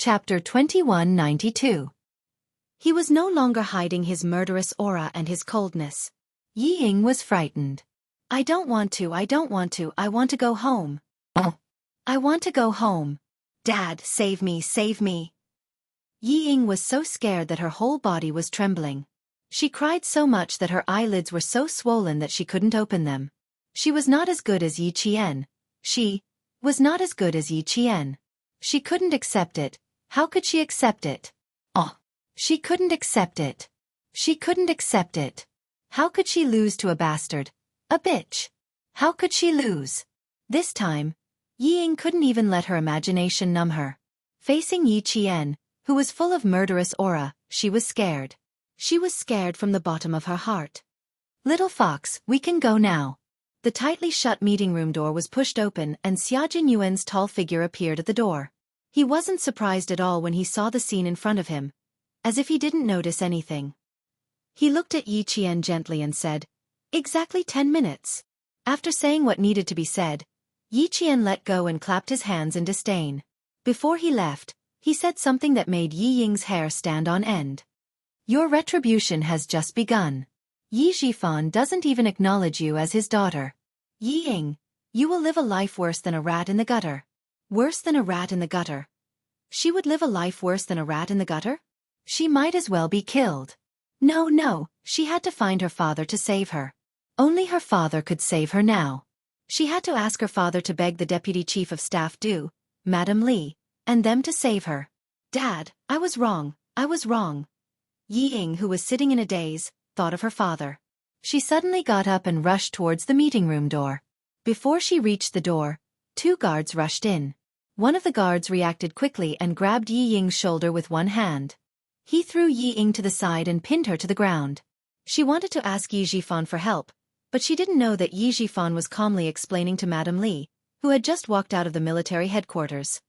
Chapter 2192. He was no longer hiding his murderous aura and his coldness. Yi Ying was frightened. I want to go home. I want to go home. Dad, save me, save me. Yi Ying was so scared that her whole body was trembling. She cried so much that her eyelids were so swollen that she couldn't open them. She was not as good as Yi Qian. She was not as good as Yi Qian. She couldn't accept it. How could she accept it? She couldn't accept it. She couldn't accept it. How could she lose to a bastard? A bitch. How could she lose? This time, Yi Ying couldn't even let her imagination numb her. Facing Yi Qian, who was full of murderous aura, she was scared. She was scared from the bottom of her heart. Little fox, we can go now. The tightly shut meeting room door was pushed open and Xia Jinyuan's tall figure appeared at the door. He wasn't surprised at all when he saw the scene in front of him, as if he didn't notice anything. He looked at Yi Qian gently and said, "Exactly 10 minutes." After saying what needed to be said, Yi Qian let go and clapped his hands in disdain. Before he left, he said something that made Yi Ying's hair stand on end. Your retribution has just begun. Yi Zhifan doesn't even acknowledge you as his daughter. Yi Ying, you will live a life worse than a rat in the gutter. Worse than a rat in the gutter. She would live a life worse than a rat in the gutter? She might as well be killed. No, she had to find her father to save her. Only her father could save her now. She had to ask her father to beg the Deputy Chief of Staff Du, Madam Li, and them to save her. Dad, I was wrong. Yi Ying, who was sitting in a daze, thought of her father. She suddenly got up and rushed towards the meeting room door. Before she reached the door, 2 guards rushed in. One of the guards reacted quickly and grabbed Yi Ying's shoulder with one hand. He threw Yi Ying to the side and pinned her to the ground. She wanted to ask Yi Zhifan for help, but she didn't know that Yi Zhifan was calmly explaining to Madam Li, who had just walked out of the military headquarters.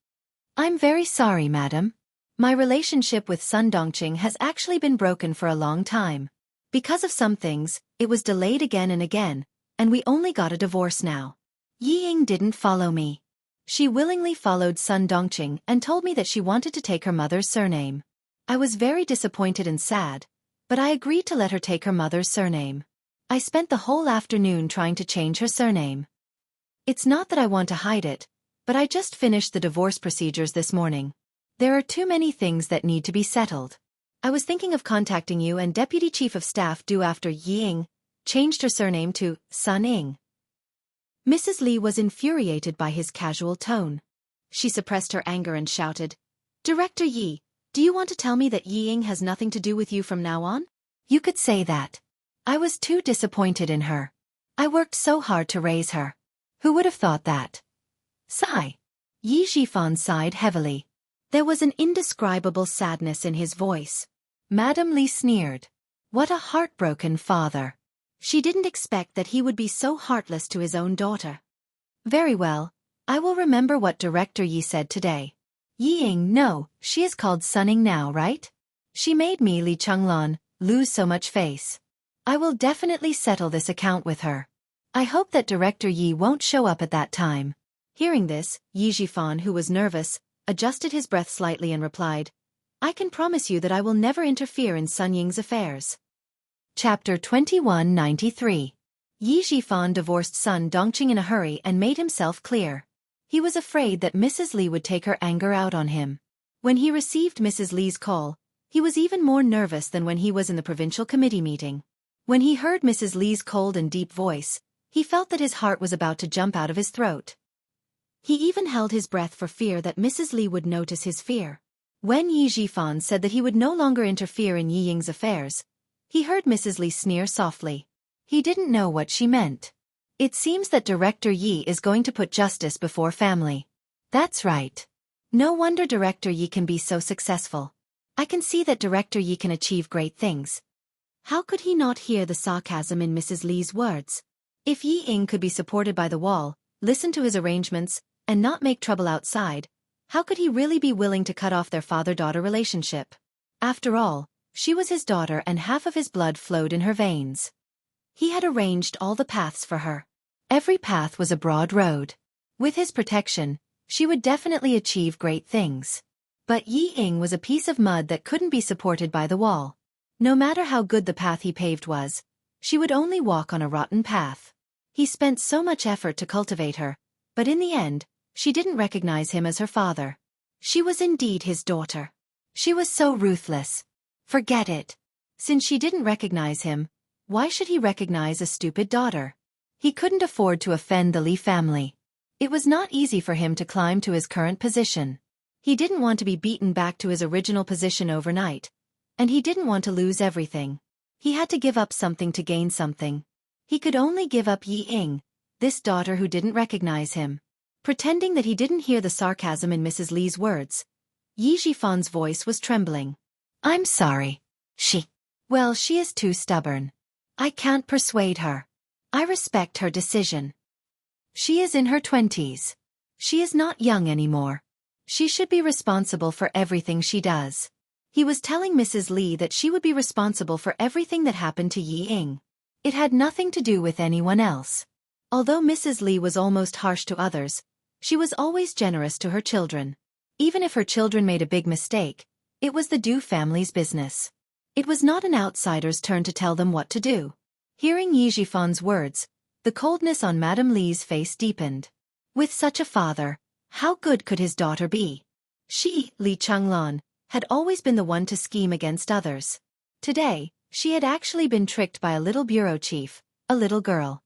I'm very sorry, madam. My relationship with Sun Dongqing has actually been broken for a long time. Because of some things, it was delayed again and again, and we only got a divorce now. Yi Ying didn't follow me. She willingly followed Sun Dongqing and told me that she wanted to take her mother's surname. I was very disappointed and sad, but I agreed to let her take her mother's surname. I spent the whole afternoon trying to change her surname. It's not that I want to hide it, but I just finished the divorce procedures this morning. There are too many things that need to be settled. I was thinking of contacting you and Deputy Chief of Staff Du after Yi Ying changed her surname to Sun Ying. Mrs. Li was infuriated by his casual tone. She suppressed her anger and shouted, Director Yi, do you want to tell me that Yi Ying has nothing to do with you from now on? You could say that. I was too disappointed in her. I worked so hard to raise her. Who would have thought that? Sigh. Yi Zhifan sighed heavily. There was an indescribable sadness in his voice. Madam Li sneered. What a heartbroken father. She didn't expect that he would be so heartless to his own daughter. Very well, I will remember what Director Yi said today. Yi Ying, no, she is called Sun Ying now, right? She made me, Li Chenglan, lose so much face. I will definitely settle this account with her. I hope that Director Yi won't show up at that time. Hearing this, Yi Zhifan, who was nervous, adjusted his breath slightly and replied, I can promise you that I will never interfere in Sun Ying's affairs. Chapter 2193. Yi Zhifan divorced Sun Dongqing in a hurry and made himself clear. He was afraid that Mrs. Li would take her anger out on him. When he received Mrs. Li's call, he was even more nervous than when he was in the provincial committee meeting. When he heard Mrs. Li's cold and deep voice, he felt that his heart was about to jump out of his throat. He even held his breath for fear that Mrs. Li would notice his fear. When Yi Zhifan said that he would no longer interfere in Yi Ying's affairs, he heard Mrs. Li sneer softly. He didn't know what she meant. It seems that Director Yi is going to put justice before family. That's right. No wonder Director Yi can be so successful. I can see that Director Yi can achieve great things. How could he not hear the sarcasm in Mrs. Li's words? If Yi Ying could be supported by the wall, listen to his arrangements, and not make trouble outside, how could he really be willing to cut off their father-daughter relationship? After all, she was his daughter and half of his blood flowed in her veins. He had arranged all the paths for her. Every path was a broad road. With his protection, she would definitely achieve great things. But Yi Ying was a piece of mud that couldn't be supported by the wall. No matter how good the path he paved was, she would only walk on a rotten path. He spent so much effort to cultivate her, but in the end, she didn't recognize him as her father. She was indeed his daughter. She was so ruthless. Forget it. Since she didn't recognize him, why should he recognize a stupid daughter? He couldn't afford to offend the Li family. It was not easy for him to climb to his current position. He didn't want to be beaten back to his original position overnight, and he didn't want to lose everything. He had to give up something to gain something. He could only give up Yi Ying, this daughter who didn't recognize him. Pretending that he didn't hear the sarcasm in Mrs. Li's words, Yi Jifan's voice was trembling. I'm sorry. Well, she is too stubborn. I can't persuade her. I respect her decision. She is in her 20s. She is not young anymore. She should be responsible for everything she does. He was telling Mrs. Li that she would be responsible for everything that happened to Yi Ying. It had nothing to do with anyone else. Although Mrs. Li was almost harsh to others, she was always generous to her children. Even if her children made a big mistake, it was the Du family's business. It was not an outsider's turn to tell them what to do. Hearing Yi Jifan's words, the coldness on Madame Li's face deepened. With such a father, how good could his daughter be? She, Li Changlan, had always been the one to scheme against others. Today, she had actually been tricked by a little bureau chief, a little girl.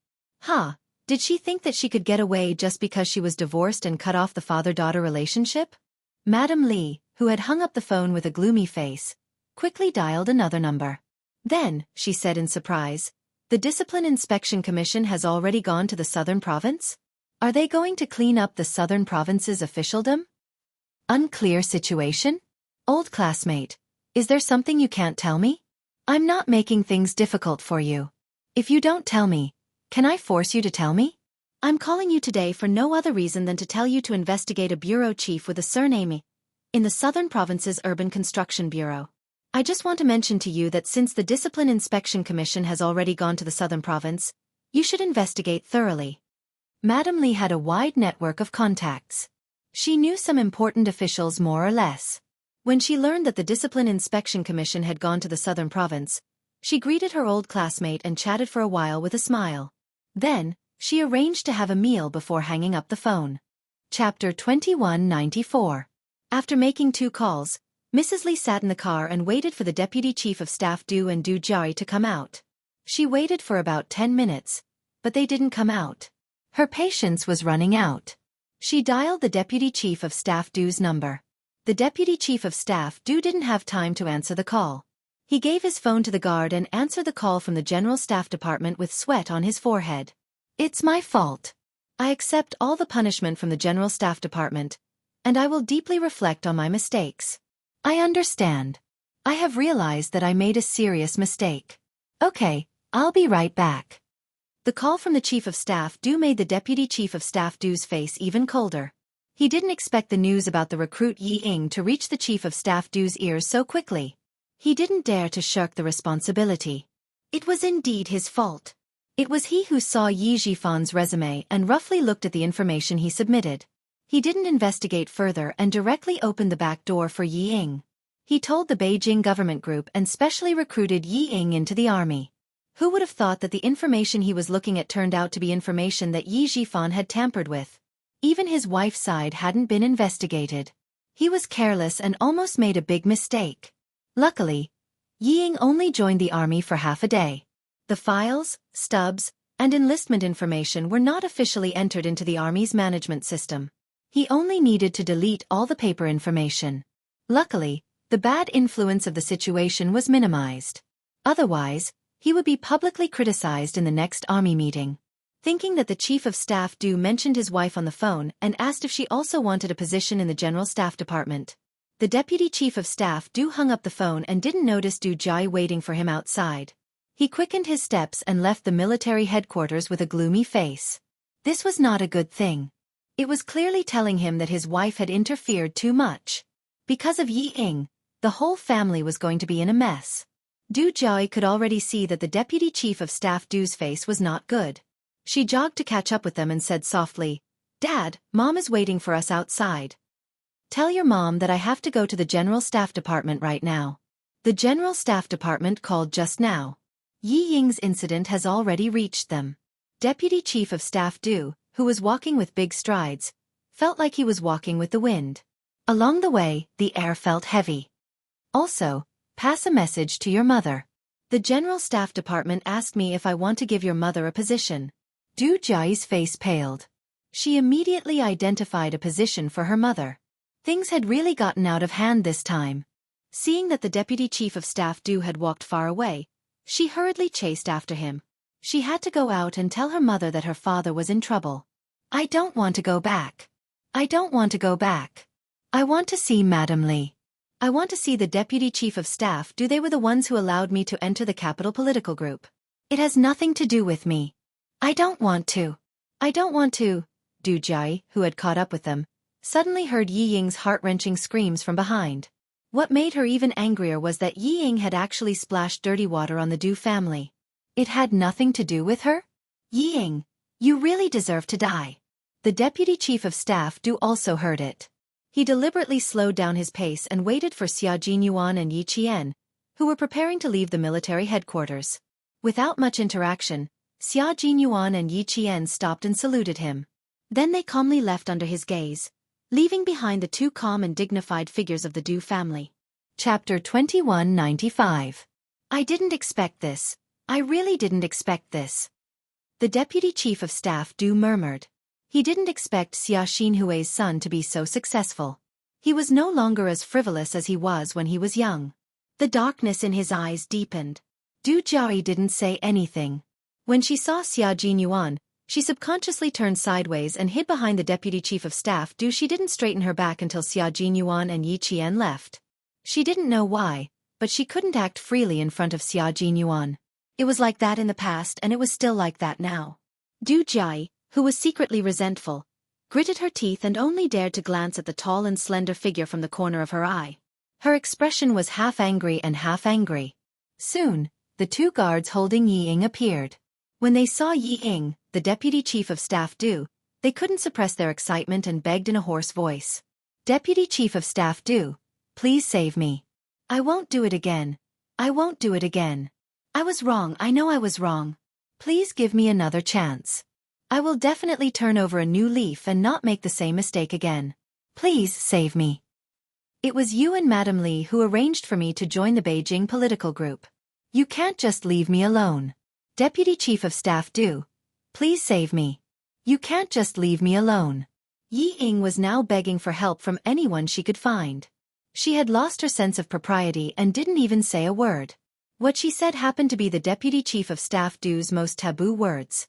Did she think that she could get away just because she was divorced and cut off the father-daughter relationship? Madame Li, who had hung up the phone with a gloomy face, quickly dialed another number. Then, she said in surprise, the Discipline Inspection Commission has already gone to the southern province? Are they going to clean up the southern province's officialdom? Unclear situation? Old classmate, is there something you can't tell me? I'm not making things difficult for you. If you don't tell me, can I force you to tell me? I'm calling you today for no other reason than to tell you to investigate a bureau chief with a surname in the Southern Province's Urban Construction Bureau. I just want to mention to you that since the Discipline Inspection Commission has already gone to the Southern Province, you should investigate thoroughly. Madame Li had a wide network of contacts. She knew some important officials more or less. When she learned that the Discipline Inspection Commission had gone to the Southern Province, she greeted her old classmate and chatted for a while with a smile. Then, she arranged to have a meal before hanging up the phone. Chapter 2194. After making 2 calls, Mrs. Li sat in the car and waited for the Deputy Chief of Staff Du and Du Jiai to come out. She waited for about 10 minutes, but they didn't come out. Her patience was running out. She dialed the Deputy Chief of Staff Du's number. The Deputy Chief of Staff Du didn't have time to answer the call. He gave his phone to the guard and answered the call from the General Staff Department with sweat on his forehead. It's my fault. I accept all the punishment from the General Staff Department, and I will deeply reflect on my mistakes. I understand. I have realized that I made a serious mistake. Okay, I'll be right back. The call from the Chief of Staff Du made the Deputy Chief of Staff Du's face even colder. He didn't expect the news about the recruit Yi Ying to reach the Chief of Staff Du's ears so quickly. He didn't dare to shirk the responsibility. It was indeed his fault. It was he who saw Yi Jifan's resume and roughly looked at the information he submitted. He didn't investigate further and directly opened the back door for Yi Ying. He told the Beijing government group and specially recruited Yi Ying into the army. Who would have thought that the information he was looking at turned out to be information that Yi Jifan had tampered with? Even his wife's side hadn't been investigated. He was careless and almost made a big mistake. Luckily, Yi Ying only joined the army for half a day. The files, stubs, and enlistment information were not officially entered into the army's management system. He only needed to delete all the paper information. Luckily, the bad influence of the situation was minimized. Otherwise, he would be publicly criticized in the next army meeting. Thinking that the Chief of Staff Du mentioned his wife on the phone and asked if she also wanted a position in the General Staff Department. The Deputy Chief of Staff Du hung up the phone and didn't notice Du Jiai waiting for him outside. He quickened his steps and left the military headquarters with a gloomy face. This was not a good thing. It was clearly telling him that his wife had interfered too much. Because of Yi Ying, the whole family was going to be in a mess. Du Jiai could already see that the Deputy Chief of Staff Du's face was not good. She jogged to catch up with them and said softly, "Dad, Mom is waiting for us outside." Tell your mom that I have to go to the General Staff Department right now. The General Staff Department called just now. Yi Ying's incident has already reached them. Deputy Chief of Staff Du, who was walking with big strides, felt like he was walking with the wind. Along the way, the air felt heavy. Also, pass a message to your mother. The General Staff Department asked me if I want to give your mother a position. Du Jia's face paled. She immediately identified a position for her mother. Things had really gotten out of hand this time. Seeing that the Deputy Chief of Staff Du had walked far away, she hurriedly chased after him. She had to go out and tell her mother that her father was in trouble. I don't want to go back. I don't want to go back. I want to see Madam Li. I want to see the Deputy Chief of Staff Du. They were the ones who allowed me to enter the capital political group. It has nothing to do with me. I don't want to. I don't want to. Du Jai, who had caught up with them, suddenly heard Yi Ying's heart-wrenching screams from behind. What made her even angrier was that Yi Ying had actually splashed dirty water on the Du family. It had nothing to do with her? Yi Ying, you really deserve to die. The Deputy Chief of Staff Du also heard it. He deliberately slowed down his pace and waited for Xia Jinyuan and Yi Qian, who were preparing to leave the military headquarters. Without much interaction, Xia Jinyuan and Yi Qian stopped and saluted him. Then they calmly left under his gaze, leaving behind the two calm and dignified figures of the Du family. Chapter 2195. I didn't expect this. I really didn't expect this. The Deputy Chief of Staff Du murmured. He didn't expect Xia Xinhui's son to be so successful. He was no longer as frivolous as he was when he was young. The darkness in his eyes deepened. Du Jiayi didn't say anything. When she saw Xia Jinyuan, she subconsciously turned sideways and hid behind the Deputy Chief of Staff Du. She didn't straighten her back until Xia Jinyuan and Yi Qian left. She didn't know why, but she couldn't act freely in front of Xia Jinyuan. It was like that in the past and it was still like that now. Du Jiayi, who was secretly resentful, gritted her teeth and only dared to glance at the tall and slender figure from the corner of her eye. Her expression was half angry and half angry. Soon, the two guards holding Yi Ying appeared. When they saw Yi Ying, the Deputy Chief of Staff Du, they couldn't suppress their excitement and begged in a hoarse voice. Deputy Chief of Staff Du, please save me. I won't do it again. I won't do it again. I was wrong. I know I was wrong. Please give me another chance. I will definitely turn over a new leaf and not make the same mistake again. Please save me. It was you and Madam Li who arranged for me to join the Beijing political group. You can't just leave me alone. Deputy Chief of Staff Du, please save me. You can't just leave me alone. Yi Ying was now begging for help from anyone she could find. She had lost her sense of propriety and didn't even say a word. What she said happened to be the Deputy Chief of Staff Du's most taboo words.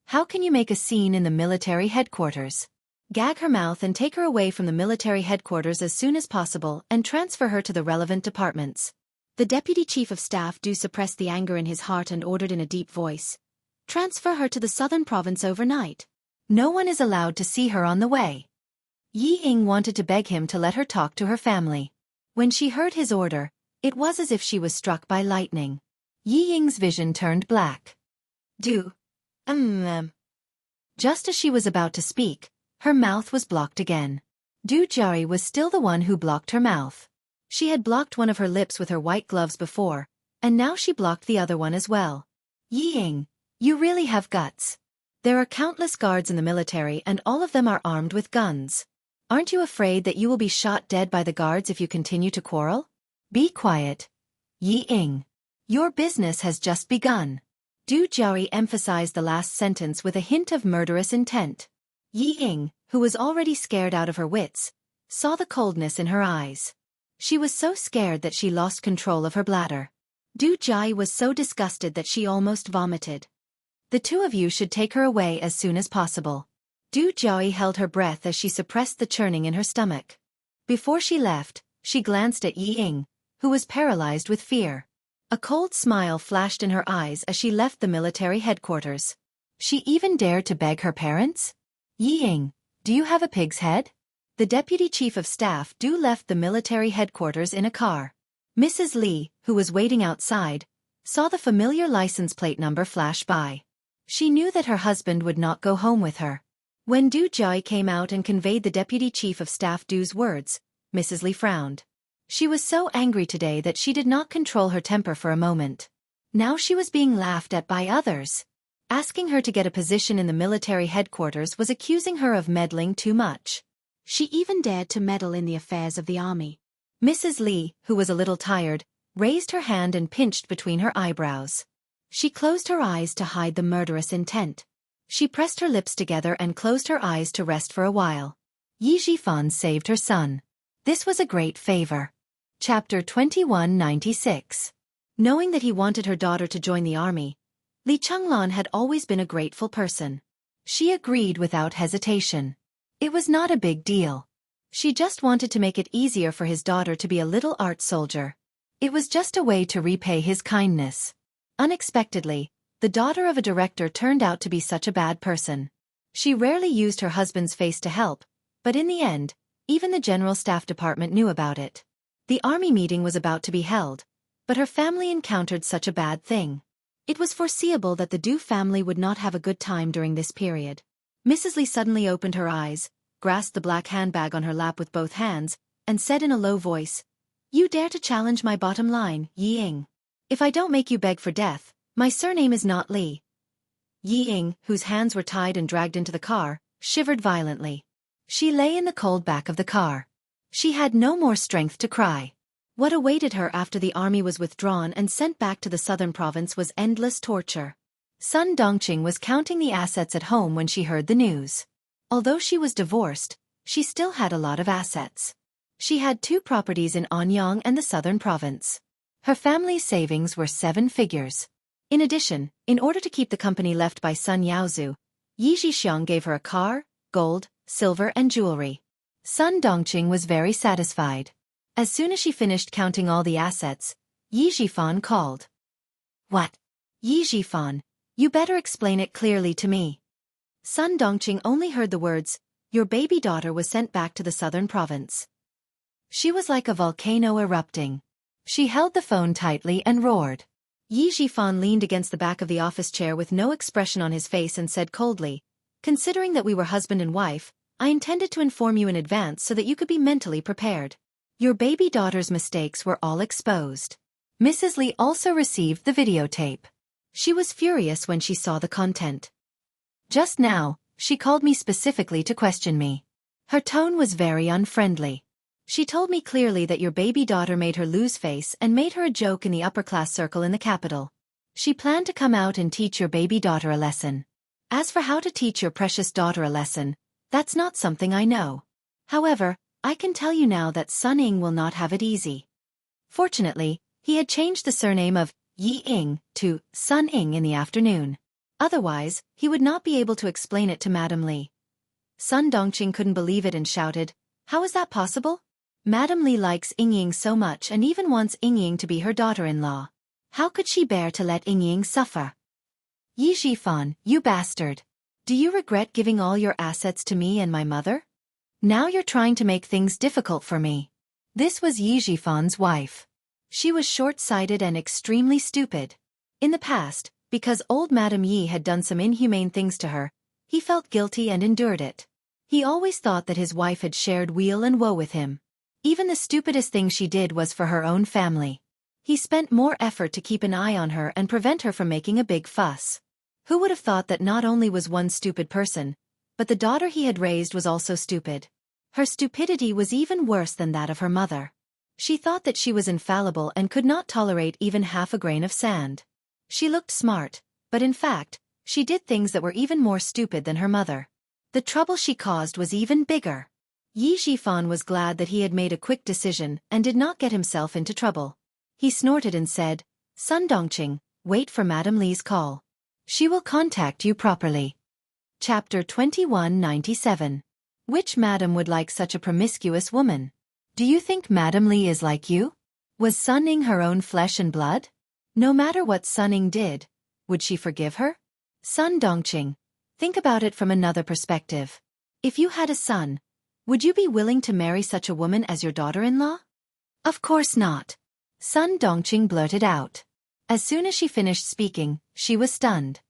How can you make a scene in the military headquarters? Gag her mouth and take her away from the military headquarters as soon as possible and transfer her to the relevant departments. The Deputy Chief of Staff Du suppressed the anger in his heart and ordered in a deep voice. Transfer her to the southern province overnight. No one is allowed to see her on the way. Yi Ying wanted to beg him to let her talk to her family. When she heard his order, it was as if she was struck by lightning. Yi Ying's vision turned black. Du. Just as she was about to speak, her mouth was blocked again. Du Jiayi was still the one who blocked her mouth. She had blocked one of her lips with her white gloves before, and now she blocked the other one as well. Yi Ying, you really have guts. There are countless guards in the military and all of them are armed with guns. Aren't you afraid that you will be shot dead by the guards if you continue to quarrel? Be quiet. Yi Ying. Your business has just begun. Du Jiayi emphasized the last sentence with a hint of murderous intent. Yi Ying, who was already scared out of her wits, saw the coldness in her eyes. She was so scared that she lost control of her bladder. Du Jiayi was so disgusted that she almost vomited. The two of you should take her away as soon as possible. Du Jiayi held her breath as she suppressed the churning in her stomach. Before she left, she glanced at Yi Ying, who was paralyzed with fear. A cold smile flashed in her eyes as she left the military headquarters. She even dared to beg her parents? Yi Ying, do you have a pig's head? The Deputy Chief of Staff Du left the military headquarters in a car. Mrs. Li, who was waiting outside, saw the familiar license plate number flash by. She knew that her husband would not go home with her. When Du Jiai came out and conveyed the Deputy Chief of Staff Du's words, Mrs. Li frowned. She was so angry today that she did not control her temper for a moment. Now she was being laughed at by others. Asking her to get a position in the military headquarters was accusing her of meddling too much. She even dared to meddle in the affairs of the army. Mrs. Li, who was a little tired, raised her hand and pinched between her eyebrows. She closed her eyes to hide the murderous intent. She pressed her lips together and closed her eyes to rest for a while. Yi Jifan saved her son. This was a great favor. Chapter 2196. Knowing that he wanted her daughter to join the army, Li Chenglan had always been a grateful person. She agreed without hesitation. It was not a big deal. She just wanted to make it easier for his daughter to be a little art soldier. It was just a way to repay his kindness. Unexpectedly, the daughter of a director turned out to be such a bad person. She rarely used her husband's face to help, but in the end, even the General Staff Department knew about it. The army meeting was about to be held, but her family encountered such a bad thing. It was foreseeable that the Du family would not have a good time during this period. Mrs. Li suddenly opened her eyes, grasped the black handbag on her lap with both hands, and said in a low voice, "You dare to challenge my bottom line, Yi Ying. If I don't make you beg for death, my surname is not Li." Yi Ying, whose hands were tied and dragged into the car, shivered violently. She lay in the cold back of the car. She had no more strength to cry. What awaited her after the army was withdrawn and sent back to the southern province was endless torture. Sun Dongqing was counting the assets at home when she heard the news. Although she was divorced, she still had a lot of assets. She had 2 properties in Anyang and the southern province. Her family's savings were 7 figures. In addition, in order to keep the company left by Sun Yaozu, Yi Zhixiang gave her a car, gold, silver and jewelry. Sun Dongqing was very satisfied. As soon as she finished counting all the assets, Yi Jifan called. "What? Yi Jifan, you better explain it clearly to me." Sun Dongqing only heard the words, "Your baby daughter was sent back to the southern province." She was like a volcano erupting. She held the phone tightly and roared. Yi Jifan leaned against the back of the office chair with no expression on his face and said coldly, "Considering that we were husband and wife, I intended to inform you in advance so that you could be mentally prepared. Your baby daughter's mistakes were all exposed." Mrs. Li also received the videotape. She was furious when she saw the content. "Just now, she called me specifically to question me. Her tone was very unfriendly. She told me clearly that your baby daughter made her lose face and made her a joke in the upper-class circle in the capital. She planned to come out and teach your baby daughter a lesson. As for how to teach your precious daughter a lesson, that's not something I know. However, I can tell you now that Sun Ying will not have it easy." Fortunately, he had changed the surname of Yi Ying to Sun Ying in the afternoon. Otherwise, he would not be able to explain it to Madame Li. Sun Dongqing couldn't believe it and shouted, "How is that possible? Madame Li likes Ying Ying so much and even wants Ying Ying to be her daughter-in-law. How could she bear to let Ying Ying suffer?" "Yi Jifan, you bastard. Do you regret giving all your assets to me and my mother? Now you're trying to make things difficult for me." This was Yi Jifan's wife. She was short-sighted and extremely stupid. In the past, because old Madame Yi had done some inhumane things to her, he felt guilty and endured it. He always thought that his wife had shared weal and woe with him. Even the stupidest thing she did was for her own family. He spent more effort to keep an eye on her and prevent her from making a big fuss. Who would have thought that not only was one stupid person, but the daughter he had raised was also stupid. Her stupidity was even worse than that of her mother. She thought that she was infallible and could not tolerate even half a grain of sand. She looked smart, but in fact, she did things that were even more stupid than her mother. The trouble she caused was even bigger. Yi Jifan was glad that he had made a quick decision and did not get himself into trouble. He snorted and said, "Sun Dongqing, wait for Madame Li's call. She will contact you properly." Chapter 2197. Which madam would like such a promiscuous woman? Do you think Madame Li is like you? Was Sun Ying her own flesh and blood? No matter what Sun Ying did, would she forgive her? Sun Dongqing, think about it from another perspective. If you had a son, would you be willing to marry such a woman as your daughter-in-law? Of course not. Sun Dongqing blurted out. As soon as she finished speaking, she was stunned.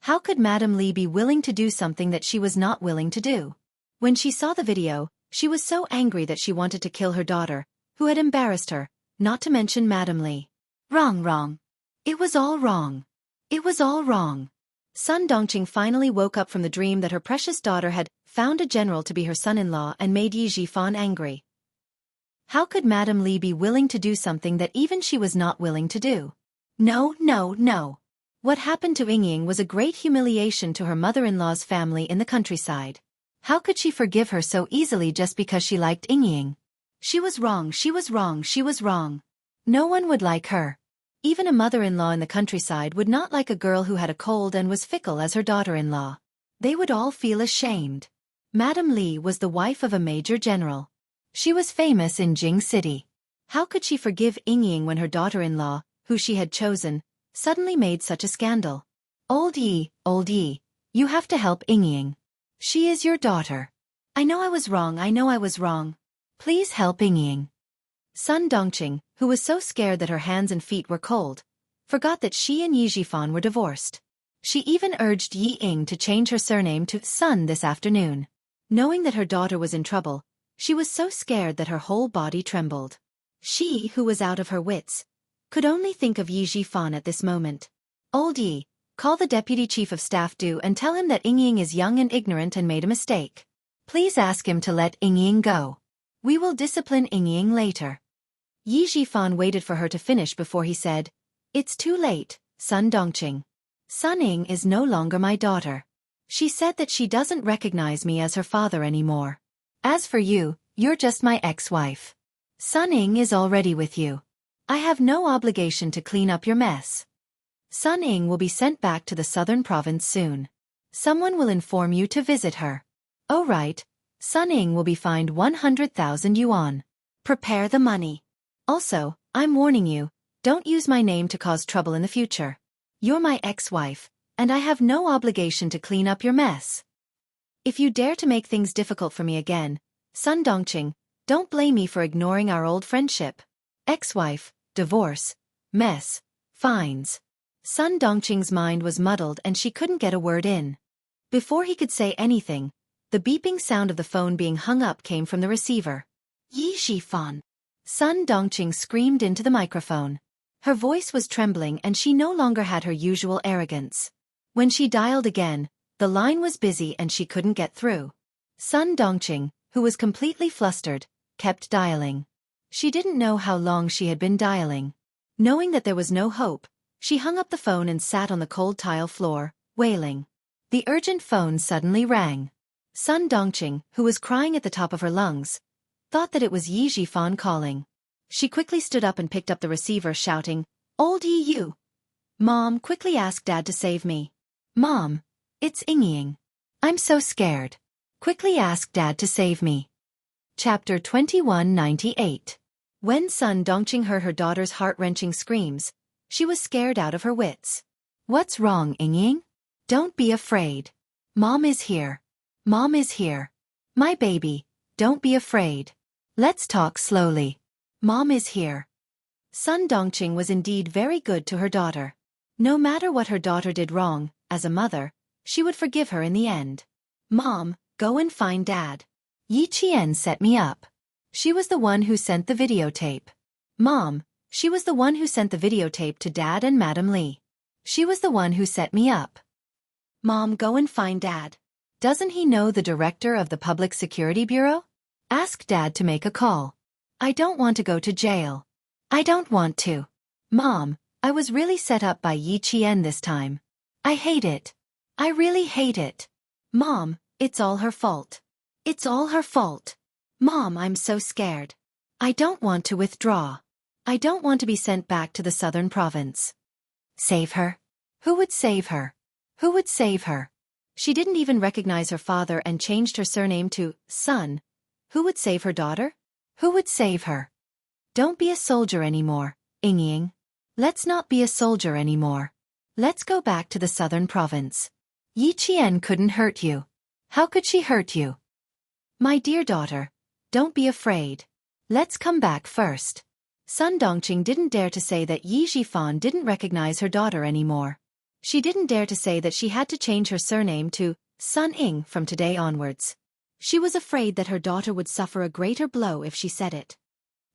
How could Madame Li be willing to do something that she was not willing to do? When she saw the video, she was so angry that she wanted to kill her daughter, who had embarrassed her, not to mention Madame Li. Wrong. It was all wrong. It was all wrong. Sun Dongqing finally woke up from the dream that her precious daughter had found a general to be her son-in-law and made Yi Jifan angry. How could Madame Li be willing to do something that even she was not willing to do? No. What happened to Ying was a great humiliation to her mother-in-law's family in the countryside. How could she forgive her so easily just because she liked Ying? She was wrong. No one would like her. Even a mother-in-law in the countryside would not like a girl who had a cold and was fickle as her daughter-in-law. They would all feel ashamed. Madame Li was the wife of a major general. She was famous in Jing City. How could she forgive Ying when her daughter-in-law, who she had chosen, suddenly made such a scandal? Old Yi, you have to help Ying. She is your daughter. I know I was wrong. Please help Ying. Sun Dongqing, who was so scared that her hands and feet were cold, forgot that she and Yi Jifan were divorced. She even urged Yi Ying to change her surname to Sun this afternoon. Knowing that her daughter was in trouble, she was so scared that her whole body trembled. She, who was out of her wits, could only think of Yi Jifan at this moment. Old Yi, call the deputy chief of staff and tell him that Ying is young and ignorant and made a mistake. Please ask him to let Ying go. We will discipline Ying later. Yi Jifan waited for her to finish before he said, It's too late, Sun Dongqing. Sun Ying is no longer my daughter. She said that she doesn't recognize me as her father anymore. As for you, you're just my ex-wife. Sun Ying is already with you. I have no obligation to clean up your mess. Sun Ying will be sent back to the southern province soon. Someone will inform you to visit her. Oh right, Sun Ying will be fined 100,000 yuan. Prepare the money. Also, I'm warning you, don't use my name to cause trouble in the future. You're my ex-wife, and I have no obligation to clean up your mess. If you dare to make things difficult for me again, Sun Dongqing, don't blame me for ignoring our old friendship. Ex-wife, divorce, mess, fines. Sun Dongqing's mind was muddled and she couldn't get a word in. Before he could say anything, the beeping sound of the phone being hung up came from the receiver. Yi Jifan. Sun Dongqing screamed into the microphone. Her voice was trembling and she no longer had her usual arrogance. When she dialed again, the line was busy and she couldn't get through. Sun Dongqing, who was completely flustered, kept dialing. She didn't know how long she had been dialing. Knowing that there was no hope, she hung up the phone and sat on the cold tile floor, wailing. The urgent phone suddenly rang. Sun Dongqing, who was crying at the top of her lungs, thought that it was Yi Jifan calling. She quickly stood up and picked up the receiver, shouting, Old Yi you! Mom, quickly ask Dad to save me. Mom, it's Ying. I'm so scared. Quickly ask Dad to save me. Chapter 2198. When Sun Dongqing heard her daughter's heart-wrenching screams, she was scared out of her wits. What's wrong, Ying? Don't be afraid. Mom is here. Mom is here. My baby, don't be afraid. Let's talk slowly. Mom is here. Sun Dongqing was indeed very good to her daughter. No matter what her daughter did wrong, as a mother, she would forgive her in the end. Mom, go and find Dad. Yi Qian set me up. She was the one who sent the videotape. Mom, she was the one who sent the videotape to Dad and Madame Li. She was the one who set me up. Mom, go and find Dad. Doesn't he know the director of the Public Security Bureau? Ask Dad to make a call. I don't want to go to jail. I don't want to. Mom, I was really set up by Yi Qian this time. I hate it. I really hate it. Mom, it's all her fault. It's all her fault. Mom, I'm so scared. I don't want to withdraw. I don't want to be sent back to the southern province. Save her? Who would save her? Who would save her? She didn't even recognize her father and changed her surname to Sun. Who would save her daughter? Who would save her? Don't be a soldier anymore, Ying. Let's not be a soldier anymore. Let's go back to the southern province. Yi Qian couldn't hurt you. How could she hurt you? My dear daughter, don't be afraid. Let's come back first. Sun Dongqing didn't dare to say that Yi Jifan didn't recognize her daughter anymore. She didn't dare to say that she had to change her surname to Sun Ying from today onwards. She was afraid that her daughter would suffer a greater blow if she said it.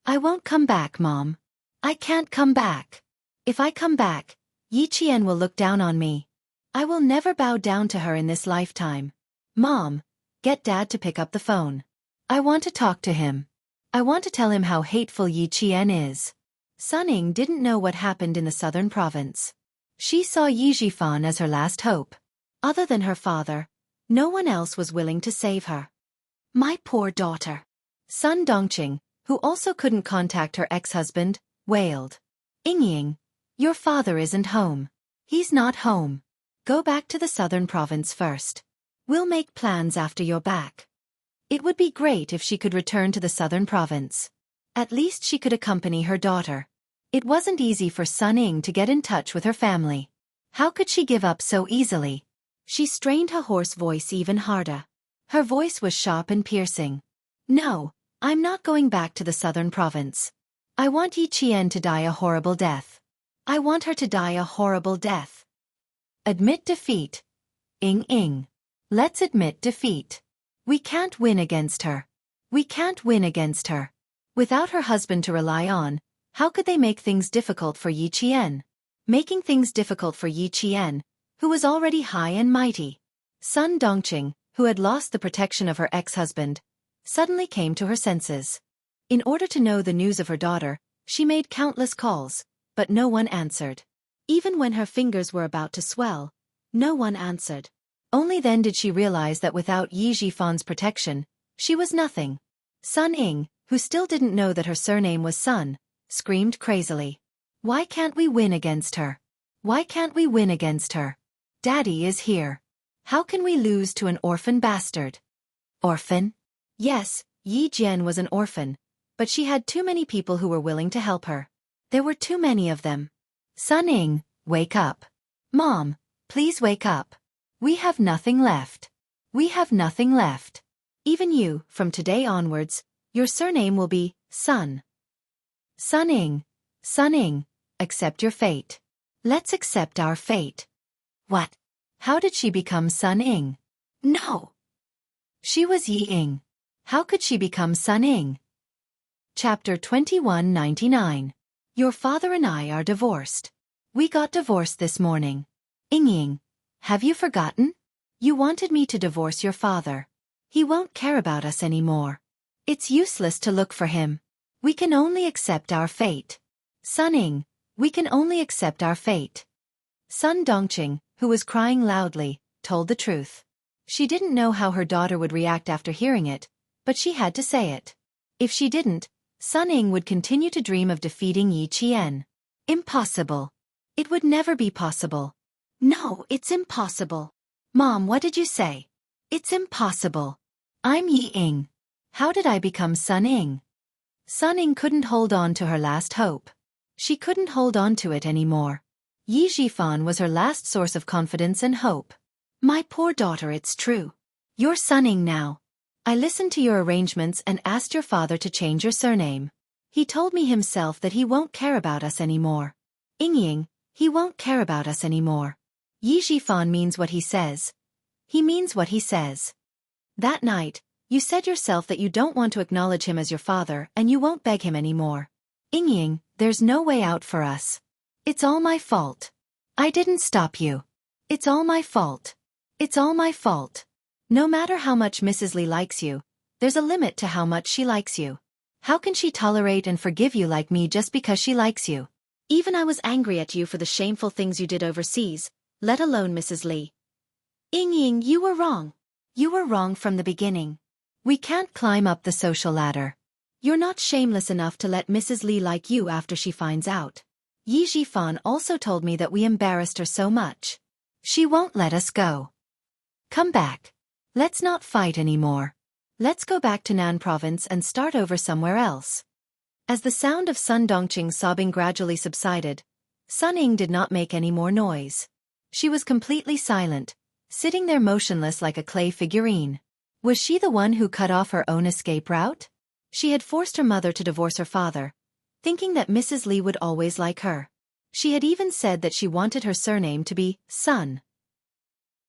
I won't come back, Mom. I can't come back. If I come back, Yi Qian will look down on me. I will never bow down to her in this lifetime. Mom, get Dad to pick up the phone. I want to talk to him. I want to tell him how hateful Yi Qian is. Sun Ying didn't know what happened in the southern province. She saw Yi Jifan as her last hope. Other than her father, no one else was willing to save her. My poor daughter. Sun Dongqing, who also couldn't contact her ex-husband, wailed. Ying, your father isn't home. He's not home. Go back to the southern province first. We'll make plans after you're back. It would be great if she could return to the southern province. At least she could accompany her daughter. It wasn't easy for Sun Ying to get in touch with her family. How could she give up so easily? She strained her hoarse voice even harder. Her voice was sharp and piercing. No, I'm not going back to the southern province. I want Yi Qian to die a horrible death. I want her to die a horrible death. Admit defeat. Ying. Let's admit defeat. We can't win against her. We can't win against her. Without her husband to rely on, how could they make things difficult for Yi Qian? Making things difficult for Yi Qian, who was already high and mighty. Sun Dongqing, who had lost the protection of her ex-husband, suddenly came to her senses. In order to know the news of her daughter, she made countless calls, but no one answered. Even when her fingers were about to swell, no one answered. Only then did she realize that without Yi Jifan's protection, she was nothing. Sun Ying, who still didn't know that her surname was Sun, screamed crazily. Why can't we win against her? Why can't we win against her? Daddy is here. How can we lose to an orphan bastard? Orphan? Yes, Yi Jian was an orphan, but she had too many people who were willing to help her. There were too many of them. Sun Ying, wake up. Mom, please wake up. We have nothing left. We have nothing left. Even you, from today onwards, your surname will be Sun. Sun Ying, accept your fate. Let's accept our fate. What? How did she become Sun Ying? No. She was Yi Ying. How could she become Sun Ying? Chapter 2199. Your father and I are divorced. We got divorced this morning. Ying, have you forgotten? You wanted me to divorce your father. He won't care about us anymore. It's useless to look for him. We can only accept our fate. Sun Ying, we can only accept our fate. Sun Dongqing, who was crying loudly, told the truth. She didn't know how her daughter would react after hearing it, but she had to say it. If she didn't, Sun Ying would continue to dream of defeating Yi Qian. Impossible. It would never be possible. No, it's impossible. Mom, what did you say? It's impossible. I'm Yi Ying. How did I become Sun Ying? Sun Ying couldn't hold on to her last hope. She couldn't hold on to it anymore. Yi Jifan was her last source of confidence and hope. My poor daughter, it's true. You're Sun Ying now. I listened to your arrangements and asked your father to change your surname. He told me himself that he won't care about us anymore. Ying, he won't care about us anymore. Yi Jifan means what he says. He means what he says. That night, you said yourself that you don't want to acknowledge him as your father and you won't beg him anymore. Ying, there's no way out for us. It's all my fault. I didn't stop you. It's all my fault. It's all my fault. No matter how much Mrs. Li likes you, there's a limit to how much she likes you. How can she tolerate and forgive you like me just because she likes you? Even I was angry at you for the shameful things you did overseas, let alone Mrs. Li. Ying, you were wrong. You were wrong from the beginning. We can't climb up the social ladder. You're not shameless enough to let Mrs. Li like you after she finds out. Yi Jifan also told me that we embarrassed her so much. She won't let us go. Come back. Let's not fight anymore. Let's go back to Nan province and start over somewhere else. As the sound of Sun Dongqing's sobbing gradually subsided, Sun Ying did not make any more noise. She was completely silent, sitting there motionless like a clay figurine. Was she the one who cut off her own escape route? She had forced her mother to divorce her father, thinking that Mrs. Li would always like her. She had even said that she wanted her surname to be Sun.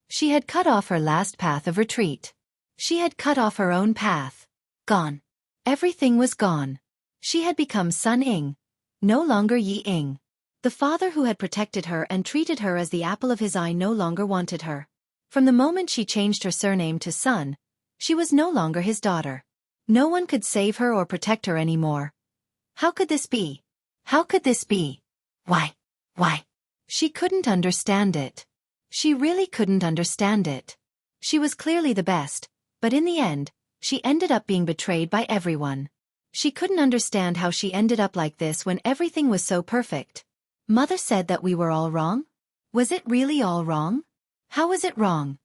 She had cut off her last path of retreat. She had cut off her own path. Gone. Everything was gone. She had become Sun Ying, no longer Yi Ying. The father who had protected her and treated her as the apple of his eye no longer wanted her. From the moment she changed her surname to Sun, she was no longer his daughter. No one could save her or protect her anymore. How could this be? How could this be? Why? Why? She couldn't understand it. She really couldn't understand it. She was clearly the best, but in the end, she ended up being betrayed by everyone. She couldn't understand how she ended up like this when everything was so perfect. Mother said that we were all wrong? Was it really all wrong? How was it wrong?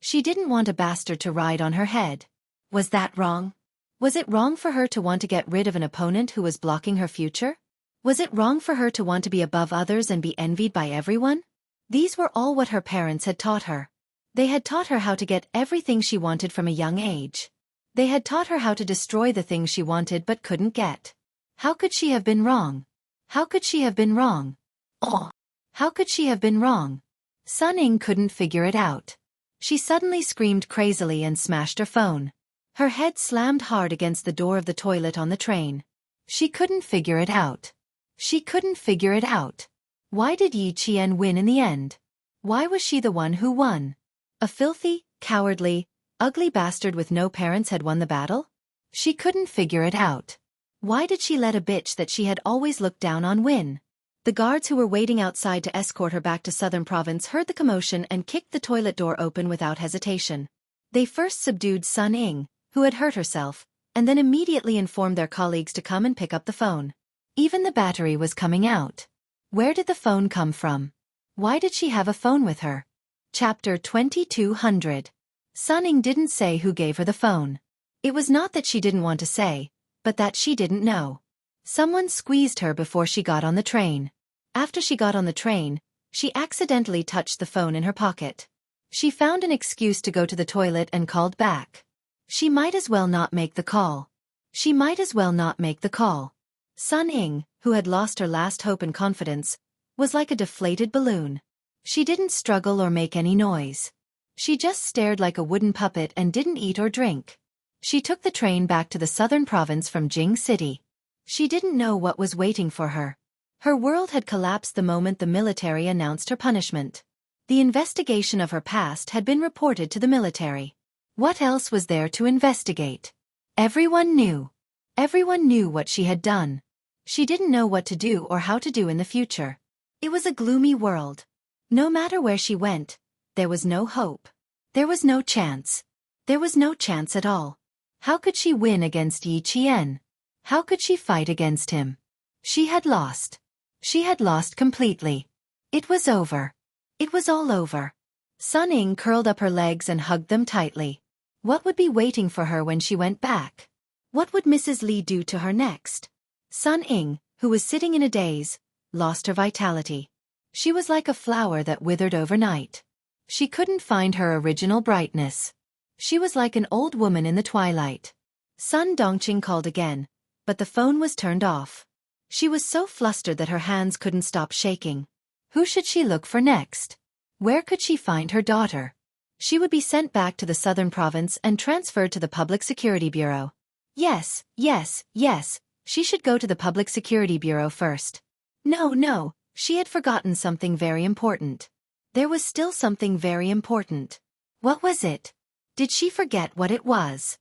She didn't want a bastard to ride on her head. Was that wrong? Was it wrong for her to want to get rid of an opponent who was blocking her future? Was it wrong for her to want to be above others and be envied by everyone? These were all what her parents had taught her. They had taught her how to get everything she wanted from a young age. They had taught her how to destroy the things she wanted but couldn't get. How could she have been wrong? How could she have been wrong? Oh! How could she have been wrong? Sun Ying couldn't figure it out. She suddenly screamed crazily and smashed her phone. Her head slammed hard against the door of the toilet on the train. She couldn't figure it out. She couldn't figure it out. Why did Yi Qian win in the end? Why was she the one who won? A filthy, cowardly, ugly bastard with no parents had won the battle? She couldn't figure it out. Why did she let a bitch that she had always looked down on win? The guards who were waiting outside to escort her back to Southern Province heard the commotion and kicked the toilet door open without hesitation. They first subdued Sun Ying, who had hurt herself, and then immediately informed their colleagues to come and pick up the phone. Even the battery was coming out. Where did the phone come from? Why did she have a phone with her? Chapter 2200. Sun Ying didn't say who gave her the phone. It was not that she didn't want to say, but that she didn't know. Someone squeezed her before she got on the train. After she got on the train, she accidentally touched the phone in her pocket. She found an excuse to go to the toilet and called back. She might as well not make the call. She might as well not make the call. Sun Ying, who had lost her last hope and confidence, was like a deflated balloon. She didn't struggle or make any noise. She just stared like a wooden puppet and didn't eat or drink. She took the train back to the southern province from Jing City. She didn't know what was waiting for her. Her world had collapsed the moment the military announced her punishment. The investigation of her past had been reported to the military. What else was there to investigate? Everyone knew. Everyone knew what she had done. She didn't know what to do or how to do in the future. It was a gloomy world. No matter where she went, there was no hope. There was no chance. There was no chance at all. How could she win against Yi Qian? How could she fight against him? She had lost. She had lost completely. It was over. It was all over. Sun Ying curled up her legs and hugged them tightly. What would be waiting for her when she went back? What would Mrs. Li do to her next? Sun Ying, who was sitting in a daze, lost her vitality. She was like a flower that withered overnight. She couldn't find her original brightness. She was like an old woman in the twilight. Sun Dongqing called again, but the phone was turned off. She was so flustered that her hands couldn't stop shaking. Who should she look for next? Where could she find her daughter? She would be sent back to the southern province and transferred to the Public Security Bureau. Yes, yes, yes, she should go to the Public Security Bureau first. No, she had forgotten something very important. There was still something very important. What was it? Did she forget what it was?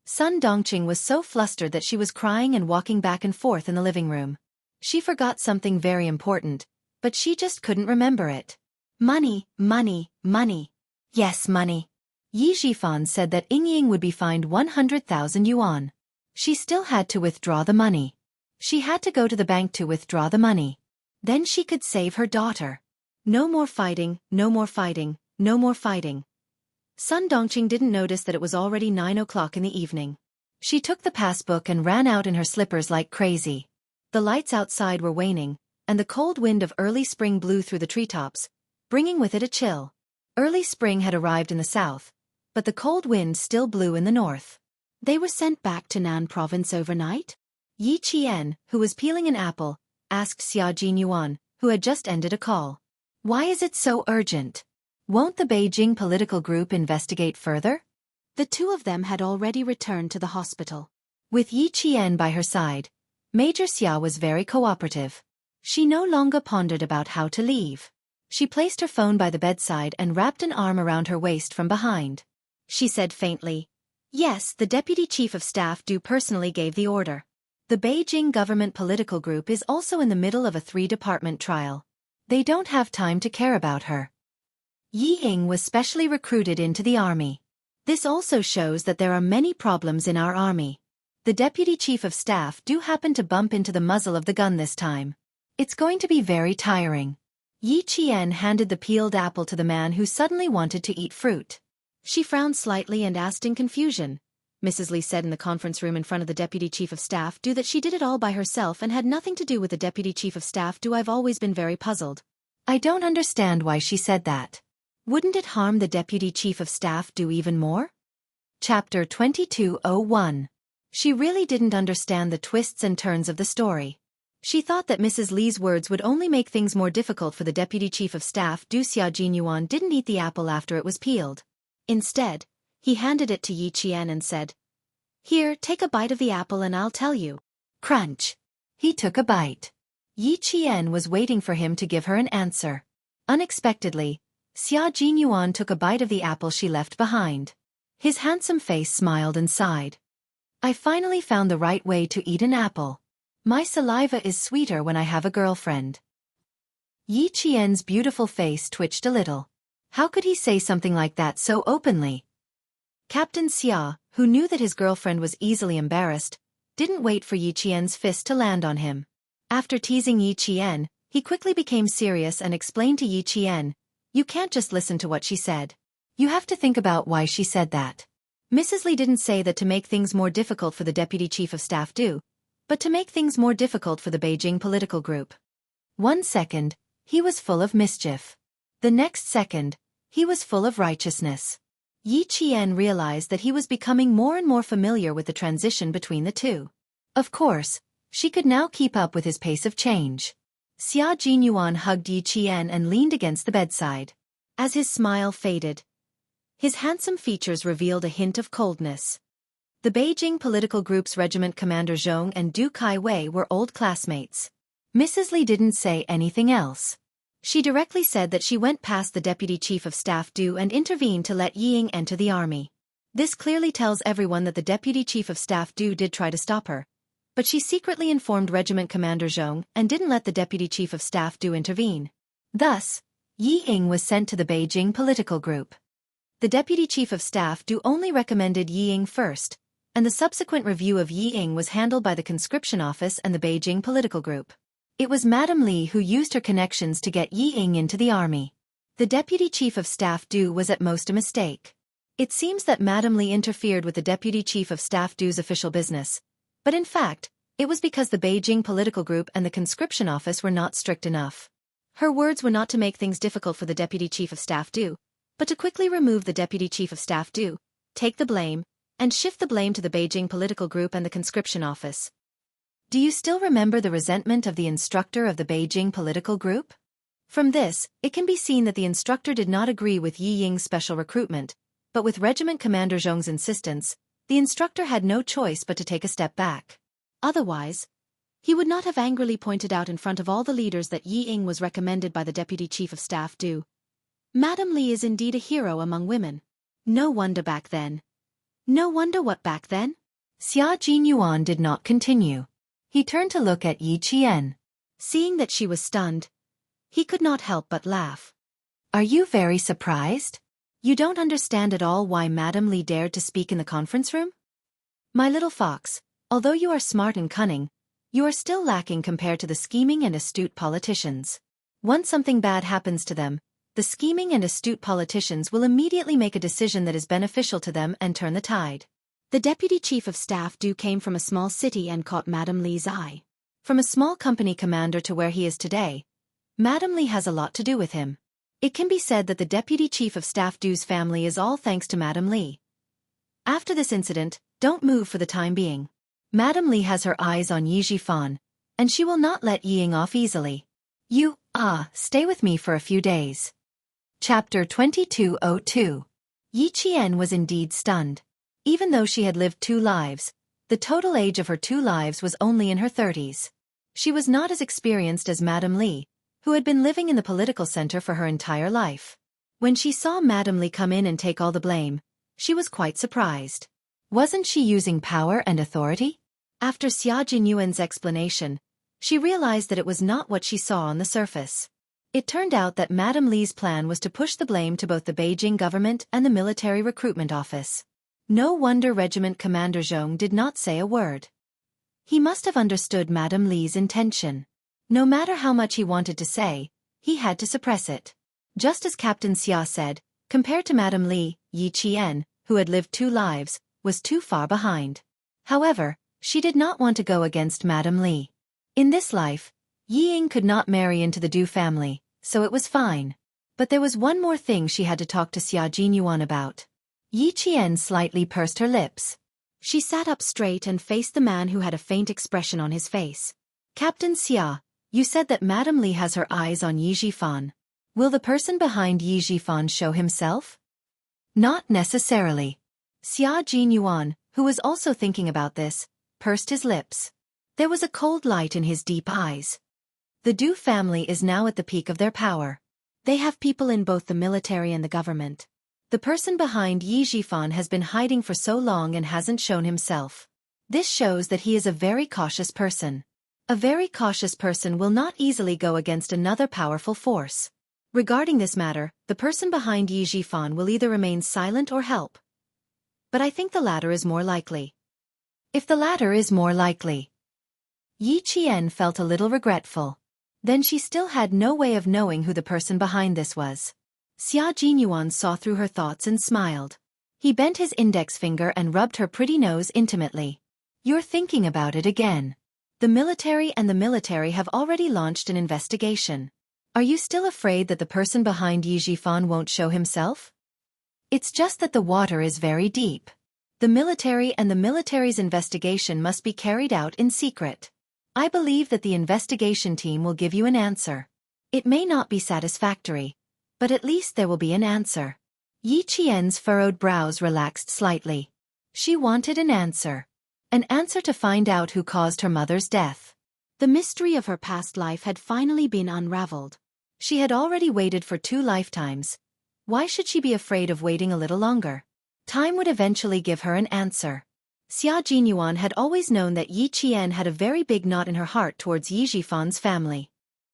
Sun Dongqing was so flustered that she was crying and walking back and forth in the living room. She forgot something very important, but she just couldn't remember it. Money, money, money. Yes, money. Yi Zhifan said that Ying would be fined 100,000 yuan. She still had to withdraw the money. She had to go to the bank to withdraw the money. Then she could save her daughter. No more fighting, no more fighting, no more fighting. Sun Dongqing didn't notice that it was already 9 o'clock in the evening. She took the passbook and ran out in her slippers like crazy. The lights outside were waning, and the cold wind of early spring blew through the treetops, bringing with it a chill. Early spring had arrived in the south, but the cold wind still blew in the north. They were sent back to Nan province overnight? Yi Qian, who was peeling an apple, asked Xia Jinyuan, who had just ended a call. Why is it so urgent? Won't the Beijing political group investigate further? The two of them had already returned to the hospital. With Yi Qian by her side, Major Xia was very cooperative. She no longer pondered about how to leave. She placed her phone by the bedside and wrapped an arm around her waist from behind. She said faintly, "Yes, the Deputy Chief of Staff personally gave the order. The Beijing government political group is also in the middle of a 3-department trial. They don't have time to care about her." Yi Ying was specially recruited into the army. This also shows that there are many problems in our army. The Deputy Chief of Staff happened to bump into the muzzle of the gun this time. It's going to be very tiring. Yi Qian handed the peeled apple to the man who suddenly wanted to eat fruit. She frowned slightly and asked in confusion. Mrs. Li said in the conference room in front of the Deputy Chief of Staff that she did it all by herself and had nothing to do with the Deputy Chief of Staff. I've always been very puzzled. I don't understand why she said that. Wouldn't it harm the Deputy Chief of Staff even more? Chapter 2201. She really didn't understand the twists and turns of the story. She thought that Mrs. Li's words would only make things more difficult for the Deputy Chief of Staff. Xia Jinyuan didn't eat the apple after it was peeled. Instead, he handed it to Yi Qian and said, "Here, take a bite of the apple and I'll tell you." Crunch. He took a bite. Yi Qian was waiting for him to give her an answer. Unexpectedly, Xia Jinyuan took a bite of the apple she left behind. His handsome face smiled and sighed. "I finally found the right way to eat an apple. My saliva is sweeter when I have a girlfriend." Yi Qian's beautiful face twitched a little. How could he say something like that so openly? Captain Xia, who knew that his girlfriend was easily embarrassed, didn't wait for Yi Qian's fist to land on him. After teasing Yi Qian, he quickly became serious and explained to Yi Qian, "You can't just listen to what she said. You have to think about why she said that. Mrs. Li didn't say that to make things more difficult for the Deputy Chief of Staff but to make things more difficult for the Beijing political group." 1 second, he was full of mischief. The next second, he was full of righteousness. Yi Qian realized that he was becoming more and more familiar with the transition between the two. Of course, she could now keep up with his pace of change. Xia Jinyuan hugged Yi Qian and leaned against the bedside. As his smile faded, his handsome features revealed a hint of coldness. The Beijing political group's regiment commander Zhong and Du Kaiwei were old classmates. Mrs. Li didn't say anything else. She directly said that she went past the Deputy Chief of Staff and intervened to let Yi Ying enter the army. This clearly tells everyone that the Deputy Chief of Staff did try to stop her, but she secretly informed Regiment Commander Zhong and didn't let the Deputy Chief of Staff intervene. Thus, Yi Ying was sent to the Beijing political group. The Deputy Chief of Staff only recommended Yi Ying first, and the subsequent review of Yi Ying was handled by the conscription office and the Beijing political group. It was Madame Li who used her connections to get Yi Ying into the army. The Deputy Chief of Staff was at most a mistake. It seems that Madame Li interfered with the Deputy Chief of Staff's official business, but in fact, it was because the Beijing political group and the conscription office were not strict enough. Her words were not to make things difficult for the Deputy Chief of Staff but to quickly remove the Deputy Chief of Staff take the blame, and shift the blame to the Beijing political group and the conscription office. Do you still remember the resentment of the instructor of the Beijing political group? From this, it can be seen that the instructor did not agree with Yi Ying's special recruitment, but with Regiment Commander Zhong's insistence, the instructor had no choice but to take a step back. Otherwise, he would not have angrily pointed out in front of all the leaders that Yi Ying was recommended by the Deputy Chief of Staff Madame Li is indeed a hero among women. No wonder back then. No wonder what back then? Xia Jinyuan did not continue. He turned to look at Yi Qian. Seeing that she was stunned, he could not help but laugh. Are you very surprised? You don't understand at all why Madame Li dared to speak in the conference room? My little fox, although you are smart and cunning, you are still lacking compared to the scheming and astute politicians. Once something bad happens to them, the scheming and astute politicians will immediately make a decision that is beneficial to them and turn the tide. The Deputy Chief of Staff came from a small city and caught Madame Li's eye. From a small company commander to where he is today, Madame Li has a lot to do with him. It can be said that the Deputy Chief of Staff's family is all thanks to Madame Li. After this incident, don't move for the time being. Madame Li has her eyes on Yi Jifan, and she will not let Yi Ying off easily. Ah, stay with me for a few days. Chapter 2202. Yi Qian was indeed stunned. Even though she had lived 2 lives, the total age of her 2 lives was only in her 30s. She was not as experienced as Madame Li, who had been living in the political center for her entire life. When she saw Madame Li come in and take all the blame, she was quite surprised. Wasn't she using power and authority? After Xia Jinyuan's explanation, she realized that it was not what she saw on the surface. It turned out that Madame Li's plan was to push the blame to both the Beijing government and the military recruitment office. No wonder Regiment Commander Zhong did not say a word. He must have understood Madame Li's intention. No matter how much he wanted to say, he had to suppress it. Just as Captain Xia said, compared to Madame Li, Yi Qian, who had lived 2 lives, was too far behind. However, she did not want to go against Madame Li. In this life, Yi Ying could not marry into the Du family, so it was fine. But there was one more thing she had to talk to Xia Jinyuan about. Yi Qian slightly pursed her lips. She sat up straight and faced the man who had a faint expression on his face. Captain Xia, you said that Madame Li has her eyes on Yi Zhifan. Will the person behind Yi Zhifan show himself? Not necessarily. Xia Jinyuan, who was also thinking about this, pursed his lips. There was a cold light in his deep eyes. The Du family is now at the peak of their power. They have people in both the military and the government. The person behind Yi Zhifan has been hiding for so long and hasn't shown himself. This shows that he is a very cautious person. A very cautious person will not easily go against another powerful force. Regarding this matter, the person behind Yi Zhifan will either remain silent or help. But I think the latter is more likely. If the latter is more likely. Yi Qian felt a little regretful. Then she still had no way of knowing who the person behind this was. Xia Jinyuan saw through her thoughts and smiled. He bent his index finger and rubbed her pretty nose intimately. You're thinking about it again. The military have already launched an investigation. Are you still afraid that the person behind Yi Zhifan won't show himself? It's just that the water is very deep. The military's investigation must be carried out in secret. I believe that the investigation team will give you an answer. It may not be satisfactory, but at least there will be an answer. Yi Qian's furrowed brows relaxed slightly. She wanted an answer. An answer to find out who caused her mother's death. The mystery of her past life had finally been unraveled. She had already waited for 2 lifetimes. Why should she be afraid of waiting a little longer? Time would eventually give her an answer. Xia Jinyuan had always known that Yi Qian had a very big knot in her heart towards Yi Zhifan's family.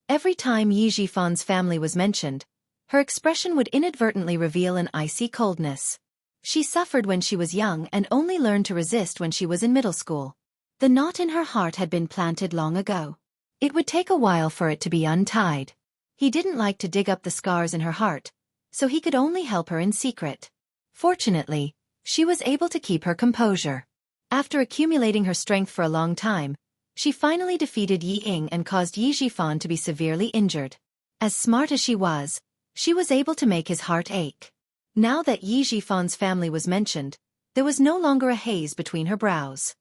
Every time Yi Zhifan's family was mentioned, her expression would inadvertently reveal an icy coldness. She suffered when she was young and only learned to resist when she was in middle school. The knot in her heart had been planted long ago. It would take a while for it to be untied. He didn't like to dig up the scars in her heart, so he could only help her in secret. Fortunately, she was able to keep her composure. After accumulating her strength for a long time, she finally defeated Yi Ying and caused Yi Zhifan to be severely injured. As smart as she was able to make his heart ache. Now that Yi Zhifan's family was mentioned, there was no longer a haze between her brows.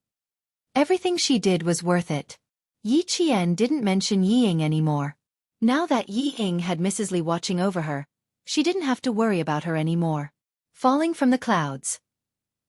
Everything she did was worth it. Yi Qian didn't mention Yi Ying anymore. Now that Yi Ying had Mrs. Li watching over her, she didn't have to worry about her anymore. Falling from the clouds.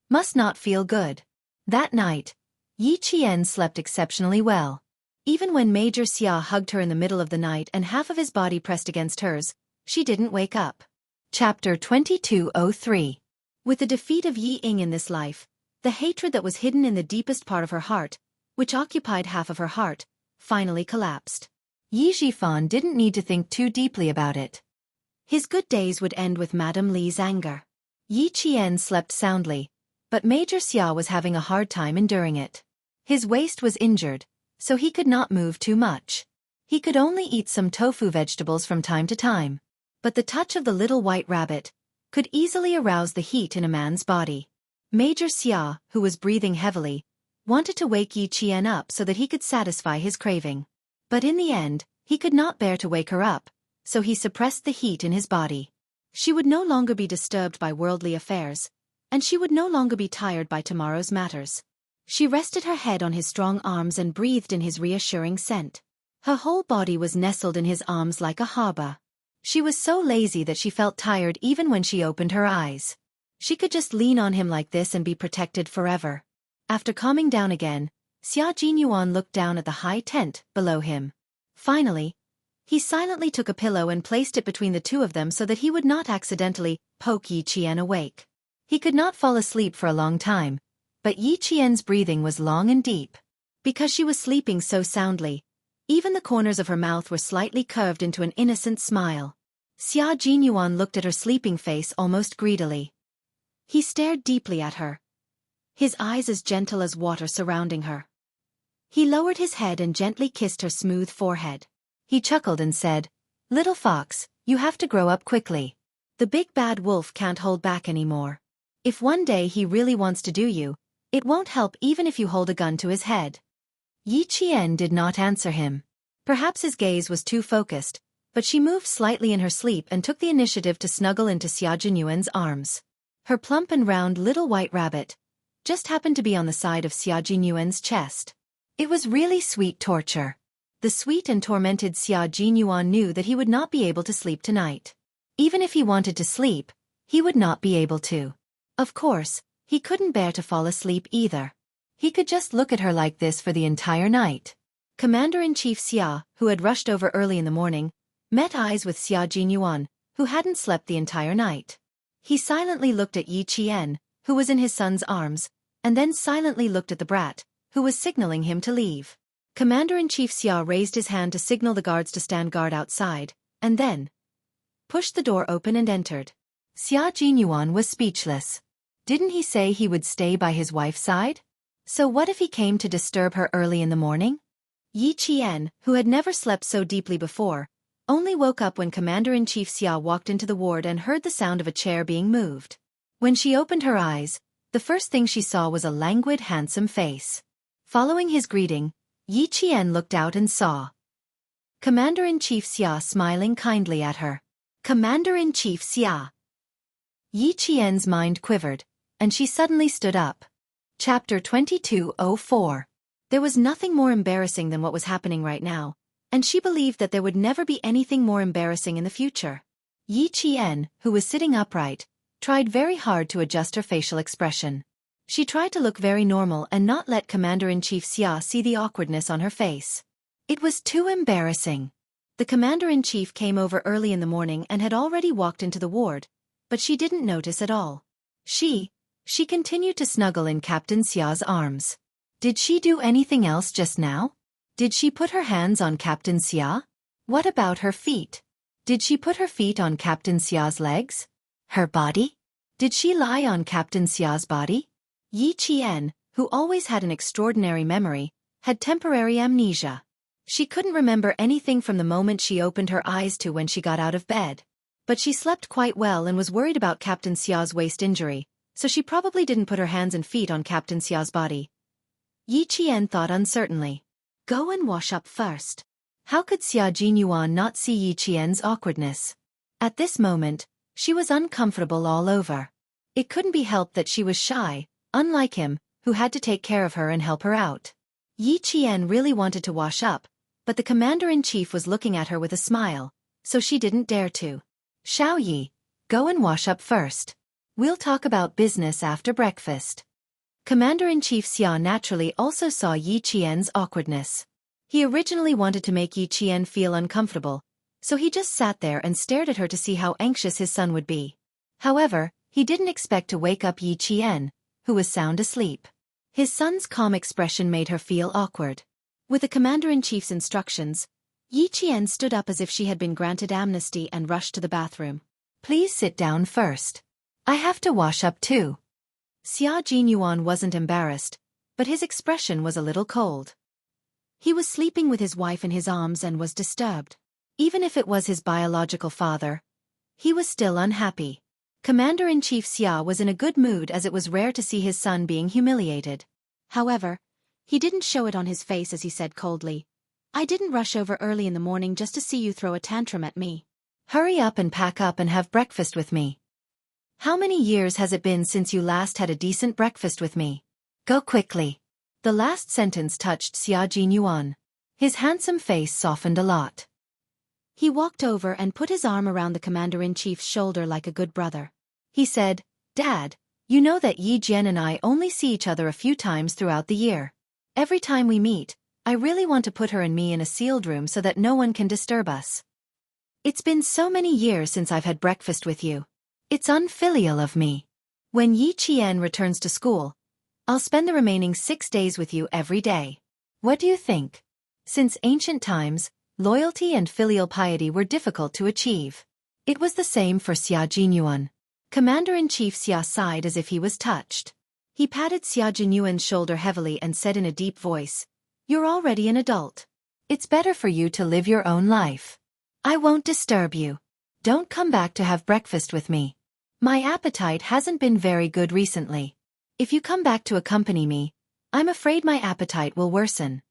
Must not feel good. That night, Yi Qian slept exceptionally well. Even when Major Xia hugged her in the middle of the night and half of his body pressed against hers, she didn't wake up. Chapter 2203. With the defeat of Yi Ying in this life, the hatred that was hidden in the deepest part of her heart, which occupied half of her heart, finally collapsed. Yi Zhifan didn't need to think too deeply about it. His good days would end with Madame Li's anger. Yi Qian slept soundly, but Major Xia was having a hard time enduring it. His waist was injured, so he could not move too much. He could only eat some tofu vegetables from time to time. But the touch of the little white rabbit could easily arouse the heat in a man's body. Major Xia, who was breathing heavily, wanted to wake Yi Qian up so that he could satisfy his craving. But in the end, he could not bear to wake her up, so he suppressed the heat in his body. She would no longer be disturbed by worldly affairs, and she would no longer be tired by tomorrow's matters. She rested her head on his strong arms and breathed in his reassuring scent. Her whole body was nestled in his arms like a harbor. She was so lazy that she felt tired even when she opened her eyes. She could just lean on him like this and be protected forever. After calming down again, Xia Jinyuan looked down at the high tent below him. Finally, he silently took a pillow and placed it between the two of them so that he would not accidentally poke Yi Qian awake. He could not fall asleep for a long time, but Yi Qian's breathing was long and deep. Because she was sleeping so soundly, even the corners of her mouth were slightly curved into an innocent smile. Xia Jinyuan looked at her sleeping face almost greedily. He stared deeply at her, his eyes as gentle as water surrounding her. He lowered his head and gently kissed her smooth forehead. He chuckled and said, "Little fox, you have to grow up quickly. The big bad wolf can't hold back anymore. If one day he really wants to do you, it won't help even if you hold a gun to his head." Yi Qian did not answer him. Perhaps his gaze was too focused, but she moved slightly in her sleep and took the initiative to snuggle into Xia Jinyuan's arms. Her plump and round little white rabbit just happened to be on the side of Xia Jinyuan's chest. It was really sweet torture. The sweet and tormented Xia Jinyuan knew that he would not be able to sleep tonight. Even if he wanted to sleep, he would not be able to. Of course, he couldn't bear to fall asleep either. He could just look at her like this for the entire night. Commander-in-Chief Xia, who had rushed over early in the morning, met eyes with Xia Jinyuan, who hadn't slept the entire night. He silently looked at Yi Qian, who was in his son's arms, and then silently looked at the brat, who was signaling him to leave. Commander-in-Chief Xia raised his hand to signal the guards to stand guard outside, and then pushed the door open and entered. Xia Jinyuan was speechless. Didn't he say he would stay by his wife's side? So what if he came to disturb her early in the morning? Yi Qian, who had never slept so deeply before, only woke up when Commander-in-Chief Xia walked into the ward and heard the sound of a chair being moved. When she opened her eyes, the first thing she saw was a languid, handsome face. Following his greeting, Yi Qian looked out and saw Commander-in-Chief Xia smiling kindly at her. Commander-in-Chief Xia. Yi Qian's mind quivered, and she suddenly stood up. Chapter 2204. There was nothing more embarrassing than what was happening right now, and she believed that there would never be anything more embarrassing in the future. Yi Qian, who was sitting upright, tried very hard to adjust her facial expression. She tried to look very normal and not let Commander-in-Chief Xia see the awkwardness on her face. It was too embarrassing. The Commander-in-Chief came over early in the morning and had already walked into the ward, but she didn't notice at all. She continued to snuggle in Captain Xia's arms. Did she do anything else just now? Did she put her hands on Captain Xia? What about her feet? Did she put her feet on Captain Xia's legs? Her body? Did she lie on Captain Xia's body? Yi Qian, who always had an extraordinary memory, had temporary amnesia. She couldn't remember anything from the moment she opened her eyes to when she got out of bed. But she slept quite well and was worried about Captain Xia's waist injury, so she probably didn't put her hands and feet on Captain Xia's body. Yi Qian thought uncertainly. Go and wash up first. How could Xia Jinyuan not see Yi Qian's awkwardness? At this moment, she was uncomfortable all over. It couldn't be helped that she was shy, unlike him, who had to take care of her and help her out. Yi Qian really wanted to wash up, but the Commander-in-Chief was looking at her with a smile, so she didn't dare to. Shao Yi, go and wash up first. We'll talk about business after breakfast. Commander-in-Chief Xia naturally also saw Yi Qian's awkwardness. He originally wanted to make Yi Qian feel uncomfortable, so he just sat there and stared at her to see how anxious his son would be. However, he didn't expect to wake up Yi Qian, who was sound asleep. His son's calm expression made her feel awkward. With the Commander-in-Chief's instructions, Yi Qian stood up as if she had been granted amnesty and rushed to the bathroom. Please sit down first. I have to wash up too. Xia Jinyuan wasn't embarrassed, but his expression was a little cold. He was sleeping with his wife in his arms and was disturbed. Even if it was his biological father, he was still unhappy. Commander-in-Chief Xia was in a good mood as it was rare to see his son being humiliated. However, he didn't show it on his face as he said coldly, I didn't rush over early in the morning just to see you throw a tantrum at me. Hurry up and pack up and have breakfast with me. How many years has it been since you last had a decent breakfast with me? Go quickly. The last sentence touched Xia Jinyuan. His handsome face softened a lot. He walked over and put his arm around the commander-in-chief's shoulder like a good brother. He said, "Dad, you know that Yi Jian and I only see each other a few times throughout the year. Every time we meet, I really want to put her and me in a sealed room so that no one can disturb us. It's been so many years since I've had breakfast with you. It's unfilial of me. When Yi Qian returns to school, I'll spend the remaining 6 days with you every day. What do you think?" Since ancient times, loyalty and filial piety were difficult to achieve. It was the same for Xia Jinyuan. Commander-in-Chief Xia sighed as if he was touched. He patted Xia Jinyuan's shoulder heavily and said in a deep voice, "You're already an adult. It's better for you to live your own life. I won't disturb you. Don't come back to have breakfast with me. My appetite hasn't been very good recently. If you come back to accompany me, I'm afraid my appetite will worsen.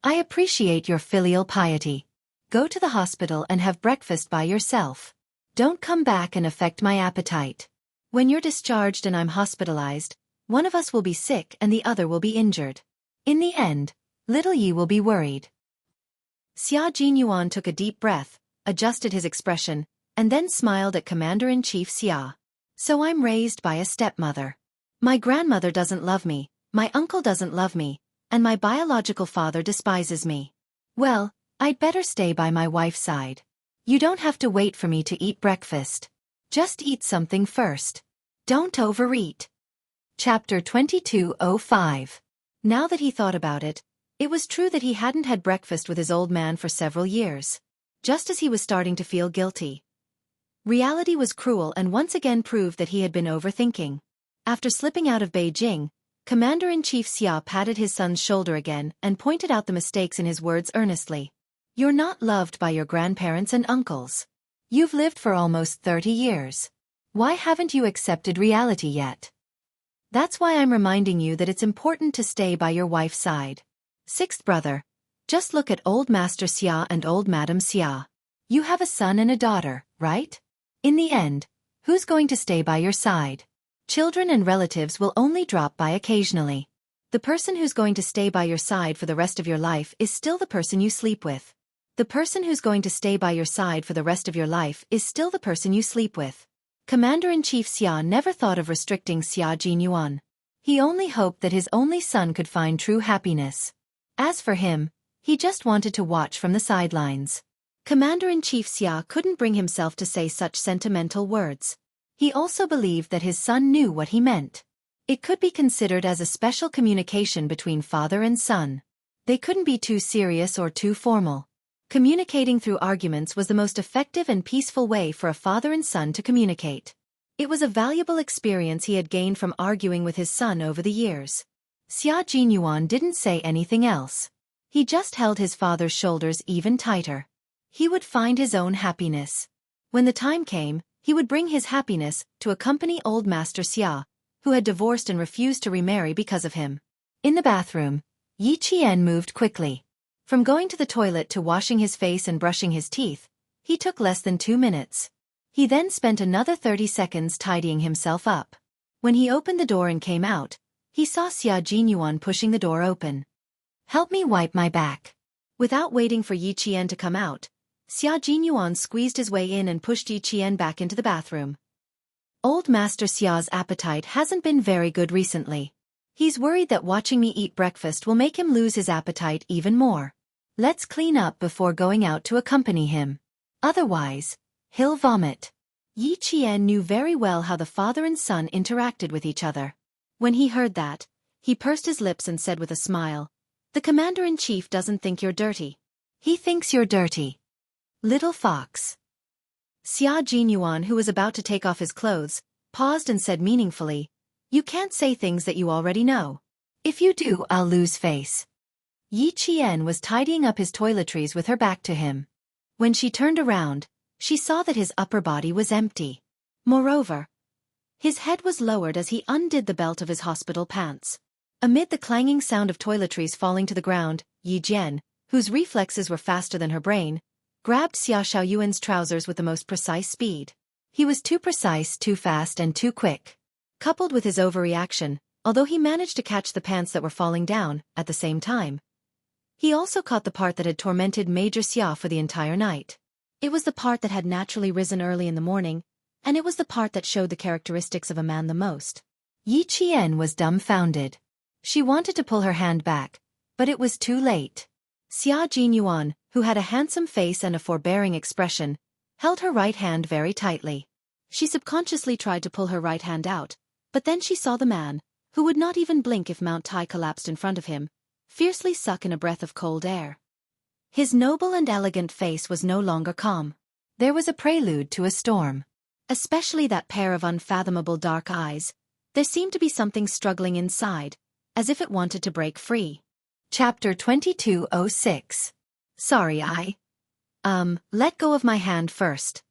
I appreciate your filial piety. Go to the hospital and have breakfast by yourself. Don't come back and affect my appetite. When you're discharged and I'm hospitalized, one of us will be sick and the other will be injured. In the end, little Yi will be worried." Xia Jinyuan took a deep breath, adjusted his expression, and then smiled at Commander-in-Chief Xia. "So I'm raised by a stepmother. My grandmother doesn't love me, my uncle doesn't love me, and my biological father despises me. Well, I'd better stay by my wife's side. You don't have to wait for me to eat breakfast. Just eat something first. Don't overeat." Chapter 22:05. Now that he thought about it, it was true that he hadn't had breakfast with his old man for several years. Just as he was starting to feel guilty, reality was cruel and once again proved that he had been overthinking. After slipping out of Beijing, Commander-in-Chief Xia patted his son's shoulder again and pointed out the mistakes in his words earnestly. "You're not loved by your grandparents and uncles. You've lived for almost 30 years. Why haven't you accepted reality yet? That's why I'm reminding you that it's important to stay by your wife's side. Sixth brother, just look at old Master Xia and old Madam Xia. You have a son and a daughter, right? In the end, who's going to stay by your side? Children and relatives will only drop by occasionally. The person who's going to stay by your side for the rest of your life is still the person you sleep with. The person who's going to stay by your side for the rest of your life is still the person you sleep with." Commander-in-Chief Xia never thought of restricting Xia Jinyuan. He only hoped that his only son could find true happiness. As for him, he just wanted to watch from the sidelines. Commander-in-Chief Xia couldn't bring himself to say such sentimental words. He also believed that his son knew what he meant. It could be considered as a special communication between father and son. They couldn't be too serious or too formal. Communicating through arguments was the most effective and peaceful way for a father and son to communicate. It was a valuable experience he had gained from arguing with his son over the years. Xia Jinyuan didn't say anything else. He just held his father's shoulders even tighter. He would find his own happiness. When the time came, he would bring his happiness to accompany old Master Xia, who had divorced and refused to remarry because of him. In the bathroom, Yi Qian moved quickly. From going to the toilet to washing his face and brushing his teeth, he took less than 2 minutes. He then spent another 30 seconds tidying himself up. When he opened the door and came out, he saw Xia Jinyuan pushing the door open. "Help me wipe my back." Without waiting for Yi Qian to come out, Xia Jinyuan squeezed his way in and pushed Yi Qian back into the bathroom. "Old Master Xia's appetite hasn't been very good recently. He's worried that watching me eat breakfast will make him lose his appetite even more. Let's clean up before going out to accompany him. Otherwise, he'll vomit." Yi Qian knew very well how the father and son interacted with each other. When he heard that, he pursed his lips and said with a smile, "The commander-in-chief doesn't think you're dirty. He thinks you're dirty. Little fox." Xia Jinyuan, who was about to take off his clothes, paused and said meaningfully, "You can't say things that you already know. If you do, I'll lose face." Yi Qian was tidying up his toiletries with her back to him. When she turned around, she saw that his upper body was empty. Moreover, his head was lowered as he undid the belt of his hospital pants. Amid the clanging sound of toiletries falling to the ground, Yi Jian, whose reflexes were faster than her brain, grabbed Xia Xiaoyuan's trousers with the most precise speed. He was too precise, too fast and too quick. Coupled with his overreaction, although he managed to catch the pants that were falling down, at the same time, He also caught the part that had tormented Major Xia for the entire night. It was the part that had naturally risen early in the morning, and it was the part that showed the characteristics of a man the most. Yi Qian was dumbfounded. She wanted to pull her hand back, but it was too late. Xia Jinyuan, who had a handsome face and a forbearing expression, held her right hand very tightly. She subconsciously tried to pull her right hand out, but then she saw the man, who would not even blink if Mount Tai collapsed in front of him, fiercely suck in a breath of cold air. His noble and elegant face was no longer calm. There was a prelude to a storm. Especially that pair of unfathomable dark eyes. There seemed to be something struggling inside, as if it wanted to break free. Chapter 2206. Sorry, let go of my hand first.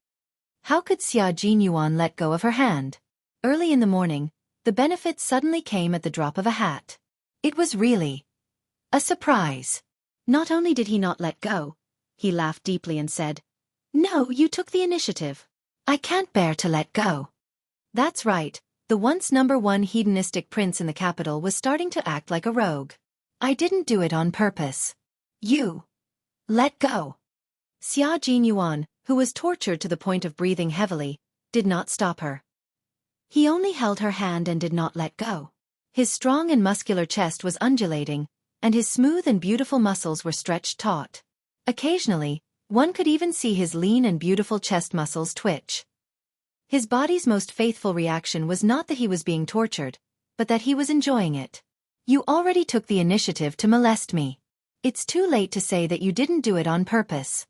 How could Xia Jinyuan let go of her hand? Early in the morning, the benefit suddenly came at the drop of a hat. It was really a surprise. Not only did he not let go, he laughed deeply and said, "No, you took the initiative. I can't bear to let go." That's right, the once #1 hedonistic prince in the capital was starting to act like a rogue. I didn't do it on purpose. You let go. Xia Jinyuan, who was tortured to the point of breathing heavily, did not stop her. He only held her hand and did not let go. His strong and muscular chest was undulating, and his smooth and beautiful muscles were stretched taut. Occasionally, one could even see his lean and beautiful chest muscles twitch. His body's most faithful reaction was not that he was being tortured, but that he was enjoying it. You already took the initiative to molest me. It's too late to say that you didn't do it on purpose.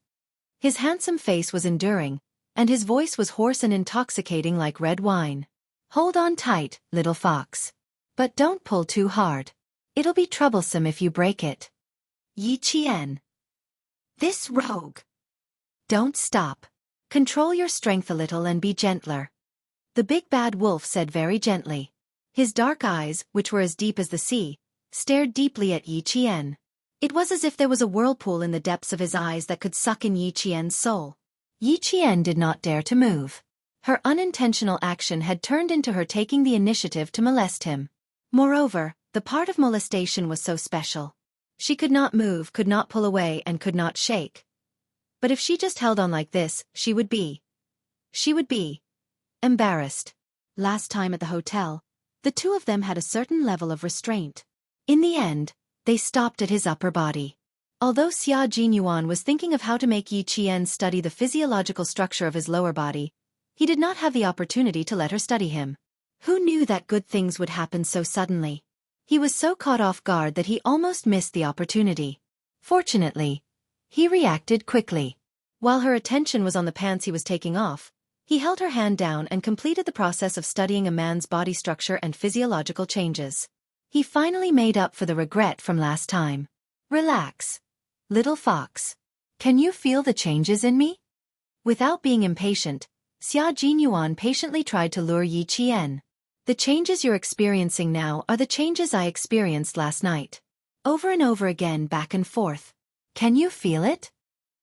His handsome face was enduring, and his voice was hoarse and intoxicating like red wine. Hold on tight, little fox. But don't pull too hard. It'll be troublesome if you break it. Yi Qian. This rogue. Don't stop. Control your strength a little and be gentler. The big bad wolf said very gently. His dark eyes, which were as deep as the sea, stared deeply at Yi Qian. It was as if there was a whirlpool in the depths of his eyes that could suck in Yi Qian's soul. Yi Qian did not dare to move. Her unintentional action had turned into her taking the initiative to molest him. Moreover, the part of molestation was so special. She could not move, could not pull away, and could not shake. But if she just held on like this, she would be embarrassed. Last time at the hotel, the two of them had a certain level of restraint. In the end, they stopped at his upper body. Although Xia Jinyuan was thinking of how to make Yi Qian study the physiological structure of his lower body, he did not have the opportunity to let her study him. Who knew that good things would happen so suddenly? He was so caught off guard that he almost missed the opportunity. Fortunately, he reacted quickly. While her attention was on the pants he was taking off, he held her hand down and completed the process of studying a man's body structure and physiological changes. He finally made up for the regret from last time. Relax, little fox. Can you feel the changes in me? Without being impatient, Xia Jinyuan patiently tried to lure Yi Qian. The changes you're experiencing now are the changes I experienced last night. Over and over again, back and forth. Can you feel it?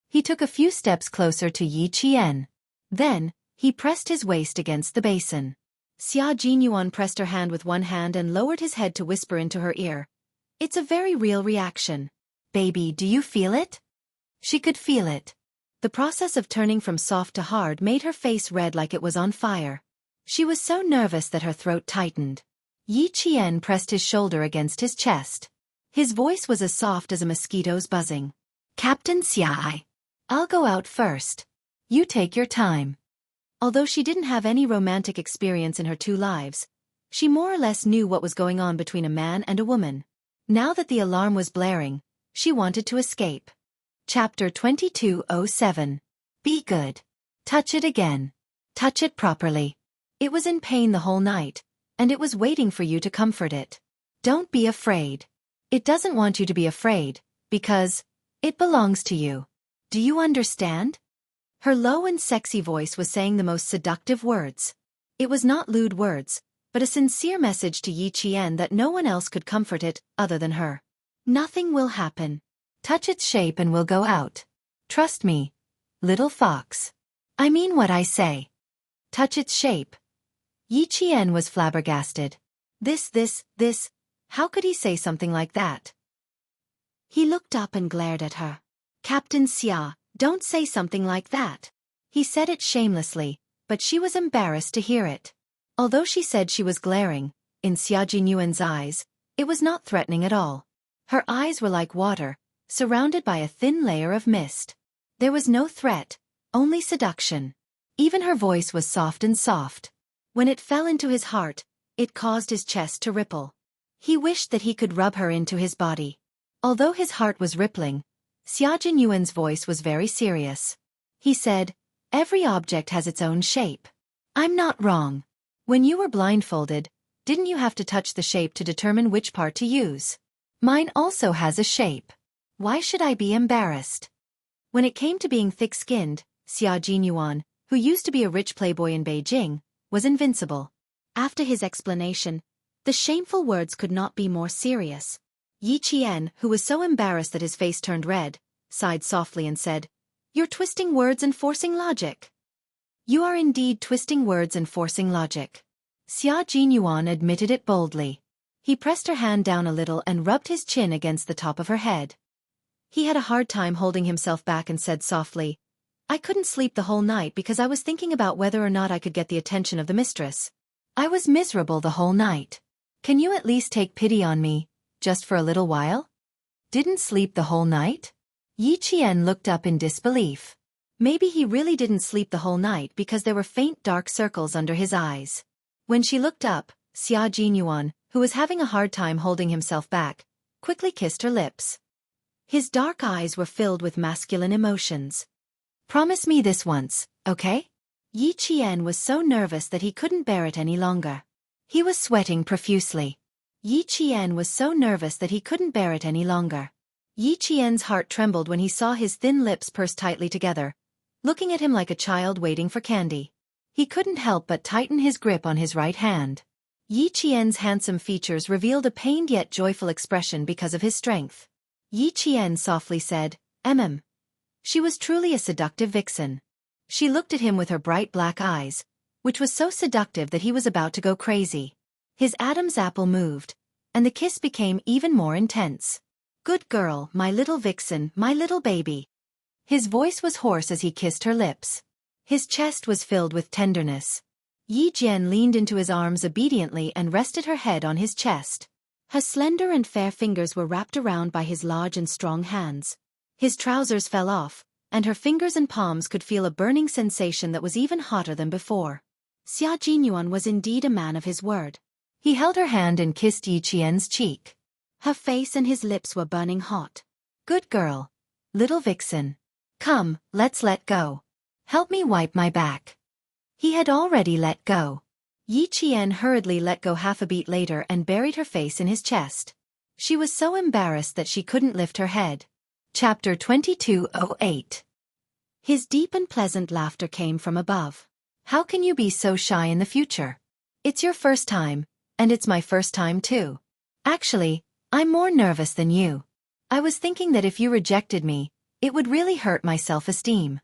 He took a few steps closer to Yi Qian. Then, he pressed his waist against the basin. Xia Jinyuan pressed her hand with one hand and lowered his head to whisper into her ear. It's a very real reaction. Baby, do you feel it? She could feel it. The process of turning from soft to hard made her face red like it was on fire. She was so nervous that her throat tightened. Yi Qian pressed his shoulder against his chest. His voice was as soft as a mosquito's buzzing. Captain Xia, I'll go out first. You take your time. Although she didn't have any romantic experience in her 2 lives, she more or less knew what was going on between a man and a woman. Now that the alarm was blaring, she wanted to escape. Chapter 2207. Be good. Touch it again. Touch it properly. It was in pain the whole night, and it was waiting for you to comfort it. Don't be afraid. It doesn't want you to be afraid, because it belongs to you. Do you understand? Her low and sexy voice was saying the most seductive words. It was not lewd words, but a sincere message to Yi Qian that no one else could comfort it other than her. Nothing will happen. Touch its shape and we'll go out. Trust me, little fox. I mean what I say. Touch its shape. Yi Qian was flabbergasted. This, how could he say something like that? He looked up and glared at her. Captain Xia, don't say something like that. He said it shamelessly, but she was embarrassed to hear it. Although she said she was glaring, in Xia Jinyuan's eyes, it was not threatening at all. Her eyes were like water, surrounded by a thin layer of mist. There was no threat, only seduction. Even her voice was soft and soft. When it fell into his heart, it caused his chest to ripple. He wished that he could rub her into his body. Although his heart was rippling, Xia Jinyuan's voice was very serious. He said, "Every object has its own shape. I'm not wrong. When you were blindfolded, didn't you have to touch the shape to determine which part to use? Mine also has a shape. Why should I be embarrassed?" When it came to being thick-skinned, Xia Jinyuan, who used to be a rich playboy in Beijing, was invincible. After his explanation, the shameful words could not be more serious. Yi Qian, who was so embarrassed that his face turned red, sighed softly and said, "You're twisting words and forcing logic." "You are indeed twisting words and forcing logic." Xia Jinyuan admitted it boldly. He pressed her hand down a little and rubbed his chin against the top of her head. He had a hard time holding himself back and said softly, "I couldn't sleep the whole night because I was thinking about whether or not I could get the attention of the mistress. I was miserable the whole night. Can you at least take pity on me, just for a little while?" "Didn't sleep the whole night?" Yi Qian looked up in disbelief. Maybe he really didn't sleep the whole night because there were faint dark circles under his eyes. When she looked up, Xia Jinyuan, who was having a hard time holding himself back, quickly kissed her lips. His dark eyes were filled with masculine emotions. "Promise me this once, okay?" Yi Qian was so nervous that he couldn't bear it any longer. He was sweating profusely. Yi Qian was so nervous that he couldn't bear it any longer. Yi Qian's heart trembled when he saw his thin lips pursed tightly together, looking at him like a child waiting for candy. He couldn't help but tighten his grip on his right hand. Yi Qian's handsome features revealed a pained yet joyful expression because of his strength. Yi Qian softly said, She was truly a seductive vixen. She looked at him with her bright black eyes, which was so seductive that he was about to go crazy. His Adam's apple moved, and the kiss became even more intense. "Good girl, my little vixen, my little baby." His voice was hoarse as he kissed her lips. His chest was filled with tenderness. Yi Jian leaned into his arms obediently and rested her head on his chest. Her slender and fair fingers were wrapped around by his large and strong hands. His trousers fell off, and her fingers and palms could feel a burning sensation that was even hotter than before. Xia Jinyuan was indeed a man of his word. He held her hand and kissed Yi Qian's cheek. Her face and his lips were burning hot. "Good girl. Little vixen. Come, let's let go. Help me wipe my back." He had already let go. Yi Qian hurriedly let go half a beat later and buried her face in his chest. She was so embarrassed that she couldn't lift her head. Chapter 2208. His deep and pleasant laughter came from above. "How can you be so shy in the future? It's your first time, and it's my first time too. Actually, I'm more nervous than you. I was thinking that if you rejected me, it would really hurt my self-esteem."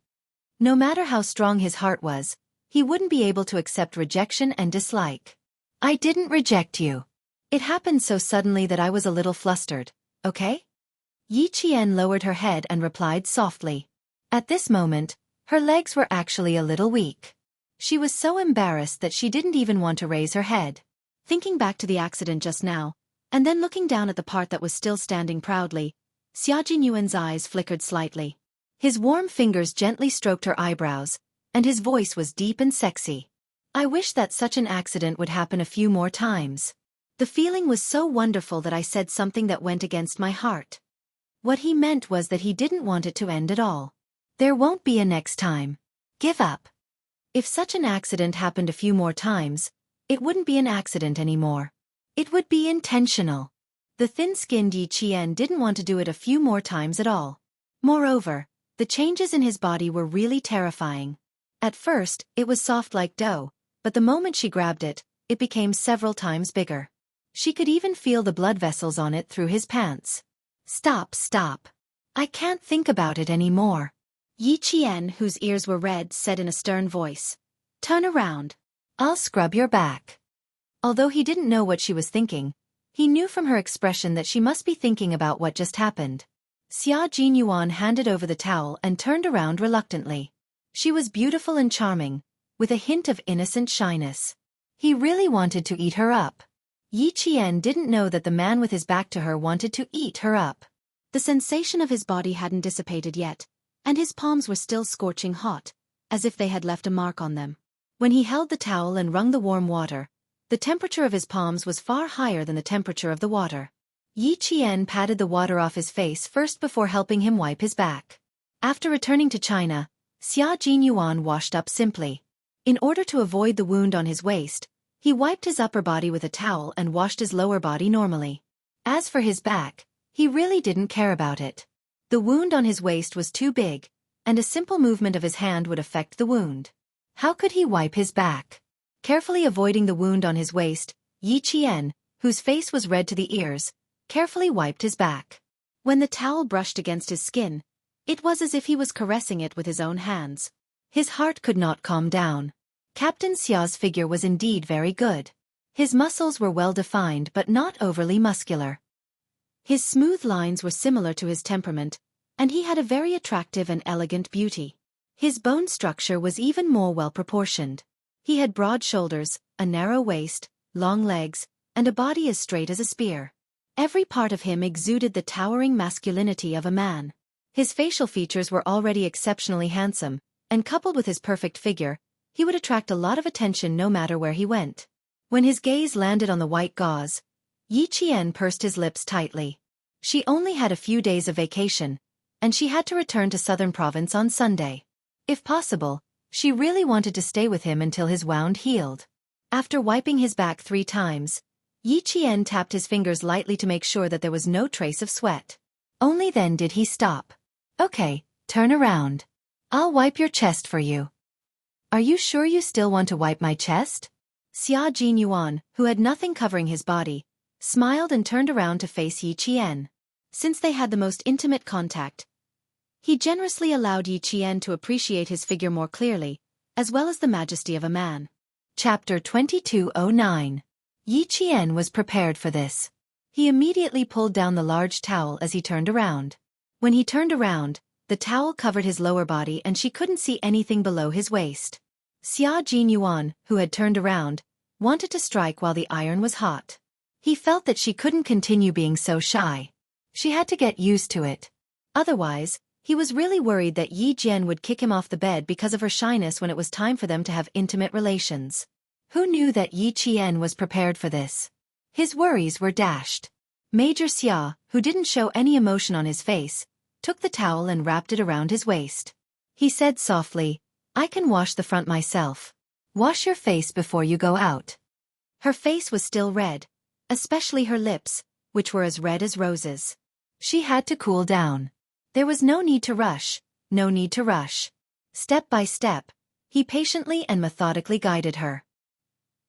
No matter how strong his heart was, he wouldn't be able to accept rejection and dislike. "I didn't reject you. It happened so suddenly that I was a little flustered, okay?" Yi Qian lowered her head and replied softly. At this moment, her legs were actually a little weak. She was so embarrassed that she didn't even want to raise her head. Thinking back to the accident just now, and then looking down at the part that was still standing proudly, Xia Jinyuan's eyes flickered slightly. His warm fingers gently stroked her eyebrows, and his voice was deep and sexy. "I wish that such an accident would happen a few more times. The feeling was so wonderful that I said something that went against my heart." What he meant was that he didn't want it to end at all. There won't be a next time. Give up. If such an accident happened a few more times, it wouldn't be an accident anymore. It would be intentional. The thin-skinned Yi Qian didn't want to do it a few more times at all. Moreover, the changes in his body were really terrifying. At first, it was soft like dough, but the moment she grabbed it, it became several times bigger. She could even feel the blood vessels on it through his pants. "Stop, stop. I can't think about it anymore." Yi Qian, whose ears were red, said in a stern voice. "Turn around. I'll scrub your back." Although he didn't know what she was thinking, he knew from her expression that she must be thinking about what just happened. Xia Jinyuan handed over the towel and turned around reluctantly. She was beautiful and charming, with a hint of innocent shyness. He really wanted to eat her up. Yi Qian didn't know that the man with his back to her wanted to eat her up. The sensation of his body hadn't dissipated yet, and his palms were still scorching hot, as if they had left a mark on them. When he held the towel and wrung the warm water, the temperature of his palms was far higher than the temperature of the water. Yi Qian patted the water off his face first before helping him wipe his back. After returning to China, Xia Jinyuan washed up simply. In order to avoid the wound on his waist, he wiped his upper body with a towel and washed his lower body normally. As for his back, he really didn't care about it. The wound on his waist was too big, and a simple movement of his hand would affect the wound. How could he wipe his back? Carefully avoiding the wound on his waist, Yi Qian, whose face was red to the ears, carefully wiped his back. When the towel brushed against his skin, it was as if he was caressing it with his own hands. His heart could not calm down. Captain Xia's figure was indeed very good. His muscles were well defined but not overly muscular. His smooth lines were similar to his temperament, and he had a very attractive and elegant beauty. His bone structure was even more well-proportioned. He had broad shoulders, a narrow waist, long legs, and a body as straight as a spear. Every part of him exuded the towering masculinity of a man. His facial features were already exceptionally handsome, and coupled with his perfect figure, he would attract a lot of attention no matter where he went. When his gaze landed on the white gauze, Yi Qian pursed his lips tightly. She only had a few days of vacation, and she had to return to Southern Province on Sunday. If possible, she really wanted to stay with him until his wound healed. After wiping his back 3 times, Yi Qian tapped his fingers lightly to make sure that there was no trace of sweat. Only then did he stop. Okay, turn around. I'll wipe your chest for you. Are you sure you still want to wipe my chest? Xia Jinyuan, who had nothing covering his body, smiled and turned around to face Yi Qian. Since they had the most intimate contact, he generously allowed Yi Qian to appreciate his figure more clearly, as well as the majesty of a man. Chapter 2209. Yi Qian was prepared for this. He immediately pulled down the large towel as he turned around. When he turned around, the towel covered his lower body and she couldn't see anything below his waist. Xia Jinyuan, who had turned around, wanted to strike while the iron was hot. He felt that she couldn't continue being so shy. She had to get used to it. Otherwise, he was really worried that Yi Jian would kick him off the bed because of her shyness when it was time for them to have intimate relations. Who knew that Yi Qian was prepared for this? His worries were dashed. Major Xia, who didn't show any emotion on his face, took the towel and wrapped it around his waist. He said softly, I can wash the front myself. Wash your face before you go out. Her face was still red, especially her lips, which were as red as roses. She had to cool down. There was no need to rush, no need to rush. Step by step, he patiently and methodically guided her.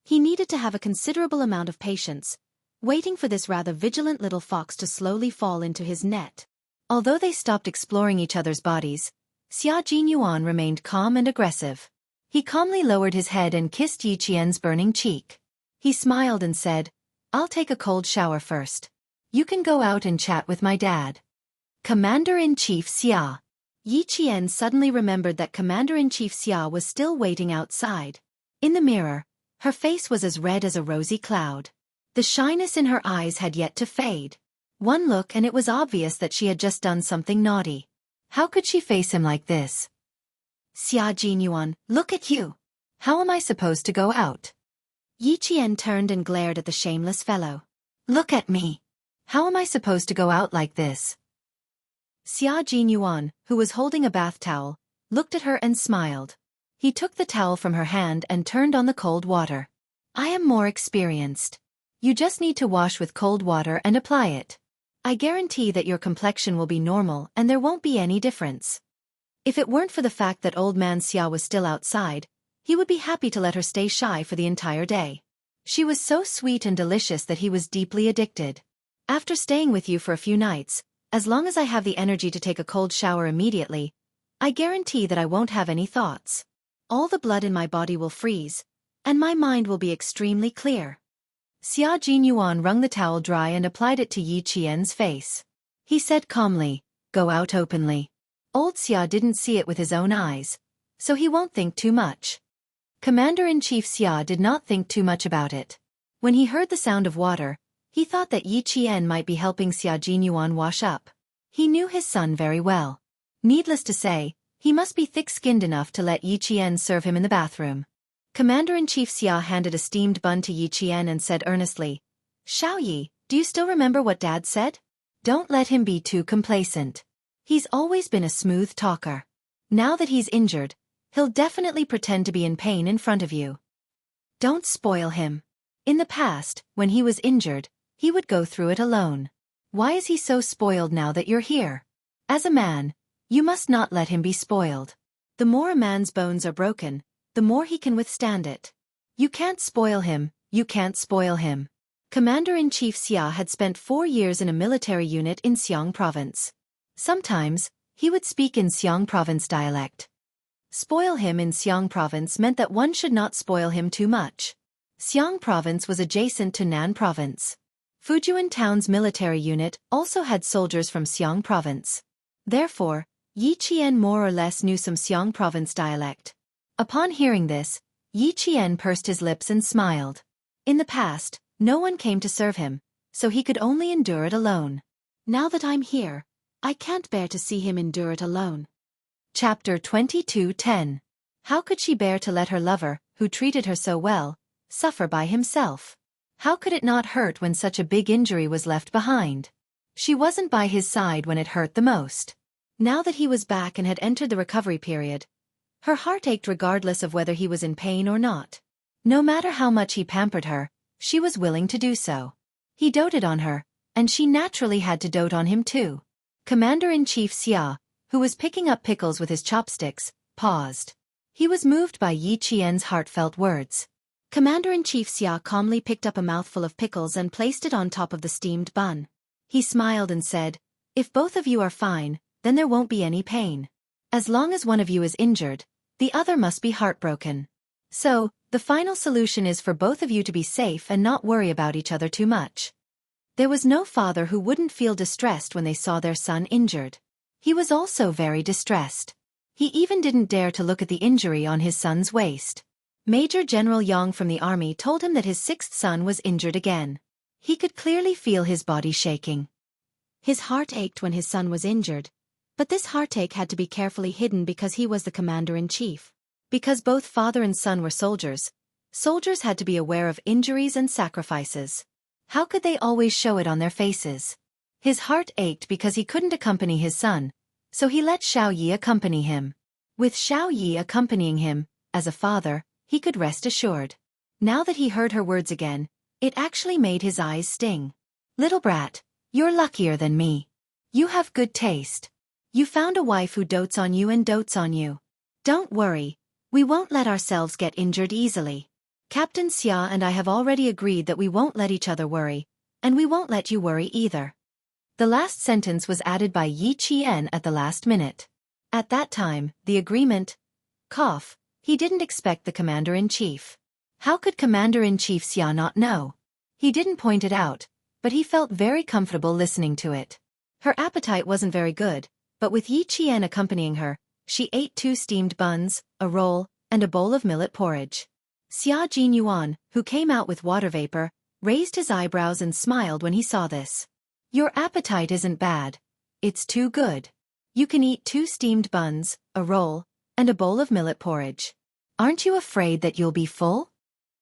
He needed to have a considerable amount of patience, waiting for this rather vigilant little fox to slowly fall into his net. Although they stopped exploring each other's bodies, Xia Jinyuan remained calm and aggressive. He calmly lowered his head and kissed Yi Qian's burning cheek. He smiled and said, I'll take a cold shower first. You can go out and chat with my dad. Commander-in-Chief Xia. Yi Qian suddenly remembered that Commander-in-Chief Xia was still waiting outside. In the mirror, her face was as red as a rosy cloud. The shyness in her eyes had yet to fade. One look and it was obvious that she had just done something naughty. How could she face him like this? Xia Jinyuan, look at you. How am I supposed to go out? Yi Qian turned and glared at the shameless fellow. Look at me. How am I supposed to go out like this? Xia Jinyuan, who was holding a bath towel, looked at her and smiled. He took the towel from her hand and turned on the cold water. I am more experienced. You just need to wash with cold water and apply it. I guarantee that your complexion will be normal and there won't be any difference. If it weren't for the fact that old man Xia was still outside, he would be happy to let her stay shy for the entire day. She was so sweet and delicious that he was deeply addicted. After staying with you for a few nights, as long as I have the energy to take a cold shower immediately, I guarantee that I won't have any thoughts. All the blood in my body will freeze, and my mind will be extremely clear. Xia Jinyuan wrung the towel dry and applied it to Yi Qian's face. He said calmly, go out openly. Old Xia didn't see it with his own eyes, so he won't think too much. Commander-in-Chief Xia did not think too much about it. When he heard the sound of water, he thought that Yi Qian might be helping Xia Jinyuan wash up. He knew his son very well. Needless to say, he must be thick-skinned enough to let Yi Qian serve him in the bathroom. Commander-in-Chief Xia handed a steamed bun to Yi Qian and said earnestly, "Xiao Yi, do you still remember what Dad said? Don't let him be too complacent. He's always been a smooth talker. Now that he's injured, he'll definitely pretend to be in pain in front of you. Don't spoil him. In the past, when he was injured, he would go through it alone. Why is he so spoiled now that you're here? As a man, you must not let him be spoiled. The more a man's bones are broken, the more he can withstand it. You can't spoil him, you can't spoil him." Commander-in-Chief Xia had spent 4 years in a military unit in Xiang Province. Sometimes, he would speak in Xiang Province dialect. Spoil him in Xiang Province meant that one should not spoil him too much. Xiang Province was adjacent to Nan Province. Fujian Town's military unit also had soldiers from Xiang Province. Therefore, Yi Qian more or less knew some Xiang Province dialect. Upon hearing this, Yi Qian pursed his lips and smiled. In the past, no one came to serve him, so he could only endure it alone. Now that I'm here, I can't bear to see him endure it alone. Chapter 22:10. How could she bear to let her lover, who treated her so well, suffer by himself? How could it not hurt when such a big injury was left behind? She wasn't by his side when it hurt the most. Now that he was back and had entered the recovery period, her heart ached regardless of whether he was in pain or not. No matter how much he pampered her, she was willing to do so. He doted on her, and she naturally had to dote on him too. Commander-in-Chief Xia, who was picking up pickles with his chopsticks, paused. He was moved by Yi Qian's heartfelt words. Commander-in-Chief Xia calmly picked up a mouthful of pickles and placed it on top of the steamed bun. He smiled and said, "If both of you are fine, then there won't be any pain. As long as one of you is injured, the other must be heartbroken. So, the final solution is for both of you to be safe and not worry about each other too much." There was no father who wouldn't feel distressed when they saw their son injured. He was also very distressed. He even didn't dare to look at the injury on his son's waist. Major General Yang from the army told him that his 6th son was injured again. He could clearly feel his body shaking. His heart ached when his son was injured, but this heartache had to be carefully hidden because he was the commander-in-chief. Because both father and son were soldiers, soldiers had to be aware of injuries and sacrifices. How could they always show it on their faces? His heart ached because he couldn't accompany his son, so he let Xiao Yi accompany him. With Xiao Yi accompanying him, as a father, he could rest assured. Now that he heard her words again, it actually made his eyes sting. "Little brat, you're luckier than me. You have good taste. You found a wife who dotes on you and dotes on you. Don't worry, we won't let ourselves get injured easily. Captain Xia and I have already agreed that we won't let each other worry, and we won't let you worry either." The last sentence was added by Yi Qian at the last minute. At that time, the agreement, he didn't expect the commander-in-chief. How could Commander-in-Chief Xia not know? He didn't point it out, but he felt very comfortable listening to it. Her appetite wasn't very good, but with Yi Qian accompanying her, she ate 2 steamed buns, a roll, and a bowl of millet porridge. Xia Jinyuan, who came out with water vapor, raised his eyebrows and smiled when he saw this. "Your appetite isn't bad. It's too good. You can eat 2 steamed buns, a roll, and a bowl of millet porridge. Aren't you afraid that you'll be full?"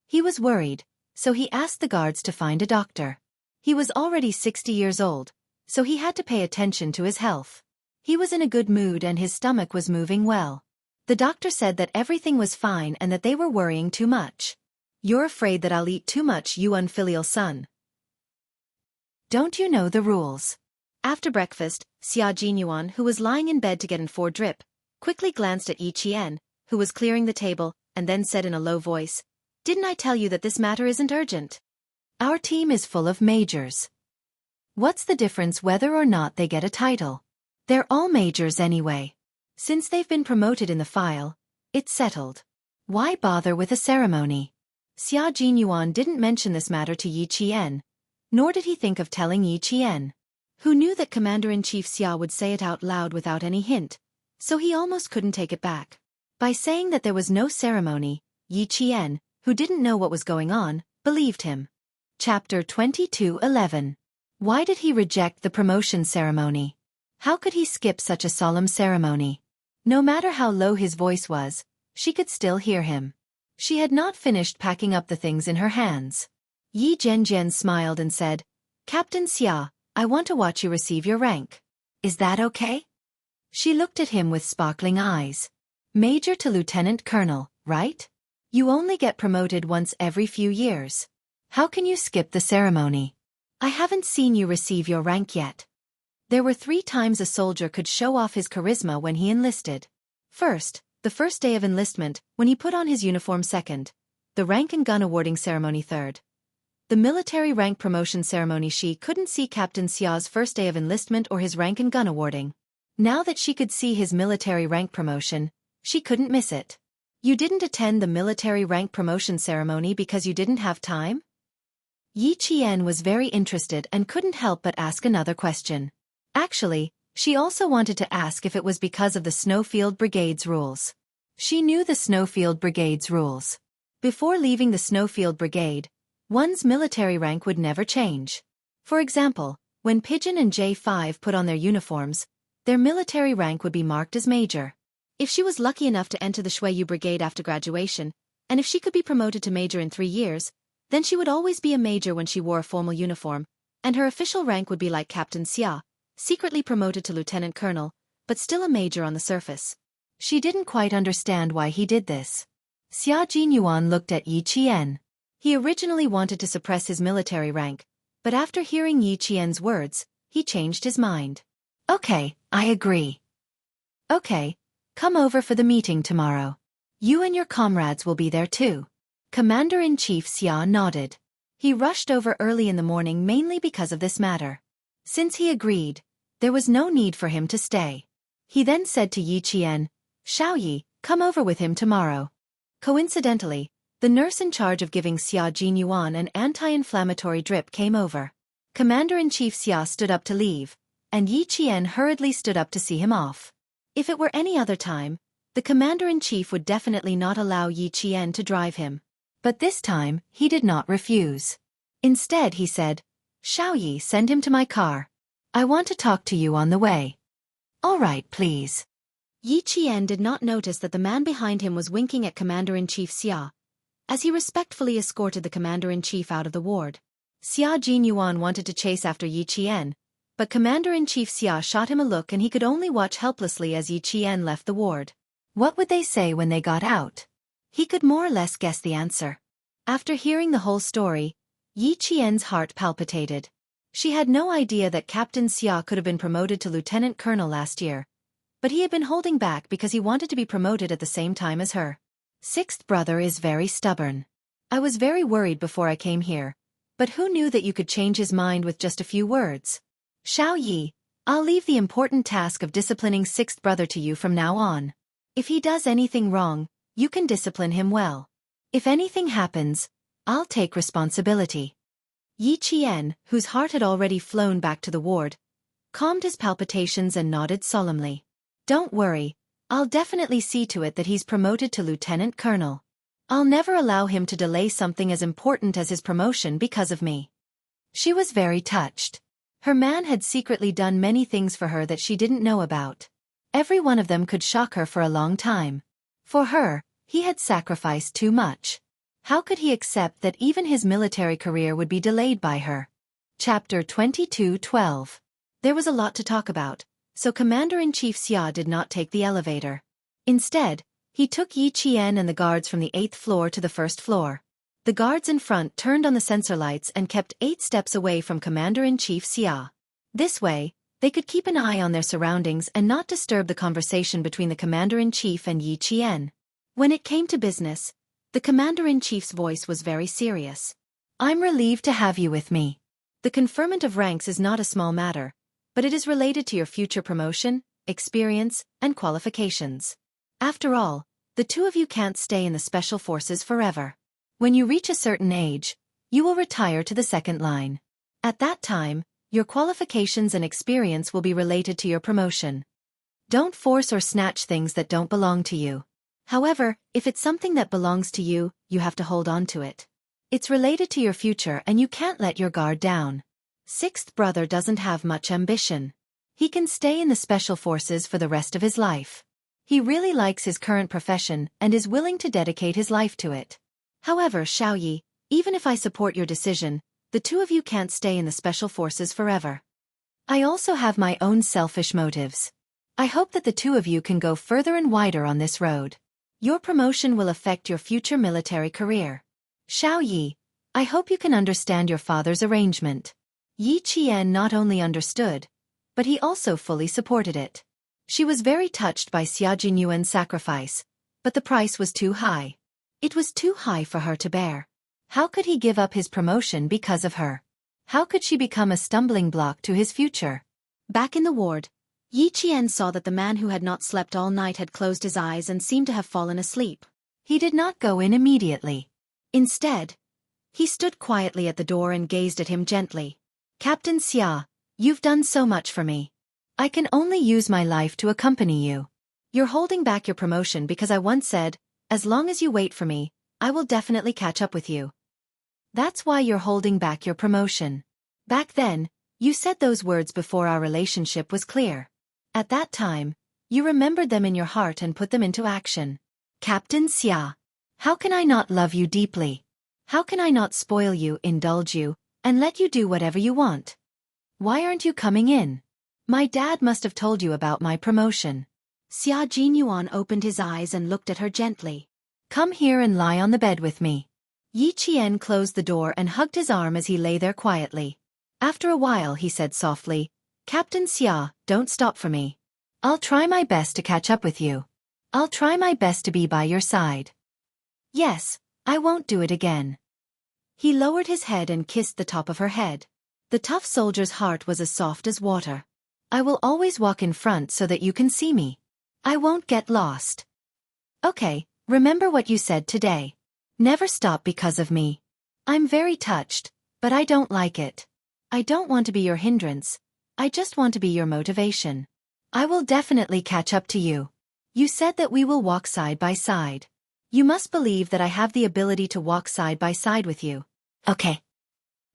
He was worried, so he asked the guards to find a doctor. He was already 60 years old, so he had to pay attention to his health. He was in a good mood and his stomach was moving well. The doctor said that everything was fine and that they were worrying too much. "You're afraid that I'll eat too much, you unfilial son. Don't you know the rules?" After breakfast, Xia Jinyuan, who was lying in bed to get in 4 drip, quickly glanced at Yi Qian, who was clearing the table, and then said in a low voice, "Didn't I tell you that this matter isn't urgent? Our team is full of majors. What's the difference whether or not they get a title? They're all majors anyway. Since they've been promoted in the file, it's settled. Why bother with a ceremony?" Xia Jinyuan didn't mention this matter to Yi Qian, nor did he think of telling Yi Qian. who knew that Commander-in-Chief Xia would say it out loud without any hint, so he almost couldn't take it back. By saying that there was no ceremony, Yi Qian, who didn't know what was going on, believed him. Chapter 22:11. Why did he reject the promotion ceremony? How could he skip such a solemn ceremony? No matter how low his voice was, she could still hear him. She had not finished packing up the things in her hands. Yi Zhenjian smiled and said, "Captain Xia, I want to watch you receive your rank. Is that okay?" She looked at him with sparkling eyes. "Major to lieutenant colonel, right? You only get promoted once every few years. How can you skip the ceremony? I haven't seen you receive your rank yet." There were 3 times a soldier could show off his charisma when he enlisted. First, the first day of enlistment, when he put on his uniform. Second, the rank and gun awarding ceremony. Third, the military rank promotion ceremony. She couldn't see Captain Xia's first day of enlistment or his rank and gun awarding. Now that she could see his military rank promotion, she couldn't miss it. "You didn't attend the military rank promotion ceremony because you didn't have time?" Yi Qian was very interested and couldn't help but ask another question. Actually, she also wanted to ask if it was because of the Snowfield Brigade's rules. She knew the Snowfield Brigade's rules. Before leaving the Snowfield Brigade, one's military rank would never change. For example, when Pigeon and J5 put on their uniforms, their military rank would be marked as major. If she was lucky enough to enter the Shuiyu Brigade after graduation, and if she could be promoted to major in 3 years, then she would always be a major when she wore a formal uniform, and her official rank would be like Captain Xia, secretly promoted to lieutenant colonel, but still a major on the surface. She didn't quite understand why he did this. Xia Jinyuan looked at Yi Qian. He originally wanted to suppress his military rank, but after hearing Yi Qian's words, he changed his mind. "Okay, I agree. Okay, come over for the meeting tomorrow. You and your comrades will be there too." Commander-in-Chief Xia nodded. He rushed over early in the morning mainly because of this matter. Since he agreed, there was no need for him to stay. He then said to Yi Qian, "Xiaoyi, come over with him tomorrow." Coincidentally, the nurse in charge of giving Xia Jinyuan an anti-inflammatory drip came over. Commander-in-Chief Xia stood up to leave, and Yi Qian hurriedly stood up to see him off. If it were any other time, the commander-in-chief would definitely not allow Yi Qian to drive him. But this time, he did not refuse. Instead he said, "Xiaoyi, send him to my car. I want to talk to you on the way." "All right, please." Yi Qian did not notice that the man behind him was winking at Commander-in-Chief Xia, as he respectfully escorted the Commander-in-Chief out of the ward. Xia Jinyuan wanted to chase after Yi Qian, but Commander-in-Chief Xia shot him a look and he could only watch helplessly as Yi Qian left the ward. What would they say when they got out? He could more or less guess the answer. After hearing the whole story, Yi Qian's heart palpitated. She had no idea that Captain Xia could have been promoted to lieutenant colonel last year, but he had been holding back because he wanted to be promoted at the same time as her. "Sixth brother is very stubborn. I was very worried before I came here, but who knew that you could change his mind with just a few words? Xiaoyi, I'll leave the important task of disciplining sixth brother to you from now on. If he does anything wrong, you can discipline him well. If anything happens, I'll take responsibility." Yi Qian, whose heart had already flown back to the ward, calmed his palpitations and nodded solemnly. "Don't worry, I'll definitely see to it that he's promoted to lieutenant colonel. I'll never allow him to delay something as important as his promotion because of me." She was very touched. Her man had secretly done many things for her that she didn't know about. Every one of them could shock her for a long time. For her, he had sacrificed too much. How could he accept that even his military career would be delayed by her? Chapter 22:12. There was a lot to talk about, so Commander-in-Chief Xia did not take the elevator. Instead, he took Yi Qian and the guards from the 8th floor to the 1st floor. The guards in front turned on the sensor lights and kept 8 steps away from Commander-in-Chief Xia. This way, they could keep an eye on their surroundings and not disturb the conversation between the Commander-in-Chief and Yi Qian. When it came to business, the Commander-in-Chief's voice was very serious. "I'm relieved to have you with me. The conferment of ranks is not a small matter, but it is related to your future promotion, experience, and qualifications. After all, the two of you can't stay in the special forces forever. When you reach a certain age, you will retire to the second line. At that time, Your qualifications and experience will be related to your promotion. Don't force or snatch things that don't belong to you. However, if it's something that belongs to you, you have to hold on to it. It's related to your future and you can't let your guard down. Sixth brother doesn't have much ambition. He can stay in the special forces for the rest of his life. He really likes his current profession and is willing to dedicate his life to it. However, Xiaoyi, even if I support your decision, the two of you can't stay in the special forces forever. I also have my own selfish motives. I hope that the two of you can go further and wider on this road. Your promotion will affect your future military career. Xiaoyi, I hope you can understand your father's arrangement. Yi Qian not only understood, but he also fully supported it. She was very touched by Xia Jinyuan's sacrifice, but the price was too high. It was too high for her to bear. How could he give up his promotion because of her? How could she become a stumbling block to his future? Back in the ward, Yi Qian saw that the man who had not slept all night had closed his eyes and seemed to have fallen asleep. He did not go in immediately. Instead, he stood quietly at the door and gazed at him gently. Captain Xia, you've done so much for me. I can only use my life to accompany you. You're holding back your promotion because I once said, as long as you wait for me, I will definitely catch up with you. That's why you're holding back your promotion. Back then, you said those words before our relationship was clear. At that time, you remembered them in your heart and put them into action. Captain Xia, how can I not love you deeply? How can I not spoil you, indulge you, and let you do whatever you want? Why aren't you coming in? My dad must have told you about my promotion. Xia Jinyuan opened his eyes and looked at her gently. Come here and lie on the bed with me. Yi Qian closed the door and hugged his arm as he lay there quietly. After a while he said softly, Captain Xia, don't stop for me. I'll try my best to catch up with you. I'll try my best to be by your side. Yes, I won't do it again. He lowered his head and kissed the top of her head. The tough soldier's heart was as soft as water. I will always walk in front so that you can see me. I won't get lost. Okay, remember what you said today. Never stop because of me. I'm very touched, but I don't like it. I don't want to be your hindrance. I just want to be your motivation. I will definitely catch up to you. You said that we will walk side by side. You must believe that I have the ability to walk side by side with you. Okay.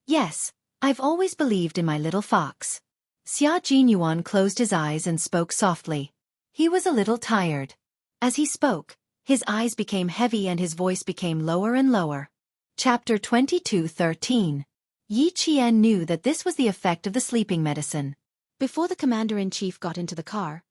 Yes, I've always believed in my little fox. Xia Jinyuan closed his eyes and spoke softly. He was a little tired. As he spoke, his eyes became heavy and his voice became lower and lower. Chapter 22:13. Yi Qian knew that this was the effect of the sleeping medicine. Before the commander-in-chief got into the car,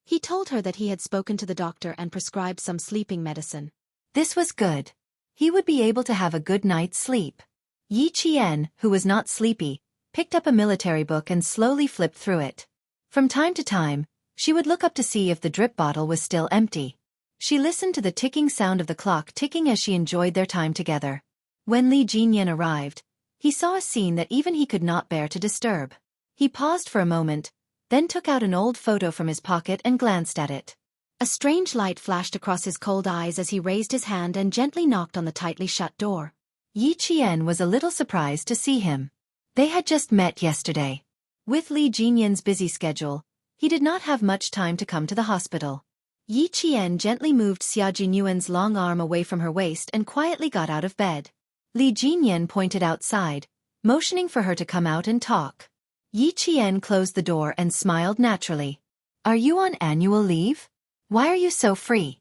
he told her that he had spoken to the doctor and prescribed some sleeping medicine. This was good. He would be able to have a good night's sleep. Yi Qian, who was not sleepy, picked up a military book and slowly flipped through it. From time to time, she would look up to see if the drip bottle was still empty. She listened to the ticking sound of the clock ticking as she enjoyed their time together. When Li Jinyan arrived, he saw a scene that even he could not bear to disturb. He paused for a moment, then took out an old photo from his pocket and glanced at it. A strange light flashed across his cold eyes as he raised his hand and gently knocked on the tightly shut door. Yi Qian was a little surprised to see him. They had just met yesterday. With Li Jinyan's busy schedule, he did not have much time to come to the hospital. Yi Qian gently moved Xia Jinyuan's long arm away from her waist and quietly got out of bed. Li Jinyan pointed outside, motioning for her to come out and talk. Yi Qian closed the door and smiled naturally. Are you on annual leave? Why are you so free?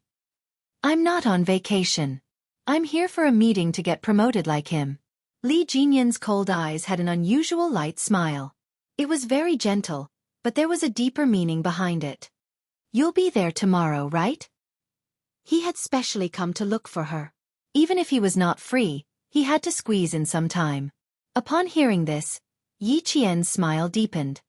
I'm not on vacation. I'm here for a meeting to get promoted like him. Li Jinyan's cold eyes had an unusual light smile. It was very gentle, but there was a deeper meaning behind it. You'll be there tomorrow, right? He had specially come to look for her. Even if he was not free, he had to squeeze in some time. Upon hearing this, Yi Qian's smile deepened.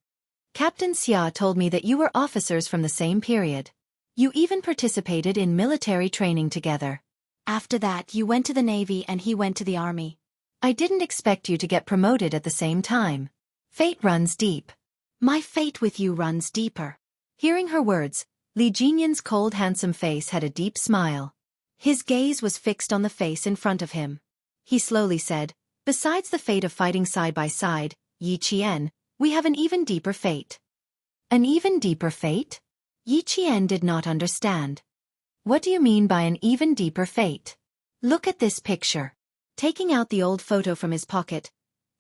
Captain Xia told me that you were officers from the same period. You even participated in military training together. After that, you went to the Navy and he went to the Army. I didn't expect you to get promoted at the same time. Fate runs deep. My fate with you runs deeper. Hearing her words, Li Jinyan's cold handsome face had a deep smile. His gaze was fixed on the face in front of him. He slowly said, besides the fate of fighting side by side, Yi Qian, We have an even deeper fate. An even deeper fate? Yi Qian did not understand. What do you mean by an even deeper fate? Look at this picture. Taking out the old photo from his pocket,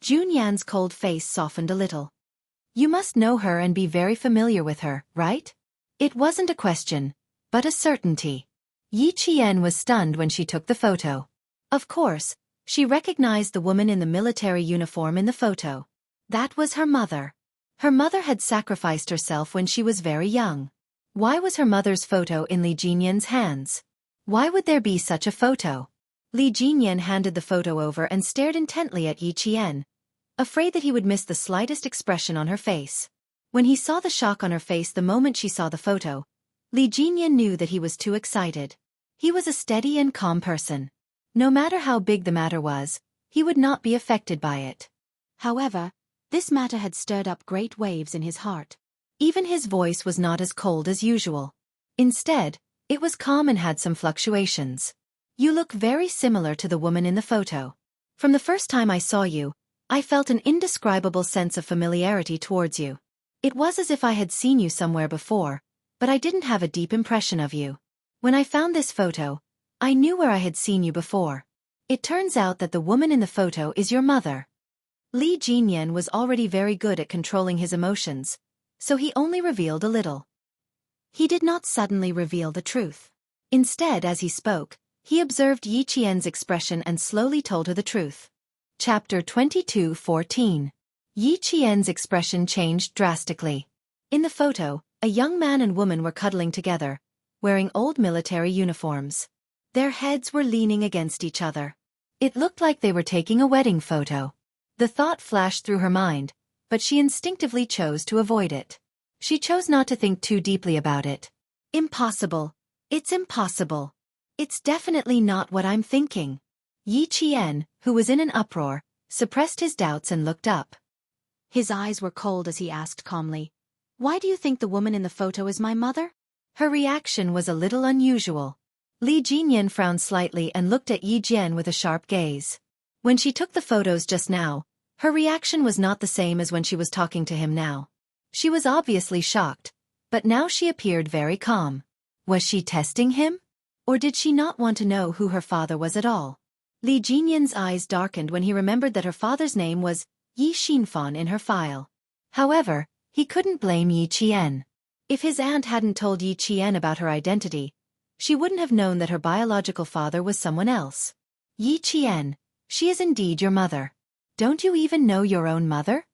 Junyan's cold face softened a little. You must know her and be very familiar with her, right? It wasn't a question, but a certainty. Yi Qian was stunned when she took the photo. Of course, she recognized the woman in the military uniform in the photo. That was her mother. Her mother had sacrificed herself when she was very young. Why was her mother's photo in Li Jinyan's hands? Why would there be such a photo? Li Jinyan handed the photo over and stared intently at Yi Qian, afraid that he would miss the slightest expression on her face. When he saw the shock on her face the moment she saw the photo, Li Jinyan knew that he was too excited. He was a steady and calm person. No matter how big the matter was, he would not be affected by it. However, this matter had stirred up great waves in his heart. Even his voice was not as cold as usual. Instead, it was calm and had some fluctuations. You look very similar to the woman in the photo. From the first time I saw you, I felt an indescribable sense of familiarity towards you. It was as if I had seen you somewhere before, but I didn't have a deep impression of you. When I found this photo, I knew where I had seen you before. It turns out that the woman in the photo is your mother. Li Jinyan was already very good at controlling his emotions, so he only revealed a little. He did not suddenly reveal the truth. Instead, as he spoke, he observed Yi Qian's expression and slowly told her the truth. Chapter 22:14. Yi Qian's expression changed drastically. In the photo, a young man and woman were cuddling together, wearing old military uniforms. Their heads were leaning against each other. It looked like they were taking a wedding photo. The thought flashed through her mind, but she instinctively chose to avoid it. She chose not to think too deeply about it. Impossible. It's impossible. It's definitely not what I'm thinking. Yi Qian, who was in an uproar, suppressed his doubts and looked up. His eyes were cold as he asked calmly, "Why do you think the woman in the photo is my mother?" Her reaction was a little unusual. Li Jinyan frowned slightly and looked at Yi Jian with a sharp gaze. When she took the photos just now, her reaction was not the same as when she was talking to him now. She was obviously shocked, but now she appeared very calm. Was she testing him? Or did she not want to know who her father was at all? Li Jinyan's eyes darkened when he remembered that her father's name was Yi Xinfan in her file. However, he couldn't blame Yi Qian. If his aunt hadn't told Yi Qian about her identity, she wouldn't have known that her biological father was someone else. Yi Qian, she is indeed your mother. Don't you even know your own mother?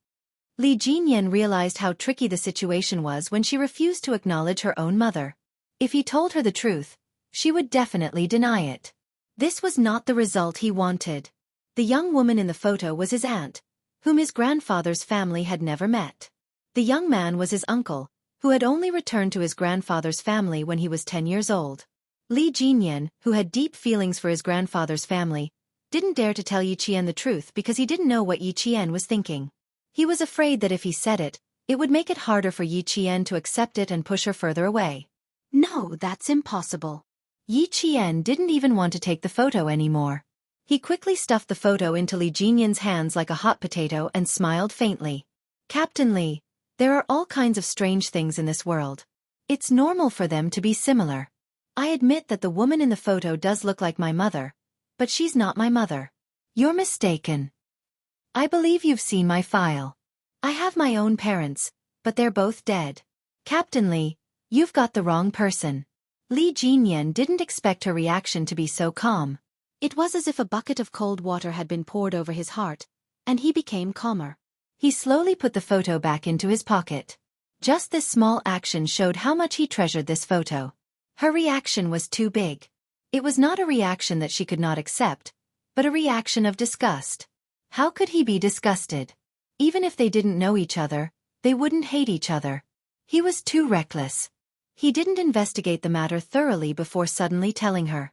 Li Jinyan realized how tricky the situation was when she refused to acknowledge her own mother. If he told her the truth, she would definitely deny it. This was not the result he wanted. The young woman in the photo was his aunt, whom his grandfather's family had never met. The young man was his uncle, who had only returned to his grandfather's family when he was 10 years old. Li Jinyan, who had deep feelings for his grandfather's family, didn't dare to tell Yi Qian the truth because he didn't know what Yi Qian was thinking. He was afraid that if he said it, it would make it harder for Yi Qian to accept it and push her further away. No, that's impossible. Yi Qian didn't even want to take the photo anymore. He quickly stuffed the photo into Li Jinyan's hands like a hot potato and smiled faintly. Captain Li, there are all kinds of strange things in this world. It's normal for them to be similar. I admit that the woman in the photo does look like my mother, but she's not my mother. You're mistaken. I believe you've seen my file. I have my own parents, but they're both dead. Captain Li, you've got the wrong person. Li Jinyan didn't expect her reaction to be so calm. It was as if a bucket of cold water had been poured over his heart, and he became calmer. He slowly put the photo back into his pocket. Just this small action showed how much he treasured this photo. Her reaction was too big. It was not a reaction that she could not accept, but a reaction of disgust. How could he be disgusted? Even if they didn't know each other, they wouldn't hate each other. He was too reckless. He didn't investigate the matter thoroughly before suddenly telling her.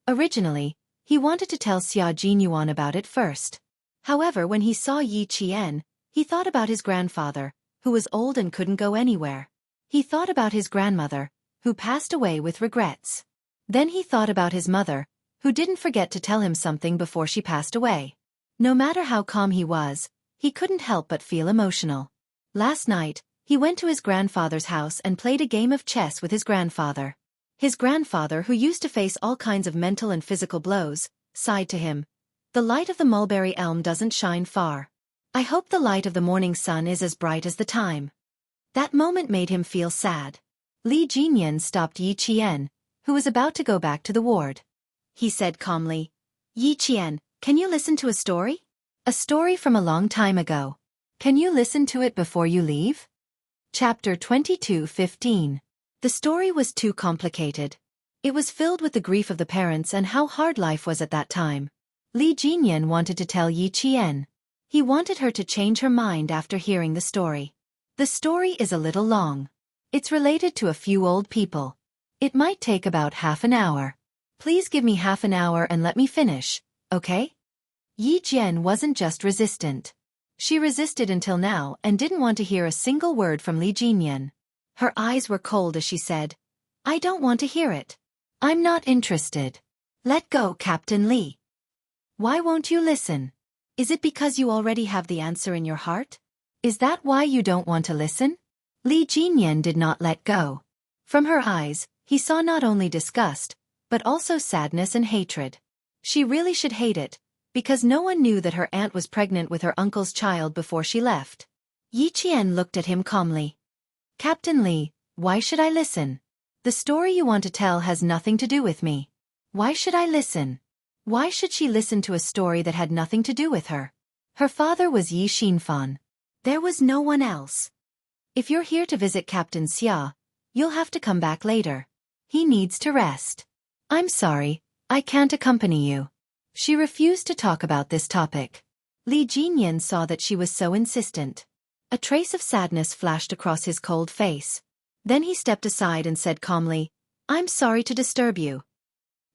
Originally, he wanted to tell Xia Jinyuan about it first. However, when he saw Yi Qian, he thought about his grandfather, who was old and couldn't go anywhere. He thought about his grandmother, who passed away with regrets. Then he thought about his mother, who didn't forget to tell him something before she passed away. No matter how calm he was, he couldn't help but feel emotional. Last night, he went to his grandfather's house and played a game of chess with his grandfather. His grandfather, who used to face all kinds of mental and physical blows, sighed to him. The light of the mulberry elm doesn't shine far. I hope the light of the morning sun is as bright as the time. That moment made him feel sad. Li Jinyan stopped Yi Qian, who was about to go back to the ward. He said calmly, Yi Qian, can you listen to a story? A story from a long time ago. Can you listen to it before you leave? Chapter 22:15. The story was too complicated. It was filled with the grief of the parents and how hard life was at that time. Li Jinyan wanted to tell Yi Qian. He wanted her to change her mind after hearing the story. The story is a little long. It's related to a few old people. It might take about half an hour. Please give me half an hour and let me finish, okay? Yi Jian wasn't just resistant. She resisted until now and didn't want to hear a single word from Li Jinyan. Her eyes were cold as she said, I don't want to hear it. I'm not interested. Let go, Captain Li. Why won't you listen? Is it because you already have the answer in your heart? Is that why you don't want to listen? Li Jinyan did not let go. From her eyes, he saw not only disgust, but also sadness and hatred. She really should hate it, because no one knew that her aunt was pregnant with her uncle's child before she left. Yi Qian looked at him calmly. Captain Li, why should I listen? The story you want to tell has nothing to do with me. Why should I listen? Why should she listen to a story that had nothing to do with her? Her father was Yi Xinfan. There was no one else. If you're here to visit Captain Xia, you'll have to come back later. He needs to rest. I'm sorry, I can't accompany you. She refused to talk about this topic. Li Jinyan saw that she was so insistent. A trace of sadness flashed across his cold face. Then he stepped aside and said calmly, I'm sorry to disturb you.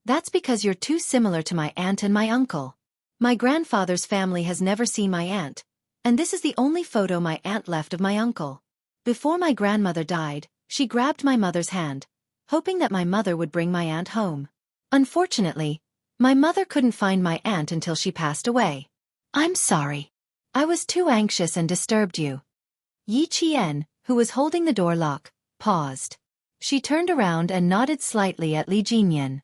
That's because you're too similar to my aunt and my uncle. My grandfather's family has never seen my aunt, and this is the only photo my aunt left of my uncle. Before my grandmother died, she grabbed my mother's hand, hoping that my mother would bring my aunt home. Unfortunately, my mother couldn't find my aunt until she passed away. I'm sorry. I was too anxious and disturbed you. Yi Qian, who was holding the door lock, paused. She turned around and nodded slightly at Li Jinyan.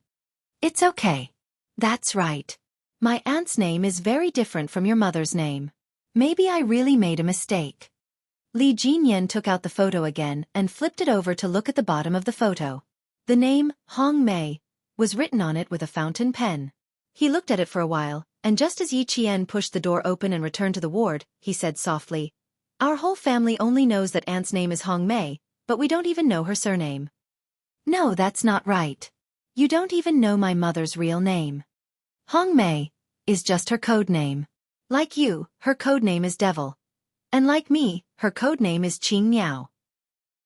It's okay. That's right. My aunt's name is very different from your mother's name. Maybe I really made a mistake. Li Jinyan took out the photo again and flipped it over to look at the bottom of the photo. The name, Hong Mei, was written on it with a fountain pen. He looked at it for a while, and just as Yi Qian pushed the door open and returned to the ward, he said softly, Our whole family only knows that aunt's name is Hong Mei, but we don't even know her surname. No, that's not right. You don't even know my mother's real name. Hong Mei is just her code name. Like you, her code name is Devil. And like me, her code name is Qing Miao.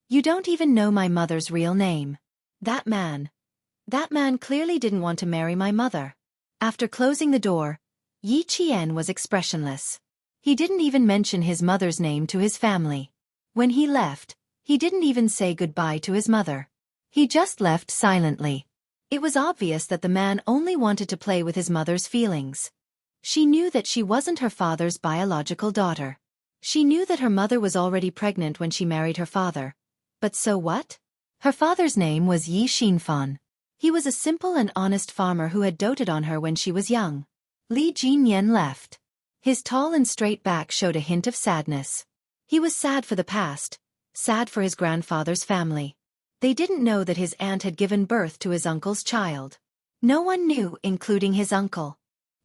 You don't even know my mother's real name. That man clearly didn't want to marry my mother. After closing the door, Yi Qian was expressionless. He didn't even mention his mother's name to his family. When he left, he didn't even say goodbye to his mother. He just left silently. It was obvious that the man only wanted to play with his mother's feelings. She knew that she wasn't her father's biological daughter. She knew that her mother was already pregnant when she married her father. But so what? Her father's name was Yi Xinfan. He was a simple and honest farmer who had doted on her when she was young. Li Jinyan left. His tall and straight back showed a hint of sadness. He was sad for the past, sad for his grandfather's family. They didn't know that his aunt had given birth to his uncle's child. No one knew, including his uncle.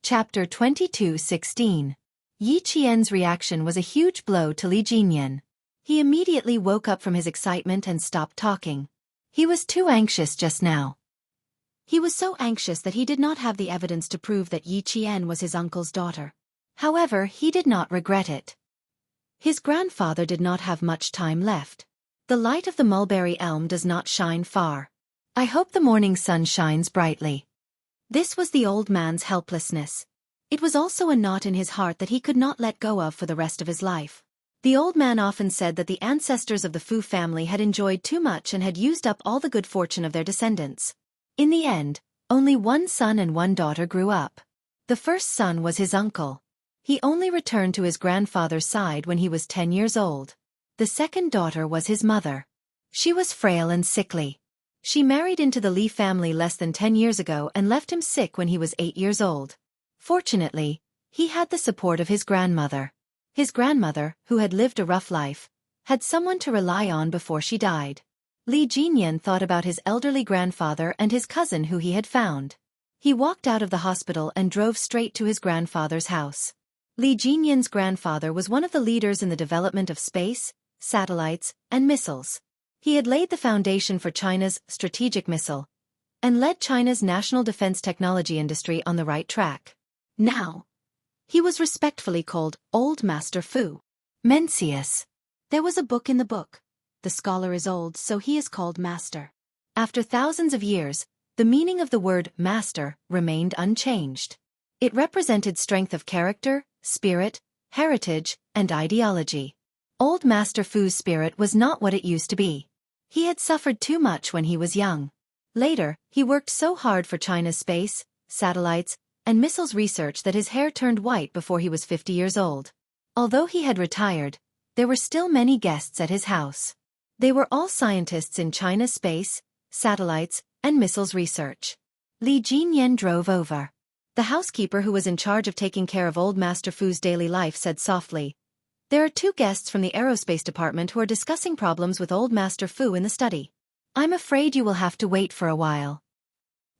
Chapter 22:16. Yi Qian's reaction was a huge blow to Li Jinyan. He immediately woke up from his excitement and stopped talking. He was too anxious just now. He was so anxious that he did not have the evidence to prove that Yi Qian was his uncle's daughter. However, he did not regret it. His grandfather did not have much time left. The light of the mulberry elm does not shine far. I hope the morning sun shines brightly. This was the old man's helplessness. It was also a knot in his heart that he could not let go of for the rest of his life. The old man often said that the ancestors of the Fu family had enjoyed too much and had used up all the good fortune of their descendants. In the end, only one son and one daughter grew up. The first son was his uncle. He only returned to his grandfather's side when he was 10 years old. The second daughter was his mother. She was frail and sickly. She married into the Li family less than 10 years ago and left him sick when he was 8 years old. Fortunately, he had the support of his grandmother. His grandmother, who had lived a rough life, had someone to rely on before she died. Li Jinyan thought about his elderly grandfather and his cousin who he had found. He walked out of the hospital and drove straight to his grandfather's house. Li Jinyan's grandfather was one of the leaders in the development of space, satellites, and missiles. He had laid the foundation for China's strategic missile and led China's national defense technology industry on the right track. Now, he was respectfully called Old Master Fu. Mencius. There was a book in the book. The scholar is old, so he is called master. After thousands of years, the meaning of the word master remained unchanged. It represented strength of character, spirit, heritage, and ideology. Old Master Fu's spirit was not what it used to be. He had suffered too much when he was young. Later, he worked so hard for China's space, satellites, and missiles research that his hair turned white before he was 50 years old. Although he had retired, there were still many guests at his house. They were all scientists in China's space, satellites, and missiles research. Li Jinyan drove over. The housekeeper who was in charge of taking care of Old Master Fu's daily life said softly, "There are 2 guests from the aerospace department who are discussing problems with Old Master Fu in the study. I'm afraid you will have to wait for a while."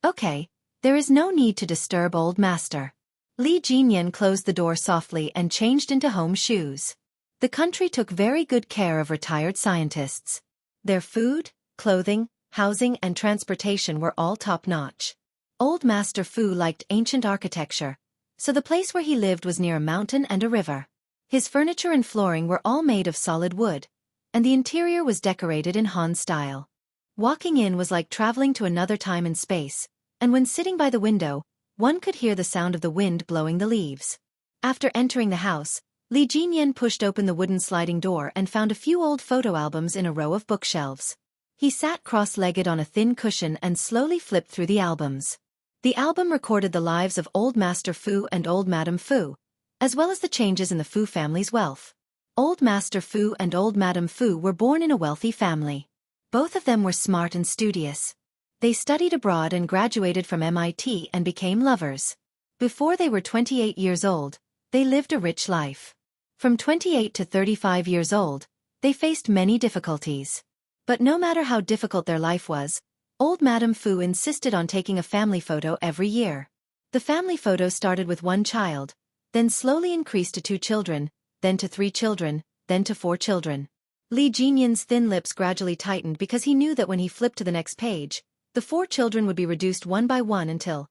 "Okay, there is no need to disturb Old Master." Li Jinyan closed the door softly and changed into home shoes. The country took very good care of retired scientists. Their food, clothing, housing and transportation were all top-notch. Old Master Fu liked ancient architecture, so the place where he lived was near a mountain and a river. His furniture and flooring were all made of solid wood, and the interior was decorated in Han style. Walking in was like traveling to another time and space, and when sitting by the window, one could hear the sound of the wind blowing the leaves. After entering the house, Li Jinyan pushed open the wooden sliding door and found a few old photo albums in a row of bookshelves. He sat cross-legged on a thin cushion and slowly flipped through the albums. The album recorded the lives of Old Master Fu and Old Madam Fu, as well as the changes in the Fu family's wealth. Old Master Fu and Old Madam Fu were born in a wealthy family. Both of them were smart and studious. They studied abroad and graduated from MIT and became lovers. Before they were 28 years old, they lived a rich life. From 28 to 35 years old, they faced many difficulties. But no matter how difficult their life was, Old Madam Fu insisted on taking a family photo every year. The family photo started with 1 child, then slowly increased to 2 children, then to 3 children, then to 4 children. Li Jinyan's thin lips gradually tightened because he knew that when he flipped to the next page, the 4 children would be reduced one by one until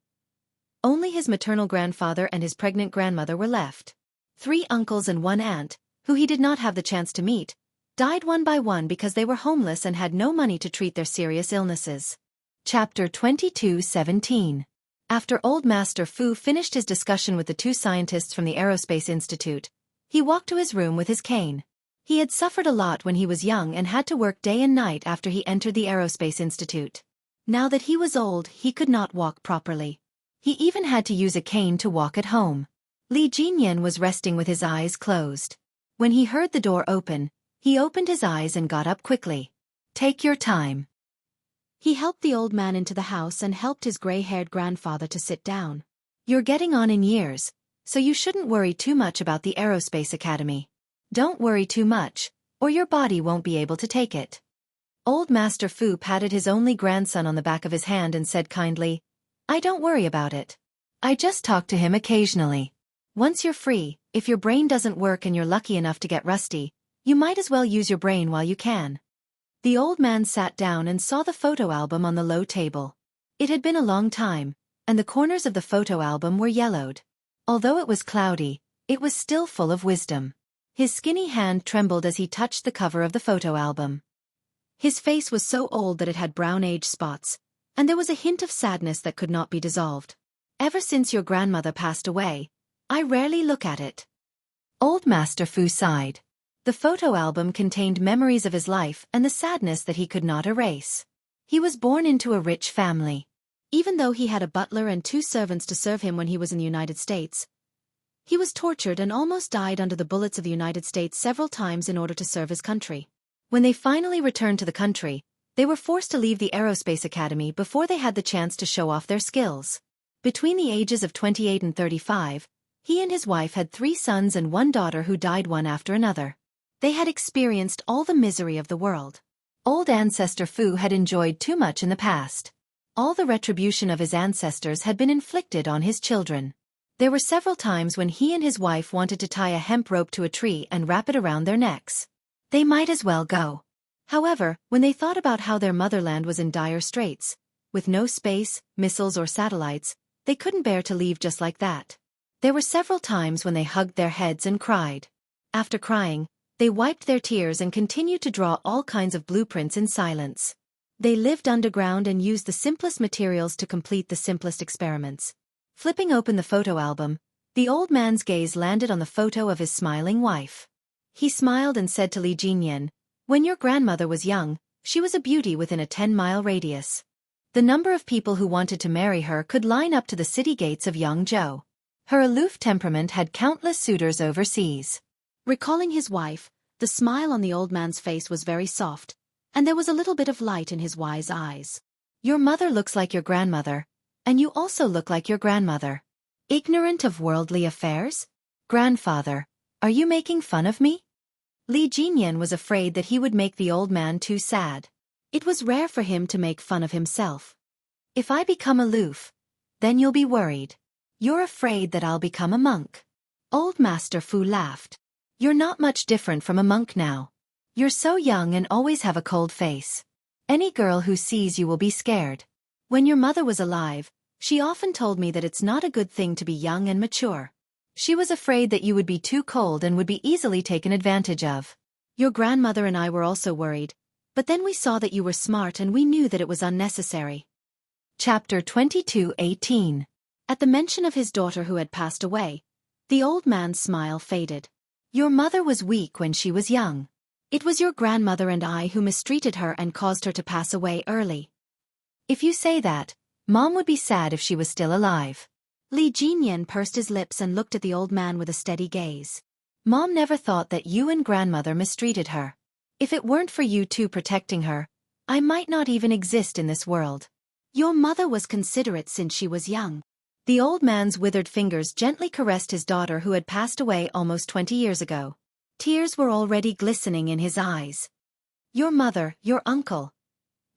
only his maternal grandfather and his pregnant grandmother were left. 3 uncles and 1 aunt, who he did not have the chance to meet, died one by one because they were homeless and had no money to treat their serious illnesses. Chapter 22:17. After Old Master Fu finished his discussion with the 2 scientists from the Aerospace Institute, he walked to his room with his cane. He had suffered a lot when he was young and had to work day and night after he entered the Aerospace Institute. Now that he was old, he could not walk properly. He even had to use a cane to walk at home. Li Jinyan was resting with his eyes closed. When he heard the door open, he opened his eyes and got up quickly. "Take your time." He helped the old man into the house and helped his gray-haired grandfather to sit down. "You're getting on in years, so you shouldn't worry too much about the Aerospace Academy. Don't worry too much, or your body won't be able to take it." Old Master Fu patted his only grandson on the back of his hand and said kindly, "I don't worry about it. I just talk to him occasionally. Once you're free, if your brain doesn't work and you're lucky enough to get rusty, you might as well use your brain while you can." The old man sat down and saw the photo album on the low table. It had been a long time, and the corners of the photo album were yellowed. Although it was cloudy, it was still full of wisdom. His skinny hand trembled as he touched the cover of the photo album. His face was so old that it had brown age spots, and there was a hint of sadness that could not be dissolved. "Ever since your grandmother passed away, I rarely look at it." Old Master Fu sighed. The photo album contained memories of his life and the sadness that he could not erase. He was born into a rich family. Even though he had a butler and 2 servants to serve him when he was in the United States, He was tortured and almost died under the bullets of the United States several times in order to serve his country. When they finally returned to the country, they were forced to leave the Aerospace Academy before they had the chance to show off their skills. Between the ages of 28 and 35, he and his wife had 3 sons and 1 daughter who died one after another. They had experienced all the misery of the world. Old ancestor Fu had enjoyed too much in the past. All the retribution of his ancestors had been inflicted on his children. There were several times when he and his wife wanted to tie a hemp rope to a tree and wrap it around their necks. They might as well go. However, when they thought about how their motherland was in dire straits, with no space, missiles or satellites, they couldn't bear to leave just like that. There were several times when they hugged their heads and cried. After crying, they wiped their tears and continued to draw all kinds of blueprints in silence. They lived underground and used the simplest materials to complete the simplest experiments. Flipping open the photo album, the old man's gaze landed on the photo of his smiling wife. He smiled and said to Li Jinyan, "When your grandmother was young, she was a beauty within a 10-mile radius. The number of people who wanted to marry her could line up to the city gates of Yangzhou. Her aloof temperament had countless suitors overseas." Recalling his wife, the smile on the old man's face was very soft, and there was a little bit of light in his wise eyes. "Your mother looks like your grandmother, and you also look like your grandmother. Ignorant of worldly affairs? Grandfather, are you making fun of me?" Li Jinyan was afraid that he would make the old man too sad. It was rare for him to make fun of himself. "If I become aloof, then you'll be worried. You're afraid that I'll become a monk." Old Master Fu laughed. "You're not much different from a monk now. You're so young and always have a cold face. Any girl who sees you will be scared. When your mother was alive, she often told me that it's not a good thing to be young and mature. She was afraid that you would be too cold and would be easily taken advantage of. Your grandmother and I were also worried, but then we saw that you were smart and we knew that it was unnecessary." Chapter 22:18. At the mention of his daughter who had passed away, the old man's smile faded. "Your mother was weak when she was young. It was your grandmother and I who mistreated her and caused her to pass away early. If you say that, Mom would be sad if she was still alive." Li Jinyan pursed his lips and looked at the old man with a steady gaze. "Mom never thought that you and grandmother mistreated her. If it weren't for you two protecting her, I might not even exist in this world. Your mother was considerate since she was young." The old man's withered fingers gently caressed his daughter who had passed away almost 20 years ago. Tears were already glistening in his eyes. "Your mother, your uncle.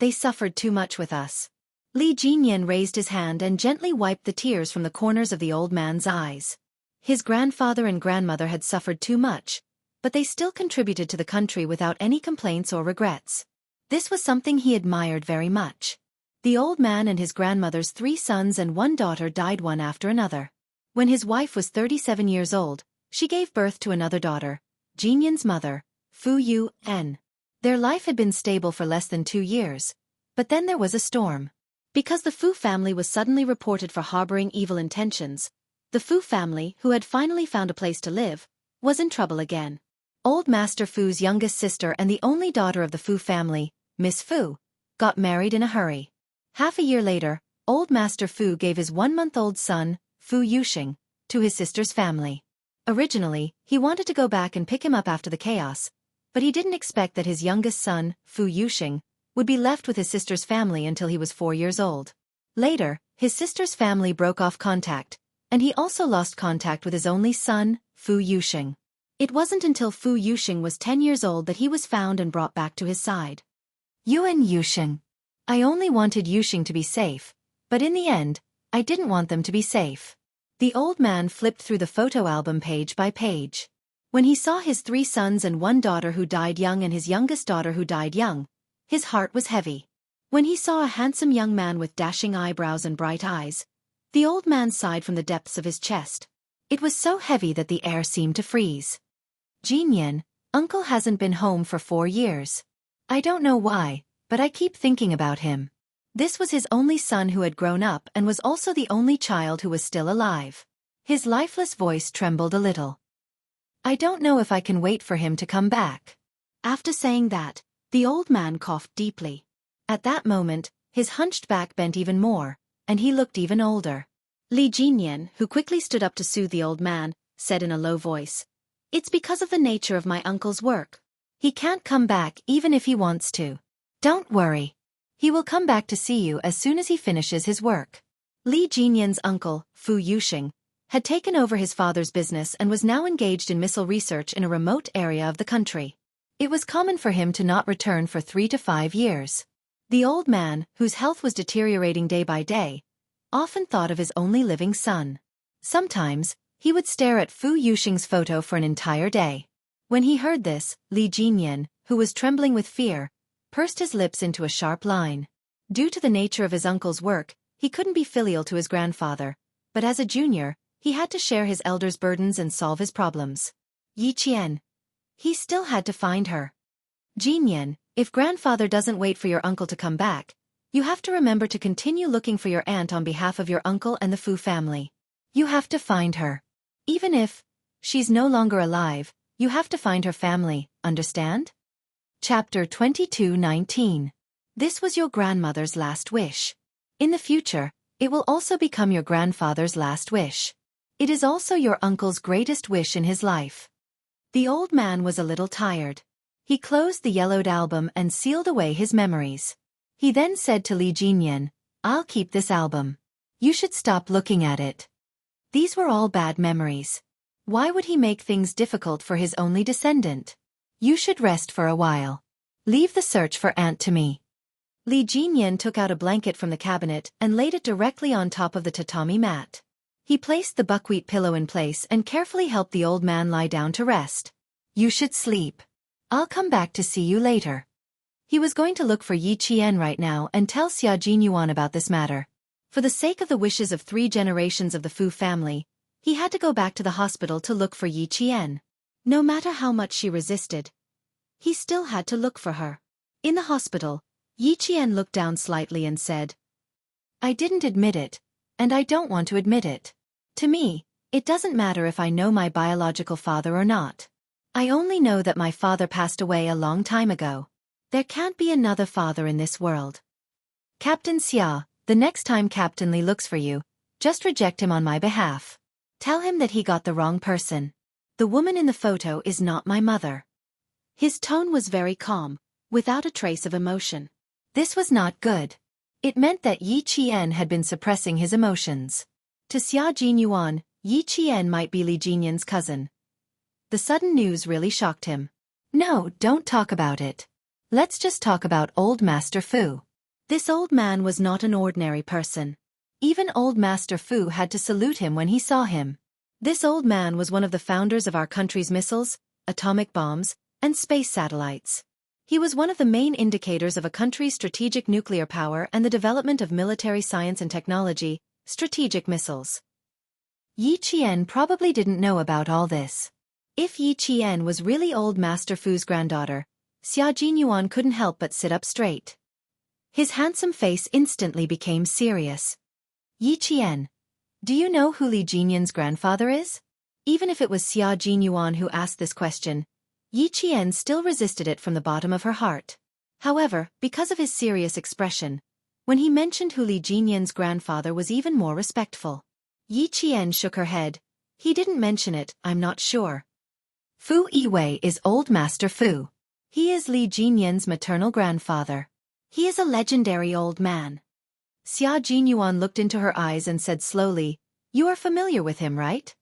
They suffered too much with us." Li Jinyan raised his hand and gently wiped the tears from the corners of the old man's eyes. His grandfather and grandmother had suffered too much, but they still contributed to the country without any complaints or regrets. This was something he admired very much. The old man and his grandmother's 3 sons and 1 daughter died one after another. When his wife was 37 years old, she gave birth to another daughter, Jinyan's mother, Fu Yu-en. Their life had been stable for less than 2 years, but then there was a storm. Because the Fu family was suddenly reported for harboring evil intentions, the Fu family, who had finally found a place to live, was in trouble again. Old Master Fu's youngest sister and the only daughter of the Fu family, Miss Fu, got married in a hurry. Half a year later, Old Master Fu gave his 1-month-old son, Fu Yuxing, to his sister's family. Originally, he wanted to go back and pick him up after the chaos, but he didn't expect that his youngest son, Fu Yuxing, would be left with his sister's family until he was 4 years old. Later, his sister's family broke off contact, and he also lost contact with his only son, Fu Yuxing. It wasn't until Fu Yuxing was 10 years old that he was found and brought back to his side. "Yuan Yuxing. I only wanted Yuxing to be safe, but in the end, I didn't want them to be safe." The old man flipped through the photo album page by page. When he saw his 3 sons and 1 daughter who died young and his youngest daughter who died young, his heart was heavy. When he saw a handsome young man with dashing eyebrows and bright eyes, the old man sighed from the depths of his chest. It was so heavy that the air seemed to freeze. "Jinyan, Uncle hasn't been home for 4 years. I don't know why, but I keep thinking about him." This was his only son who had grown up and was also the only child who was still alive. His lifeless voice trembled a little. "I don't know if I can wait for him to come back." After saying that, the old man coughed deeply. At that moment, his hunched back bent even more, and he looked even older. Li Jinyan, who quickly stood up to soothe the old man, said in a low voice. It's because of the nature of my uncle's work. He can't come back even if he wants to. Don't worry. He will come back to see you as soon as he finishes his work. Li Jinyan's uncle, Fu Yuxing, had taken over his father's business and was now engaged in missile research in a remote area of the country. It was common for him to not return for 3 to 5 years. The old man, whose health was deteriorating day by day, often thought of his only living son. Sometimes, he would stare at Fu Yuxing's photo for an entire day. When he heard this, Li Jinyan, who was trembling with fear, pursed his lips into a sharp line. Due to the nature of his uncle's work, he couldn't be filial to his grandfather, but as a junior, he had to share his elder's burdens and solve his problems. Yi Qian. He still had to find her. Jinyan, if grandfather doesn't wait for your uncle to come back, you have to remember to continue looking for your aunt on behalf of your uncle and the Fu family. You have to find her. Even if she's no longer alive, you have to find her family, understand? Chapter 22:19. This was your grandmother's last wish. In the future, it will also become your grandfather's last wish. It is also your uncle's greatest wish in his life. The old man was a little tired. He closed the yellowed album and sealed away his memories. He then said to Li Jinyan, I'll keep this album. You should stop looking at it. These were all bad memories. Why would he make things difficult for his only descendant? You should rest for a while. Leave the search for Aunt to me. Li Jinyan took out a blanket from the cabinet and laid it directly on top of the tatami mat. He placed the buckwheat pillow in place and carefully helped the old man lie down to rest. You should sleep. I'll come back to see you later. He was going to look for Yi Qian right now and tell Xia Jinyuan about this matter. For the sake of the wishes of 3 generations of the Fu family, he had to go back to the hospital to look for Yi Qian. No matter how much she resisted, he still had to look for her. In the hospital, Yi Qian looked down slightly and said, I didn't admit it, and I don't want to admit it. To me, it doesn't matter if I know my biological father or not. I only know that my father passed away a long time ago. There can't be another father in this world. Captain Xia, the next time Captain Li looks for you, just reject him on my behalf. Tell him that he got the wrong person. The woman in the photo is not my mother. His tone was very calm, without a trace of emotion. This was not good. It meant that Yi Qian had been suppressing his emotions. To Xia Jinyuan, Yi Qian might be Li Jinyan's cousin. The sudden news really shocked him. No, don't talk about it. Let's just talk about old Master Fu. This old man was not an ordinary person. Even old Master Fu had to salute him when he saw him. This old man was one of the founders of our country's missiles, atomic bombs, and space satellites. He was one of the main indicators of a country's strategic nuclear power and the development of military science and technology, strategic missiles. Yi Qian probably didn't know about all this. If Yi Qian was really old Master Fu's granddaughter, Xia Jinyuan couldn't help but sit up straight. His handsome face instantly became serious. Yi Qian, do you know who Li Jinyan's grandfather is? Even if it was Xia Jinyuan who asked this question, Yi Qian still resisted it from the bottom of her heart. However, because of his serious expression, when he mentioned who Li Jinyan's grandfather was even more respectful. Yi Qian shook her head. He didn't mention it, I'm not sure. Fu Yiwei is old Master Fu. He is Li Jinyan's maternal grandfather. He is a legendary old man. Xia Jinyuan looked into her eyes and said slowly, You are familiar with him, right?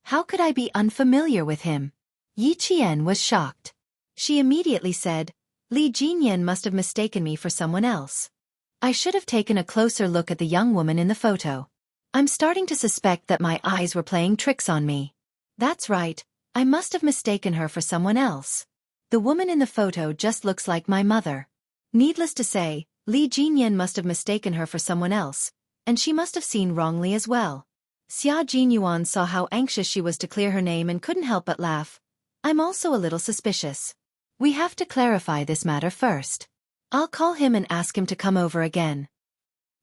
How could I be unfamiliar with him? Yi Qian was shocked. She immediately said, Li Jinyan must have mistaken me for someone else. I should have taken a closer look at the young woman in the photo. I'm starting to suspect that my eyes were playing tricks on me. That's right, I must have mistaken her for someone else. The woman in the photo just looks like my mother. Needless to say, Li Jinyan must have mistaken her for someone else, and she must have seen wrongly as well. Xia Jinyuan saw how anxious she was to clear her name and couldn't help but laugh. I'm also a little suspicious. We have to clarify this matter first. I'll call him and ask him to come over again.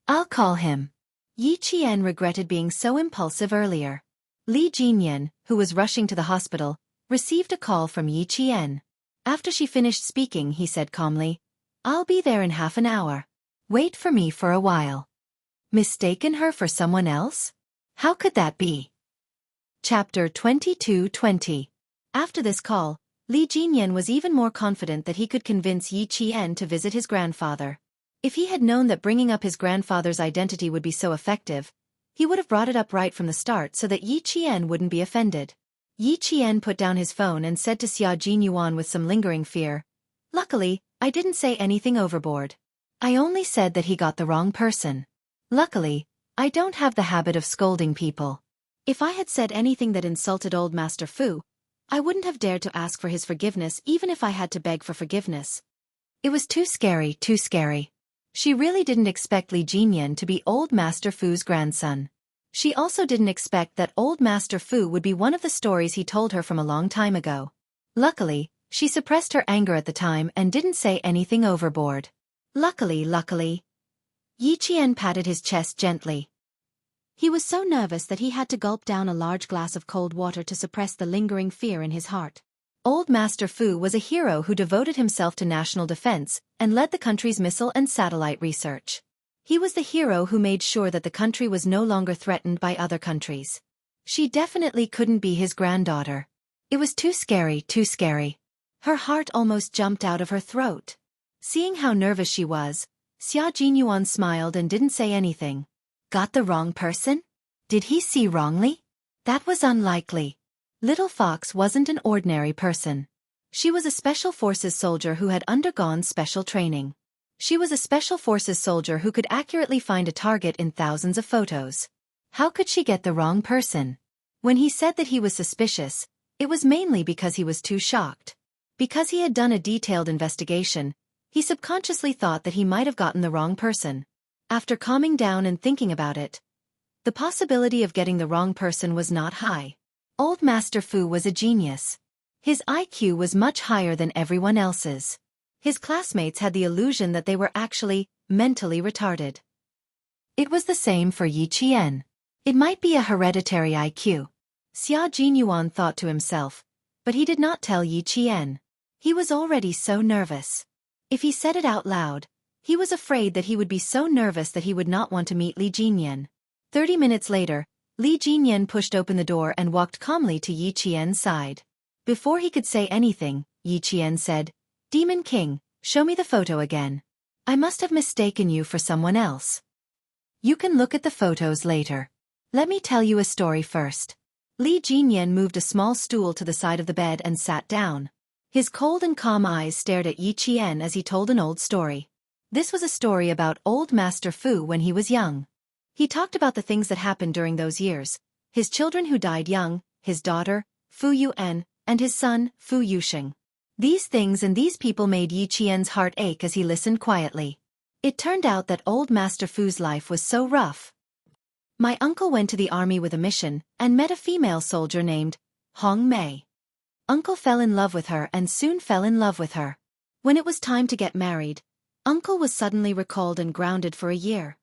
I'll call him. Yi Qian regretted being so impulsive earlier. Li Jinyan, who was rushing to the hospital, received a call from Yi Qian. After she finished speaking, he said calmly, I'll be there in half an hour. Wait for me for a while. Mistaken her for someone else? How could that be? Chapter 22:20. After this call, Li Jinyan was even more confident that he could convince Yi Qian to visit his grandfather. If he had known that bringing up his grandfather's identity would be so effective, he would have brought it up right from the start so that Yi Qian wouldn't be offended. Yi Qian put down his phone and said to Xia Jinyuan with some lingering fear, "Luckily, I didn't say anything overboard. I only said that he got the wrong person. Luckily, I don't have the habit of scolding people. If I had said anything that insulted old Master Fu, I wouldn't have dared to ask for his forgiveness even if I had to beg for forgiveness. It was too scary, too scary." She really didn't expect Li Jinyan to be old Master Fu's grandson. She also didn't expect that old Master Fu would be one of the stories he told her from a long time ago. Luckily, she suppressed her anger at the time and didn't say anything overboard. Luckily. Yi Qian patted his chest gently. He was so nervous that he had to gulp down a large glass of cold water to suppress the lingering fear in his heart. Old Master Fu was a hero who devoted himself to national defense and led the country's missile and satellite research. He was the hero who made sure that the country was no longer threatened by other countries. She definitely couldn't be his granddaughter. It was too scary, too scary. Her heart almost jumped out of her throat. Seeing how nervous she was, Xia Jinyuan smiled and didn't say anything. Got the wrong person? Did he see wrongly? That was unlikely. Little Fox wasn't an ordinary person. She was a Special Forces soldier who had undergone special training. She was a Special Forces soldier who could accurately find a target in thousands of photos. How could she get the wrong person? When he said that he was suspicious, it was mainly because he was too shocked. Because he had done a detailed investigation, he subconsciously thought that he might have gotten the wrong person. After calming down and thinking about it, the possibility of getting the wrong person was not high. Old Master Fu was a genius. His IQ was much higher than everyone else's. His classmates had the illusion that they were actually mentally retarded. It was the same for Yi Qian. It might be a hereditary IQ. Xia Jinyuan thought to himself, but he did not tell Yi Qian. He was already so nervous. If he said it out loud, he was afraid that he would be so nervous that he would not want to meet Li Jinyan. 30 minutes later, Li Jinyan pushed open the door and walked calmly to Yi Qian's side. Before he could say anything, Yi Qian said, "Demon King, show me the photo again. I must have mistaken you for someone else. You can look at the photos later. Let me tell you a story first." Li Jinyan moved a small stool to the side of the bed and sat down. His cold and calm eyes stared at Yi Qian as he told an old story. This was a story about old Master Fu when he was young. He talked about the things that happened during those years, his children who died young, his daughter, Fu Yuan, and his son, Fu Yusheng. These things and these people made Yi Qian's heart ache as he listened quietly. It turned out that old Master Fu's life was so rough. My uncle went to the army with a mission and met a female soldier named Hong Mei. Uncle fell in love with her and soon fell in love with her. When it was time to get married, Uncle was suddenly recalled and grounded for a year.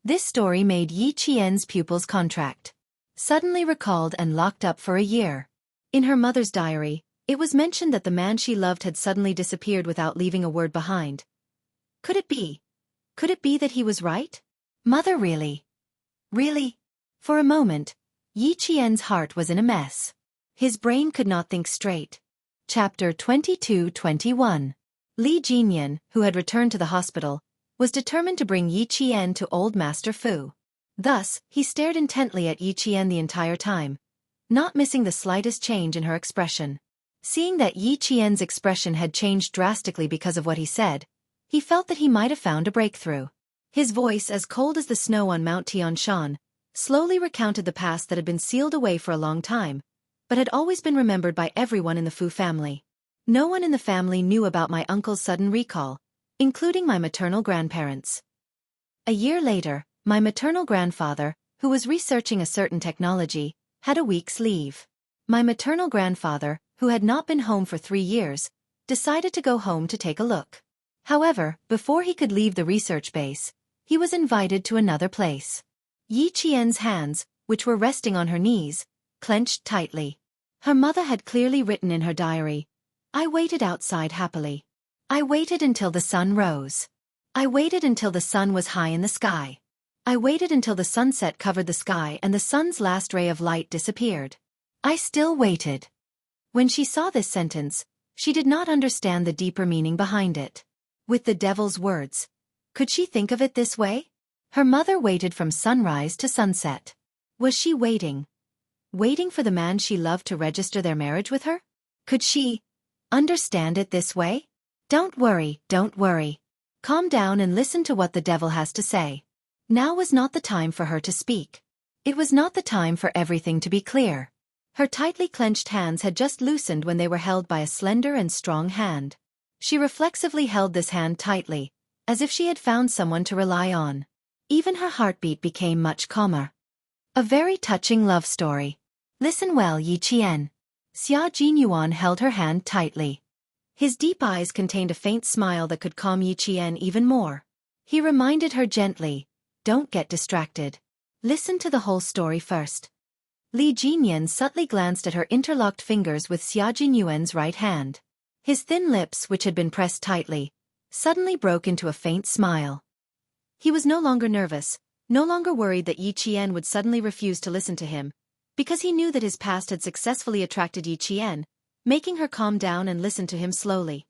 This story made Yi Qian's pupils contract. Suddenly recalled and locked up for a year. In her mother's diary, it was mentioned that the man she loved had suddenly disappeared without leaving a word behind. Could it be? Could it be that he was right? Mother really? Really? For a moment, Yi Qian's heart was in a mess. His brain could not think straight. Chapter 22:21. Li Jinyan, who had returned to the hospital, was determined to bring Yi Qian to old Master Fu. Thus, he stared intently at Yi Qian the entire time, not missing the slightest change in her expression. Seeing that Yi Qian's expression had changed drastically because of what he said, he felt that he might have found a breakthrough. His voice, as cold as the snow on Mount Tianshan, slowly recounted the past that had been sealed away for a long time, but had always been remembered by everyone in the Fu family. No one in the family knew about my uncle's sudden recall, including my maternal grandparents. A year later, my maternal grandfather, who was researching a certain technology, had a week's leave. My maternal grandfather, who had not been home for 3 years, decided to go home to take a look. However, before he could leave the research base, he was invited to another place. Yi Qian's hands, which were resting on her knees, clenched tightly. Her mother had clearly written in her diary, "I waited outside happily. I waited until the sun rose. I waited until the sun was high in the sky. I waited until the sunset covered the sky and the sun's last ray of light disappeared. I still waited. When she saw this sentence, she did not understand the deeper meaning behind it. With the devil's words, could she think of it this way? Her mother waited from sunrise to sunset. Was she waiting for the man she loved to register their marriage with her? Could she understand it this way? Don't worry, don't worry. Calm down and listen to what the devil has to say. Now was not the time for her to speak. It was not the time for everything to be clear. Her tightly clenched hands had just loosened when they were held by a slender and strong hand. She reflexively held this hand tightly, as if she had found someone to rely on. Even her heartbeat became much calmer. A very touching love story. Listen well, Yi Qian. Xia Jinyuan held her hand tightly. His deep eyes contained a faint smile that could calm Yi Qian even more. He reminded her gently, don't get distracted. Listen to the whole story first. Li Jinyan subtly glanced at her interlocked fingers with Xia Jinyuan's right hand. His thin lips, which had been pressed tightly, suddenly broke into a faint smile. He was no longer nervous, no longer worried that Yi Qian would suddenly refuse to listen to him, because he knew that his past had successfully attracted Yi Qian, making her calm down and listen to him slowly.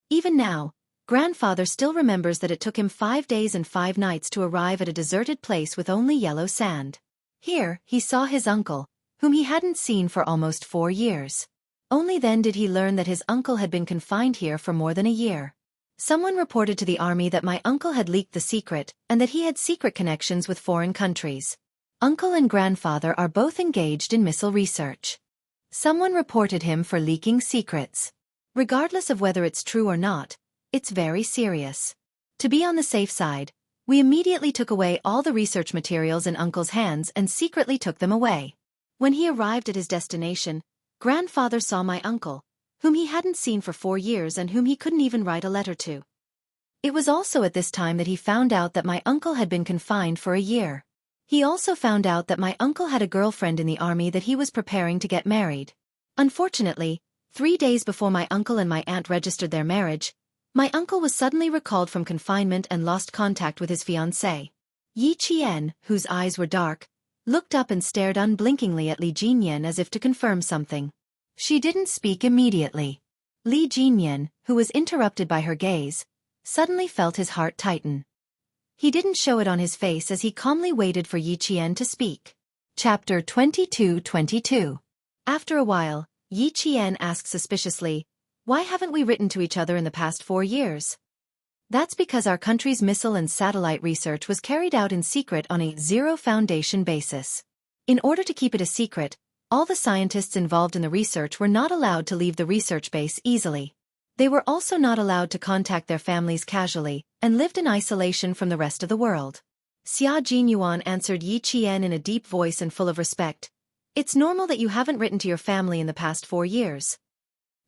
Even now, grandfather still remembers that it took him 5 days and 5 nights to arrive at a deserted place with only yellow sand. Here, he saw his uncle, whom he hadn't seen for almost 4 years. Only then did he learn that his uncle had been confined here for more than a year. Someone reported to the army that my uncle had leaked the secret, and that he had secret connections with foreign countries. Uncle and grandfather are both engaged in missile research. Someone reported him for leaking secrets. Regardless of whether it's true or not, it's very serious. To be on the safe side, we immediately took away all the research materials in Uncle's hands and secretly took them away. When he arrived at his destination, grandfather saw my uncle, whom he hadn't seen for 4 years and whom he couldn't even write a letter to. It was also at this time that he found out that my uncle had been confined for a year. He also found out that my uncle had a girlfriend in the army that he was preparing to get married. Unfortunately, 3 days before my uncle and my aunt registered their marriage, my uncle was suddenly recalled from confinement and lost contact with his fiancée. Yi Qian, whose eyes were dark, looked up and stared unblinkingly at Li Jinyan as if to confirm something. She didn't speak immediately. Li Jinyan, who was interrupted by her gaze, suddenly felt his heart tighten. He didn't show it on his face as he calmly waited for Yi Qian to speak. Chapter 22:22. After a while, Yi Qian asked suspiciously, why haven't we written to each other in the past 4 years? That's because our country's missile and satellite research was carried out in secret on a zero-foundation basis. In order to keep it a secret, all the scientists involved in the research were not allowed to leave the research base easily. They were also not allowed to contact their families casually, and lived in isolation from the rest of the world. Xia Jinyuan answered Yi Qian in a deep voice and full of respect. It's normal that you haven't written to your family in the past 4 years.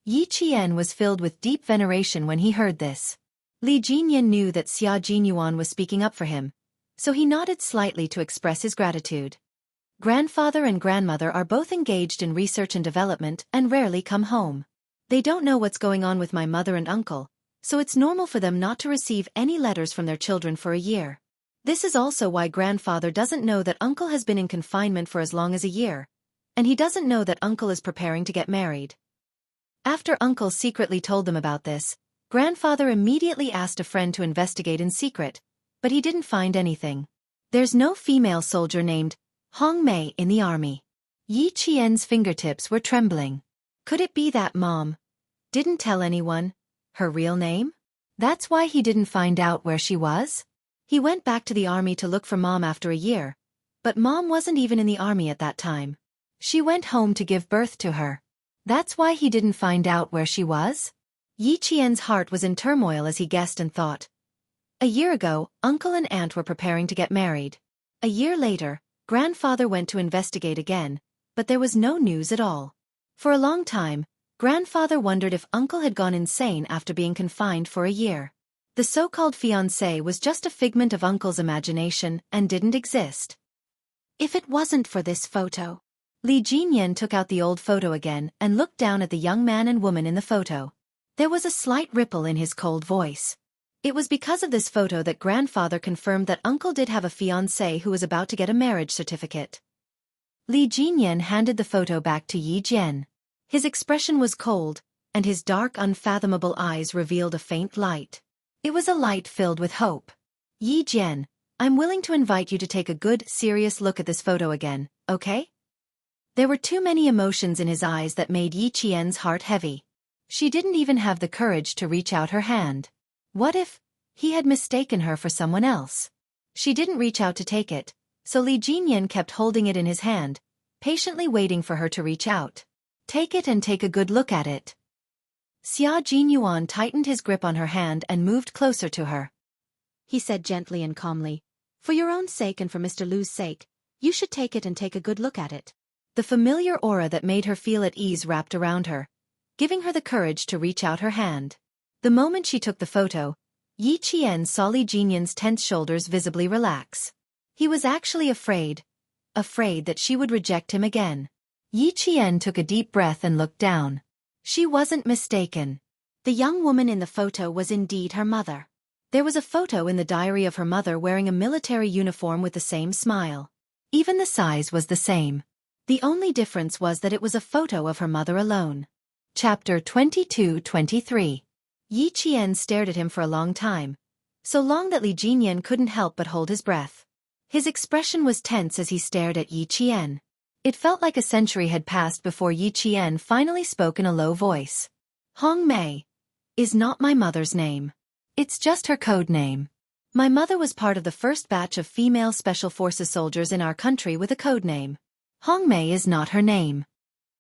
Yi Qian was filled with deep veneration when he heard this. Li Jinyan knew that Xia Jinyuan was speaking up for him, so he nodded slightly to express his gratitude. Grandfather and grandmother are both engaged in research and development and rarely come home. They don't know what's going on with my mother and uncle, so it's normal for them not to receive any letters from their children for a year. This is also why grandfather doesn't know that uncle has been in confinement for as long as a year, and he doesn't know that uncle is preparing to get married. After uncle secretly told them about this, grandfather immediately asked a friend to investigate in secret, but he didn't find anything. There's no female soldier named Hong Mei in the army. Yi Qian's fingertips were trembling. Could it be that Mom didn't tell anyone her real name? That's why he didn't find out where she was? He went back to the army to look for Mom after a year, but Mom wasn't even in the army at that time. She went home to give birth to her. That's why he didn't find out where she was? Yi Qian's heart was in turmoil as he guessed and thought. A year ago, uncle and aunt were preparing to get married. A year later, grandfather went to investigate again, but there was no news at all. For a long time, grandfather wondered if uncle had gone insane after being confined for a year. The so-called fiancé was just a figment of uncle's imagination and didn't exist. If it wasn't for this photo. Li Jinyan took out the old photo again and looked down at the young man and woman in the photo. There was a slight ripple in his cold voice. It was because of this photo that grandfather confirmed that uncle did have a fiancée who was about to get a marriage certificate. Li Jinyan handed the photo back to Yi Jian. His expression was cold, and his dark unfathomable eyes revealed a faint light. It was a light filled with hope. Yi Jian, I'm willing to invite you to take a good, serious look at this photo again, okay? There were too many emotions in his eyes that made Yi Qian's heart heavy. She didn't even have the courage to reach out her hand. What if he had mistaken her for someone else? She didn't reach out to take it, so Li Jinyan kept holding it in his hand, patiently waiting for her to reach out. Take it and take a good look at it. Xia Jinyuan tightened his grip on her hand and moved closer to her. He said gently and calmly, "For your own sake and for Mr. Lu's sake, you should take it and take a good look at it." The familiar aura that made her feel at ease wrapped around her, giving her the courage to reach out her hand. The moment she took the photo, Yi Qian saw Li Jinyan's tense shoulders visibly relax. He was actually afraid that she would reject him again. Yi Qian took a deep breath and looked down. She wasn't mistaken. The young woman in the photo was indeed her mother. There was a photo in the diary of her mother wearing a military uniform with the same smile. Even the size was the same. The only difference was that it was a photo of her mother alone. Chapter 22-23. Yi Qian stared at him for a long time, so long that Li Jinyan couldn't help but hold his breath. His expression was tense as he stared at Yi Qian. It felt like a century had passed before Yi Qian finally spoke in a low voice. Hong Mei is not my mother's name. It's just her code name. My mother was part of the first batch of female special forces soldiers in our country with a code name. Hong Mei is not her name.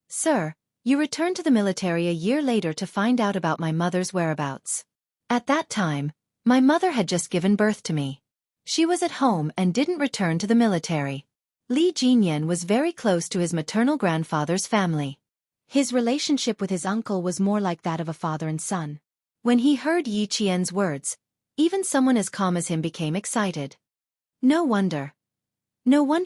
Sir, you returned to the military a year later to find out about my mother's whereabouts. At that time, my mother had just given birth to me. She was at home and didn't return to the military. Li Jinyan was very close to his maternal grandfather's family. His relationship with his uncle was more like that of a father and son. When he heard Yi Qian's words, even someone as calm as him became excited. No wonder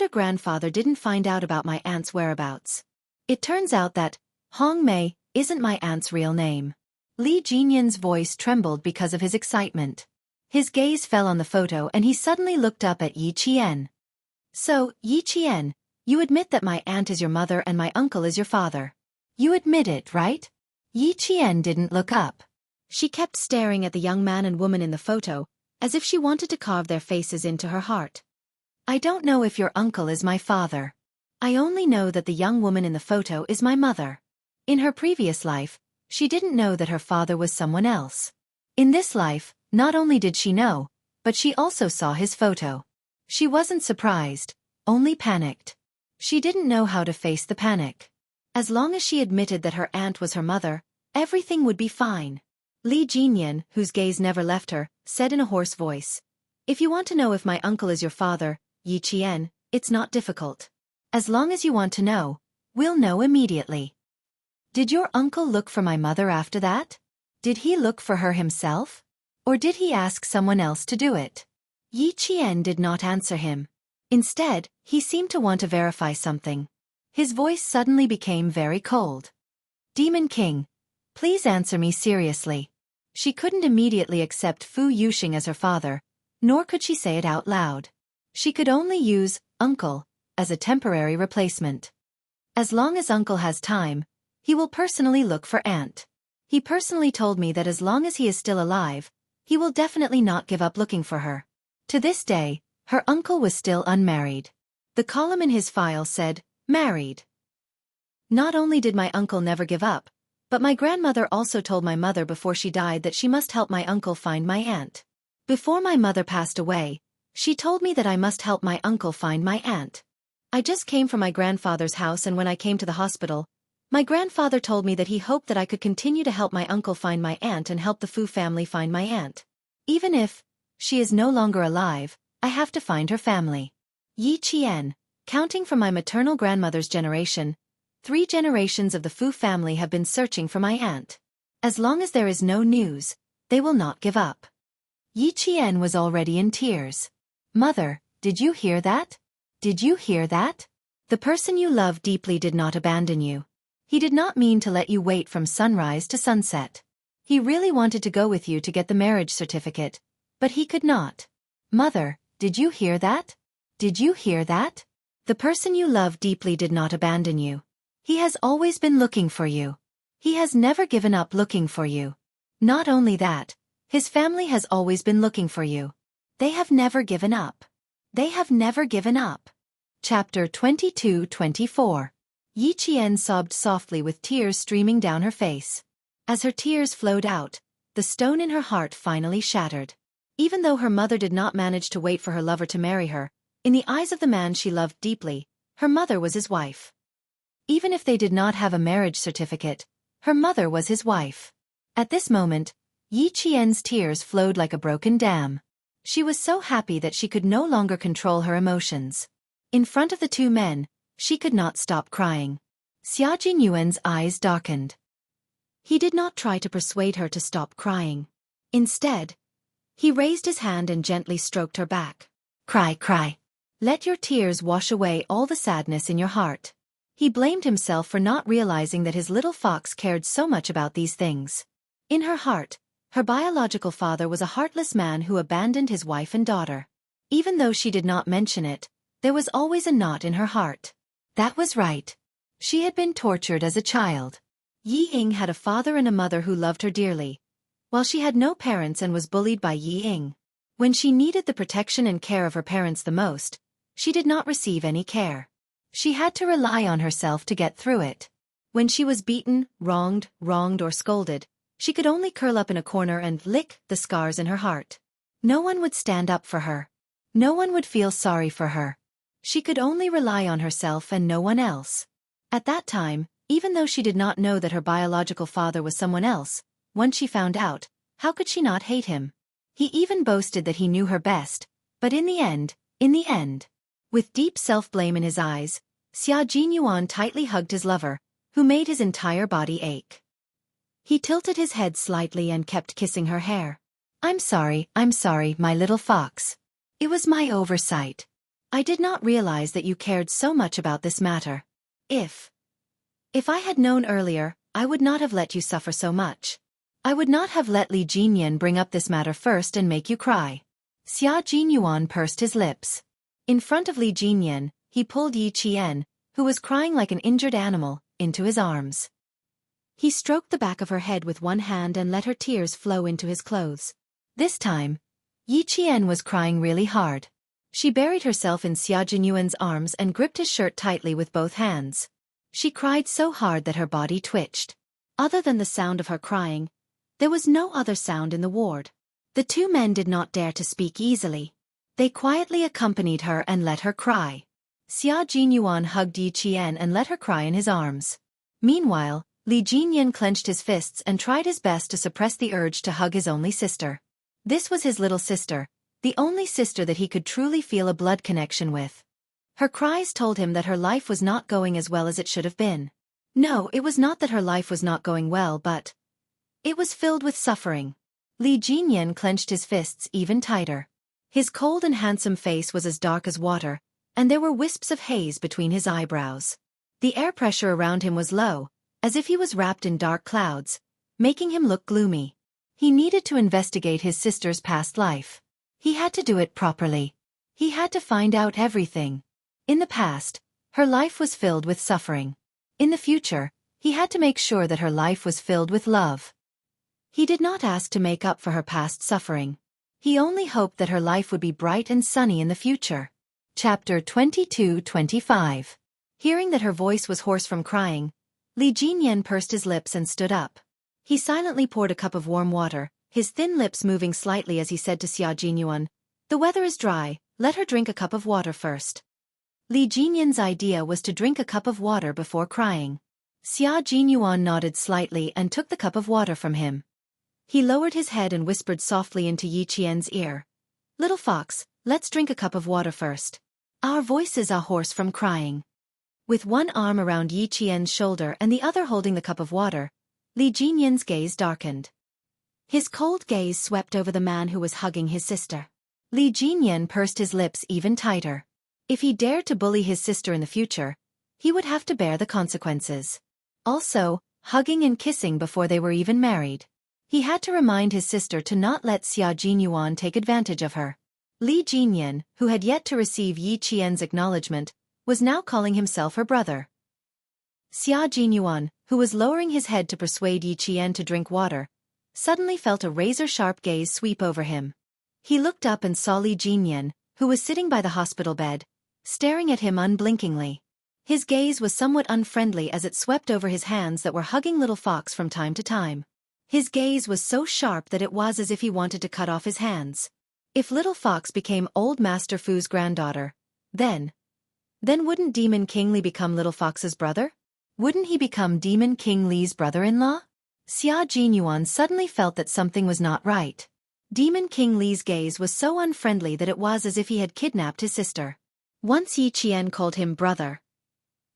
grandfather didn't find out about my aunt's whereabouts. It turns out that Hong Mei isn't my aunt's real name. Li Jinyan's voice trembled because of his excitement. His gaze fell on the photo and he suddenly looked up at Yi Qian. So, Yi Qian, you admit that my aunt is your mother and my uncle is your father. You admit it, right? Yi Qian didn't look up. She kept staring at the young man and woman in the photo, as if she wanted to carve their faces into her heart. I don't know if your uncle is my father. I only know that the young woman in the photo is my mother. In her previous life, she didn't know that her father was someone else. In this life, not only did she know, but she also saw his photo. She wasn't surprised, only panicked. She didn't know how to face the panic. As long as she admitted that her aunt was her mother, everything would be fine. Li Jinyan, whose gaze never left her, said in a hoarse voice, "If you want to know if my uncle is your father, Yi Qian, it's not difficult. As long as you want to know, we'll know immediately." Did your uncle look for my mother after that? Did he look for her himself? Or did he ask someone else to do it? Yi Qian did not answer him. Instead, he seemed to want to verify something. His voice suddenly became very cold. Demon King, please answer me seriously. She couldn't immediately accept Fu Yuxing as her father, nor could she say it out loud. She could only use uncle as a temporary replacement. As long as uncle has time, he will personally look for aunt. He personally told me that as long as he is still alive, he will definitely not give up looking for her. To this day, her uncle was still unmarried. The column in his file said, married. Not only did my uncle never give up, but my grandmother also told my mother before she died that she must help my uncle find my aunt. Before my mother passed away, she told me that I must help my uncle find my aunt. I just came from my grandfather's house, and when I came to the hospital, my grandfather told me that he hoped that I could continue to help my uncle find my aunt and help the Fu family find my aunt. Even if she is no longer alive, I have to find her family. Yi Qian, counting from my maternal grandmother's generation, 3 generations of the Fu family have been searching for my aunt. As long as there is no news, they will not give up. Yi Qian was already in tears. Mother, did you hear that? Did you hear that? The person you love deeply did not abandon you. He did not mean to let you wait from sunrise to sunset. He really wanted to go with you to get the marriage certificate, but he could not. Mother, did you hear that? Did you hear that? The person you love deeply did not abandon you. He has always been looking for you. He has never given up looking for you. Not only that, his family has always been looking for you. They have never given up. They have never given up. Chapter 22-24. Yi Qian sobbed softly with tears streaming down her face. As her tears flowed out, the stone in her heart finally shattered. Even though her mother did not manage to wait for her lover to marry her, in the eyes of the man she loved deeply, her mother was his wife. Even if they did not have a marriage certificate, her mother was his wife. At this moment, Yi Qian's tears flowed like a broken dam. She was so happy that she could no longer control her emotions. In front of the two men, she could not stop crying. Xia Jinyuan's eyes darkened. He did not try to persuade her to stop crying. Instead, he raised his hand and gently stroked her back. Cry, cry. Let your tears wash away all the sadness in your heart. He blamed himself for not realizing that his little fox cared so much about these things. In her heart, her biological father was a heartless man who abandoned his wife and daughter. Even though she did not mention it, there was always a knot in her heart. That was right. She had been tortured as a child. Yi Ying had a father and a mother who loved her dearly, while she had no parents and was bullied by Yi Ying. When she needed the protection and care of her parents the most, she did not receive any care. She had to rely on herself to get through it. When she was beaten, wronged or scolded, she could only curl up in a corner and lick the scars in her heart. No one would stand up for her. No one would feel sorry for her. She could only rely on herself and no one else. At that time, even though she did not know that her biological father was someone else, once she found out, how could she not hate him? He even boasted that he knew her best, but in the end, with deep self-blame in his eyes, Xia Jinyuan tightly hugged his lover, who made his entire body ache. He tilted his head slightly and kept kissing her hair. I'm sorry, my little fox. It was my oversight. I did not realize that you cared so much about this matter. If I had known earlier, I would not have let you suffer so much. I would not have let Li Jinyan bring up this matter first and make you cry. Xia Jinyuan pursed his lips. In front of Li Jinyan, he pulled Yi Qian, who was crying like an injured animal, into his arms. He stroked the back of her head with one hand and let her tears flow into his clothes. This time, Yi Qian was crying really hard. She buried herself in Xia Jinyuan's arms and gripped his shirt tightly with both hands. She cried so hard that her body twitched. Other than the sound of her crying, there was no other sound in the ward. The two men did not dare to speak easily. They quietly accompanied her and let her cry. Xia Jinyuan hugged Yi Qian and let her cry in his arms. Meanwhile, Li Jinyan clenched his fists and tried his best to suppress the urge to hug his only sister. This was his little sister, the only sister that he could truly feel a blood connection with. Her cries told him that her life was not going as well as it should have been. No, it was not that her life was not going well, but it was filled with suffering. Li Jinyan clenched his fists even tighter. His cold and handsome face was as dark as water, and there were wisps of haze between his eyebrows. The air pressure around him was low, as if he was wrapped in dark clouds, making him look gloomy. He needed to investigate his sister's past life. He had to do it properly. He had to find out everything. In the past, her life was filled with suffering. In the future, he had to make sure that her life was filled with love. He did not ask to make up for her past suffering. He only hoped that her life would be bright and sunny in the future. Chapter 22-25. Hearing that her voice was hoarse from crying, Li Jinyan pursed his lips and stood up. He silently poured a cup of warm water, his thin lips moving slightly as he said to Xia Jinyuan, "The weather is dry, let her drink a cup of water first." Li Jinyan's idea was to drink a cup of water before crying. Xia Jinyuan nodded slightly and took the cup of water from him. He lowered his head and whispered softly into Yi Qian's ear, "Little fox, let's drink a cup of water first. Our voices are hoarse from crying." With one arm around Yi Qian's shoulder and the other holding the cup of water, Li Jinyan's gaze darkened. His cold gaze swept over the man who was hugging his sister. Li Jinyan pursed his lips even tighter. If he dared to bully his sister in the future, he would have to bear the consequences. Also, hugging and kissing before they were even married. He had to remind his sister to not let Xia Jinyuan take advantage of her. Li Jinyan, who had yet to receive Yi Qian's acknowledgement, was now calling himself her brother. Xia Jinyuan, who was lowering his head to persuade Yi Qian to drink water, suddenly felt a razor-sharp gaze sweep over him. He looked up and saw Li Jinyan, who was sitting by the hospital bed, staring at him unblinkingly. His gaze was somewhat unfriendly as it swept over his hands that were hugging little Fox from time to time. His gaze was so sharp that it was as if he wanted to cut off his hands. If little Fox became old Master Fu's granddaughter, then wouldn't Demon King Li become little Fox's brother? Wouldn't he become Demon King Li's brother-in-law? Xia Jinyuan suddenly felt that something was not right. Demon King Li's gaze was so unfriendly that it was as if he had kidnapped his sister. Once Yi Qian called him brother,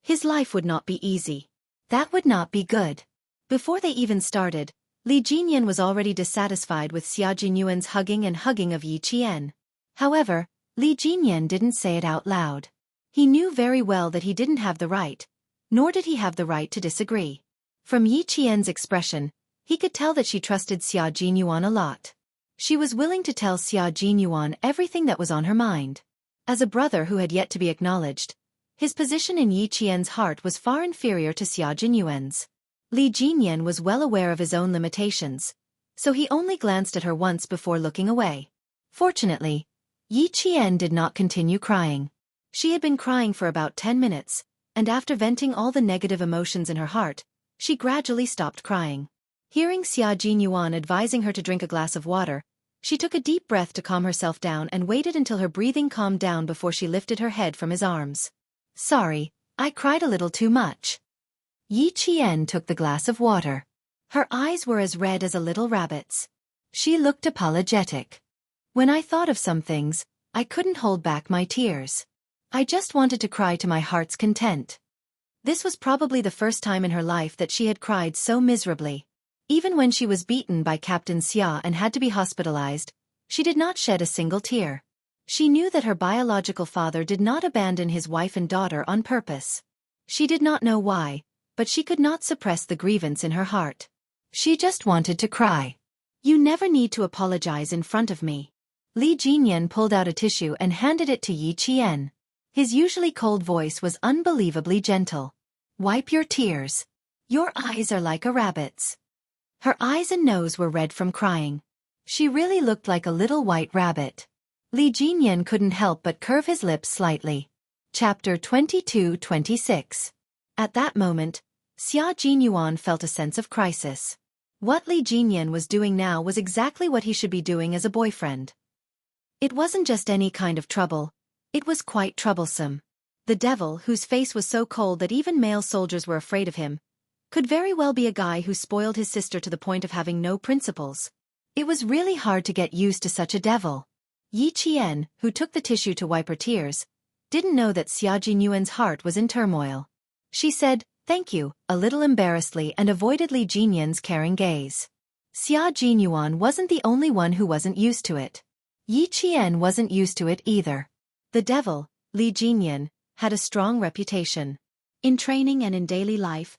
his life would not be easy. That would not be good. Before they even started, Li Jinyan was already dissatisfied with Xia Jinyuan's hugging of Yi Qian. However, Li Jinyan didn't say it out loud. He knew very well that he didn't have the right, nor did he have the right to disagree. From Yi Qian's expression, he could tell that she trusted Xia Jinyuan a lot. She was willing to tell Xia Jinyuan everything that was on her mind. As a brother who had yet to be acknowledged, his position in Yi Qian's heart was far inferior to Xia Jinyuan's. Li Jinyan was well aware of his own limitations, so he only glanced at her once before looking away. Fortunately, Yi Qian did not continue crying. She had been crying for about 10 minutes, and after venting all the negative emotions in her heart, she gradually stopped crying. Hearing Xia Jinyuan advising her to drink a glass of water, she took a deep breath to calm herself down and waited until her breathing calmed down before she lifted her head from his arms. Sorry, I cried a little too much. Yi Qian took the glass of water. Her eyes were as red as a little rabbit's. She looked apologetic. When I thought of some things, I couldn't hold back my tears. I just wanted to cry to my heart's content. This was probably the first time in her life that she had cried so miserably. Even when she was beaten by Captain Xia and had to be hospitalized, she did not shed a single tear. She knew that her biological father did not abandon his wife and daughter on purpose. She did not know why, but she could not suppress the grievance in her heart. She just wanted to cry. You never need to apologize in front of me. Li Jinyan pulled out a tissue and handed it to Yi Qian. His usually cold voice was unbelievably gentle. Wipe your tears. Your eyes are like a rabbit's. Her eyes and nose were red from crying. She really looked like a little white rabbit. Li Jinyan couldn't help but curve his lips slightly. Chapter 22-26. At that moment, Xia Jinyuan felt a sense of crisis. What Li Jinyan was doing now was exactly what he should be doing as a boyfriend. It wasn't just any kind of trouble, it was quite troublesome. The devil, whose face was so cold that even male soldiers were afraid of him, could very well be a guy who spoiled his sister to the point of having no principles. It was really hard to get used to such a devil. Yi Qian, who took the tissue to wipe her tears, didn't know that Xia Jinyuan's heart was in turmoil. She said, "Thank you," a little embarrassedly and avoided Li Jinyan's caring gaze. Xia Jinyuan wasn't the only one who wasn't used to it. Yi Qian wasn't used to it either. The devil, Li Jinyan, had a strong reputation. In training and in daily life,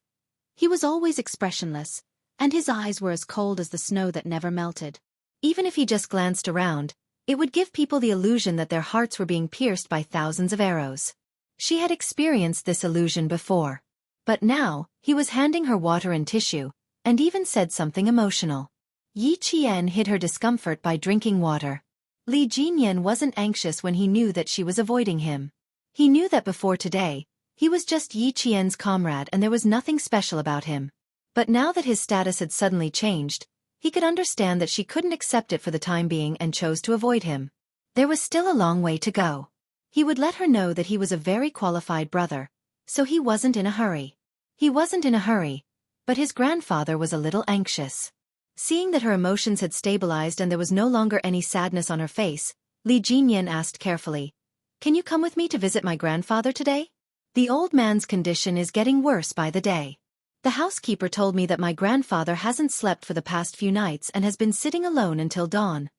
he was always expressionless, and his eyes were as cold as the snow that never melted. Even if he just glanced around, it would give people the illusion that their hearts were being pierced by thousands of arrows. She had experienced this illusion before. But now, he was handing her water and tissue, and even said something emotional. Yi Qian hid her discomfort by drinking water. Li Jinyan wasn't anxious when he knew that she was avoiding him. He knew that before today, he was just Yi Qian's comrade and there was nothing special about him. But now that his status had suddenly changed, he could understand that she couldn't accept it for the time being and chose to avoid him. There was still a long way to go. He would let her know that he was a very qualified brother, so he wasn't in a hurry. He wasn't in a hurry, but his grandfather was a little anxious. Seeing that her emotions had stabilized and there was no longer any sadness on her face, Li Jinyan asked carefully, "Can you come with me to visit my grandfather today? The old man's condition is getting worse by the day. The housekeeper told me that my grandfather hasn't slept for the past few nights and has been sitting alone until dawn.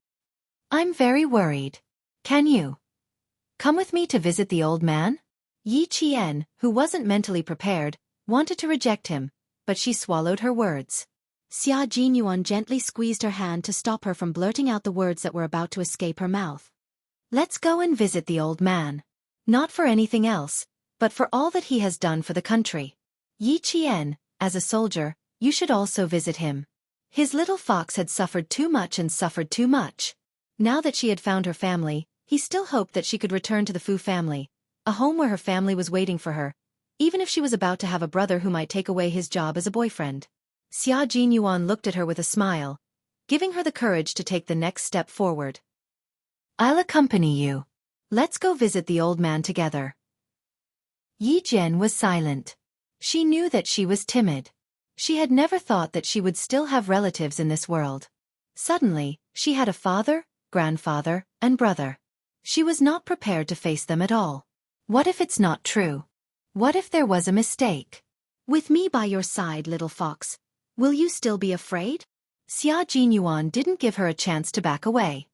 I'm very worried. Can you come with me to visit the old man?" Yi Qian, who wasn't mentally prepared, wanted to reject him, but she swallowed her words. Xia Jinyuan gently squeezed her hand to stop her from blurting out the words that were about to escape her mouth. "Let's go and visit the old man. Not for anything else, but for all that he has done for the country. Yi Qian, as a soldier, you should also visit him. His little fox had suffered too much and suffered too much. Now that she had found her family, he still hoped that she could return to the Fu family, a home where her family was waiting for her, even if she was about to have a brother who might take away his job as a boyfriend. Xia Jinyuan looked at her with a smile, giving her the courage to take the next step forward. I'll accompany you. Let's go visit the old man together. Yi Jian was silent. She knew that she was timid. She had never thought that she would still have relatives in this world. Suddenly, she had a father, grandfather, and brother. She was not prepared to face them at all. What if it's not true? What if there was a mistake? With me by your side, little fox, will you still be afraid? Xia Jinyuan didn't give her a chance to back away.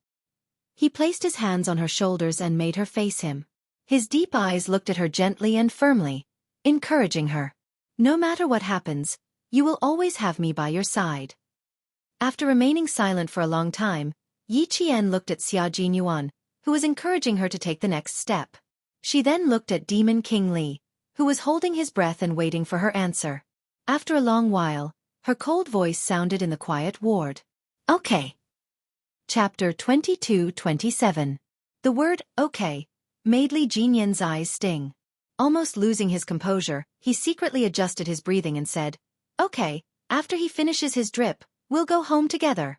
He placed his hands on her shoulders and made her face him. His deep eyes looked at her gently and firmly, encouraging her. No matter what happens, you will always have me by your side. After remaining silent for a long time, Yi Qian looked at Xia Jinyuan, who was encouraging her to take the next step. She then looked at Demon King Li, who was holding his breath and waiting for her answer. After a long while, her cold voice sounded in the quiet ward. Okay. Chapter 22-27. The word, okay, made Li Jinyan's eyes sting. Almost losing his composure, he secretly adjusted his breathing and said, okay, after he finishes his drip, we'll go home together.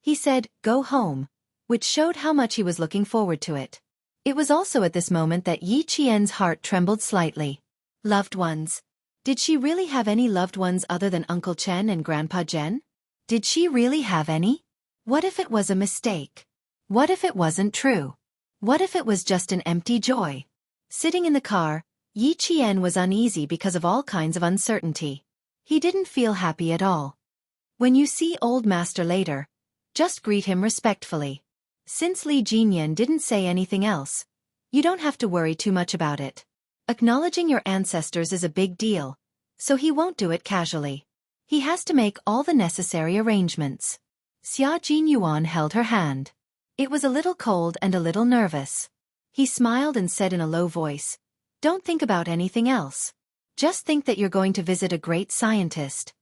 He said, go home, which showed how much he was looking forward to it. It was also at this moment that Yi Qian's heart trembled slightly. Loved ones. Did she really have any loved ones other than Uncle Chen and Grandpa Jen? Did she really have any? What if it was a mistake? What if it wasn't true? What if it was just an empty joy? Sitting in the car, Yi Qian was uneasy because of all kinds of uncertainty. He didn't feel happy at all. When you see old master later, just greet him respectfully. Since Li Jinyan didn't say anything else, you don't have to worry too much about it. Acknowledging your ancestors is a big deal, so he won't do it casually. He has to make all the necessary arrangements. Xia Jinyuan held her hand. It was a little cold and a little nervous. He smiled and said in a low voice, don't think about anything else. Just think that you're going to visit a great scientist.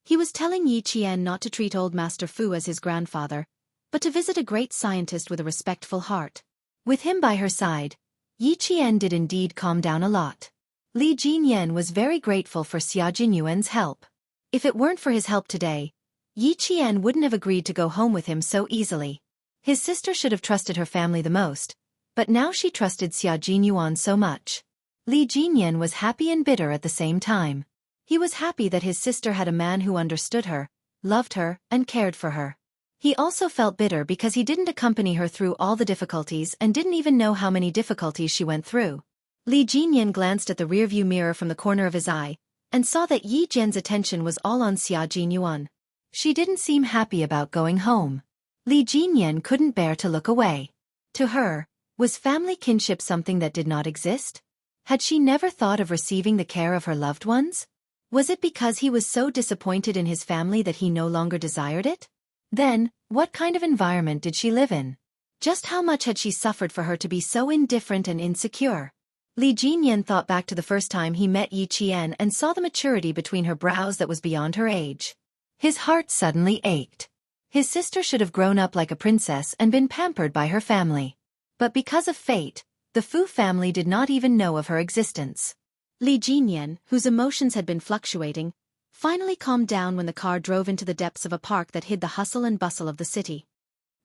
He was telling Yi Qian not to treat old Master Fu as his grandfather, but to visit a great scientist with a respectful heart. With him by her side, Yi Qian did indeed calm down a lot. Li Jinyan was very grateful for Xia Jinyuan's help. If it weren't for his help today, Yi Qian wouldn't have agreed to go home with him so easily. His sister should have trusted her family the most, but now she trusted Xia Jinyuan so much. Li Jinyan was happy and bitter at the same time. He was happy that his sister had a man who understood her, loved her, and cared for her. He also felt bitter because he didn't accompany her through all the difficulties and didn't even know how many difficulties she went through. Li Jinyan glanced at the rearview mirror from the corner of his eye, and saw that Yi Jian's attention was all on Xia Jinyuan. She didn't seem happy about going home. Li Jinyan couldn't bear to look away. To her, was family kinship something that did not exist? Had she never thought of receiving the care of her loved ones? Was it because he was so disappointed in his family that he no longer desired it? Then, what kind of environment did she live in? Just how much had she suffered for her to be so indifferent and insecure? Li Jinyan thought back to the first time he met Yi Qian and saw the maturity between her brows that was beyond her age. His heart suddenly ached. His sister should have grown up like a princess and been pampered by her family. But because of fate, the Fu family did not even know of her existence. Li Jinyan, whose emotions had been fluctuating, finally calmed down when the car drove into the depths of a park that hid the hustle and bustle of the city.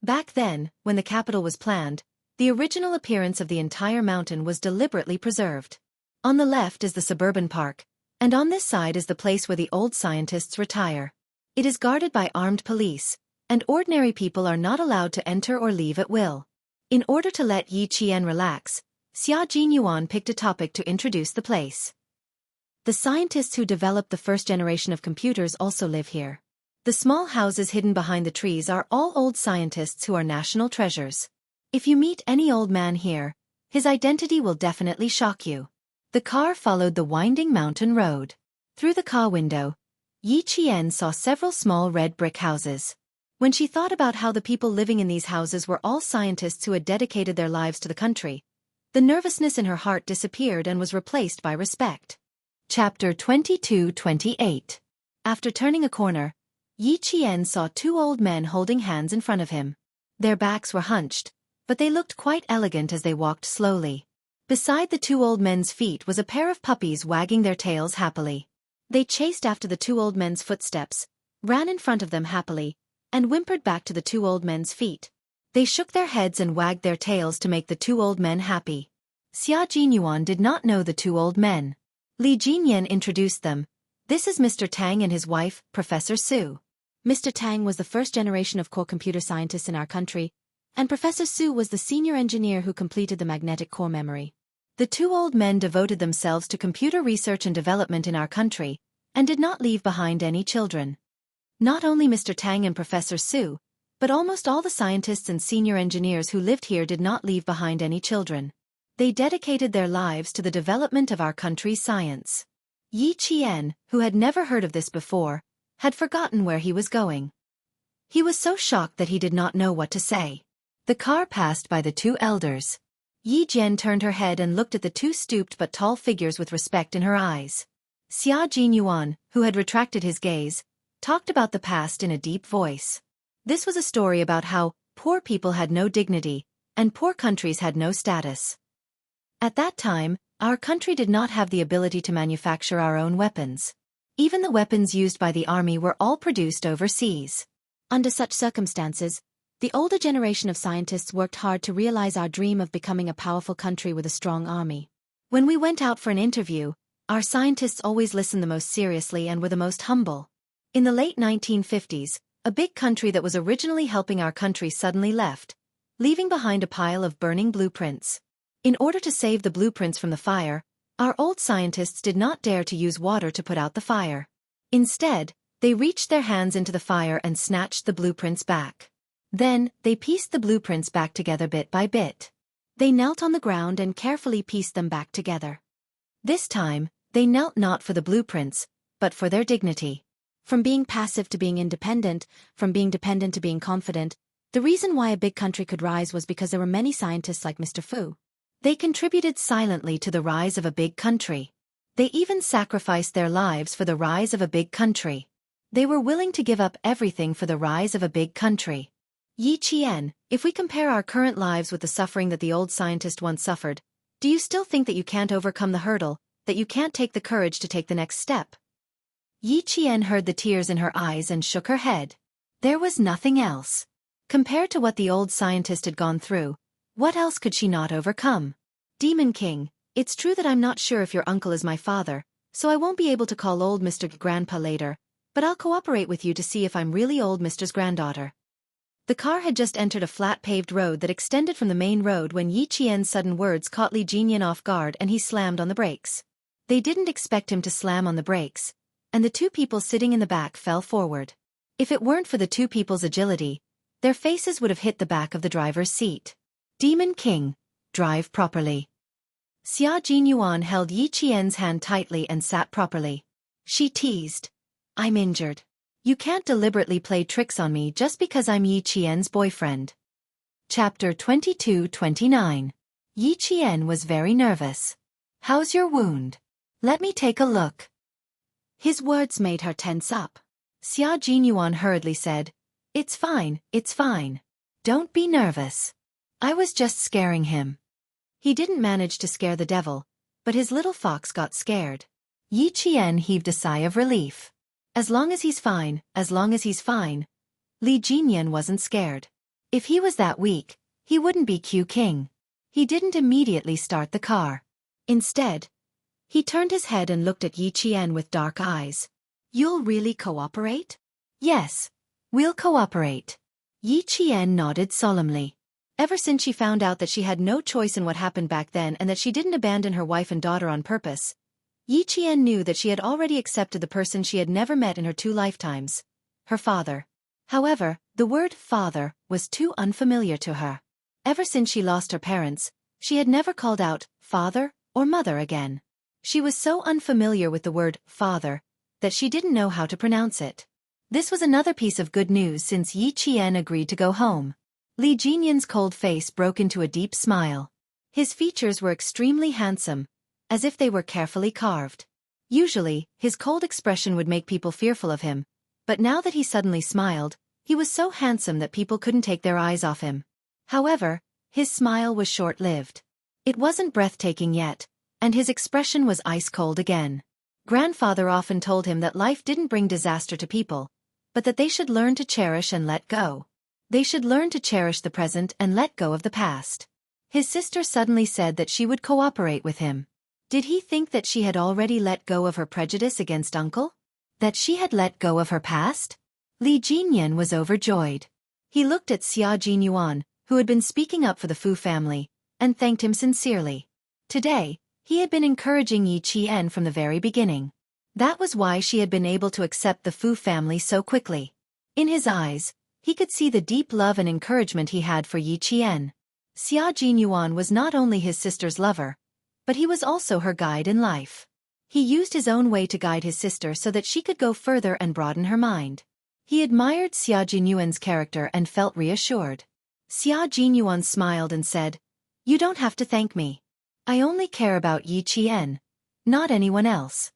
Back then, when the capital was planned, the original appearance of the entire mountain was deliberately preserved. On the left is the suburban park, and on this side is the place where the old scientists retire. It is guarded by armed police, and ordinary people are not allowed to enter or leave at will. In order to let Yi Qian relax, Xia Jinyuan picked a topic to introduce the place. The scientists who developed the first generation of computers also live here. The small houses hidden behind the trees are all old scientists who are national treasures. If you meet any old man here, his identity will definitely shock you. The car followed the winding mountain road. Through the car window, Yi Qian saw several small red brick houses. When she thought about how the people living in these houses were all scientists who had dedicated their lives to the country, The nervousness in her heart disappeared and was replaced by respect. Chapter 22-28. After turning a corner, Yi Qian saw two old men holding hands in front of him. Their backs were hunched, but they looked quite elegant as they walked slowly. Beside the two old men's feet was a pair of puppies wagging their tails happily. They chased after the two old men's footsteps, ran in front of them happily, and whimpered back to the two old men's feet. They shook their heads and wagged their tails to make the two old men happy. Xia Jinyuan did not know the two old men. Li Jinyan introduced them. This is Mr. Tang and his wife, Professor Su. Mr. Tang was the first generation of core computer scientists in our country, and Professor Su was the senior engineer who completed the magnetic core memory. The two old men devoted themselves to computer research and development in our country, and did not leave behind any children. Not only Mr. Tang and Professor Su, but almost all the scientists and senior engineers who lived here did not leave behind any children. They dedicated their lives to the development of our country's science. Yi Qian, who had never heard of this before, had forgotten where he was going. He was so shocked that he did not know what to say. The car passed by the two elders. Yi Jian turned her head and looked at the two stooped but tall figures with respect in her eyes. Xia Jinyuan, who had retracted his gaze, talked about the past in a deep voice. This was a story about how poor people had no dignity, and poor countries had no status. At that time, our country did not have the ability to manufacture our own weapons. Even the weapons used by the army were all produced overseas. Under such circumstances, the older generation of scientists worked hard to realize our dream of becoming a powerful country with a strong army. When we went out for an interview, our scientists always listened the most seriously and were the most humble. In the late 1950s, a big country that was originally helping our country suddenly left, leaving behind a pile of burning blueprints. In order to save the blueprints from the fire, our old scientists did not dare to use water to put out the fire. Instead, they reached their hands into the fire and snatched the blueprints back. Then, they pieced the blueprints back together bit by bit. They knelt on the ground and carefully pieced them back together. This time, they knelt not for the blueprints, but for their dignity. From being passive to being independent, from being dependent to being confident, the reason why a big country could rise was because there were many scientists like Mr. Fu. They contributed silently to the rise of a big country. They even sacrificed their lives for the rise of a big country. They were willing to give up everything for the rise of a big country. Yi Qian, if we compare our current lives with the suffering that the old scientist once suffered, do you still think that you can't overcome the hurdle, that you can't take the courage to take the next step? Yi Qian heard the tears in her eyes and shook her head. There was nothing else. Compared to what the old scientist had gone through, what else could she not overcome? Demon King, it's true that I'm not sure if your uncle is my father, so I won't be able to call old Mr. Grandpa later, but I'll cooperate with you to see if I'm really old Mr.'s granddaughter. The car had just entered a flat paved road that extended from the main road when Yi Qian's sudden words caught Li Jinyan off guard and he slammed on the brakes. They didn't expect him to slam on the brakes, and the two people sitting in the back fell forward. If it weren't for the two people's agility, their faces would have hit the back of the driver's seat. Demon King, drive properly. Xia Jinyuan held Yi Qian's hand tightly and sat properly. She teased. I'm injured. You can't deliberately play tricks on me just because I'm Yi Qian's boyfriend. Chapter 22-29. Yi Qian was very nervous. How's your wound? Let me take a look. His words made her tense up. Xia Jinyuan hurriedly said, It's fine, it's fine. Don't be nervous. I was just scaring him. He didn't manage to scare the devil, but his little fox got scared. Yi Qian heaved a sigh of relief. As long as he's fine, as long as he's fine. Li Jinyan wasn't scared. If he was that weak, he wouldn't be Q King. He didn't immediately start the car. Instead, he turned his head and looked at Yi Qian with dark eyes. You'll really cooperate? Yes, we'll cooperate. Yi Qian nodded solemnly. Ever since she found out that she had no choice in what happened back then and that she didn't abandon her wife and daughter on purpose, Yi Qian knew that she had already accepted the person she had never met in her 2 lifetimes, her father. However, the word father was too unfamiliar to her. Ever since she lost her parents, she had never called out father or mother again. She was so unfamiliar with the word father that she didn't know how to pronounce it. This was another piece of good news since Yi Qian agreed to go home. Li Jinyan's cold face broke into a deep smile. His features were extremely handsome, as if they were carefully carved. Usually, his cold expression would make people fearful of him, but now that he suddenly smiled, he was so handsome that people couldn't take their eyes off him. However, his smile was short-lived. It wasn't breathtaking yet, and his expression was ice-cold again. Grandfather often told him that life didn't bring disaster to people, but that they should learn to cherish and let go. They should learn to cherish the present and let go of the past. His sister suddenly said that she would cooperate with him. Did he think that she had already let go of her prejudice against uncle? That she had let go of her past? Li Jinyan was overjoyed. He looked at Xia Jinyuan, who had been speaking up for the Fu family, and thanked him sincerely. Today, he had been encouraging Yi Qian from the very beginning. That was why she had been able to accept the Fu family so quickly. In his eyes, he could see the deep love and encouragement he had for Yi Qian. Xia Jinyuan was not only his sister's lover, but he was also her guide in life. He used his own way to guide his sister so that she could go further and broaden her mind. He admired Xia Jinyuan's character and felt reassured. Xia Jinyuan smiled and said, "You don't have to thank me. I only care about Yi Qian, not anyone else."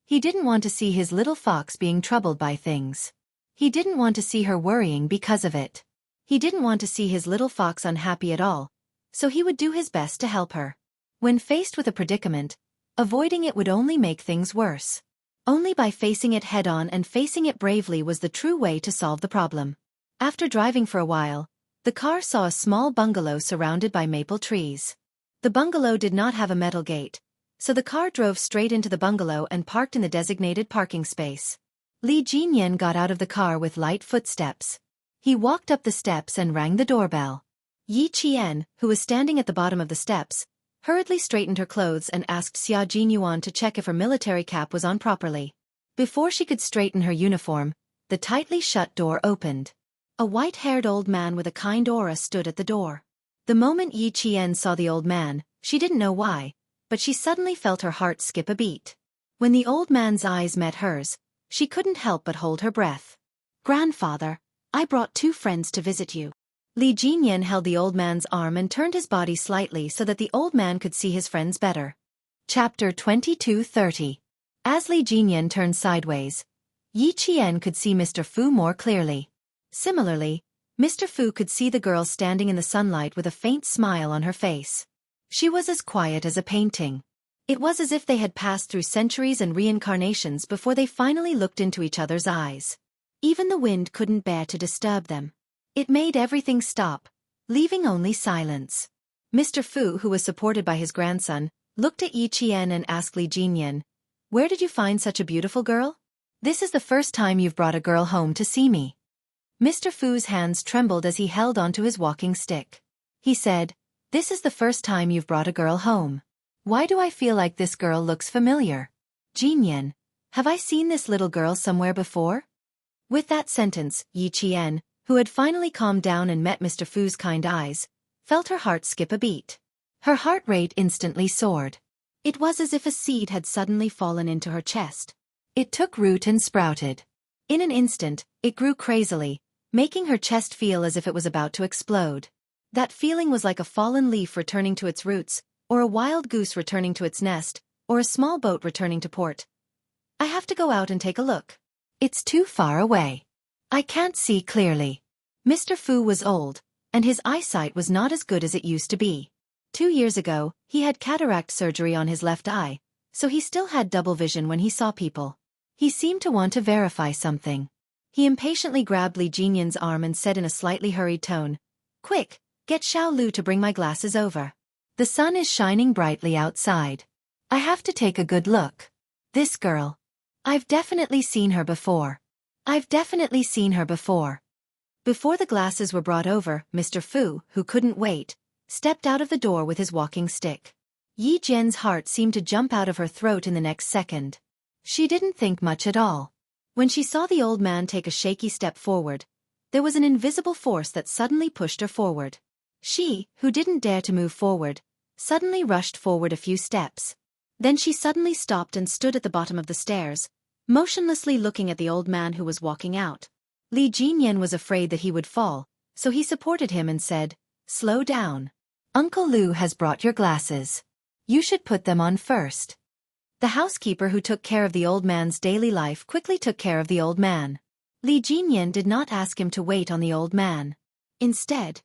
He didn't want to see his little fox being troubled by things. He didn't want to see her worrying because of it. He didn't want to see his little fox unhappy at all, so he would do his best to help her. When faced with a predicament, avoiding it would only make things worse. Only by facing it head-on and facing it bravely was the true way to solve the problem. After driving for a while, the car saw a small bungalow surrounded by maple trees. The bungalow did not have a metal gate, so the car drove straight into the bungalow and parked in the designated parking space. Li Jinyan got out of the car with light footsteps. He walked up the steps and rang the doorbell. Yi Qian, who was standing at the bottom of the steps, hurriedly straightened her clothes and asked Xia Jinyuan to check if her military cap was on properly. Before she could straighten her uniform, the tightly shut door opened. A white-haired old man with a kind aura stood at the door. The moment Yi Qian saw the old man, she didn't know why, but she suddenly felt her heart skip a beat. When the old man's eyes met hers, she couldn't help but hold her breath. "Grandfather, I brought 2 friends to visit you." Li Jinyan held the old man's arm and turned his body slightly so that the old man could see his friends better. Chapter 22:30. As Li Jinyan turned sideways, Yi Qian could see Mr. Fu more clearly. Similarly, Mr. Fu could see the girl standing in the sunlight with a faint smile on her face. She was as quiet as a painting. It was as if they had passed through centuries and reincarnations before they finally looked into each other's eyes. Even the wind couldn't bear to disturb them. It made everything stop, leaving only silence. Mr. Fu, who was supported by his grandson, looked at Yi Qian and asked Li Jinyan, "Where did you find such a beautiful girl? This is the first time you've brought a girl home to see me." Mr. Fu's hands trembled as he held onto his walking stick. He said, "This is the first time you've brought a girl home. Why do I feel like this girl looks familiar? Jinyan, have I seen this little girl somewhere before?" With that sentence, Yi Qian, who had finally calmed down and met Mr. Fu's kind eyes, felt her heart skip a beat. Her heart rate instantly soared. It was as if a seed had suddenly fallen into her chest. It took root and sprouted. In an instant, it grew crazily, making her chest feel as if it was about to explode. That feeling was like a fallen leaf returning to its roots, or a wild goose returning to its nest, or a small boat returning to port. "I have to go out and take a look. It's too far away. I can't see clearly." Mr. Fu was old, and his eyesight was not as good as it used to be. 2 years ago, he had cataract surgery on his left eye, so he still had double vision when he saw people. He seemed to want to verify something. He impatiently grabbed Li Jinyan's arm and said in a slightly hurried tone, "Quick, get Xiao Lu to bring my glasses over. The sun is shining brightly outside. I have to take a good look. This girl. I've definitely seen her before. I've definitely seen her before." Before the glasses were brought over, Mr. Fu, who couldn't wait, stepped out of the door with his walking stick. Yi Jian's heart seemed to jump out of her throat in the next second. She didn't think much at all. When she saw the old man take a shaky step forward, there was an invisible force that suddenly pushed her forward. She, who didn't dare to move forward, suddenly rushed forward a few steps. Then she suddenly stopped and stood at the bottom of the stairs, motionlessly looking at the old man who was walking out. Li Jinyan was afraid that he would fall, so he supported him and said, "Slow down. Uncle Lu has brought your glasses. You should put them on first. The housekeeper who took care of the old man's daily life quickly took care of the old man. Li Jinyan did not ask him to wait on the old man. Instead,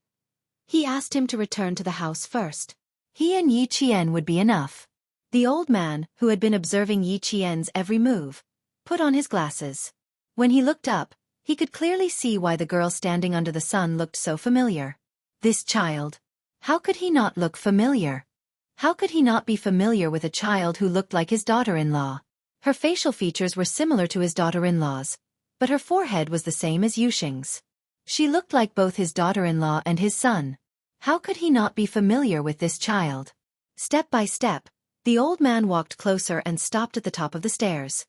he asked him to return to the house first. He and Yi Qian would be enough. The old man, who had been observing Yi Qian's every move, put on his glasses. When he looked up, he could clearly see why the girl standing under the sun looked so familiar. This child. How could he not look familiar? How could he not be familiar with a child who looked like his daughter-in-law? Her facial features were similar to his daughter-in-law's, but her forehead was the same as Yuxing's. She looked like both his daughter-in-law and his son. How could he not be familiar with this child? Step by step, the old man walked closer and stopped at the top of the stairs.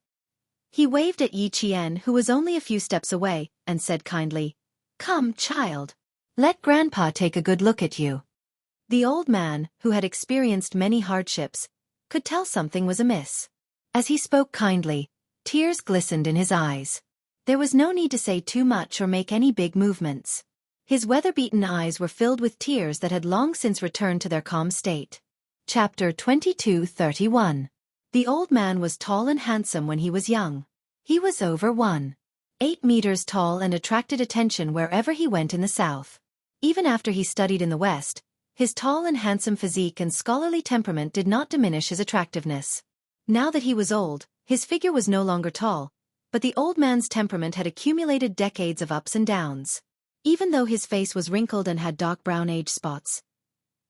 He waved at Yi Qian, who was only a few steps away, and said kindly, "Come, child. Let Grandpa take a good look at you." The old man, who had experienced many hardships, could tell something was amiss. As he spoke kindly, tears glistened in his eyes. There was no need to say too much or make any big movements. His weather-beaten eyes were filled with tears that had long since returned to their calm state. Chapter 22:31. The old man was tall and handsome when he was young. He was over 1.8 meters tall and attracted attention wherever he went in the south. Even after he studied in the west, his tall and handsome physique and scholarly temperament did not diminish his attractiveness. Now that he was old, his figure was no longer tall, but the old man's temperament had accumulated decades of ups and downs. Even though his face was wrinkled and had dark brown age spots,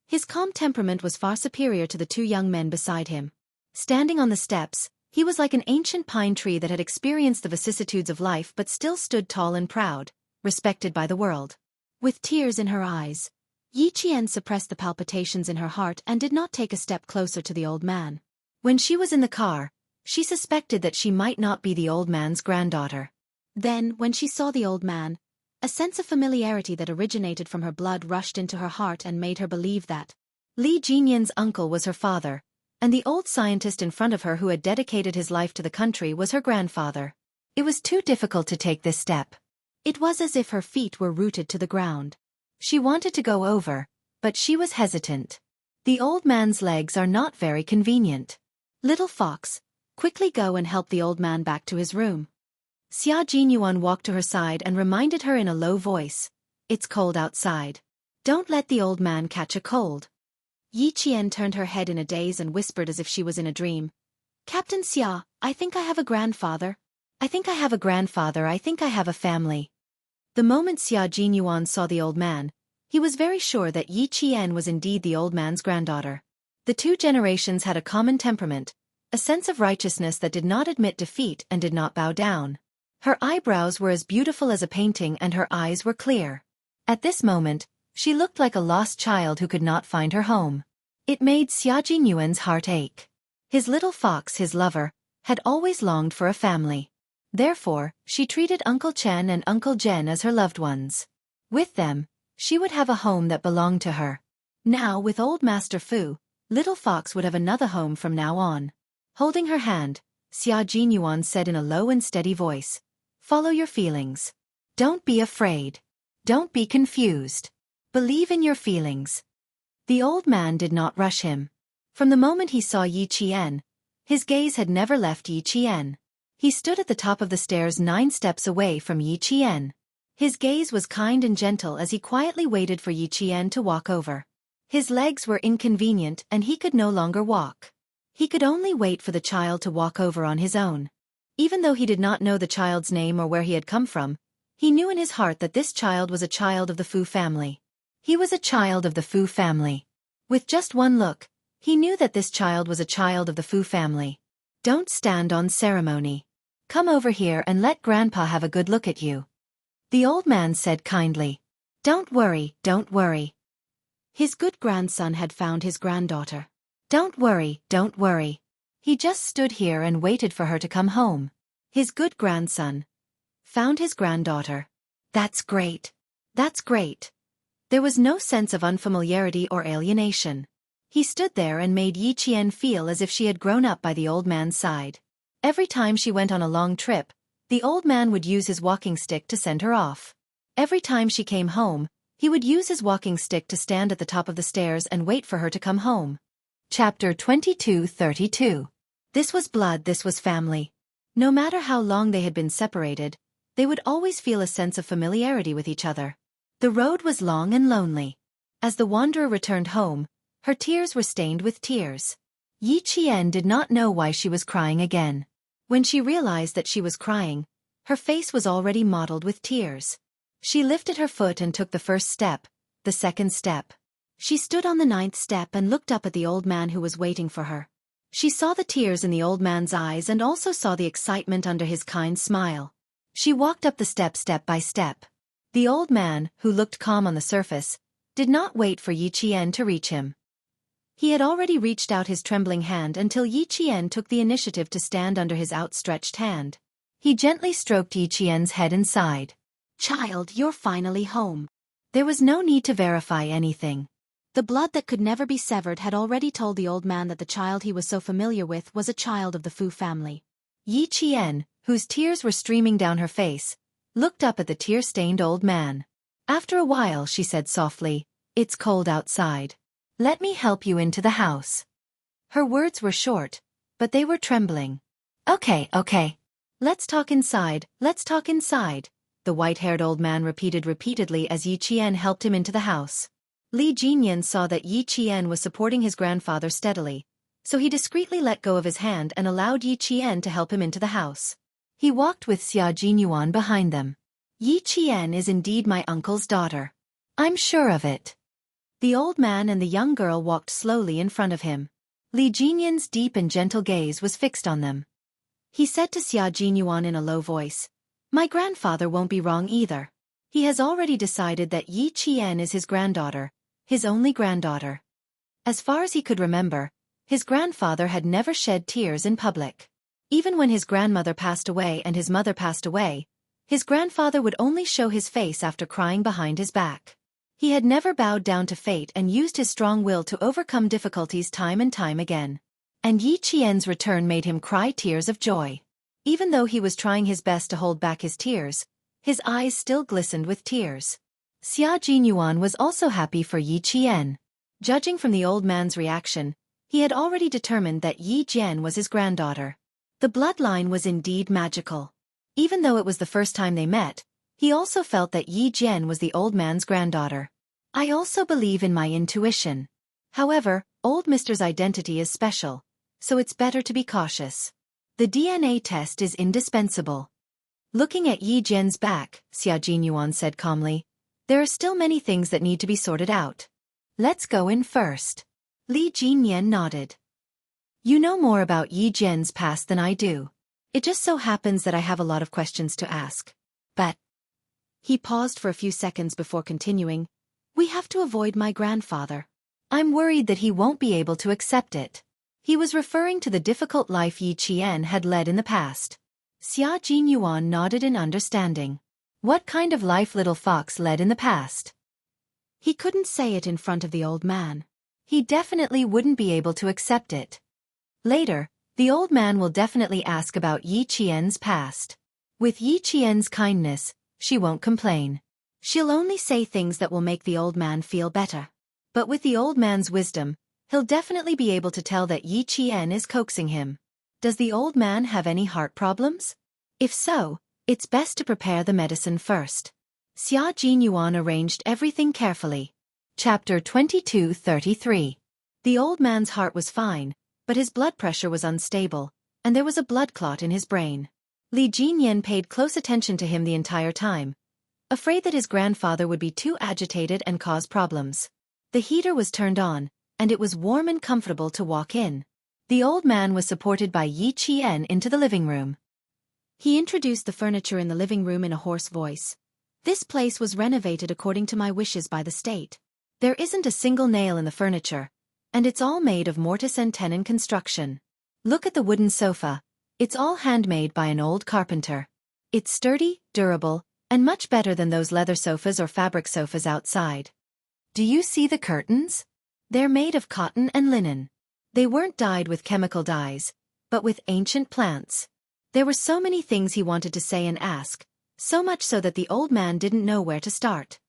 his calm temperament was far superior to the two young men beside him. Standing on the steps, he was like an ancient pine tree that had experienced the vicissitudes of life but still stood tall and proud, respected by the world. With tears in her eyes, Yi Qian suppressed the palpitations in her heart and did not take a step closer to the old man. When she was in the car, she suspected that she might not be the old man's granddaughter. Then, when she saw the old man, a sense of familiarity that originated from her blood rushed into her heart and made her believe that Li Jinyan's uncle was her father, and the old scientist in front of her who had dedicated his life to the country was her grandfather. It was too difficult to take this step. It was as if her feet were rooted to the ground. She wanted to go over, but she was hesitant. The old man's legs are not very convenient. Little fox, quickly go and help the old man back to his room. Xia Jinyuan walked to her side and reminded her in a low voice, "It's cold outside. Don't let the old man catch a cold." Yi Qian turned her head in a daze and whispered as if she was in a dream, "Captain Xia, I think I have a grandfather. I think I have a grandfather. I think I have a family." The moment Xia Jinyuan saw the old man, he was very sure that Yi Qian was indeed the old man's granddaughter. The two generations had a common temperament, a sense of righteousness that did not admit defeat and did not bow down. Her eyebrows were as beautiful as a painting and her eyes were clear. At this moment, she looked like a lost child who could not find her home. It made Xia Jinyuan's heart ache. His little fox, his lover, had always longed for a family. Therefore, she treated Uncle Chen and Uncle Jen as her loved ones. With them, she would have a home that belonged to her. Now, with old Master Fu, little fox would have another home from now on. Holding her hand, Xia Jinyuan said in a low and steady voice, "Follow your feelings. Don't be afraid. Don't be confused. Believe in your feelings." The old man did not rush him. From the moment he saw Yi Qian, his gaze had never left Yi Qian. He stood at the top of the stairs 9 steps away from Yi Qian. His gaze was kind and gentle as he quietly waited for Yi Qian to walk over. His legs were inconvenient and he could no longer walk. He could only wait for the child to walk over on his own. Even though he did not know the child's name or where he had come from, he knew in his heart that this child was a child of the Fu family. He was a child of the Fu family. With just one look, he knew that this child was a child of the Fu family. "Don't stand on ceremony. Come over here and let Grandpa have a good look at you," the old man said kindly. "Don't worry, don't worry." His good grandson had found his granddaughter. Don't worry, don't worry. He just stood here and waited for her to come home. His good grandson found his granddaughter. That's great. That's great. There was no sense of unfamiliarity or alienation. He stood there and made Yi Qian feel as if she had grown up by the old man's side. Every time she went on a long trip, the old man would use his walking stick to send her off. Every time she came home, He would use his walking stick to stand at the top of the stairs and wait for her to come home. Chapter 22:32. This was blood, this was family. No matter how long they had been separated, they would always feel a sense of familiarity with each other. The road was long and lonely. As the wanderer returned home, her tears were stained with tears. Yi Qian did not know why she was crying again. When she realized that she was crying, her face was already mottled with tears. She lifted her foot and took the first step, the second step. She stood on the 9th step and looked up at the old man who was waiting for her. She saw the tears in the old man's eyes and also saw the excitement under his kind smile. She walked up the steps step by step. The old man, who looked calm on the surface, did not wait for Yi Qian to reach him. He had already reached out his trembling hand until Yi Qian took the initiative to stand under his outstretched hand. He gently stroked Yi Qian's head and sighed. "Child, you're finally home." There was no need to verify anything. The blood that could never be severed had already told the old man that the child he was so familiar with was a child of the Fu family. Yi Qian, whose tears were streaming down her face, looked up at the tear-stained old man. After a while she said softly, "It's cold outside. Let me help you into the house." Her words were short, but they were trembling. Okay. Let's talk inside, let's talk inside," the white-haired old man repeated repeatedly as Yi Qian helped him into the house. Li Jinyan saw that Yi Qian was supporting his grandfather steadily, so he discreetly let go of his hand and allowed Yi Qian to help him into the house. He walked with Xia Jinyuan behind them. "Yi Qian is indeed my uncle's daughter. I'm sure of it." The old man and the young girl walked slowly in front of him. Li Jinyan's deep and gentle gaze was fixed on them. He said to Xia Jinyuan in a low voice, "My grandfather won't be wrong either. He has already decided that Yi Qian is his granddaughter, his only granddaughter." As far as he could remember, his grandfather had never shed tears in public. Even when his grandmother passed away and his mother passed away, his grandfather would only show his face after crying behind his back. He had never bowed down to fate and used his strong will to overcome difficulties time and time again. And Yi Qian's return made him cry tears of joy. Even though he was trying his best to hold back his tears, his eyes still glistened with tears. Xia Jinyuan was also happy for Yi Qian. Judging from the old man's reaction, he had already determined that Yi Jian was his granddaughter. The bloodline was indeed magical. Even though it was the first time they met, he also felt that Yi Jian was the old man's granddaughter. "I also believe in my intuition. However, old Mister's identity is special, so it's better to be cautious. The DNA test is indispensable." Looking at Yi Jian's back, Xia Jinyuan said calmly, "There are still many things that need to be sorted out. Let's go in first." Li Jinyan nodded. "You know more about Yi Jian's past than I do. It just so happens that I have a lot of questions to ask. But..." He paused for a few seconds before continuing, "We have to avoid my grandfather. I'm worried that he won't be able to accept it." He was referring to the difficult life Yi Qian had led in the past. Xia Jinyuan nodded in understanding. What kind of life little fox led in the past? He couldn't say it in front of the old man. He definitely wouldn't be able to accept it. Later, the old man will definitely ask about Yi Qian's past. With Yi Qian's kindness, she won't complain. She'll only say things that will make the old man feel better. But with the old man's wisdom, he'll definitely be able to tell that Yi Qian is coaxing him. Does the old man have any heart problems? If so, it's best to prepare the medicine first. Xia Jinyuan arranged everything carefully. Chapter 22:33. The old man's heart was fine, but his blood pressure was unstable, and there was a blood clot in his brain. Li Jinyan paid close attention to him the entire time, afraid that his grandfather would be too agitated and cause problems. The heater was turned on, and it was warm and comfortable to walk in. The old man was supported by Yi Qian into the living room. He introduced the furniture in the living room in a hoarse voice. "This place was renovated according to my wishes by the state. There isn't a single nail in the furniture, and it's all made of mortise and tenon construction. Look at the wooden sofa. It's all handmade by an old carpenter. It's sturdy, durable, and much better than those leather sofas or fabric sofas outside. Do you see the curtains? They're made of cotton and linen. They weren't dyed with chemical dyes, but with ancient plants." There were so many things he wanted to say and ask, so much so that the old man didn't know where to start.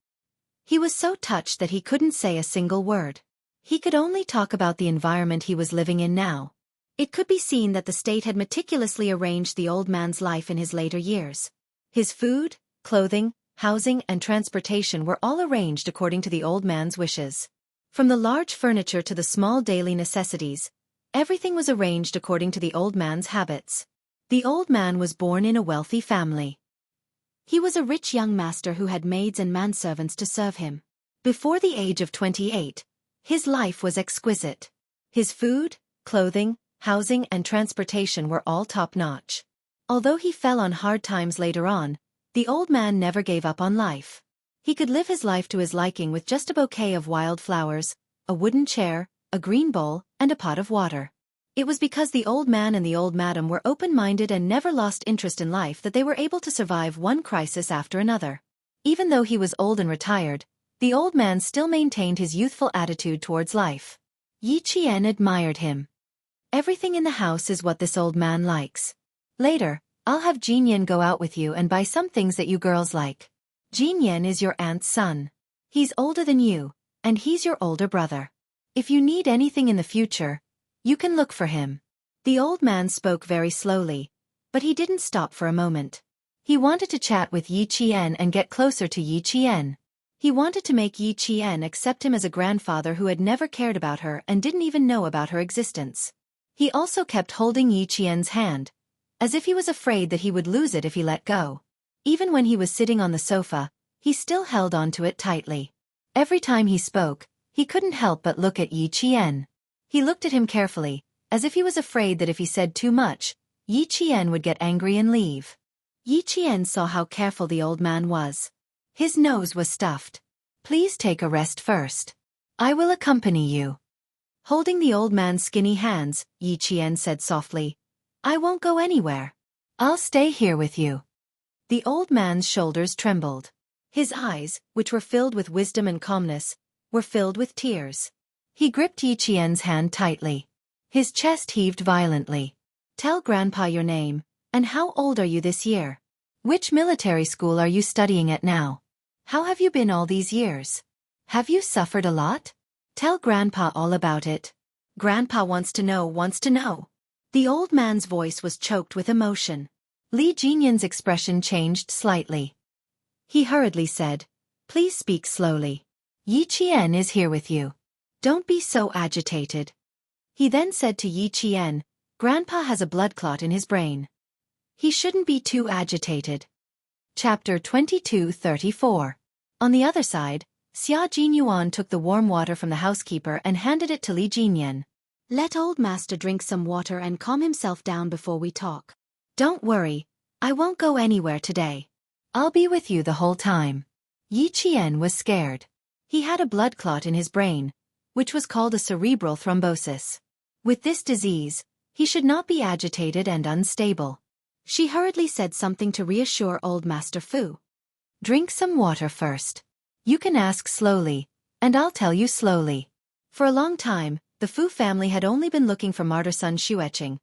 He was so touched that he couldn't say a single word. He could only talk about the environment he was living in now. It could be seen that the state had meticulously arranged the old man's life in his later years. His food, clothing, housing and transportation were all arranged according to the old man's wishes. From the large furniture to the small daily necessities, everything was arranged according to the old man's habits. The old man was born in a wealthy family. He was a rich young master who had maids and manservants to serve him. Before the age of 28, his life was exquisite. His food, clothing, housing and transportation were all top-notch. Although he fell on hard times later on, the old man never gave up on life. He could live his life to his liking with just a bouquet of wild flowers, a wooden chair, a green bowl, and a pot of water. It was because the old man and the old madam were open-minded and never lost interest in life that they were able to survive one crisis after another. Even though he was old and retired, the old man still maintained his youthful attitude towards life. Yi Qian admired him. Everything in the house is what this old man likes. Later, I'll have Jinyan go out with you and buy some things that you girls like. Jinyan is your aunt's son. He's older than you, and he's your older brother. If you need anything in the future, you can look for him. The old man spoke very slowly, but he didn't stop for a moment. He wanted to chat with Yi Qian and get closer to Yi Qian. He wanted to make Yi Qian accept him as a grandfather who had never cared about her and didn't even know about her existence. He also kept holding Yi Qian's hand, as if he was afraid that he would lose it if he let go. Even when he was sitting on the sofa, he still held onto it tightly. Every time he spoke, he couldn't help but look at Yi Qian. He looked at him carefully, as if he was afraid that if he said too much, Yi Qian would get angry and leave. Yi Qian saw how careful the old man was. His nose was stuffed. Please take a rest first. I will accompany you. Holding the old man's skinny hands, Yi Qian said softly, I won't go anywhere. I'll stay here with you. The old man's shoulders trembled. His eyes, which were filled with wisdom and calmness, were filled with tears. He gripped Yi Qian's hand tightly. His chest heaved violently. Tell Grandpa your name, and how old are you this year? Which military school are you studying at now? How have you been all these years? Have you suffered a lot? Tell Grandpa all about it. Grandpa wants to know. The old man's voice was choked with emotion. Li Jinyan's expression changed slightly. He hurriedly said, Please speak slowly. Yi Qian is here with you. Don't be so agitated. He then said to Yi Qian, Grandpa has a blood clot in his brain. He shouldn't be too agitated. Chapter 22:34. On the other side, Xia Jinyuan took the warm water from the housekeeper and handed it to Li Jinyan. Let old master drink some water and calm himself down before we talk. Don't worry, I won't go anywhere today. I'll be with you the whole time. Yi Qian was scared. He had a blood clot in his brain, which was called a cerebral thrombosis. With this disease, he should not be agitated and unstable. She hurriedly said something to reassure old Master Fu. Drink some water first. You can ask slowly, and I'll tell you slowly. For a long time, the Fu family had only been looking for martyr son Xueqing,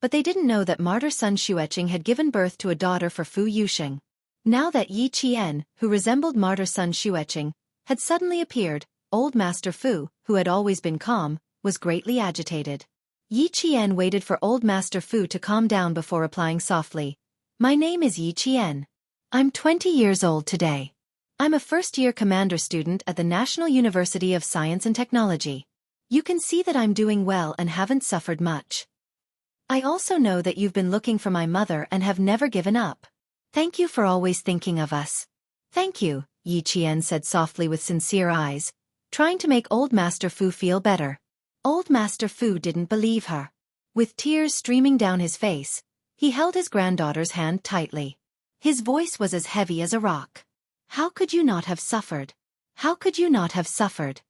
but they didn't know that martyr son Xueqing had given birth to a daughter for Fu Yusheng. Now that Yi Qian, who resembled martyr son Xueqing, had suddenly appeared, old Master Fu, who had always been calm, was greatly agitated. Yi Qian waited for old Master Fu to calm down before replying softly. My name is Yi Qian. I'm 20 years old today. I'm a first-year commander student at the National University of Science and Technology. You can see that I'm doing well and haven't suffered much. I also know that you've been looking for my mother and have never given up. Thank you for always thinking of us. Thank you, Yi Qian said softly with sincere eyes, trying to make old Master Fu feel better. Old Master Fu didn't believe her. With tears streaming down his face, he held his granddaughter's hand tightly. His voice was as heavy as a rock. How could you not have suffered? How could you not have suffered?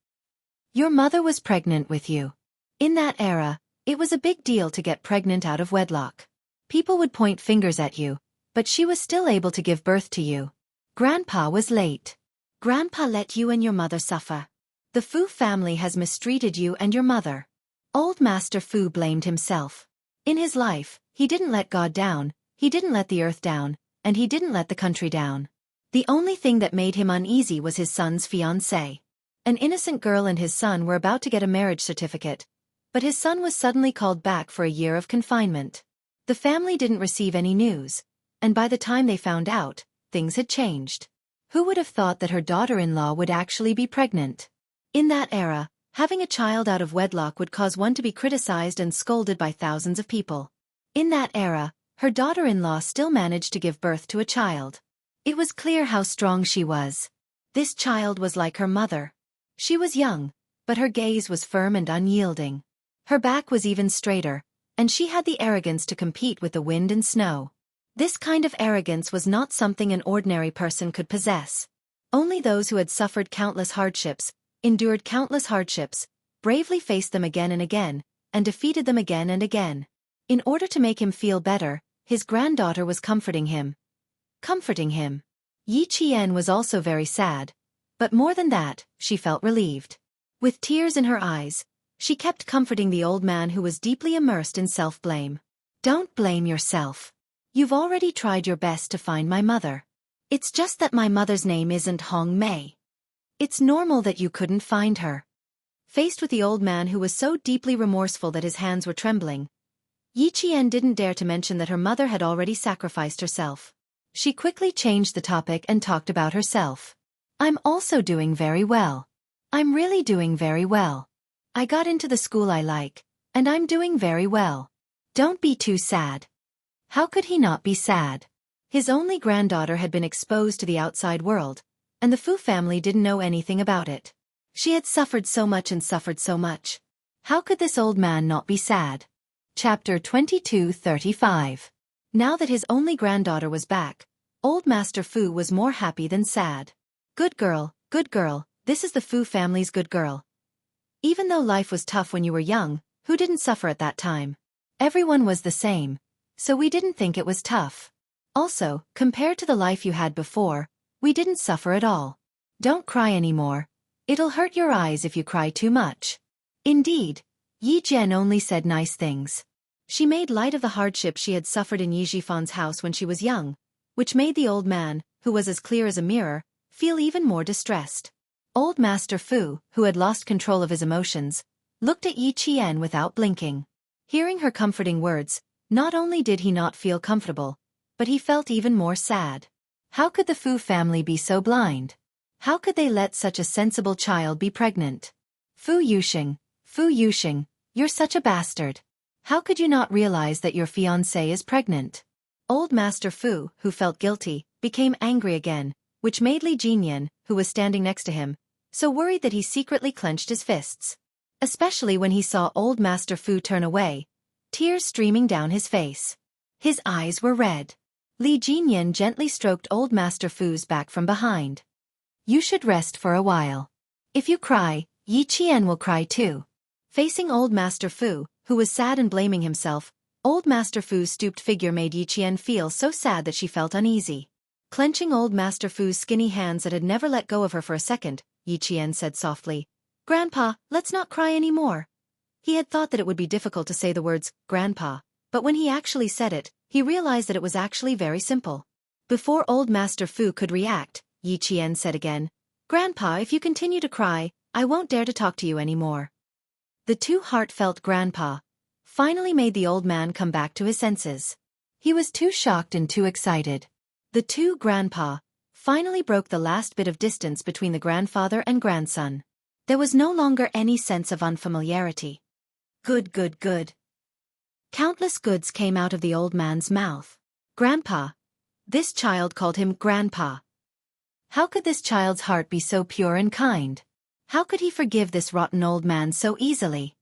Your mother was pregnant with you. In that era, it was a big deal to get pregnant out of wedlock. People would point fingers at you, but she was still able to give birth to you. Grandpa was late. Grandpa let you and your mother suffer. The Fu family has mistreated you and your mother. Old Master Fu blamed himself. In his life, he didn't let God down, he didn't let the earth down, and he didn't let the country down. The only thing that made him uneasy was his son's fiancée. An innocent girl and his son were about to get a marriage certificate, but his son was suddenly called back for a year of confinement. The family didn't receive any news, and by the time they found out, things had changed. Who would have thought that her daughter-in-law would actually be pregnant? In that era, having a child out of wedlock would cause one to be criticized and scolded by thousands of people. In that era, her daughter-in-law still managed to give birth to a child. It was clear how strong she was. This child was like her mother. She was young, but her gaze was firm and unyielding. Her back was even straighter, and she had the arrogance to compete with the wind and snow. This kind of arrogance was not something an ordinary person could possess. Only those who had suffered countless hardships, endured countless hardships, bravely faced them again and again, and defeated them again and again. In order to make him feel better, his granddaughter was comforting him. Yi Qian was also very sad, but more than that, she felt relieved. With tears in her eyes, she kept comforting the old man who was deeply immersed in self-blame. Don't blame yourself. You've already tried your best to find my mother. It's just that my mother's name isn't Hong Mei. It's normal that you couldn't find her. Faced with the old man who was so deeply remorseful that his hands were trembling, Yi Qian didn't dare to mention that her mother had already sacrificed herself. She quickly changed the topic and talked about herself. I'm also doing very well. I'm really doing very well. I got into the school I like, and I'm doing very well. Don't be too sad. How could he not be sad? His only granddaughter had been exposed to the outside world, and the Fu family didn't know anything about it. She had suffered so much and suffered so much. How could this old man not be sad? Chapter 22:35. Now that his only granddaughter was back, old Master Fu was more happy than sad. Good girl, this is the Fu family's good girl. Even though life was tough when you were young, who didn't suffer at that time? Everyone was the same, so we didn't think it was tough. Also, compared to the life you had before, we didn't suffer at all. Don't cry anymore. It'll hurt your eyes if you cry too much. Indeed, Yi Jian only said nice things. She made light of the hardship she had suffered in Yi Jifan's house when she was young, which made the old man, who was as clear as a mirror, feel even more distressed. Old Master Fu, who had lost control of his emotions, looked at Yi Qian without blinking. Hearing her comforting words, not only did he not feel comfortable, but he felt even more sad. How could the Fu family be so blind? How could they let such a sensible child be pregnant? Fu Yuxing, you're such a bastard. How could you not realize that your fiancée is pregnant? Old Master Fu, who felt guilty, became angry again, which made Li Jinyan, who was standing next to him, so worried that he secretly clenched his fists. Especially when he saw old Master Fu turn away, tears streaming down his face. His eyes were red. Li Jinyan gently stroked old Master Fu's back from behind. You should rest for a while. If you cry, Yi Qian will cry too. Facing old Master Fu, who was sad and blaming himself, old Master Fu's stooped figure made Yi Qian feel so sad that she felt uneasy. Clenching old Master Fu's skinny hands that had never let go of her for a second, Yi Qian said softly, Grandpa, let's not cry anymore. He had thought that it would be difficult to say the words, Grandpa, but when he actually said it, he realized that it was actually very simple. Before old Master Fu could react, Yi Qian said again, Grandpa, if you continue to cry, I won't dare to talk to you anymore. The too heartfelt Grandpa finally made the old man come back to his senses. He was too shocked and too excited. The two Grandpa finally broke the last bit of distance between the grandfather and grandson. There was no longer any sense of unfamiliarity. Good. Countless goods came out of the old man's mouth. Grandpa. This child called him Grandpa. How could this child's heart be so pure and kind? How could he forgive this rotten old man so easily?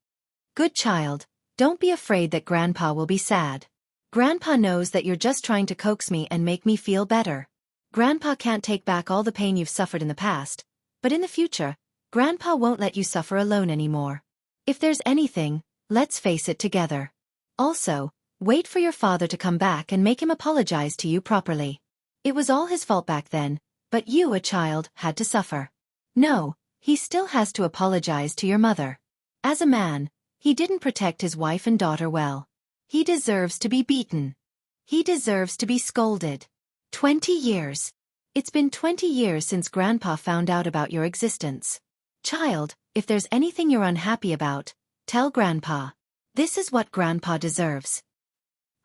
Good child, don't be afraid that Grandpa will be sad. Grandpa knows that you're just trying to coax me and make me feel better. Grandpa can't take back all the pain you've suffered in the past, but in the future, Grandpa won't let you suffer alone anymore. If there's anything, let's face it together. Also, wait for your father to come back and make him apologize to you properly. It was all his fault back then, but you, a child, had to suffer. No. He still has to apologize to your mother. As a man, he didn't protect his wife and daughter well. He deserves to be beaten. He deserves to be scolded. 20 years. It's been 20 years since Grandpa found out about your existence. Child, if there's anything you're unhappy about, tell Grandpa. This is what Grandpa deserves.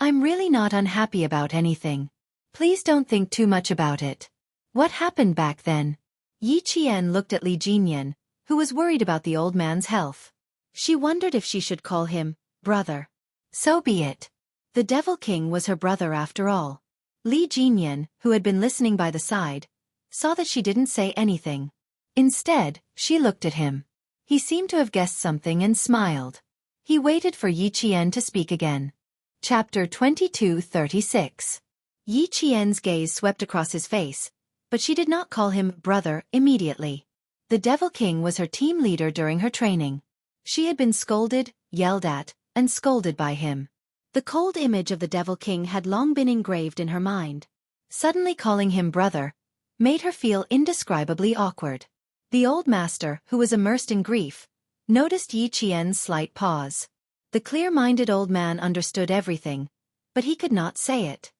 I'm really not unhappy about anything. Please don't think too much about it. What happened back then? Yi Qian looked at Li Jinyan, who was worried about the old man's health. She wondered if she should call him brother. So be it. The Devil King was her brother after all. Li Jinyan, who had been listening by the side, saw that she didn't say anything. Instead, she looked at him. He seemed to have guessed something and smiled. He waited for Yi Qian to speak again. Chapter 22:36. Yi Qian's gaze swept across his face, but she did not call him brother immediately. The Devil King was her team leader during her training. She had been scolded, yelled at, and scolded by him. The cold image of the Devil King had long been engraved in her mind. Suddenly calling him brother made her feel indescribably awkward. The old master, who was immersed in grief, noticed Yi Qian's slight pause. The clear-minded old man understood everything, but he could not say it.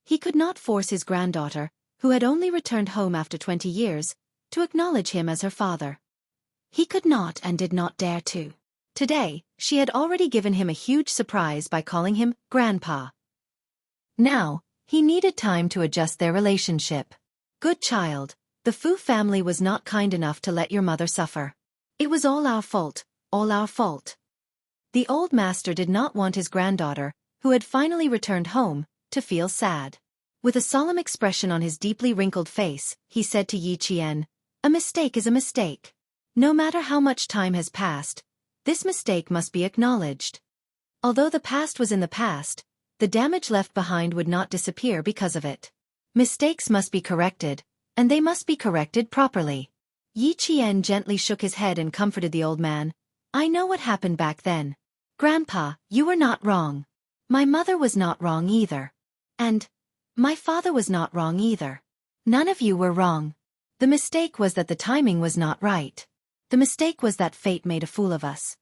He could not force his granddaughter, who had only returned home after 20 years, to acknowledge him as her father. He could not and did not dare to. Today, she had already given him a huge surprise by calling him Grandpa. Now, he needed time to adjust their relationship. Good child, the Fu family was not kind enough to let your mother suffer. It was all our fault, all our fault. The old master did not want his granddaughter, who had finally returned home, to feel sad. With a solemn expression on his deeply wrinkled face, he said to Yi Qian, "A mistake is a mistake. No matter how much time has passed, this mistake must be acknowledged. Although the past was in the past, the damage left behind would not disappear because of it. Mistakes must be corrected, and they must be corrected properly." Yi Qian gently shook his head and comforted the old man. "I know what happened back then. Grandpa, you were not wrong. My mother was not wrong either. And my father was not wrong either. None of you were wrong. The mistake was that the timing was not right. The mistake was that fate made a fool of us.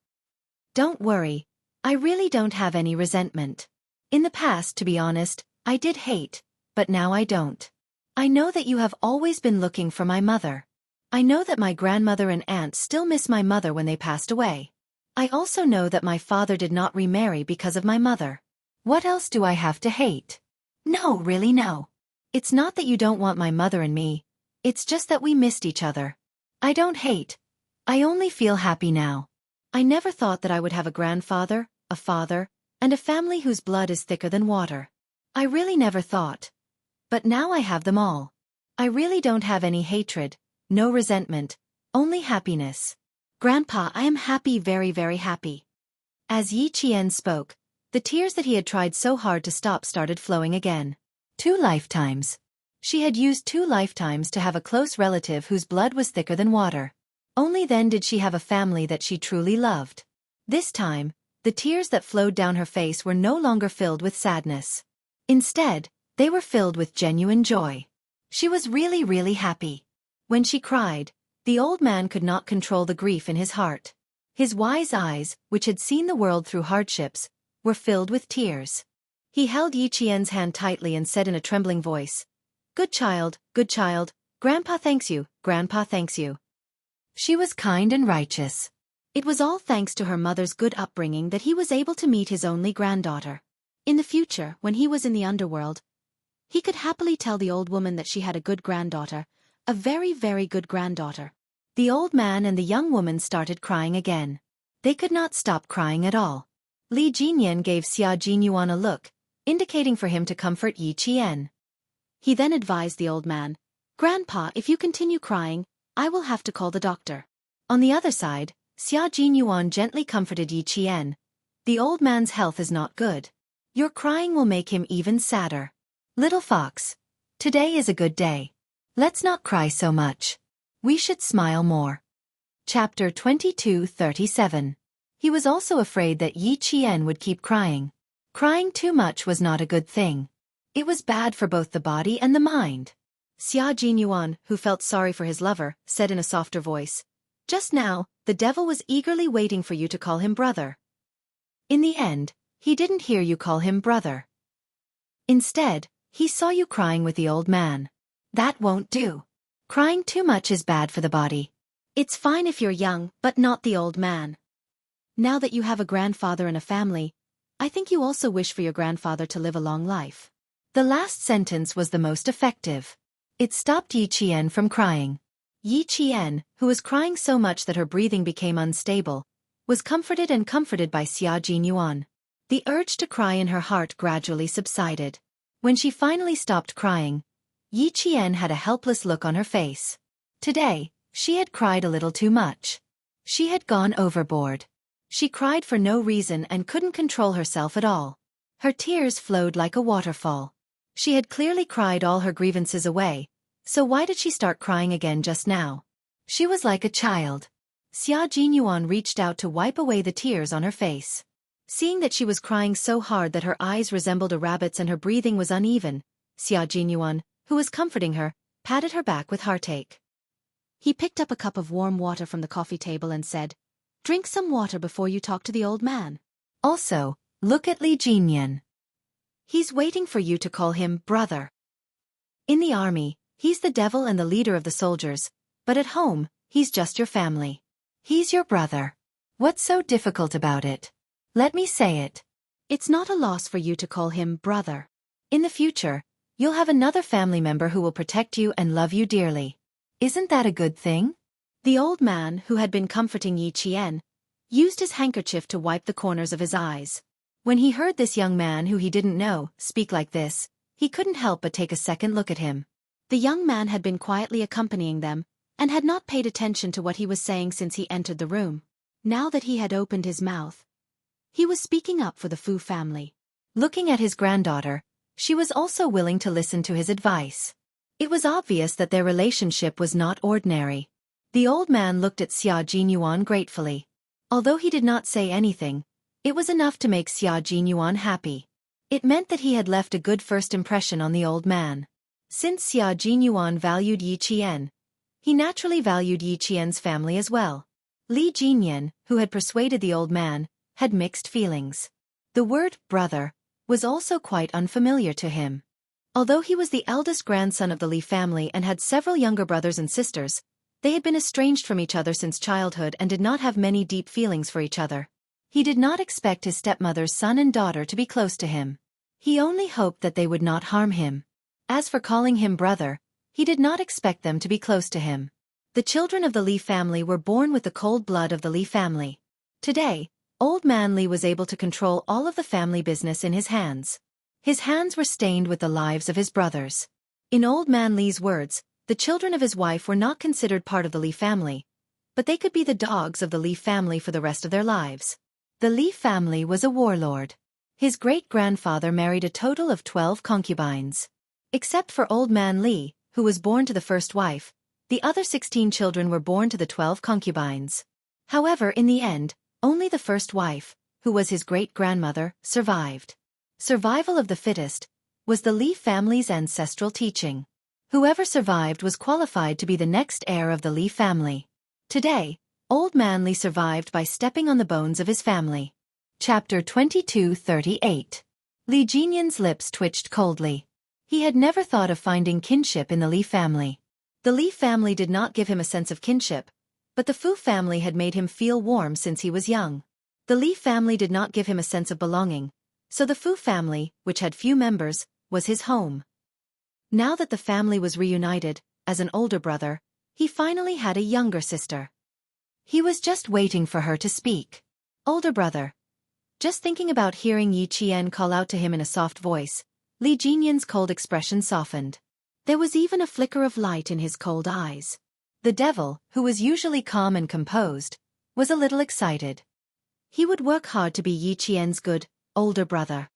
Don't worry, I really don't have any resentment. In the past, to be honest, I did hate, but now I don't. I know that you have always been looking for my mother. I know that my grandmother and aunt still miss my mother when they passed away. I also know that my father did not remarry because of my mother. What else do I have to hate? No, really no. It's not that you don't want my mother and me, it's just that we missed each other. I don't hate. I only feel happy now. I never thought that I would have a grandfather, a father, and a family whose blood is thicker than water. I really never thought. But now I have them all. I really don't have any hatred, no resentment, only happiness. Grandpa, I am happy, very, very happy." As Yi Qian spoke, the tears that he had tried so hard to stop started flowing again. 2 lifetimes. She had used 2 lifetimes to have a close relative whose blood was thicker than water. Only then did she have a family that she truly loved. This time, the tears that flowed down her face were no longer filled with sadness. Instead, they were filled with genuine joy. She was really, really happy. When she cried, the old man could not control the grief in his heart. His wise eyes, which had seen the world through hardships, were filled with tears. He held Yi Qian's hand tightly and said in a trembling voice, good child, Grandpa thanks you, Grandpa thanks you." She was kind and righteous. It was all thanks to her mother's good upbringing that he was able to meet his only granddaughter. In the future, when he was in the underworld, he could happily tell the old woman that she had a good granddaughter, a very, very good granddaughter. The old man and the young woman started crying again. They could not stop crying at all. Li Jinyan gave Xia Jinyuan a look, indicating for him to comfort Yi Qian. He then advised the old man, "Grandpa, if you continue crying, I will have to call the doctor." On the other side, Xia Jinyuan gently comforted Yi Qian. "The old man's health is not good. Your crying will make him even sadder. Little fox, today is a good day. Let's not cry so much. We should smile more." Chapter 22:37. He was also afraid that Yi Qian would keep crying. Crying too much was not a good thing. It was bad for both the body and the mind. Xia Jinyuan, who felt sorry for his lover, said in a softer voice, "Just now, the devil was eagerly waiting for you to call him brother. In the end, he didn't hear you call him brother. Instead, he saw you crying with the old man. That won't do. Crying too much is bad for the body. It's fine if you're young, but not the old man. Now that you have a grandfather and a family, I think you also wish for your grandfather to live a long life. The last sentence was the most effective. It stopped Yi Qian from crying. Yi Qian, who was crying so much that her breathing became unstable, was comforted by Xia Jinyuan. The urge to cry in her heart gradually subsided. When she finally stopped crying, Yi Qian had a helpless look on her face. Today, she had cried a little too much. She had gone overboard. She cried for no reason and couldn't control herself at all. Her tears flowed like a waterfall. She had clearly cried all her grievances away, so why did she start crying again just now? She was like a child. Xia Jinyuan reached out to wipe away the tears on her face. Seeing that she was crying so hard that her eyes resembled a rabbit's and her breathing was uneven, Xia Jinyuan, who was comforting her, patted her back with heartache. He picked up a cup of warm water from the coffee table and said, "Drink some water before you talk to the old man. Also, look at Li Jinyan. He's waiting for you to call him brother. In the army, he's the devil and the leader of the soldiers, but at home, he's just your family. He's your brother. What's so difficult about it? Let me say it. It's not a loss for you to call him brother. In the future, you'll have another family member who will protect you and love you dearly. Isn't that a good thing?" The old man, who had been comforting Yi Qian, used his handkerchief to wipe the corners of his eyes. When he heard this young man who he didn't know speak like this, he couldn't help but take a second look at him. The young man had been quietly accompanying them, and had not paid attention to what he was saying since he entered the room. Now that he had opened his mouth, he was speaking up for the Fu family. Looking at his granddaughter, she was also willing to listen to his advice. It was obvious that their relationship was not ordinary. The old man looked at Xia Jinyuan gratefully. Although he did not say anything, it was enough to make Xia Jinyuan happy. It meant that he had left a good first impression on the old man. Since Xia Jinyuan valued Yi Qian, he naturally valued Yi Qian's family as well. Li Jinyan, who had persuaded the old man, had mixed feelings. The word brother was also quite unfamiliar to him. Although he was the eldest grandson of the Li family and had several younger brothers and sisters, they had been estranged from each other since childhood and did not have many deep feelings for each other. He did not expect his stepmother's son and daughter to be close to him. He only hoped that they would not harm him. As for calling him brother, he did not expect them to be close to him. The children of the Li family were born with the cold blood of the Li family. Today, Old Man Li was able to control all of the family business in his hands. His hands were stained with the lives of his brothers. In Old Man Li's words, the children of his wife were not considered part of the Li family, but they could be the dogs of the Li family for the rest of their lives. The Li family was a warlord. His great-grandfather married a total of 12 concubines. Except for Old Man Li, who was born to the first wife, the other 16 children were born to the 12 concubines. However, in the end, only the first wife, who was his great-grandmother, survived. Survival of the fittest was the Li family's ancestral teaching. Whoever survived was qualified to be the next heir of the Li family. Today, Old Man Li survived by stepping on the bones of his family. Chapter 22:38. Li Jinyan's lips twitched coldly. He had never thought of finding kinship in the Li family. The Li family did not give him a sense of kinship, but the Fu family had made him feel warm since he was young. The Li family did not give him a sense of belonging, so the Fu family, which had few members, was his home. Now that the family was reunited, as an older brother, he finally had a younger sister. He was just waiting for her to speak. Older brother. Just thinking about hearing Yi Qian call out to him in a soft voice, Li Jinyan's cold expression softened. There was even a flicker of light in his cold eyes. The devil, who was usually calm and composed, was a little excited. He would work hard to be Yi Qian's good, older brother.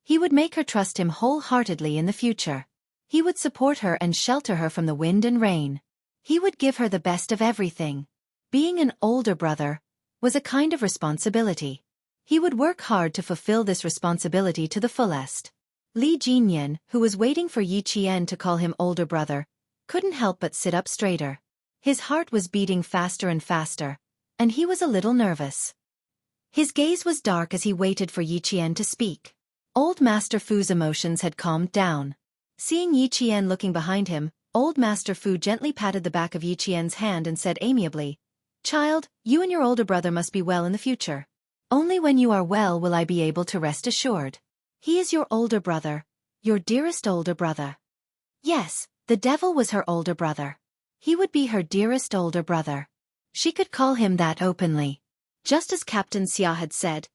He would make her trust him wholeheartedly in the future. He would support her and shelter her from the wind and rain. He would give her the best of everything. Being an older brother was a kind of responsibility. He would work hard to fulfill this responsibility to the fullest. Li Jinyan, who was waiting for Yi Qian to call him older brother, couldn't help but sit up straighter. His heart was beating faster and faster, and he was a little nervous. His gaze was dark as he waited for Yi Qian to speak. Old Master Fu's emotions had calmed down. Seeing Yi Qian looking behind him, Old Master Fu gently patted the back of Yi Qian's hand and said amiably, "Child, you and your older brother must be well in the future. Only when you are well will I be able to rest assured. He is your older brother, your dearest older brother." Yes, the devil was her older brother. He would be her dearest older brother. She could call him that openly. Just as Captain Xia had said,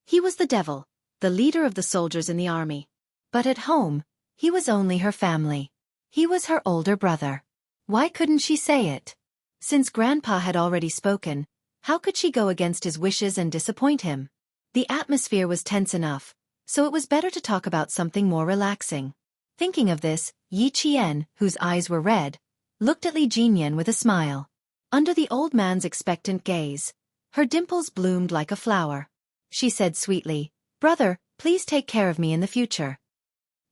he was the devil, the leader of the soldiers in the army. But at home, he was only her family. He was her older brother. Why couldn't she say it? Since Grandpa had already spoken, how could she go against his wishes and disappoint him? The atmosphere was tense enough, so it was better to talk about something more relaxing. Thinking of this, Yi Qian, whose eyes were red, looked at Li Jinyan with a smile. Under the old man's expectant gaze, her dimples bloomed like a flower. She said sweetly, "Brother, please take care of me in the future."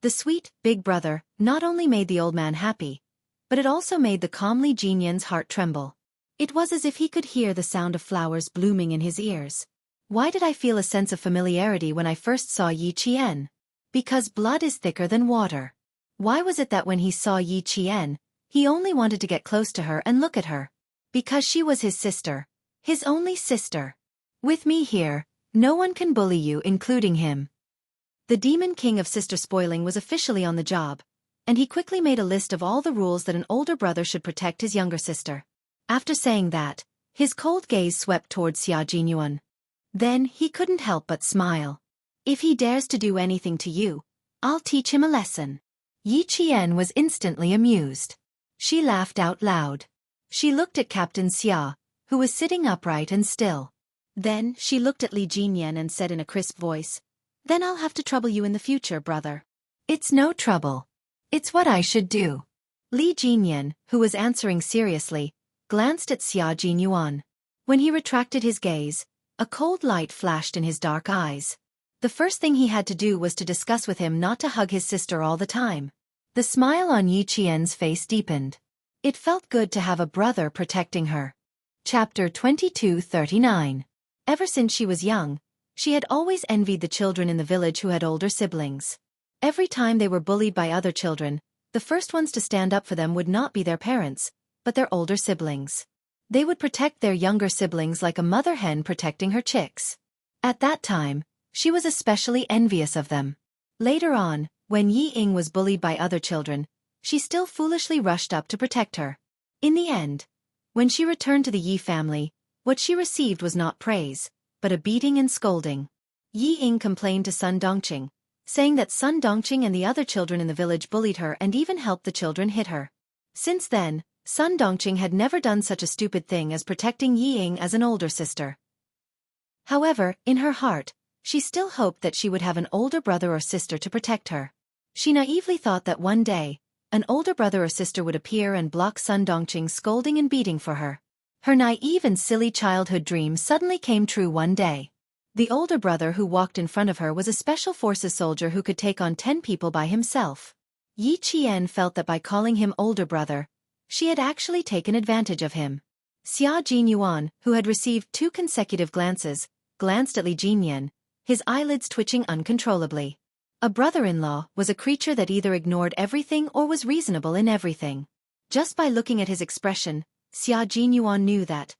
The sweet, big brother not only made the old man happy, but it also made the calm Li Jinyan's heart tremble. It was as if he could hear the sound of flowers blooming in his ears. Why did I feel a sense of familiarity when I first saw Yi Qian? Because blood is thicker than water. Why was it that when he saw Yi Qian, he only wanted to get close to her and look at her? Because she was his sister. His only sister. With me here, no one can bully you, including him. The Demon King of Sister Spoiling was officially on the job, and he quickly made a list of all the rules that an older brother should protect his younger sister. After saying that, his cold gaze swept towards Xia Jinyuan. Then he couldn't help but smile. "If he dares to do anything to you, I'll teach him a lesson." Yi Qian was instantly amused. She laughed out loud. She looked at Captain Xia, who was sitting upright and still. Then she looked at Li Jinyan and said in a crisp voice, "Then I'll have to trouble you in the future, brother." "It's no trouble. It's what I should do." Li Jinyan, who was answering seriously, glanced at Xia Jinyuan. When he retracted his gaze, a cold light flashed in his dark eyes. The first thing he had to do was to discuss with him not to hug his sister all the time. The smile on Yi Qian's face deepened. It felt good to have a brother protecting her. Chapter 2239. Ever since she was young, she had always envied the children in the village who had older siblings. Every time they were bullied by other children, the first ones to stand up for them would not be their parents, but their older siblings. They would protect their younger siblings like a mother hen protecting her chicks. At that time, she was especially envious of them. Later on, when Yi Ying was bullied by other children, she still foolishly rushed up to protect her. In the end, when she returned to the Yi family, what she received was not praise, but a beating and scolding. Yi Ying complained to Sun Dongqing, saying that Sun Dongqing and the other children in the village bullied her and even helped the children hit her. Since then, Sun Dongqing had never done such a stupid thing as protecting Yi Ying as an older sister. However, in her heart, she still hoped that she would have an older brother or sister to protect her. She naively thought that one day, an older brother or sister would appear and block Sun Dongqing's scolding and beating for her. Her naive and silly childhood dream suddenly came true one day. The older brother who walked in front of her was a special forces soldier who could take on 10 people by himself. Yi Qian felt that by calling him older brother, she had actually taken advantage of him. Xia Jinyuan, who had received 2 consecutive glances, glanced at Li Jinyan, his eyelids twitching uncontrollably. A brother-in-law was a creature that either ignored everything or was reasonable in everything. Just by looking at his expression, Xia Jinyuan knew that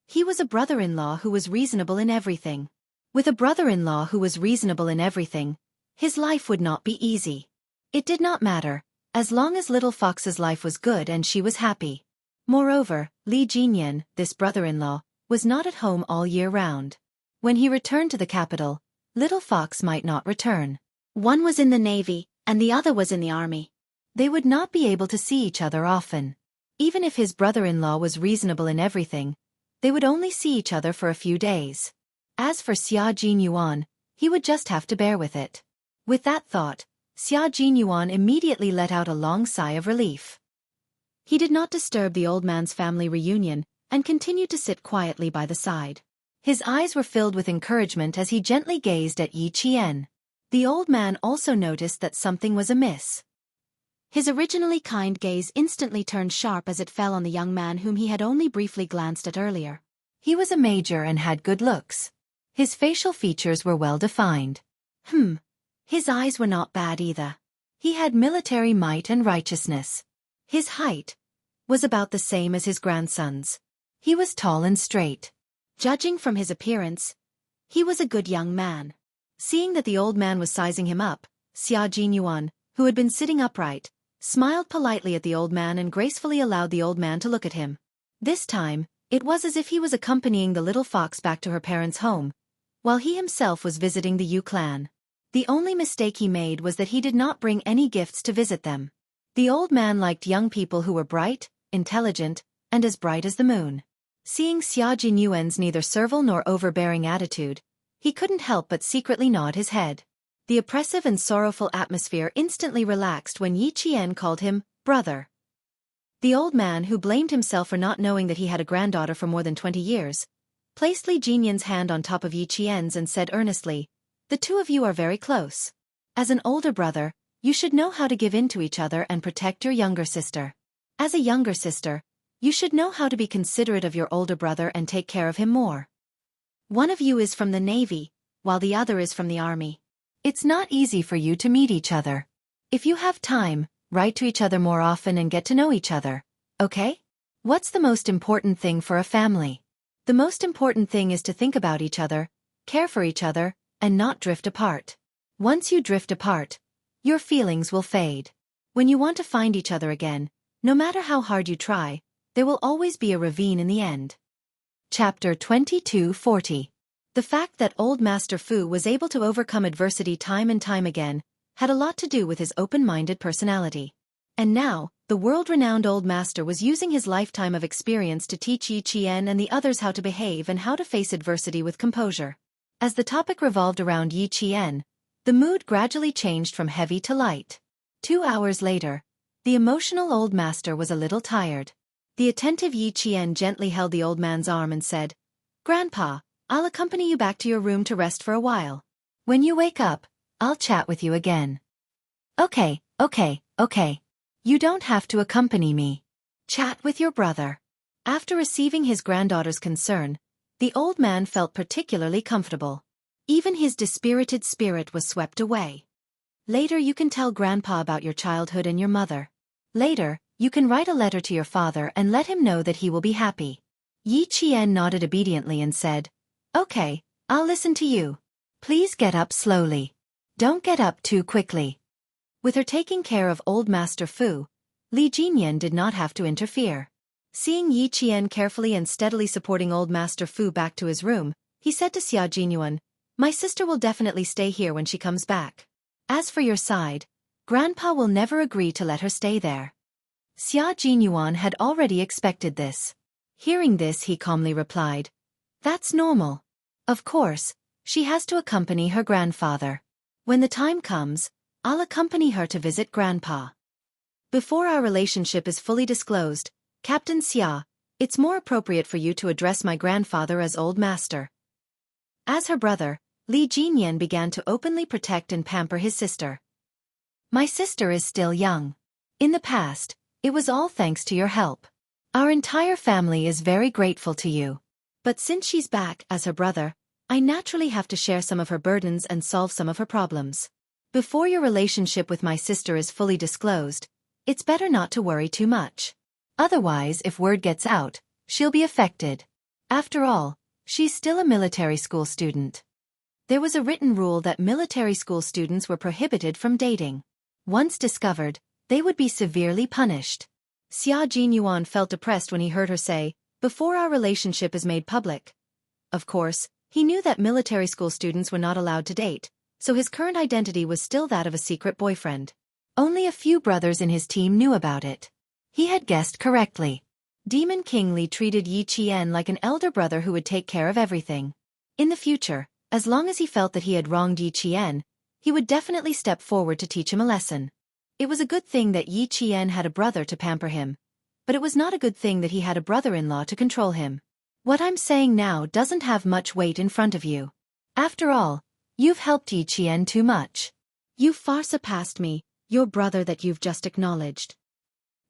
he was a brother-in-law who was reasonable in everything. With a brother-in-law who was reasonable in everything, his life would not be easy. It did not matter, as long as Little Fox's life was good and she was happy. Moreover, Li Jinyan, this brother-in-law, was not at home all year round. When he returned to the capital, Little Fox might not return. One was in the navy, and the other was in the army. They would not be able to see each other often. Even if his brother-in-law was reasonable in everything, they would only see each other for a few days. As for Xia Jinyuan, he would just have to bear with it. With that thought, Xia Jinyuan immediately let out a long sigh of relief. He did not disturb the old man's family reunion and continued to sit quietly by the side. His eyes were filled with encouragement as he gently gazed at Yi Qian. The old man also noticed that something was amiss. His originally kind gaze instantly turned sharp as it fell on the young man whom he had only briefly glanced at earlier. He was a major and had good looks. His facial features were well defined. His eyes were not bad either. He had military might and righteousness. His height was about the same as his grandson's. He was tall and straight. Judging from his appearance, he was a good young man. Seeing that the old man was sizing him up, Xia Jinyuan, who had been sitting upright, smiled politely at the old man and gracefully allowed the old man to look at him. This time, it was as if he was accompanying the little fox back to her parents' home, while he himself was visiting the Yu clan. The only mistake he made was that he did not bring any gifts to visit them. The old man liked young people who were bright, intelligent, and as bright as the moon. Seeing Xia Jinyuan's neither servile nor overbearing attitude, he couldn't help but secretly nod his head. The oppressive and sorrowful atmosphere instantly relaxed when Yi Qian called him brother. The old man, who blamed himself for not knowing that he had a granddaughter for more than 20 years, placed Li Jinyan's hand on top of Yi Qian's and said earnestly, "The two of you are very close. As an older brother, you should know how to give in to each other and protect your younger sister. As a younger sister, you should know how to be considerate of your older brother and take care of him more. One of you is from the Navy, while the other is from the Army. It's not easy for you to meet each other. If you have time, write to each other more often and get to know each other, okay? What's the most important thing for a family? The most important thing is to think about each other, care for each other, and not drift apart. Once you drift apart, your feelings will fade. When you want to find each other again, no matter how hard you try, there will always be a ravine in the end." Chapter 2240. The fact that Old Master Fu was able to overcome adversity time and time again had a lot to do with his open-minded personality. And now, the world-renowned Old Master was using his lifetime of experience to teach Yi Qian and the others how to behave and how to face adversity with composure. As the topic revolved around Yi Qian, the mood gradually changed from heavy to light. 2 hours later, the emotional Old Master was a little tired. The attentive Yi Qian gently held the old man's arm and said, "Grandpa, I'll accompany you back to your room to rest for a while. When you wake up, I'll chat with you again." Okay. You don't have to accompany me. Chat with your brother." After receiving his granddaughter's concern, the old man felt particularly comfortable. Even his dispirited spirit was swept away. "Later you can tell Grandpa about your childhood and your mother. Later, you can write a letter to your father and let him know that he will be happy." Yi Qian nodded obediently and said, "Okay, I'll listen to you. Please get up slowly. Don't get up too quickly." With her taking care of Old Master Fu, Li Jinyan did not have to interfere. Seeing Yi Qian carefully and steadily supporting Old Master Fu back to his room, he said to Xia Jinyuan, "My sister will definitely stay here when she comes back. As for your side, Grandpa will never agree to let her stay there." Xia Jinyuan had already expected this. Hearing this, he calmly replied, "That's normal. Of course, she has to accompany her grandfather. When the time comes, I'll accompany her to visit Grandpa. Before our relationship is fully disclosed, Captain Xia, it's more appropriate for you to address my grandfather as Old Master." As her brother, Li Jinyan began to openly protect and pamper his sister. "My sister is still young. In the past, it was all thanks to your help. Our entire family is very grateful to you. But since she's back as her brother, I naturally have to share some of her burdens and solve some of her problems. Before your relationship with my sister is fully disclosed, it's better not to worry too much. Otherwise, if word gets out, she'll be affected. After all, she's still a military school student." There was a written rule that military school students were prohibited from dating. Once discovered, they would be severely punished. Xia Jinyuan felt depressed when he heard her say, "Before our relationship is made public." Of course, he knew that military school students were not allowed to date, so his current identity was still that of a secret boyfriend. Only a few brothers in his team knew about it. He had guessed correctly. Demon King Li treated Yi Qian like an elder brother who would take care of everything. In the future, as long as he felt that he had wronged Yi Qian, he would definitely step forward to teach him a lesson. It was a good thing that Yi Qian had a brother to pamper him, but it was not a good thing that he had a brother-in-law to control him. What I'm saying now doesn't have much weight in front of you. After all, you've helped Yi Qian too much. You've far surpassed me, your brother that you've just acknowledged.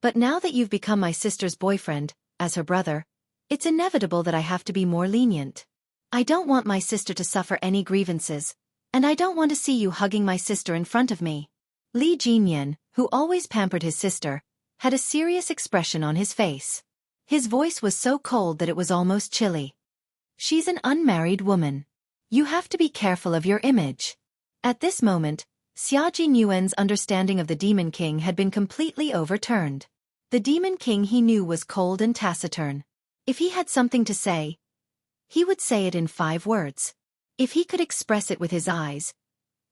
But now that you've become my sister's boyfriend, as her brother, it's inevitable that I have to be more lenient. I don't want my sister to suffer any grievances, and I don't want to see you hugging my sister in front of me." Li Jinyan, who always pampered his sister, had a serious expression on his face. His voice was so cold that it was almost chilly. "She's an unmarried woman. You have to be careful of your image." At this moment, Xia Jinyuan's understanding of the Demon King had been completely overturned. The Demon King he knew was cold and taciturn. If he had something to say, he would say it in 5 words. If he could express it with his eyes,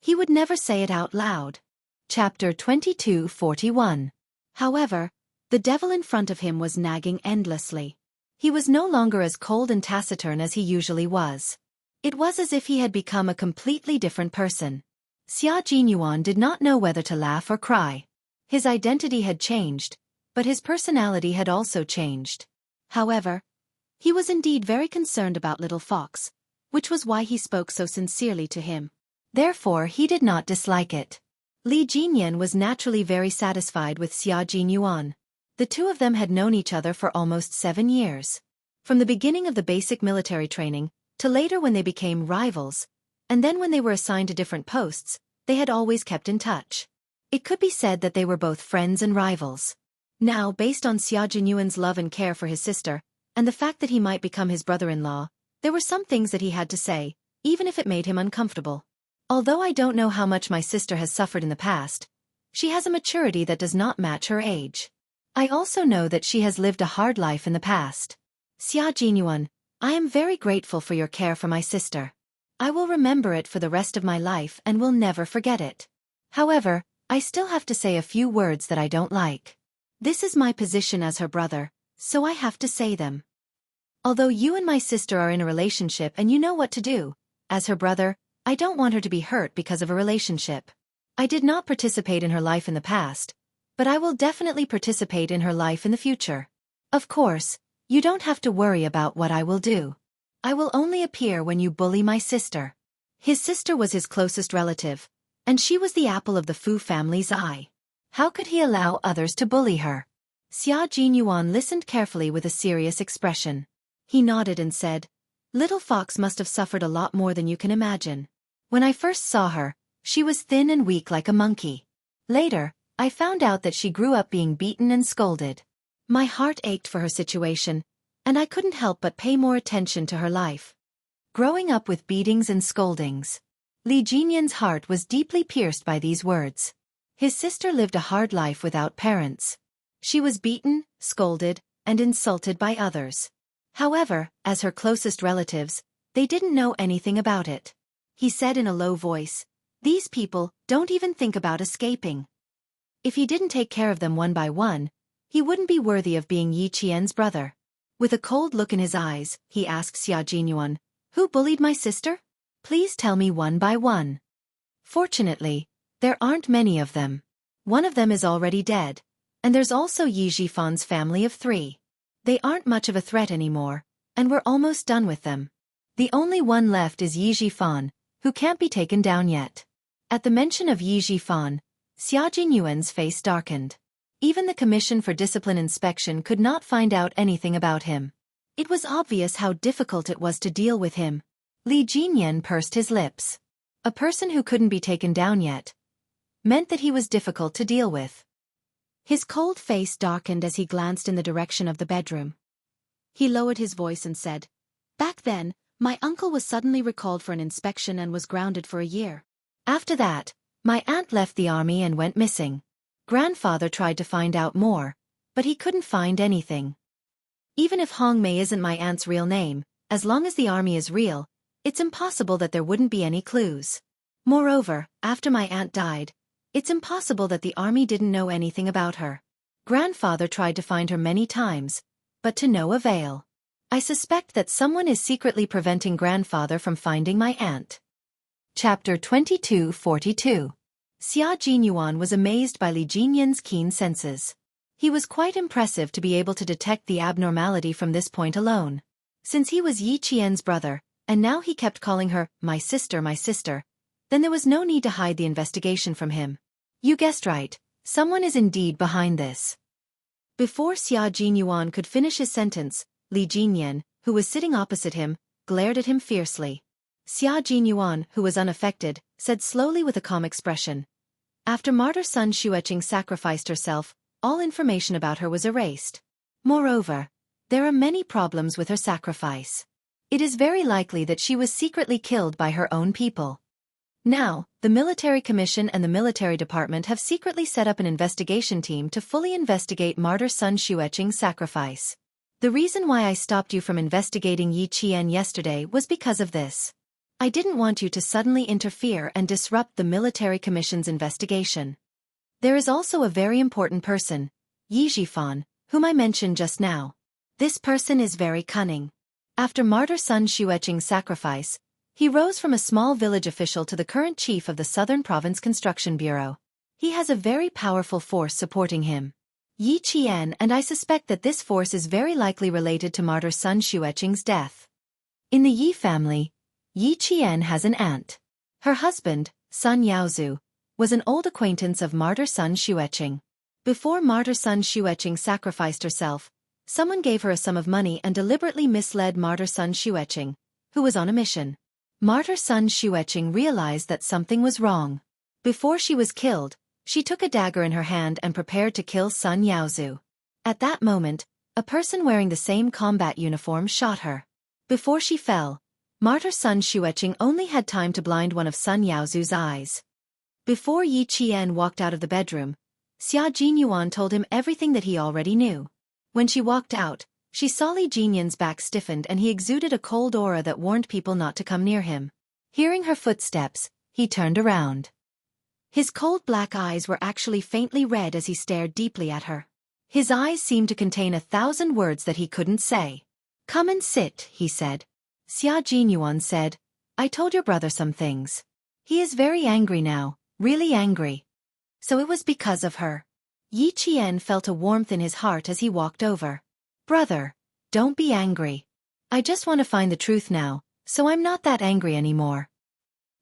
he would never say it out loud. Chapter 22:41. However, the devil in front of him was nagging endlessly. He was no longer as cold and taciturn as he usually was. It was as if he had become a completely different person. Xia Jinyuan did not know whether to laugh or cry. His identity had changed, but his personality had also changed. However, he was indeed very concerned about Little Fox, which was why he spoke so sincerely to him. Therefore he did not dislike it. Li Jinyan was naturally very satisfied with Xia Jinyuan. The two of them had known each other for almost 7 years. From the beginning of the basic military training, to later when they became rivals, and then when they were assigned to different posts, they had always kept in touch. It could be said that they were both friends and rivals. Now, based on Xia Jinyuan's love and care for his sister, and the fact that he might become his brother-in-law, there were some things that he had to say, even if it made him uncomfortable. "Although I don't know how much my sister has suffered in the past, she has a maturity that does not match her age. I also know that she has lived a hard life in the past. Xia Jinyuan, I am very grateful for your care for my sister. I will remember it for the rest of my life and will never forget it. However, I still have to say a few words that I don't like. This is my position as her brother, so I have to say them. Although you and my sister are in a relationship and you know what to do, as her brother, I don't want her to be hurt because of a relationship. I did not participate in her life in the past, but I will definitely participate in her life in the future. Of course, you don't have to worry about what I will do. I will only appear when you bully my sister." His sister was his closest relative, and she was the apple of the Fu family's eye. How could he allow others to bully her? Xia Jinyuan listened carefully with a serious expression. He nodded and said, "Little Fox must have suffered a lot more than you can imagine. When I first saw her, she was thin and weak like a monkey. Later, I found out that she grew up being beaten and scolded. My heart ached for her situation, and I couldn't help but pay more attention to her life. Growing up with beatings and scoldings." Li Jinyan's heart was deeply pierced by these words. His sister lived a hard life without parents. She was beaten, scolded, and insulted by others. However, as her closest relatives, they didn't know anything about it. He said in a low voice, "These people don't even think about escaping. If he didn't take care of them one by one, he wouldn't be worthy of being Yi Qian's brother." With a cold look in his eyes, he asked Xia Jinyuan, "Who bullied my sister? Please tell me one by one." "Fortunately, there aren't many of them. One of them is already dead, and there's also Yi Jifan's family of 3. They aren't much of a threat anymore, and we're almost done with them. The only one left is Yi Jifan, who can't be taken down yet." At the mention of Yi Jifan, Xia Jinyuan's face darkened. Even the Commission for Discipline Inspection could not find out anything about him. It was obvious how difficult it was to deal with him. Li Jinyan pursed his lips. A person who couldn't be taken down yet meant that he was difficult to deal with. His cold face darkened as he glanced in the direction of the bedroom. He lowered his voice and said, "Back then, my uncle was suddenly recalled for an inspection and was grounded for a year. After that, my aunt left the army and went missing. Grandfather tried to find out more, but he couldn't find anything. Even if Hong Mei isn't my aunt's real name, as long as the army is real, it's impossible that there wouldn't be any clues. Moreover, after my aunt died, it's impossible that the army didn't know anything about her. Grandfather tried to find her many times, but to no avail. I suspect that someone is secretly preventing grandfather from finding my aunt." Chapter 22:42. Xia Jinyuan was amazed by Li Jinyan's keen senses. He was quite impressive to be able to detect the abnormality from this point alone. Since he was Yi Qian's brother, and now he kept calling her, my sister, then there was no need to hide the investigation from him. You guessed right, someone is indeed behind this. Before Xia Jinyuan could finish his sentence, Li Jinyan, who was sitting opposite him, glared at him fiercely. Xia Jinyuan, who was unaffected, said slowly with a calm expression, "After martyr son Xueqing sacrificed herself, all information about her was erased. Moreover, there are many problems with her sacrifice. It is very likely that she was secretly killed by her own people. Now, the military commission and the military department have secretly set up an investigation team to fully investigate martyr Sun Xueqing's sacrifice. The reason why I stopped you from investigating Yi Qian yesterday was because of this. I didn't want you to suddenly interfere and disrupt the military commission's investigation. There is also a very important person, Yi Zhifan, whom I mentioned just now. This person is very cunning. After martyr Sun Xueqing's sacrifice, he rose from a small village official to the current chief of the Southern Province Construction Bureau. He has a very powerful force supporting him. Yi Qian, and I suspect that this force is very likely related to martyr Sun Xueqing's death. In the Yi family, Yi Qian has an aunt. Her husband, Sun Yaozu, was an old acquaintance of martyr Sun Xueqing. Before martyr Sun Xueqing sacrificed herself, someone gave her a sum of money and deliberately misled martyr Sun Xueqing, who was on a mission. Martyr Sun Xueqing realized that something was wrong. Before she was killed, she took a dagger in her hand and prepared to kill Sun Yaozu. At that moment, a person wearing the same combat uniform shot her. Before she fell, martyr Sun Xueqing only had time to blind one of Sun Yaozu's eyes. Before Yi Qian walked out of the bedroom, Xia Jinyuan told him everything that he already knew. When she walked out, she saw Li Jinyan's back stiffened and he exuded a cold aura that warned people not to come near him. Hearing her footsteps, he turned around. His cold black eyes were actually faintly red as he stared deeply at her. His eyes seemed to contain 1,000 words that he couldn't say. "Come and sit," he said. Xia Jinyuan said, "I told your brother some things. He is very angry now, really angry." So it was because of her. Yi Qian felt a warmth in his heart as he walked over. "Brother, don't be angry. I just want to find the truth now, so I'm not that angry anymore."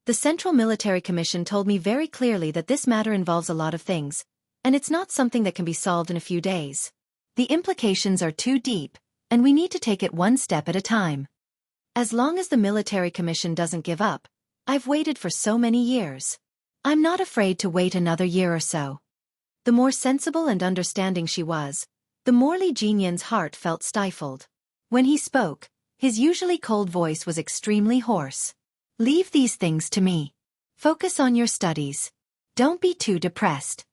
The Central Military Commission told me very clearly that this matter involves a lot of things, and it's not something that can be solved in a few days. The implications are too deep, and we need to take it one step at a time. As long as the Military Commission doesn't give up, I've waited for so many years. I'm not afraid to wait another year or so. The more sensible and understanding she was, the more Li Jinyan's heart felt stifled. When he spoke, his usually cold voice was extremely hoarse. "Leave these things to me. Focus on your studies. Don't be too depressed.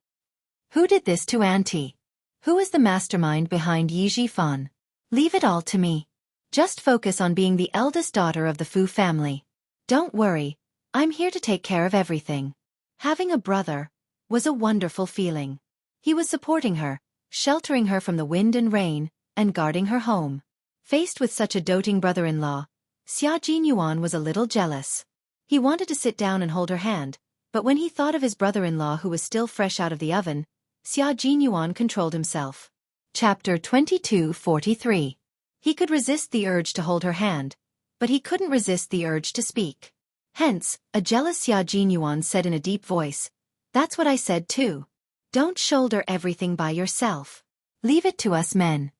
Who did this to Auntie? Who is the mastermind behind Yi Zhifan? Leave it all to me. Just focus on being the eldest daughter of the Fu family. Don't worry, I'm here to take care of everything." Having a brother was a wonderful feeling. He was supporting her, sheltering her from the wind and rain, and guarding her home. Faced with such a doting brother-in-law, Xia Jinyuan was a little jealous. He wanted to sit down and hold her hand, but when he thought of his brother-in-law who was still fresh out of the oven, Xia Jinyuan controlled himself. Chapter 22:43. He could resist the urge to hold her hand, but he couldn't resist the urge to speak. Hence, a jealous Xia Jinyuan said in a deep voice, "That's what I said too. Don't shoulder everything by yourself. Leave it to us men."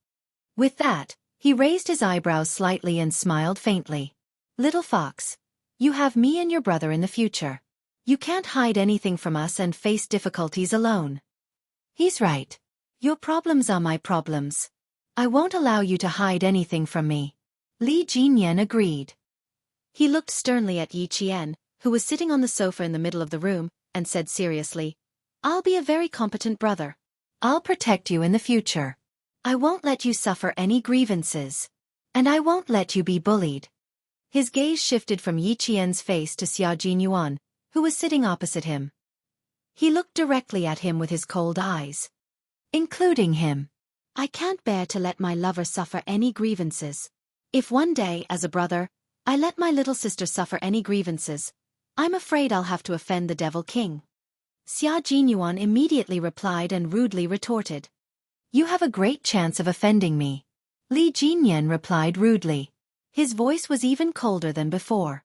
With that, he raised his eyebrows slightly and smiled faintly. "Little fox, you have me and your brother in the future. You can't hide anything from us and face difficulties alone." "He's right. Your problems are my problems. I won't allow you to hide anything from me." Li Jinyan agreed. He looked sternly at Yi Qian, who was sitting on the sofa in the middle of the room, and said seriously, "I'll be a very competent brother. I'll protect you in the future. I won't let you suffer any grievances. And I won't let you be bullied." His gaze shifted from Yi Qian's face to Xia Jinyuan, who was sitting opposite him. He looked directly at him with his cold eyes. "Including him. I can't bear to let my lover suffer any grievances. If one day, as a brother, I let my little sister suffer any grievances, I'm afraid I'll have to offend the Devil King." Xia Jinyuan immediately replied and rudely retorted, "You have a great chance of offending me." Li Jinyan replied rudely. His voice was even colder than before.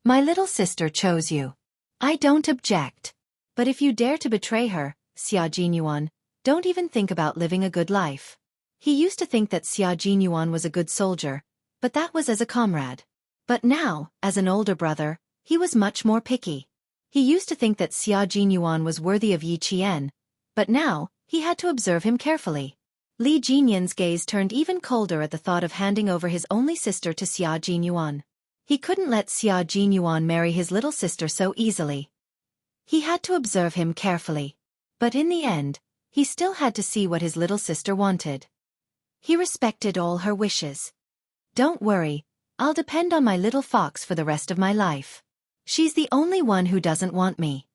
"My little sister chose you. I don't object. But if you dare to betray her, Xia Jinyuan, don't even think about living a good life." He used to think that Xia Jinyuan was a good soldier, but that was as a comrade. But now, as an older brother, he was much more picky. He used to think that Xia Jinyuan was worthy of Yi Qian, but now, He had to observe him carefully. Li Jinyan's gaze turned even colder at the thought of handing over his only sister to Xia Jinyuan. He couldn't let Xia Jinyuan marry his little sister so easily. He had to observe him carefully. But in the end, he still had to see what his little sister wanted. He respected all her wishes. Don't worry, I'll depend on my little fox for the rest of my life. She's the only one who doesn't want me.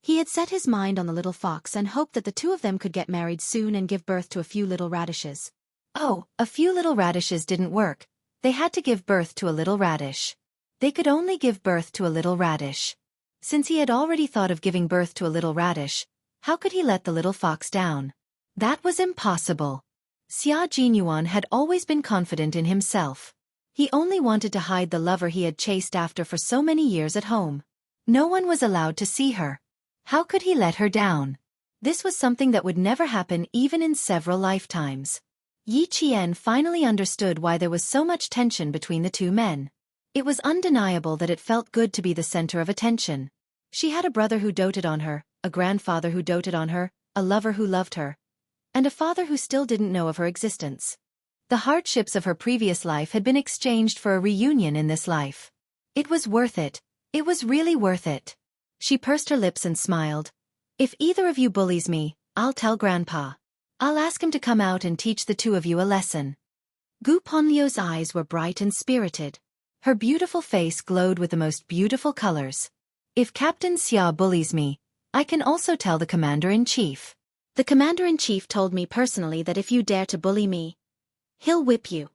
He had set his mind on the little fox and hoped that the two of them could get married soon and give birth to a few little radishes. Oh, a few little radishes didn't work. They had to give birth to a little radish. They could only give birth to a little radish. Since he had already thought of giving birth to a little radish, how could he let the little fox down? That was impossible. Xia Jinyuan had always been confident in himself. He only wanted to hide the lover he had chased after for so many years at home. No one was allowed to see her. How could he let her down? This was something that would never happen even in several lifetimes. Yi Qian finally understood why there was so much tension between the two men. It was undeniable that it felt good to be the center of attention. She had a brother who doted on her, a grandfather who doted on her, a lover who loved her, and a father who still didn't know of her existence. The hardships of her previous life had been exchanged for a reunion in this life. It was worth it. It was really worth it. She pursed her lips and smiled. If either of you bullies me, I'll tell Grandpa. I'll ask him to come out and teach the two of you a lesson. Gu Ponliu's eyes were bright and spirited. Her beautiful face glowed with the most beautiful colors. If Captain Xia bullies me, I can also tell the Commander-in-Chief. The Commander-in-Chief told me personally that if you dare to bully me, he'll whip you.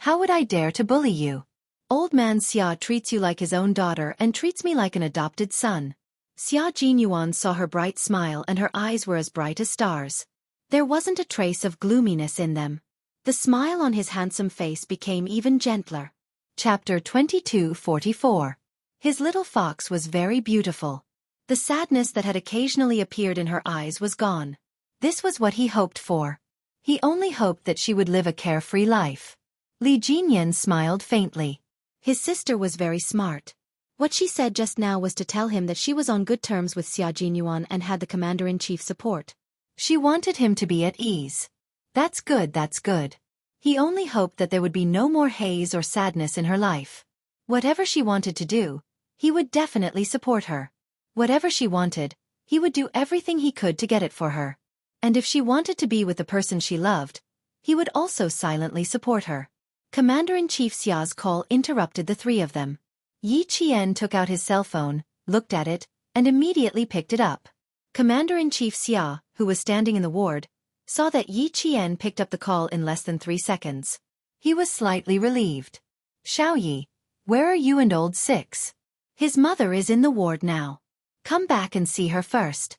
How would I dare to bully you? Old man Xia treats you like his own daughter and treats me like an adopted son. Xia Jinyuan saw her bright smile and her eyes were as bright as stars. There wasn't a trace of gloominess in them. The smile on his handsome face became even gentler. Chapter 22:44. His little fox was very beautiful. The sadness that had occasionally appeared in her eyes was gone. This was what he hoped for. He only hoped that she would live a carefree life. Li Jinyan smiled faintly. His sister was very smart. What she said just now was to tell him that she was on good terms with Xia Jinyuan and had the Commander-in-Chief's support. She wanted him to be at ease. That's good, that's good. He only hoped that there would be no more haze or sadness in her life. Whatever she wanted to do, he would definitely support her. Whatever she wanted, he would do everything he could to get it for her. And if she wanted to be with the person she loved, he would also silently support her. Commander-in-Chief Xia's call interrupted the three of them. Yi Qian took out his cell phone, looked at it, and immediately picked it up. Commander-in-Chief Xia, who was standing in the ward, saw that Yi Qian picked up the call in less than 3 seconds. He was slightly relieved. Xiaoyi, where are you and old Six? His mother is in the ward now. Come back and see her first.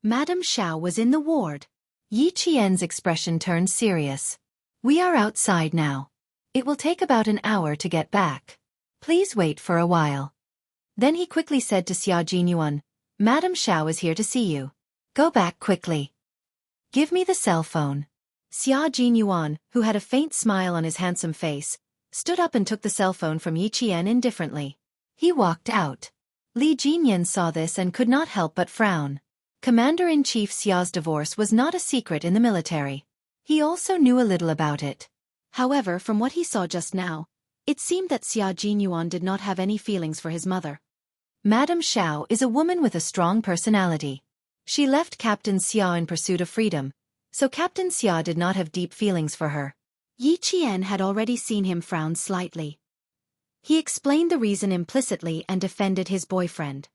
Madame Xiao was in the ward. Yi Qian's expression turned serious. We are outside now. It will take about an hour to get back. Please wait for a while. Then he quickly said to Xia Jinyuan, Madame Xiao is here to see you. Go back quickly. Give me the cell phone. Xia Jinyuan, who had a faint smile on his handsome face, stood up and took the cell phone from Yi Qian indifferently. He walked out. Li Jinyan saw this and could not help but frown. Commander-in-Chief Xia's divorce was not a secret in the military. He also knew a little about it. However, from what he saw just now, it seemed that Xia Jinyuan did not have any feelings for his mother. Madame Xiao is a woman with a strong personality. She left Captain Xia in pursuit of freedom, so Captain Xia did not have deep feelings for her. Yi Qian had already seen him frown slightly. He explained the reason implicitly and defended his boyfriend.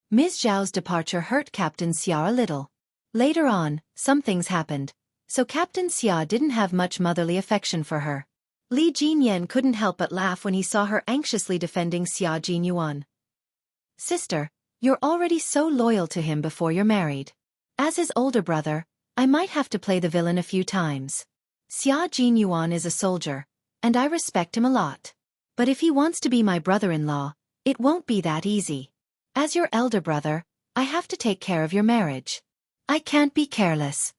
Ms. Zhao's departure hurt Captain Xia a little. Later on, some things happened, so Captain Xia didn't have much motherly affection for her. Li Jinyan couldn't help but laugh when he saw her anxiously defending Xia Jinyuan. Sister, you're already so loyal to him before you're married. As his older brother, I might have to play the villain a few times. Xia Jinyuan is a soldier, and I respect him a lot. But if he wants to be my brother-in-law, it won't be that easy. As your elder brother, I have to take care of your marriage. I can't be careless.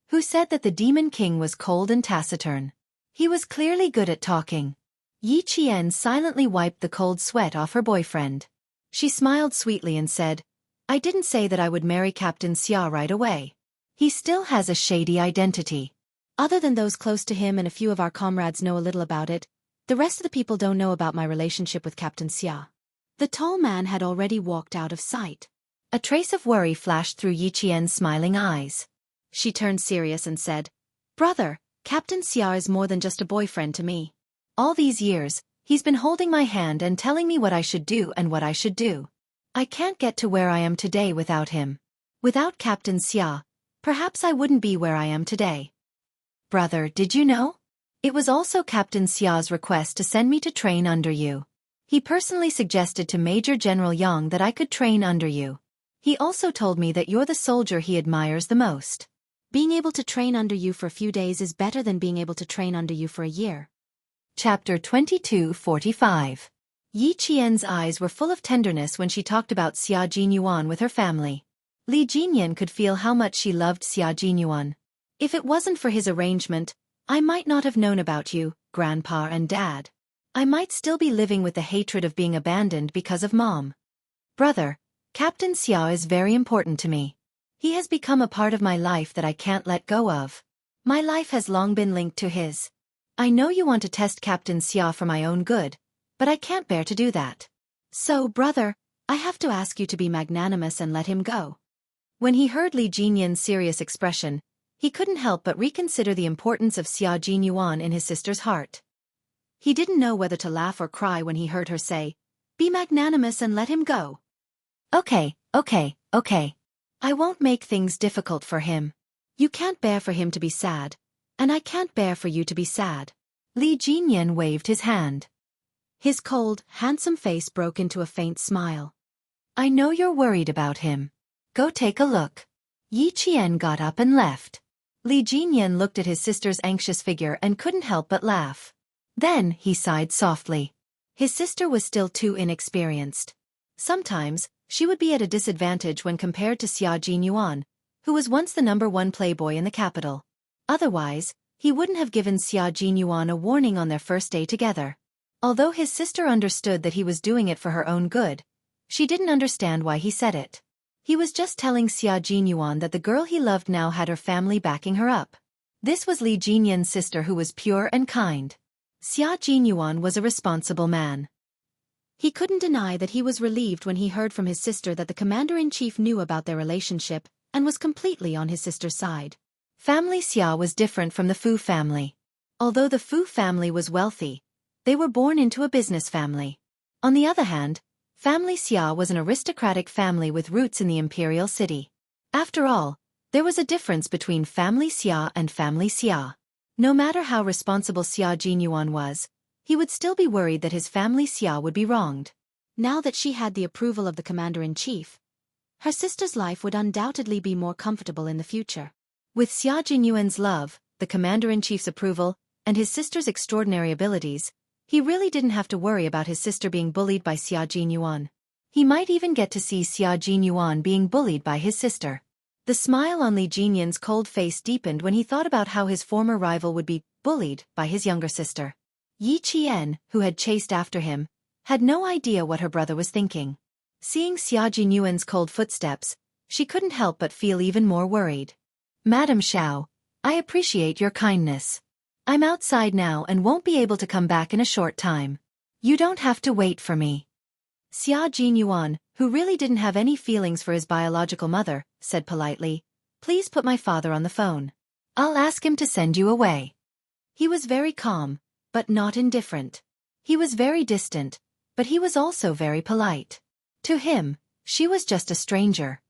Who said that the Demon King was cold and taciturn? He was clearly good at talking. Yi Qian silently wiped the cold sweat off her boyfriend. She smiled sweetly and said, I didn't say that I would marry Captain Xia right away. He still has a shady identity. Other than those close to him and a few of our comrades know a little about it, the rest of the people don't know about my relationship with Captain Xia. The tall man had already walked out of sight. A trace of worry flashed through Yi Qian's smiling eyes. She turned serious and said, "Brother, Captain Xia is more than just a boyfriend to me. All these years, he's been holding my hand and telling me what I should do and what I should do. I can't get to where I am today without him. Without Captain Xia, perhaps I wouldn't be where I am today." "Brother, did you know? It was also Captain Xia's request to send me to train under you. He personally suggested to Major General Yang that I could train under you. He also told me that you're the soldier he admires the most. Being able to train under you for a few days is better than being able to train under you for a year." Chapter 22:45. Yi Qian's eyes were full of tenderness when she talked about Xia Jinyuan with her family. Li Jinyan could feel how much she loved Xia Jinyuan. "If it wasn't for his arrangement, I might not have known about you, Grandpa and Dad. I might still be living with the hatred of being abandoned because of Mom. Brother, Captain Xia is very important to me. He has become a part of my life that I can't let go of. My life has long been linked to his. I know you want to test Captain Xia for my own good, but I can't bear to do that. So, brother, I have to ask you to be magnanimous and let him go." When he heard Li Jinyan's serious expression, he couldn't help but reconsider the importance of Xia Jinyuan in his sister's heart. He didn't know whether to laugh or cry when he heard her say, "Be magnanimous and let him go." Okay. I won't make things difficult for him. You can't bear for him to be sad, and I can't bear for you to be sad." Li Jinyan waved his hand. His cold, handsome face broke into a faint smile. "I know you're worried about him. Go take a look." Yi Qian got up and left. Li Jinyan looked at his sister's anxious figure and couldn't help but laugh. Then he sighed softly. His sister was still too inexperienced. Sometimes, she would be at a disadvantage when compared to Xia Jinyuan, who was once the #1 playboy in the capital. Otherwise, he wouldn't have given Xia Jinyuan a warning on their first day together. Although his sister understood that he was doing it for her own good, she didn't understand why he said it. He was just telling Xia Jinyuan that the girl he loved now had her family backing her up. This was Li Jinyan's sister, who was pure and kind. Xia Jinyuan was a responsible man. He couldn't deny that he was relieved when he heard from his sister that the commander-in-chief knew about their relationship and was completely on his sister's side. Family Xia was different from the Fu family. Although the Fu family was wealthy, they were born into a business family. On the other hand, Family Xia was an aristocratic family with roots in the imperial city. After all, there was a difference between Family Xia and Family Xia. No matter how responsible Xia Jinyuan was, he would still be worried that his Family Xia would be wronged. Now that she had the approval of the commander-in-chief, her sister's life would undoubtedly be more comfortable in the future. With Xia Jinyuan's love, the commander-in-chief's approval, and his sister's extraordinary abilities, he really didn't have to worry about his sister being bullied by Xia Jinyuan. He might even get to see Xia Jinyuan being bullied by his sister. The smile on Li Jinyan's cold face deepened when he thought about how his former rival would be bullied by his younger sister. Yi Qian, who had chased after him, had no idea what her brother was thinking. Seeing Xia Jinyuan's cold footsteps, she couldn't help but feel even more worried. "Madam Xiao, I appreciate your kindness. I'm outside now and won't be able to come back in a short time. You don't have to wait for me." Xia Jinyuan, who really didn't have any feelings for his biological mother, said politely, "Please put my father on the phone. I'll ask him to send you away." He was very calm, but not indifferent. He was very distant, but he was also very polite. To him, she was just a stranger.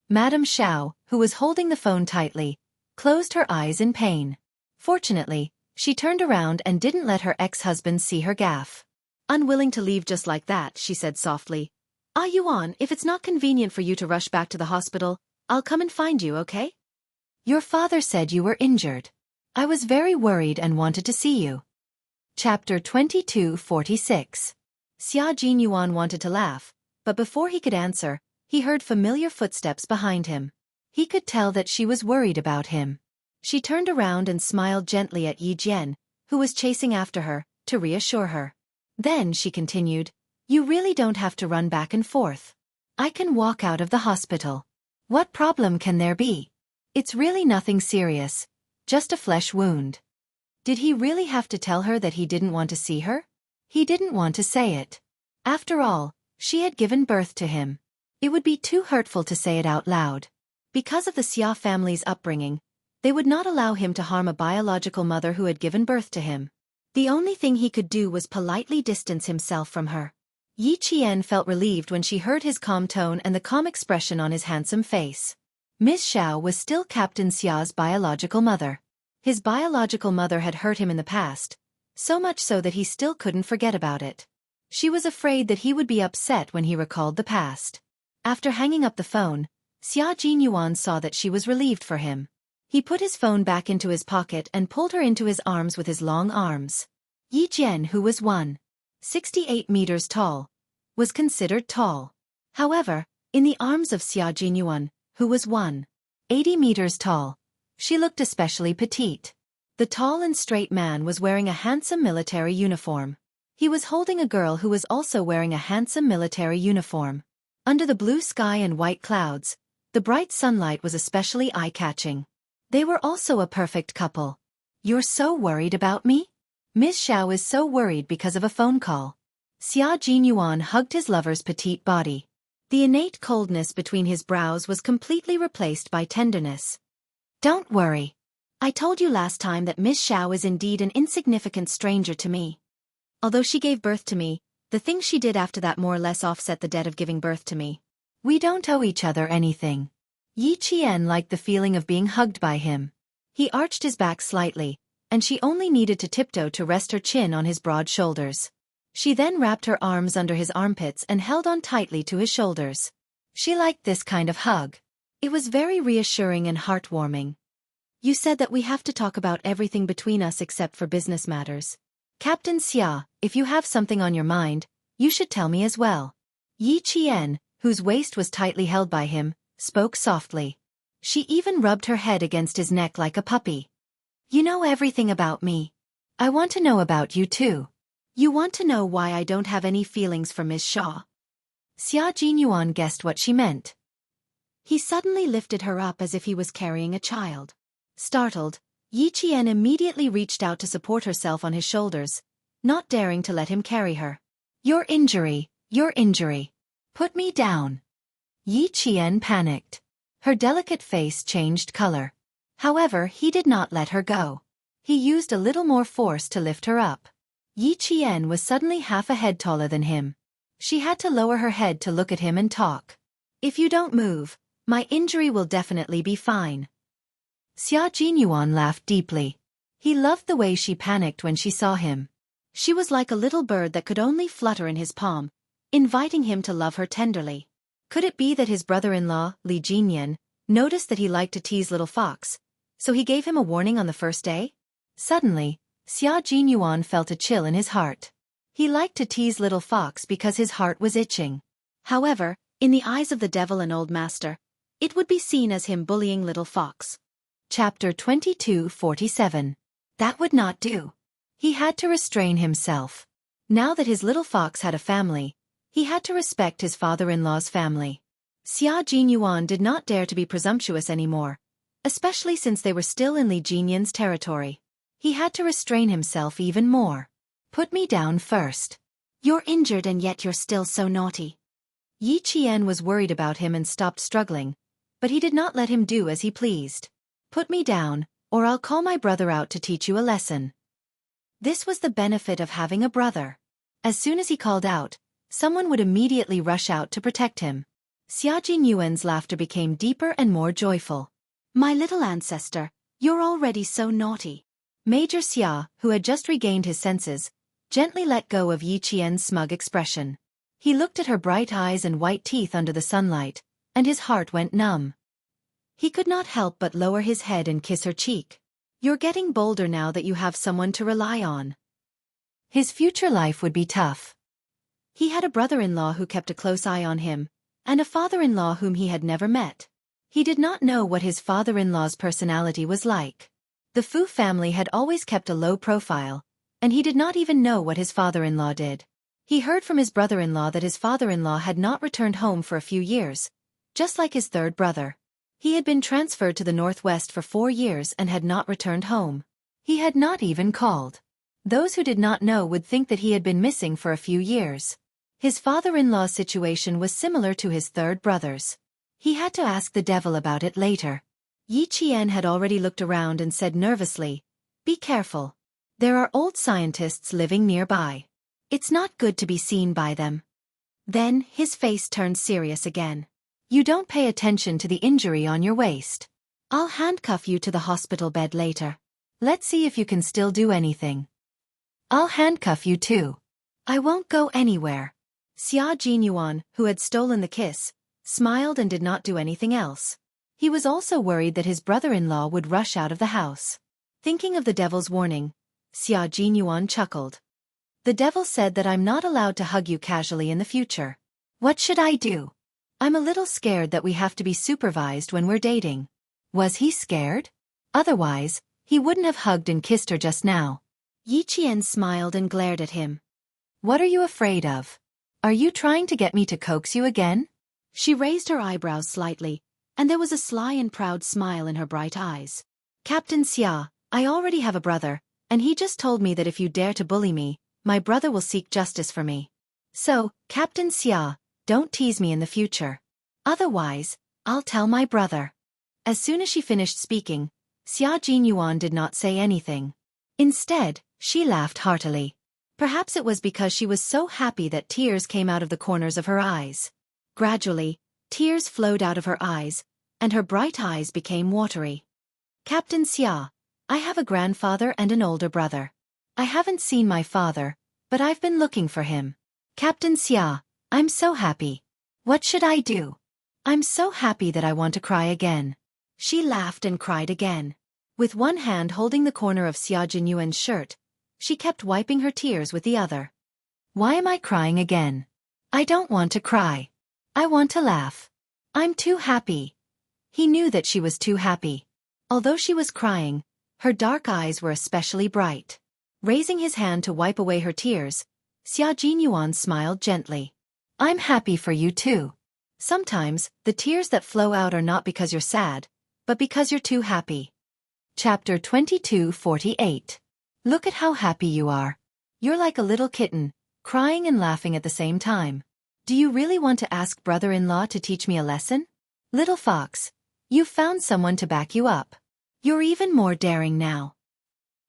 Madame Xiao, who was holding the phone tightly, closed her eyes in pain. Fortunately, she turned around and didn't let her ex-husband see her gaffe. Unwilling to leave just like that, she said softly, "Ah Yuan, if it's not convenient for you to rush back to the hospital, I'll come and find you, okay? Your father said you were injured. I was very worried and wanted to see you." Chapter 22:46. Xia Jinyuan wanted to laugh, but before he could answer, he heard familiar footsteps behind him. He could tell that she was worried about him. She turned around and smiled gently at Yi Jian, who was chasing after her, to reassure her. Then she continued, "You really don't have to run back and forth. I can walk out of the hospital. What problem can there be?" It's really nothing serious, just a flesh wound. Did he really have to tell her that he didn't want to see her? He didn't want to say it. After all, she had given birth to him. It would be too hurtful to say it out loud. Because of the Xia family's upbringing, they would not allow him to harm a biological mother who had given birth to him. The only thing he could do was politely distance himself from her. Yi Qian felt relieved when she heard his calm tone and the calm expression on his handsome face. Ms. Xiao was still Captain Xia's biological mother. His biological mother had hurt him in the past, so much so that he still couldn't forget about it. She was afraid that he would be upset when he recalled the past. After hanging up the phone, Xia Jinyuan saw that she was relieved for him. He put his phone back into his pocket and pulled her into his arms with his long arms. Yi Jian, who was 1.68 meters tall, was considered tall. However, in the arms of Xia Jinyuan, who was 1.80 meters tall, she looked especially petite. The tall and straight man was wearing a handsome military uniform. He was holding a girl who was also wearing a handsome military uniform. Under the blue sky and white clouds, the bright sunlight was especially eye-catching. They were also a perfect couple. You're so worried about me? Ms. Xiao is so worried because of a phone call. Xia Jinyuan hugged his lover's petite body. The innate coldness between his brows was completely replaced by tenderness. Don't worry. I told you last time that Ms. Xiao is indeed an insignificant stranger to me. Although she gave birth to me, the things she did after that more or less offset the debt of giving birth to me. We don't owe each other anything. Yi Qian liked the feeling of being hugged by him. He arched his back slightly, and she only needed to tiptoe to rest her chin on his broad shoulders. She then wrapped her arms under his armpits and held on tightly to his shoulders. She liked this kind of hug. It was very reassuring and heartwarming. You said that we have to talk about everything between us except for business matters. Captain Xia, if you have something on your mind, you should tell me as well. Yi Qian, whose waist was tightly held by him, spoke softly. She even rubbed her head against his neck like a puppy. You know everything about me. I want to know about you too. You want to know why I don't have any feelings for Ms. Shaw? Xia Jinyuan guessed what she meant. He suddenly lifted her up as if he was carrying a child. Startled, Yi Qian immediately reached out to support herself on his shoulders, not daring to let him carry her. Your injury. Put me down. Yi Qian panicked. Her delicate face changed color. However, he did not let her go. He used a little more force to lift her up. Yi Qian was suddenly half a head taller than him. She had to lower her head to look at him and talk. If you don't move, my injury will definitely be fine. Xia Jinyuan laughed deeply. He loved the way she panicked when she saw him. She was like a little bird that could only flutter in his palm, inviting him to love her tenderly. Could it be that his brother-in-law, Li Jinyan, noticed that he liked to tease little fox, so he gave him a warning on the first day? Suddenly, Xia Jinyuan felt a chill in his heart. He liked to tease little fox because his heart was itching. However, in the eyes of the devil and old master, it would be seen as him bullying little fox. Chapter 22:47. That would not do. He had to restrain himself. Now that his little fox had a family, he had to respect his father-in-law's family. Xia Jinyuan did not dare to be presumptuous anymore, especially since they were still in Li Jinyan's territory. He had to restrain himself even more. Put me down first. You're injured and yet you're still so naughty. Yi Qian was worried about him and stopped struggling, but he did not let him do as he pleased. Put me down, or I'll call my brother out to teach you a lesson. This was the benefit of having a brother. As soon as he called out, someone would immediately rush out to protect him. Xia Jinyuan's laughter became deeper and more joyful. My little ancestor, you're already so naughty. Major Xia, who had just regained his senses, gently let go of Yi Qian's smug expression. He looked at her bright eyes and white teeth under the sunlight, and his heart went numb. He could not help but lower his head and kiss her cheek. You're getting bolder now that you have someone to rely on. His future life would be tough. He had a brother-in-law who kept a close eye on him, and a father-in-law whom he had never met. He did not know what his father-in-law's personality was like. The Fu family had always kept a low profile, and he did not even know what his father-in-law did. He heard from his brother-in-law that his father-in-law had not returned home for a few years, just like his third brother. He had been transferred to the northwest for 4 years and had not returned home. He had not even called. Those who did not know would think that he had been missing for a few years. His father-in-law's situation was similar to his third brother's. He had to ask the devil about it later. Yi Qian had already looked around and said nervously, "Be careful. There are old scientists living nearby. It's not good to be seen by them." Then his face turned serious again. "You don't pay attention to the injury on your waist. I'll handcuff you to the hospital bed later. Let's see if you can still do anything." "I'll handcuff you too. I won't go anywhere." Xia Jinyuan, who had stolen the kiss, smiled and did not do anything else. He was also worried that his brother-in-law would rush out of the house. Thinking of the devil's warning, Xia Jinyuan chuckled. "The devil said that I'm not allowed to hug you casually in the future. What should I do? I'm a little scared that we have to be supervised when we're dating." Was he scared? Otherwise, he wouldn't have hugged and kissed her just now. Yi Qian smiled and glared at him. "What are you afraid of? Are you trying to get me to coax you again?" She raised her eyebrows slightly, and there was a sly and proud smile in her bright eyes. "Captain Xia, I already have a brother, and he just told me that if you dare to bully me, my brother will seek justice for me. So, Captain Xia, don't tease me in the future. Otherwise, I'll tell my brother." As soon as she finished speaking, Xia Jinyuan did not say anything. Instead, she laughed heartily. Perhaps it was because she was so happy that tears came out of the corners of her eyes. Gradually, tears flowed out of her eyes, and her bright eyes became watery. "Captain Xia, I have a grandfather and an older brother. I haven't seen my father, but I've been looking for him. Captain Xia, I'm so happy. What should I do? I'm so happy that I want to cry again." She laughed and cried again. With one hand holding the corner of Xia Jinyuan's shirt, she kept wiping her tears with the other. "Why am I crying again? I don't want to cry. I want to laugh. I'm too happy." He knew that she was too happy. Although she was crying, her dark eyes were especially bright. Raising his hand to wipe away her tears, Xia Jinyuan smiled gently. "I'm happy for you too. Sometimes, the tears that flow out are not because you're sad, but because you're too happy." Chapter 22:48. Look at how happy you are. You're like a little kitten, crying and laughing at the same time. Do you really want to ask brother-in-law to teach me a lesson? Little fox, you've found someone to back you up. You're even more daring now.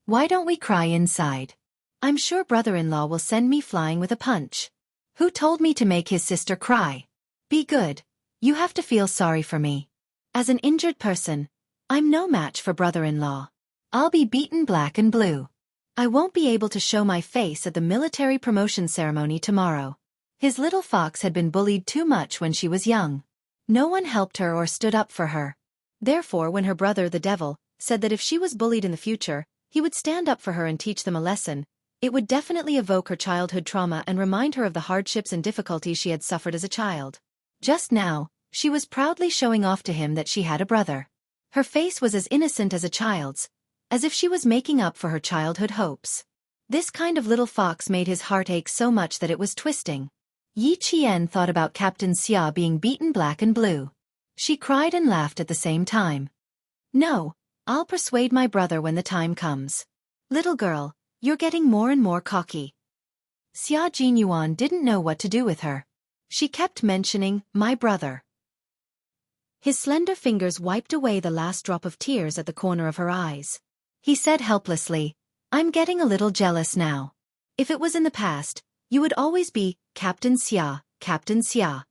Why don't we cry inside? I'm sure brother-in-law will send me flying with a punch. Who told me to make his sister cry? Be good. You have to feel sorry for me. As an injured person, I'm no match for brother-in-law. I'll be beaten black and blue. I won't be able to show my face at the military promotion ceremony tomorrow. His little fox had been bullied too much when she was young. No one helped her or stood up for her. Therefore, when her brother, the devil, said that if she was bullied in the future, he would stand up for her and teach them a lesson, it would definitely evoke her childhood trauma and remind her of the hardships and difficulties she had suffered as a child. Just now, she was proudly showing off to him that she had a brother. Her face was as innocent as a child's, as if she was making up for her childhood hopes. This kind of little fox made his heart ache so much that it was twisting. Yi Qian thought about Captain Xia being beaten black and blue. She cried and laughed at the same time. "No, I'll persuade my brother when the time comes." "Little girl, you're getting more and more cocky." Xia Jinyuan didn't know what to do with her. She kept mentioning, "my brother." His slender fingers wiped away the last drop of tears at the corner of her eyes. He said helplessly, "I'm getting a little jealous now. If it was in the past, you would always be, Captain Xia, Captain Xia.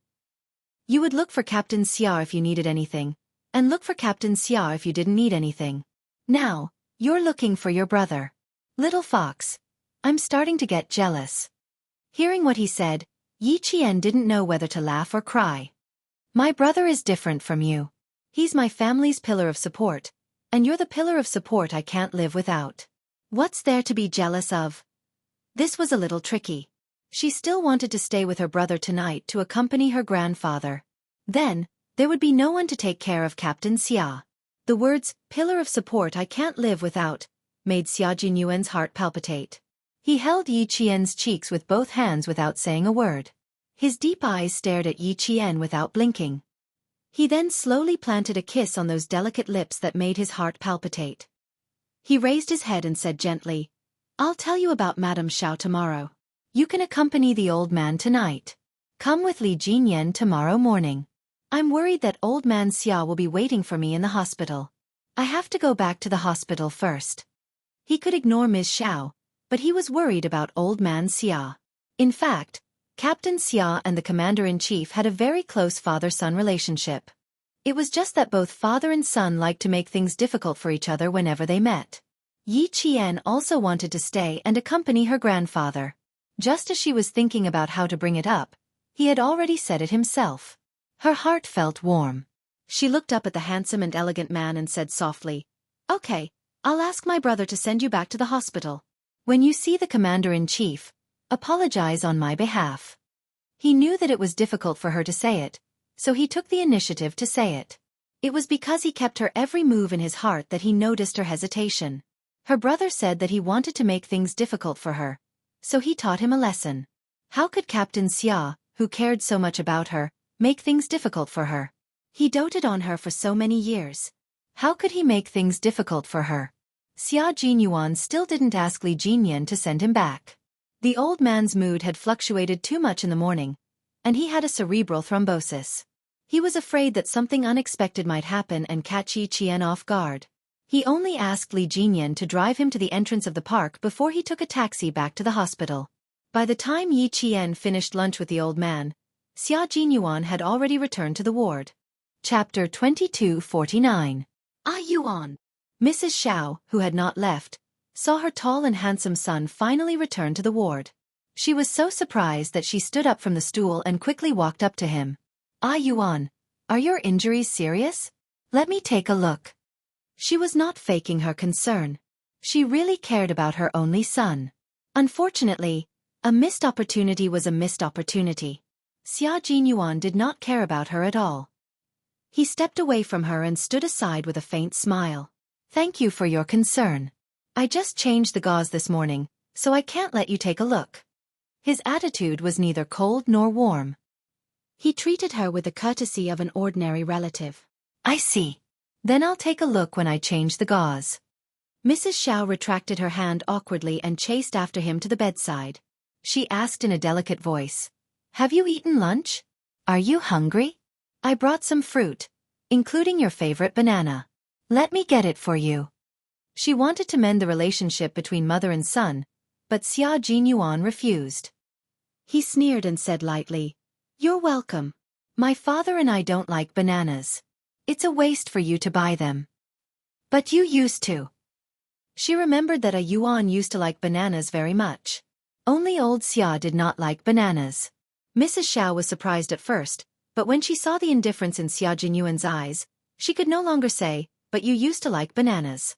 You would look for Captain Xia if you needed anything, and look for Captain Xia if you didn't need anything. Now, you're looking for your brother. Little fox, I'm starting to get jealous." Hearing what he said, Yi Qian didn't know whether to laugh or cry. "My brother is different from you. He's my family's pillar of support, and you're the pillar of support I can't live without. What's there to be jealous of?" This was a little tricky. She still wanted to stay with her brother tonight to accompany her grandfather. Then, there would be no one to take care of Captain Xia. The words, "pillar of support I can't live without," made Xia Jinyuan's heart palpitate. He held Yi Qian's cheeks with both hands without saying a word. His deep eyes stared at Yi Qian without blinking. He then slowly planted a kiss on those delicate lips that made his heart palpitate. He raised his head and said gently, "I'll tell you about Madame Xiao tomorrow. You can accompany the old man tonight. Come with Li Jinyan tomorrow morning. I'm worried that old man Xia will be waiting for me in the hospital. I have to go back to the hospital first." He could ignore Ms. Xiao, but he was worried about old man Xia. In fact, Captain Xia and the commander-in-chief had a very close father-son relationship. It was just that both father and son liked to make things difficult for each other whenever they met. Yi Qian also wanted to stay and accompany her grandfather. Just as she was thinking about how to bring it up, he had already said it himself. Her heart felt warm. She looked up at the handsome and elegant man and said softly, "Okay, I'll ask my brother to send you back to the hospital. When you see the commander-in-chief, apologize on my behalf." He knew that it was difficult for her to say it, so he took the initiative to say it. It was because he kept her every move in his heart that he noticed her hesitation. Her brother said that he wanted to make things difficult for her, so he taught him a lesson. How could Captain Xia, who cared so much about her, make things difficult for her? He doted on her for so many years. How could he make things difficult for her? Xia Jinyuan still didn't ask Li Jinyan to send him back. The old man's mood had fluctuated too much in the morning, and he had a cerebral thrombosis. He was afraid that something unexpected might happen and catch Yi Qian off guard. He only asked Li Jinyan to drive him to the entrance of the park before he took a taxi back to the hospital. By the time Yi Qian finished lunch with the old man, Xia Jinyuan had already returned to the ward. Chapter 2249. Yuan. Mrs. Xiao, who had not left, saw her tall and handsome son finally return to the ward. She was so surprised that she stood up from the stool and quickly walked up to him. "Yuan, are your injuries serious? Let me take a look." She was not faking her concern. She really cared about her only son. Unfortunately, a missed opportunity was a missed opportunity. Xia Jinyuan did not care about her at all. He stepped away from her and stood aside with a faint smile. "Thank you for your concern. I just changed the gauze this morning, so I can't let you take a look." His attitude was neither cold nor warm. He treated her with the courtesy of an ordinary relative. "I see. Then I'll take a look when I change the gauze." Mrs. Xiao retracted her hand awkwardly and chased after him to the bedside. She asked in a delicate voice, "Have you eaten lunch? Are you hungry? I brought some fruit, including your favorite banana. Let me get it for you." She wanted to mend the relationship between mother and son, but Xia Jinyuan refused. He sneered and said lightly, "You're welcome. My father and I don't like bananas. It's a waste for you to buy them." "But you used to." She remembered that Yuan used to like bananas very much. Only old Xia did not like bananas. Mrs. Xiao was surprised at first, but when she saw the indifference in Xia Jinyuan's eyes, she could no longer say, "But you used to like bananas."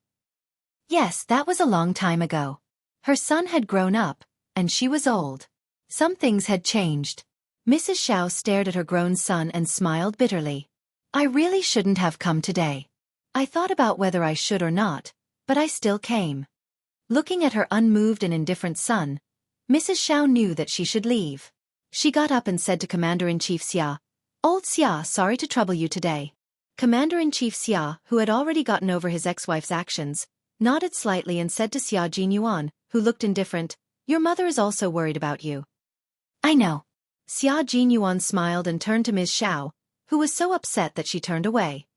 Yes, that was a long time ago. Her son had grown up, and she was old. Some things had changed. Mrs. Xiao stared at her grown son and smiled bitterly. "I really shouldn't have come today. I thought about whether I should or not, but I still came." Looking at her unmoved and indifferent son, Mrs. Xiao knew that she should leave. She got up and said to Commander-in-Chief Xia, "Old Xia, sorry to trouble you today." Commander-in-Chief Xia, who had already gotten over his ex-wife's actions, nodded slightly and said to Xia Jinyuan, who looked indifferent, "Your mother is also worried about you." "I know." Xia Jinyuan smiled and turned to Ms. Xiao, who was so upset that she turned away.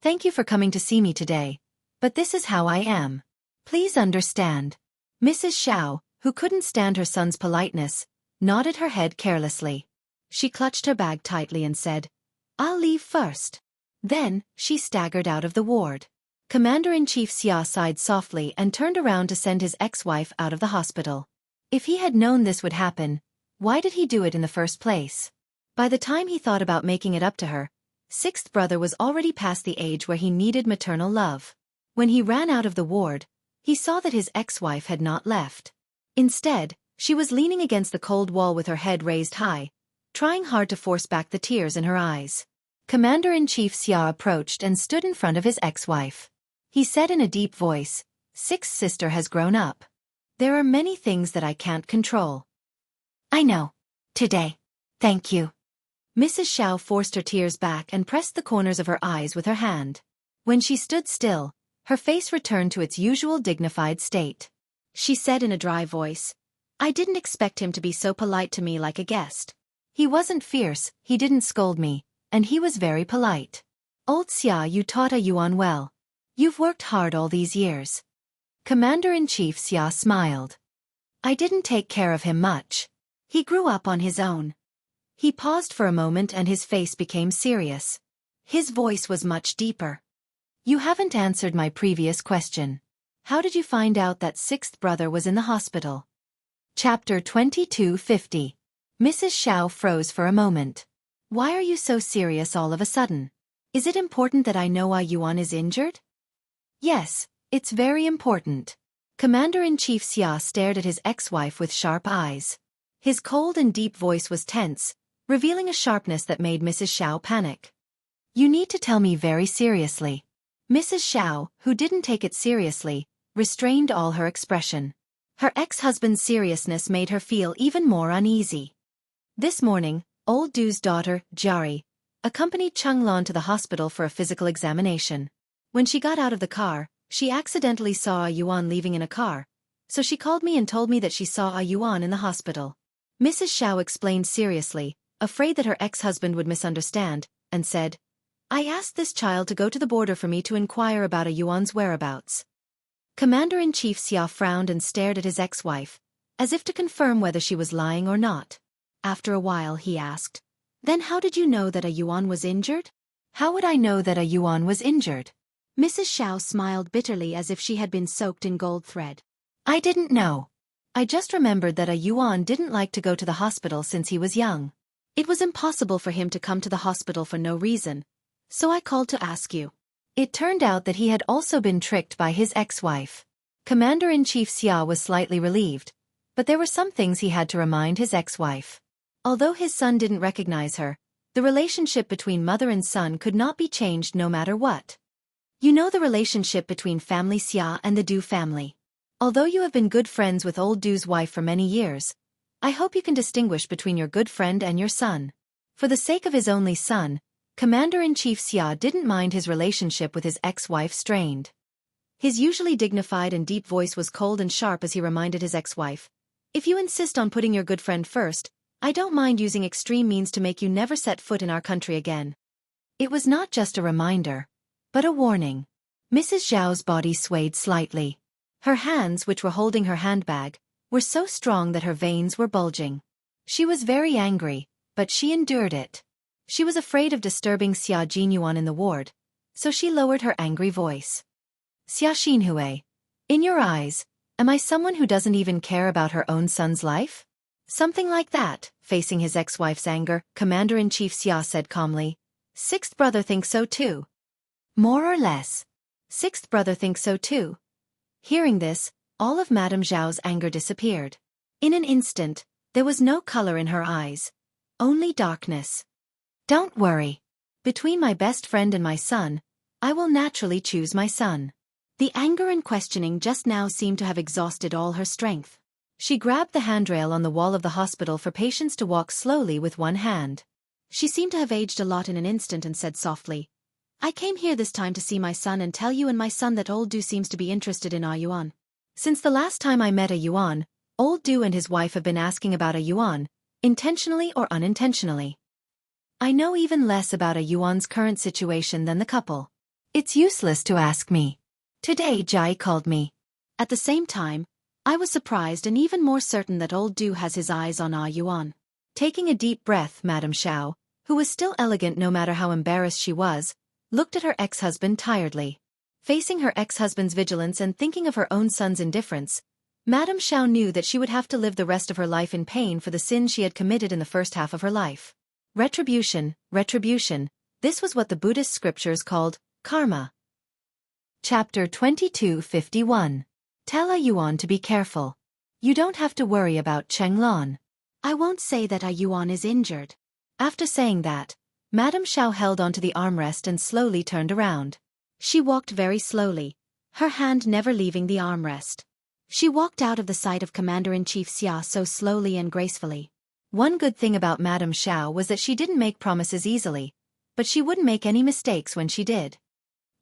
"Thank you for coming to see me today, but this is how I am. Please understand." Mrs. Xiao, who couldn't stand her son's politeness, nodded her head carelessly. She clutched her bag tightly and said, "I'll leave first." Then, she staggered out of the ward. Commander-in-Chief Xia sighed softly and turned around to send his ex-wife out of the hospital. If he had known this would happen, why did he do it in the first place? By the time he thought about making it up to her, sixth brother was already past the age where he needed maternal love. When he ran out of the ward, he saw that his ex-wife had not left. Instead, she was leaning against the cold wall with her head raised high, trying hard to force back the tears in her eyes. Commander-in-Chief Xia approached and stood in front of his ex-wife. He said in a deep voice, "Sixth sister has grown up. There are many things that I can't control." "I know. Today. Thank you." Mrs. Xiao forced her tears back and pressed the corners of her eyes with her hand. When she stood still, her face returned to its usual dignified state. She said in a dry voice, "I didn't expect him to be so polite to me like a guest. He wasn't fierce, he didn't scold me, and he was very polite. Old Xia, you taught a Yuan well. You've worked hard all these years." Commander-in-Chief Xia smiled. "I didn't take care of him much. He grew up on his own." He paused for a moment and his face became serious. His voice was much deeper. "You haven't answered my previous question. How did you find out that sixth brother was in the hospital?" Chapter 2250. Mrs. Xiao froze for a moment. "Why are you so serious all of a sudden? Is it important that I know why Yuan is injured?" "Yes, it's very important." Commander-in-Chief Xia stared at his ex-wife with sharp eyes. His cold and deep voice was tense, revealing a sharpness that made Mrs. Xiao panic. "You need to tell me very seriously." Mrs. Xiao, who didn't take it seriously, restrained all her expression. Her ex-husband's seriousness made her feel even more uneasy. This morning, old Du's daughter, Jiari, accompanied Chenglan to the hospital for a physical examination. When she got out of the car, she accidentally saw a Yuan leaving in a car, so she called me and told me that she saw a Yuan in the hospital. Mrs. Xiao explained seriously, afraid that her ex-husband would misunderstand, and said, "I asked this child to go to the border for me to inquire about a Yuan's whereabouts." Commander-in-Chief Xia frowned and stared at his ex-wife, as if to confirm whether she was lying or not. After a while he asked, "Then how did you know that a Yuan was injured?" "How would I know that a Yuan was injured?" Mrs. Xiao smiled bitterly as if she had been soaked in gold thread. "I didn't know. I just remembered that a Yuan didn't like to go to the hospital since he was young. It was impossible for him to come to the hospital for no reason, so I called to ask you." It turned out that he had also been tricked by his ex-wife. Commander-in-Chief Xia was slightly relieved, but there were some things he had to remind his ex-wife. Although his son didn't recognize her, the relationship between mother and son could not be changed no matter what. "You know the relationship between family Xia and the Du family. Although you have been good friends with old Du's wife for many years, I hope you can distinguish between your good friend and your son." For the sake of his only son, Commander-in-Chief Xia didn't mind his relationship with his ex-wife strained. His usually dignified and deep voice was cold and sharp as he reminded his ex-wife, "If you insist on putting your good friend first, I don't mind using extreme means to make you never set foot in our country again." It was not just a reminder, but a warning. Mrs. Zhao's body swayed slightly. Her hands, which were holding her handbag, were so strong that her veins were bulging. She was very angry, but she endured it. She was afraid of disturbing Xia Jinyuan in the ward, so she lowered her angry voice. "Xia Xinhui, in your eyes, am I someone who doesn't even care about her own son's life?" "Something like that," facing his ex-wife's anger, Commander-in-Chief Xia said calmly. "Sixth brother thinks so too." "More or less. Sixth brother thinks so too." Hearing this, all of Madame Zhao's anger disappeared. In an instant, there was no color in her eyes, only darkness. "Don't worry. Between my best friend and my son, I will naturally choose my son." The anger and questioning just now seemed to have exhausted all her strength. She grabbed the handrail on the wall of the hospital for patients to walk slowly with one hand. She seemed to have aged a lot in an instant and said softly, "I came here this time to see my son and tell you and my son that old Du seems to be interested in our Yuan. Since the last time I met a Yuan, old Du and his wife have been asking about a Yuan, intentionally or unintentionally. I know even less about a Yuan's current situation than the couple. It's useless to ask me. Today Jai called me." At the same time, I was surprised and even more certain that old Du has his eyes on Ah Yuan. Taking a deep breath, Madame Xiao, who was still elegant no matter how embarrassed she was, looked at her ex-husband tiredly. Facing her ex-husband's vigilance and thinking of her own son's indifference, Madame Xiao knew that she would have to live the rest of her life in pain for the sins she had committed in the first half of her life. Retribution, retribution, this was what the Buddhist scriptures called karma. Chapter 2251. Tell a Yuan to be careful. You don't have to worry about Chenglan. I won't say that a Yuan is injured. After saying that, Madame Xiao held onto the armrest and slowly turned around. She walked very slowly, her hand never leaving the armrest. She walked out of the sight of Commander-in-Chief Xia so slowly and gracefully. One good thing about Madame Xiao was that she didn't make promises easily, but she wouldn't make any mistakes when she did.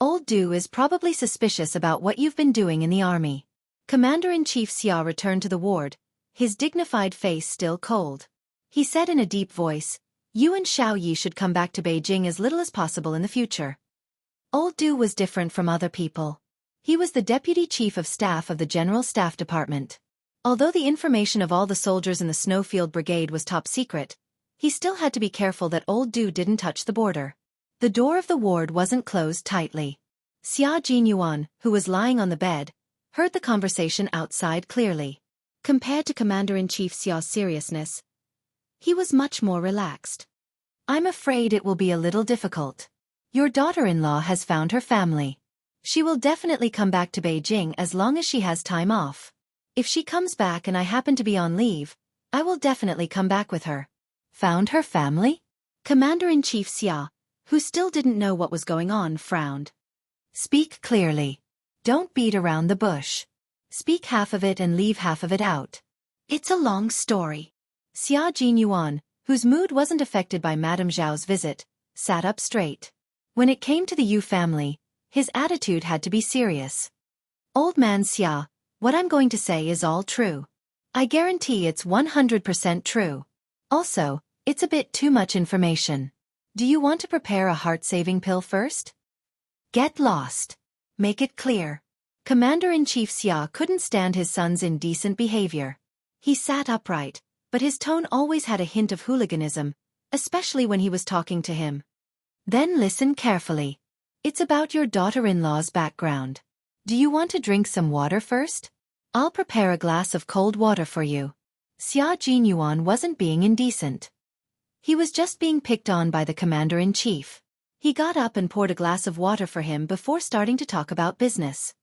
Old Du is probably suspicious about what you've been doing in the army. Commander-in-Chief Xia returned to the ward, his dignified face still cold. He said in a deep voice, "You and Xiao Yi should come back to Beijing as little as possible in the future." Old Du was different from other people. He was the deputy chief of staff of the General Staff Department. Although the information of all the soldiers in the Snowfield Brigade was top secret, he still had to be careful that Old Du didn't touch the border. The door of the ward wasn't closed tightly. Xia Jinyuan, who was lying on the bed, heard the conversation outside clearly. Compared to Commander-in-Chief Xia's seriousness, he was much more relaxed. "I'm afraid it will be a little difficult. Your daughter-in-law has found her family. She will definitely come back to Beijing as long as she has time off. If she comes back and I happen to be on leave, I will definitely come back with her." Found her family? Commander-in-Chief Xia, who still didn't know what was going on, frowned. "Speak clearly. Don't beat around the bush. Speak half of it and leave half of it out." "It's a long story." Xia Jinyuan, whose mood wasn't affected by Madame Zhao's visit, sat up straight. When it came to the Yu family, his attitude had to be serious. "Old man Xia, what I'm going to say is all true. I guarantee it's 100% true. Also, it's a bit too much information. Do you want to prepare a heart-saving pill first?" "Get lost. Make it clear." Commander-in-Chief Xia couldn't stand his son's indecent behavior. He sat upright, but his tone always had a hint of hooliganism, especially when he was talking to him. "Then listen carefully. It's about your daughter-in-law's background. Do you want to drink some water first? I'll prepare a glass of cold water for you." Xia Jinyuan wasn't being indecent. He was just being picked on by the commander-in-chief. He got up and poured a glass of water for him before starting to talk about business.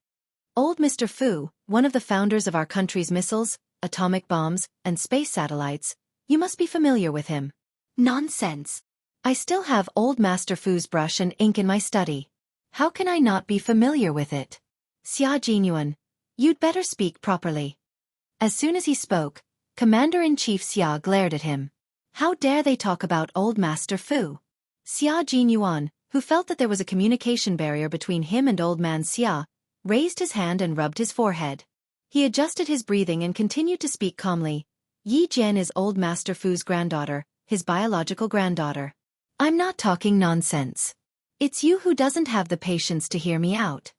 "Old Mr. Fu, one of the founders of our country's missiles, atomic bombs, and space satellites, you must be familiar with him." "Nonsense. I still have old Master Fu's brush and ink in my study. How can I not be familiar with it?" "Xia Jinyuan, you'd better speak properly." As soon as he spoke, Commander-in-Chief Xia glared at him. How dare they talk about old Master Fu? Xia Jinyuan, who felt that there was a communication barrier between him and old man Xia, raised his hand and rubbed his forehead. He adjusted his breathing and continued to speak calmly. "Yi Jian is old Master Fu's granddaughter, his biological granddaughter. I'm not talking nonsense. It's you who doesn't have the patience to hear me out."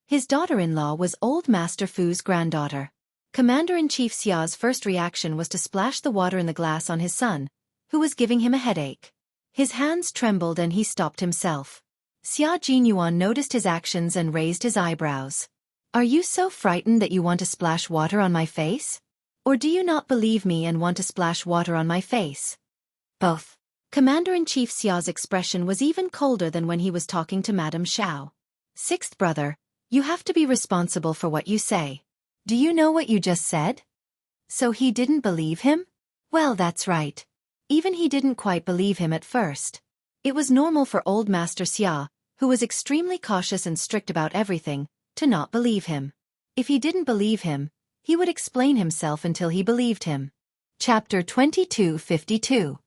His daughter-in-law was old Master Fu's granddaughter. Commander-in-Chief Xia's first reaction was to splash the water in the glass on his son, who was giving him a headache. His hands trembled and he stopped himself. Xia Jinyuan noticed his actions and raised his eyebrows. "Are you so frightened that you want to splash water on my face? Or do you not believe me and want to splash water on my face?" "Both." Commander-in-Chief Xia's expression was even colder than when he was talking to Madame Xiao. "Sixth brother, you have to be responsible for what you say. Do you know what you just said?" So he didn't believe him? Well, that's right. Even he didn't quite believe him at first. It was normal for old Master Xia, who was extremely cautious and strict about everything, to not believe him. If he didn't believe him, he would explain himself until he believed him. Chapter 2252.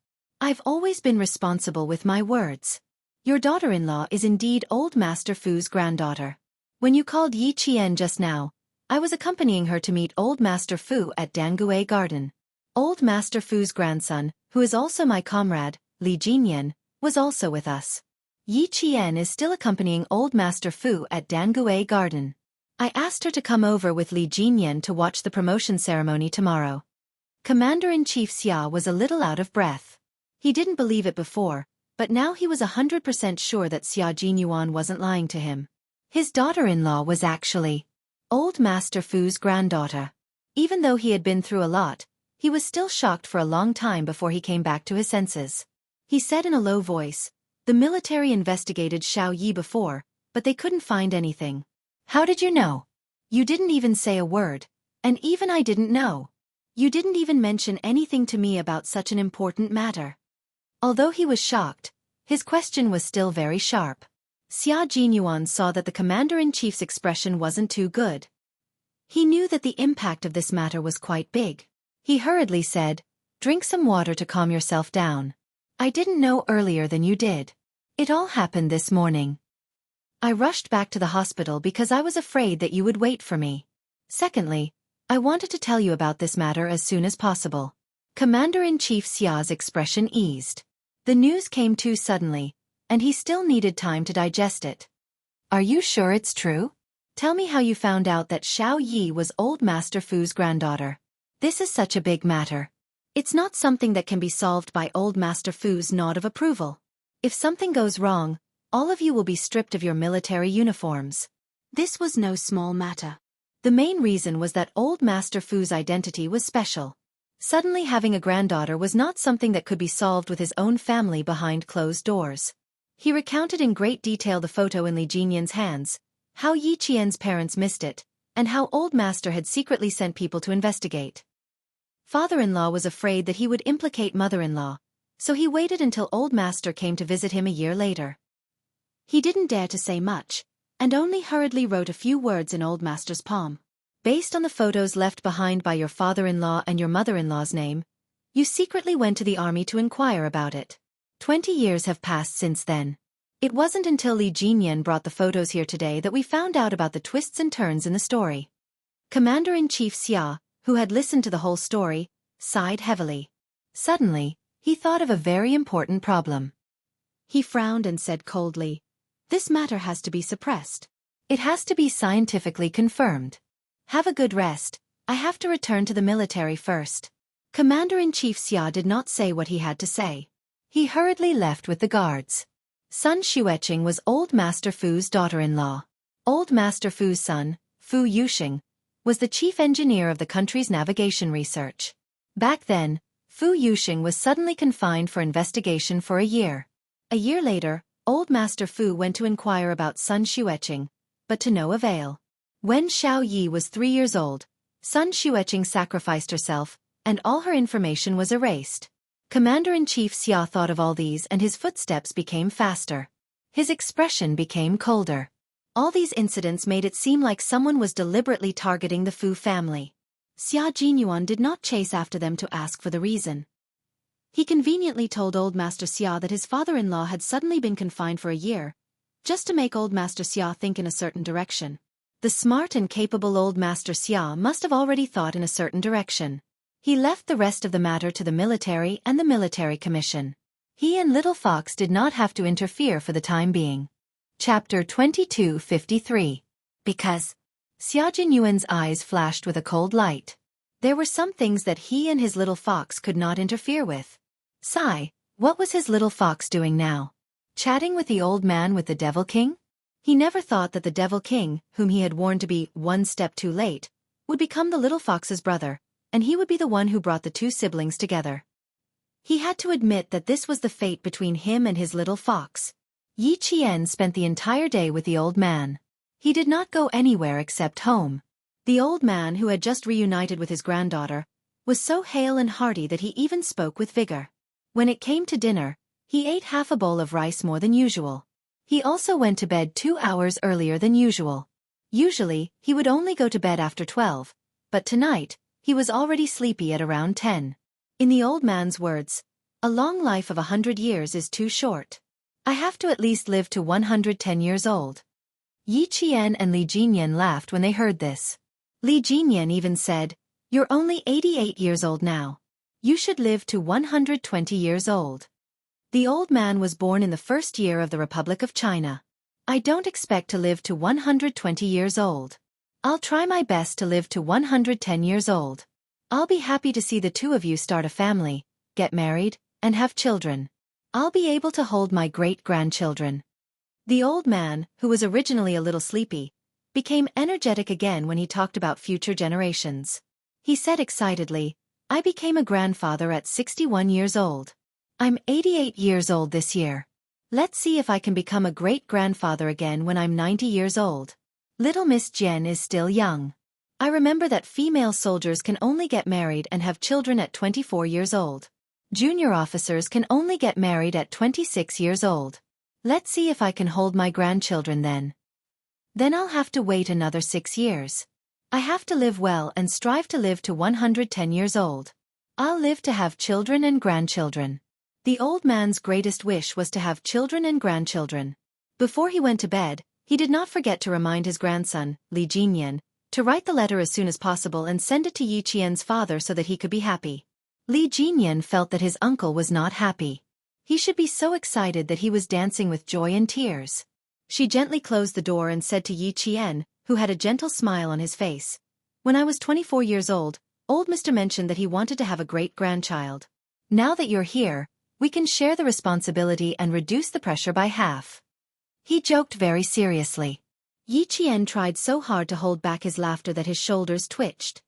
I've always been responsible with my words. Your daughter-in-law is indeed old Master Fu's granddaughter. When you called Yi Qian just now, I was accompanying her to meet old Master Fu at Jianghu Garden. Old Master Fu's grandson, who is also my comrade, Li Jinyan, was also with us. Yi Qian is still accompanying old Master Fu at Jianghu Garden. I asked her to come over with Li Jinyan to watch the promotion ceremony tomorrow. Commander-in-Chief Xia was a little out of breath. He didn't believe it before, but now he was 100% sure that Xia Jinyuan wasn't lying to him. His daughter-in-law was actually old Master Fu's granddaughter. Even though he had been through a lot, he was still shocked for a long time before he came back to his senses. He said in a low voice, "The military investigated Xiao Yi before, but they couldn't find anything." "How did you know? You didn't even say a word, and even I didn't know. You didn't even mention anything to me about such an important matter." Although he was shocked, his question was still very sharp. Xia Jinyuan saw that the commander-in-chief's expression wasn't too good. He knew that the impact of this matter was quite big. He hurriedly said, Drink some water to calm yourself down. I didn't know earlier than you did. It all happened this morning. I rushed back to the hospital because I was afraid that you would wait for me. Secondly, I wanted to tell you about this matter as soon as possible. Commander-in-Chief Xia's expression eased. The news came too suddenly, and he still needed time to digest it. Are you sure it's true? Tell me how you found out that Xiao Yi was Old Master Fu's granddaughter. This is such a big matter. It's not something that can be solved by Old Master Fu's nod of approval. If something goes wrong, all of you will be stripped of your military uniforms. This was no small matter. The main reason was that Old Master Fu's identity was special. Suddenly having a granddaughter was not something that could be solved with his own family behind closed doors. He recounted in great detail the photo in Li Jinyan's hands, how Yi Qian's parents missed it, and how Old Master had secretly sent people to investigate. Father-in-law was afraid that he would implicate mother-in-law, so he waited until Old Master came to visit him a year later. He didn't dare to say much, and only hurriedly wrote a few words in Old Master's palm. Based on the photos left behind by your father-in-law and your mother-in-law's name, you secretly went to the army to inquire about it. 20 years have passed since then. It wasn't until Li Jinyan brought the photos here today that we found out about the twists and turns in the story. Commander-in-Chief Xia, who had listened to the whole story, sighed heavily. Suddenly, he thought of a very important problem. He frowned and said coldly, "This matter has to be suppressed. It has to be scientifically confirmed. Have a good rest, I have to return to the military first." Commander-in-Chief Xia did not say what he had to say. He hurriedly left with the guards. Sun Xueqing was Old Master Fu's daughter-in-law. Old Master Fu's son, Fu Yuxing, was the chief engineer of the country's navigation research. Back then, Fu Yuxing was suddenly confined for investigation for a year. A year later, Old Master Fu went to inquire about Sun Xueqing, but to no avail. When Xiao Yi was 3 years old, Sun Xueqing sacrificed herself, and all her information was erased. Commander-in-Chief Xia thought of all these and his footsteps became faster. His expression became colder. All these incidents made it seem like someone was deliberately targeting the Fu family. Xia Jinyuan did not chase after them to ask for the reason. He conveniently told Old Master Xia that his father-in-law had suddenly been confined for a year, just to make Old Master Xia think in a certain direction. The smart and capable Old Master Xia must have already thought in a certain direction. He left the rest of the matter to the military and the military commission. He and Little Fox did not have to interfere for the time being. Chapter 2253. Because Xia Jinyuan's eyes flashed with a cold light. There were some things that he and his little fox could not interfere with. Sigh, what was his little fox doing now? Chatting with the old man with the Devil King? He never thought that the Devil King, whom he had warned to be one step too late, would become the little fox's brother, and he would be the one who brought the two siblings together. He had to admit that this was the fate between him and his little fox. Yi Qian spent the entire day with the old man. He did not go anywhere except home. The old man, who had just reunited with his granddaughter, was so hale and hearty that he even spoke with vigor. When it came to dinner, he ate half a bowl of rice more than usual. He also went to bed 2 hours earlier than usual. Usually, he would only go to bed after 12, but tonight, he was already sleepy at around 10. In the old man's words, a long life of 100 years is too short. I have to at least live to 110 years old. Yi Qian and Li Jinyan laughed when they heard this. Li Jinyan even said, "You're only 88 years old now. You should live to 120 years old." The old man was born in the first year of the Republic of China. I don't expect to live to 120 years old. I'll try my best to live to 110 years old. I'll be happy to see the two of you start a family, get married, and have children. I'll be able to hold my great-grandchildren. The old man, who was originally a little sleepy, became energetic again when he talked about future generations. He said excitedly, "I became a grandfather at 61 years old. I'm 88 years old this year. Let's see if I can become a great-grandfather again when I'm 90 years old. Little Miss Jen is still young. I remember that female soldiers can only get married and have children at 24 years old. Junior officers can only get married at 26 years old. Let's see if I can hold my grandchildren then. Then I'll have to wait another 6 years. I have to live well and strive to live to 110 years old. I'll live to have children and grandchildren. The old man's greatest wish was to have children and grandchildren. Before he went to bed, he did not forget to remind his grandson, Li Jinyan, to write the letter as soon as possible and send it to Yi Qian's father so that he could be happy. Li Jinyan felt that his uncle was not happy. He should be so excited that he was dancing with joy and tears. She gently closed the door and said to Yi Qian, who had a gentle smile on his face, "When I was 24 years old Mr. mentioned that he wanted to have a great-grandchild. Now that you're here, we can share the responsibility and reduce the pressure by half." He joked very seriously. Yi Qian tried so hard to hold back his laughter that his shoulders twitched.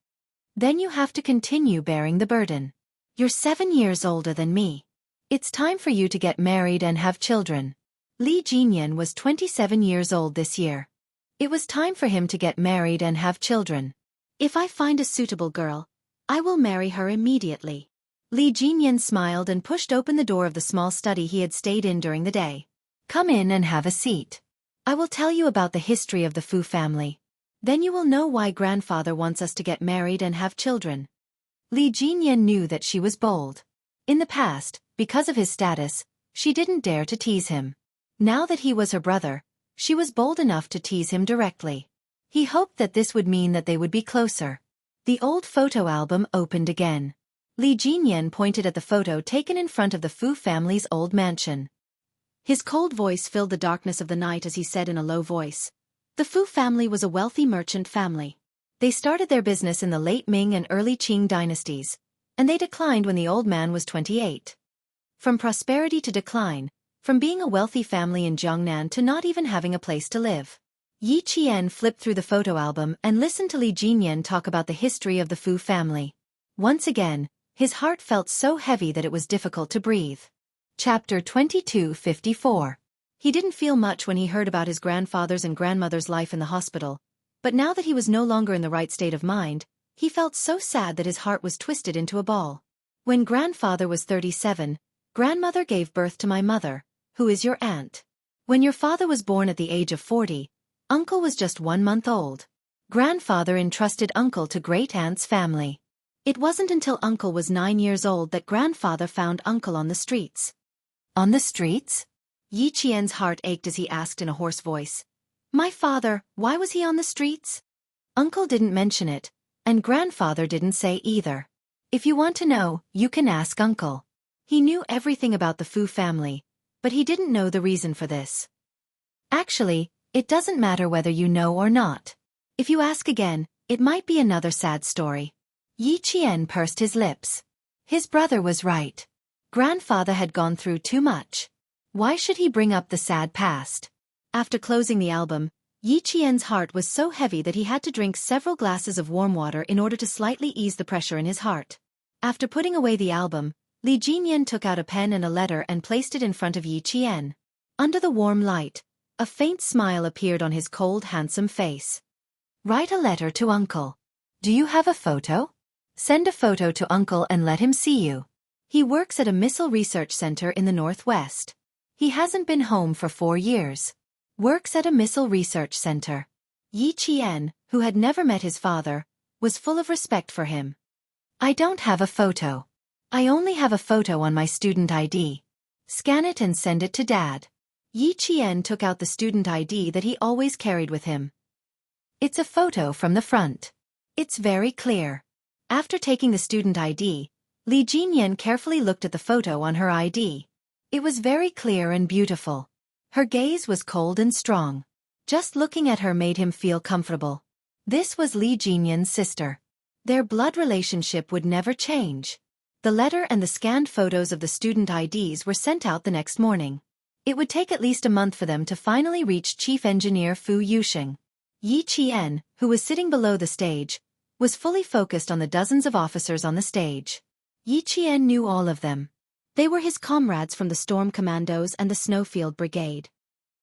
"Then you have to continue bearing the burden. You're 7 years older than me. It's time for you to get married and have children." Li Jinyan was 27 years old this year. It was time for him to get married and have children. "If I find a suitable girl, I will marry her immediately." Li Jinyan smiled and pushed open the door of the small study he had stayed in during the day. "Come in and have a seat. I will tell you about the history of the Fu family. Then you will know why grandfather wants us to get married and have children." Li Jinyan knew that she was bold. In the past, because of his status, she didn't dare to tease him. Now that he was her brother, she was bold enough to tease him directly. He hoped that this would mean that they would be closer. The old photo album opened again. Li Jinyan pointed at the photo taken in front of the Fu family's old mansion. His cold voice filled the darkness of the night as he said in a low voice, "The Fu family was a wealthy merchant family. They started their business in the late Ming and early Qing dynasties, and they declined when the old man was 28. From prosperity to decline, from being a wealthy family in Jiangnan to not even having a place to live." Yi Qian flipped through the photo album and listened to Li Jinyan talk about the history of the Fu family. Once again, his heart felt so heavy that it was difficult to breathe. Chapter 2254. He didn't feel much when he heard about his grandfather's and grandmother's life in the hospital, but now that he was no longer in the right state of mind, he felt so sad that his heart was twisted into a ball. "When grandfather was 37, grandmother gave birth to my mother, who is your aunt. When your father was born at the age of 40, uncle was just 1 month old. Grandfather entrusted uncle to great-aunt's family. It wasn't until uncle was 9 years old that grandfather found uncle on the streets." "On the streets?" Yi Qian's heart ached as he asked in a hoarse voice. "My father, why was he on the streets?" Uncle didn't mention it, and grandfather didn't say either. If you want to know, you can ask uncle. He knew everything about the Fu family, but he didn't know the reason for this. Actually, it doesn't matter whether you know or not. If you ask again, it might be another sad story. Yi Qian pursed his lips. His brother was right. Grandfather had gone through too much. Why should he bring up the sad past? After closing the album, Yi Qian's heart was so heavy that he had to drink several glasses of warm water in order to slightly ease the pressure in his heart. After putting away the album, Li Jinyan took out a pen and a letter and placed it in front of Yi Qian. Under the warm light, a faint smile appeared on his cold, handsome face. "Write a letter to uncle. Do you have a photo? Send a photo to uncle and let him see you. He works at a missile research center in the northwest. He hasn't been home for 4 years. Works at a missile research center." Yi Qian, who had never met his father, was full of respect for him. "I don't have a photo. I only have a photo on my student ID. Scan it and send it to Dad." Yi Qian took out the student ID that he always carried with him. "It's a photo from the front. It's very clear." After taking the student ID, Li Jinyan carefully looked at the photo on her ID. It was very clear and beautiful. Her gaze was cold and strong. Just looking at her made him feel comfortable. This was Li Jinyan's sister. Their blood relationship would never change. The letter and the scanned photos of the student IDs were sent out the next morning. It would take at least a month for them to finally reach Chief Engineer Fu Yusheng. Yi Qian, who was sitting below the stage, was fully focused on the dozens of officers on the stage. Yi Qian knew all of them. They were his comrades from the Storm Commandos and the Snowfield Brigade.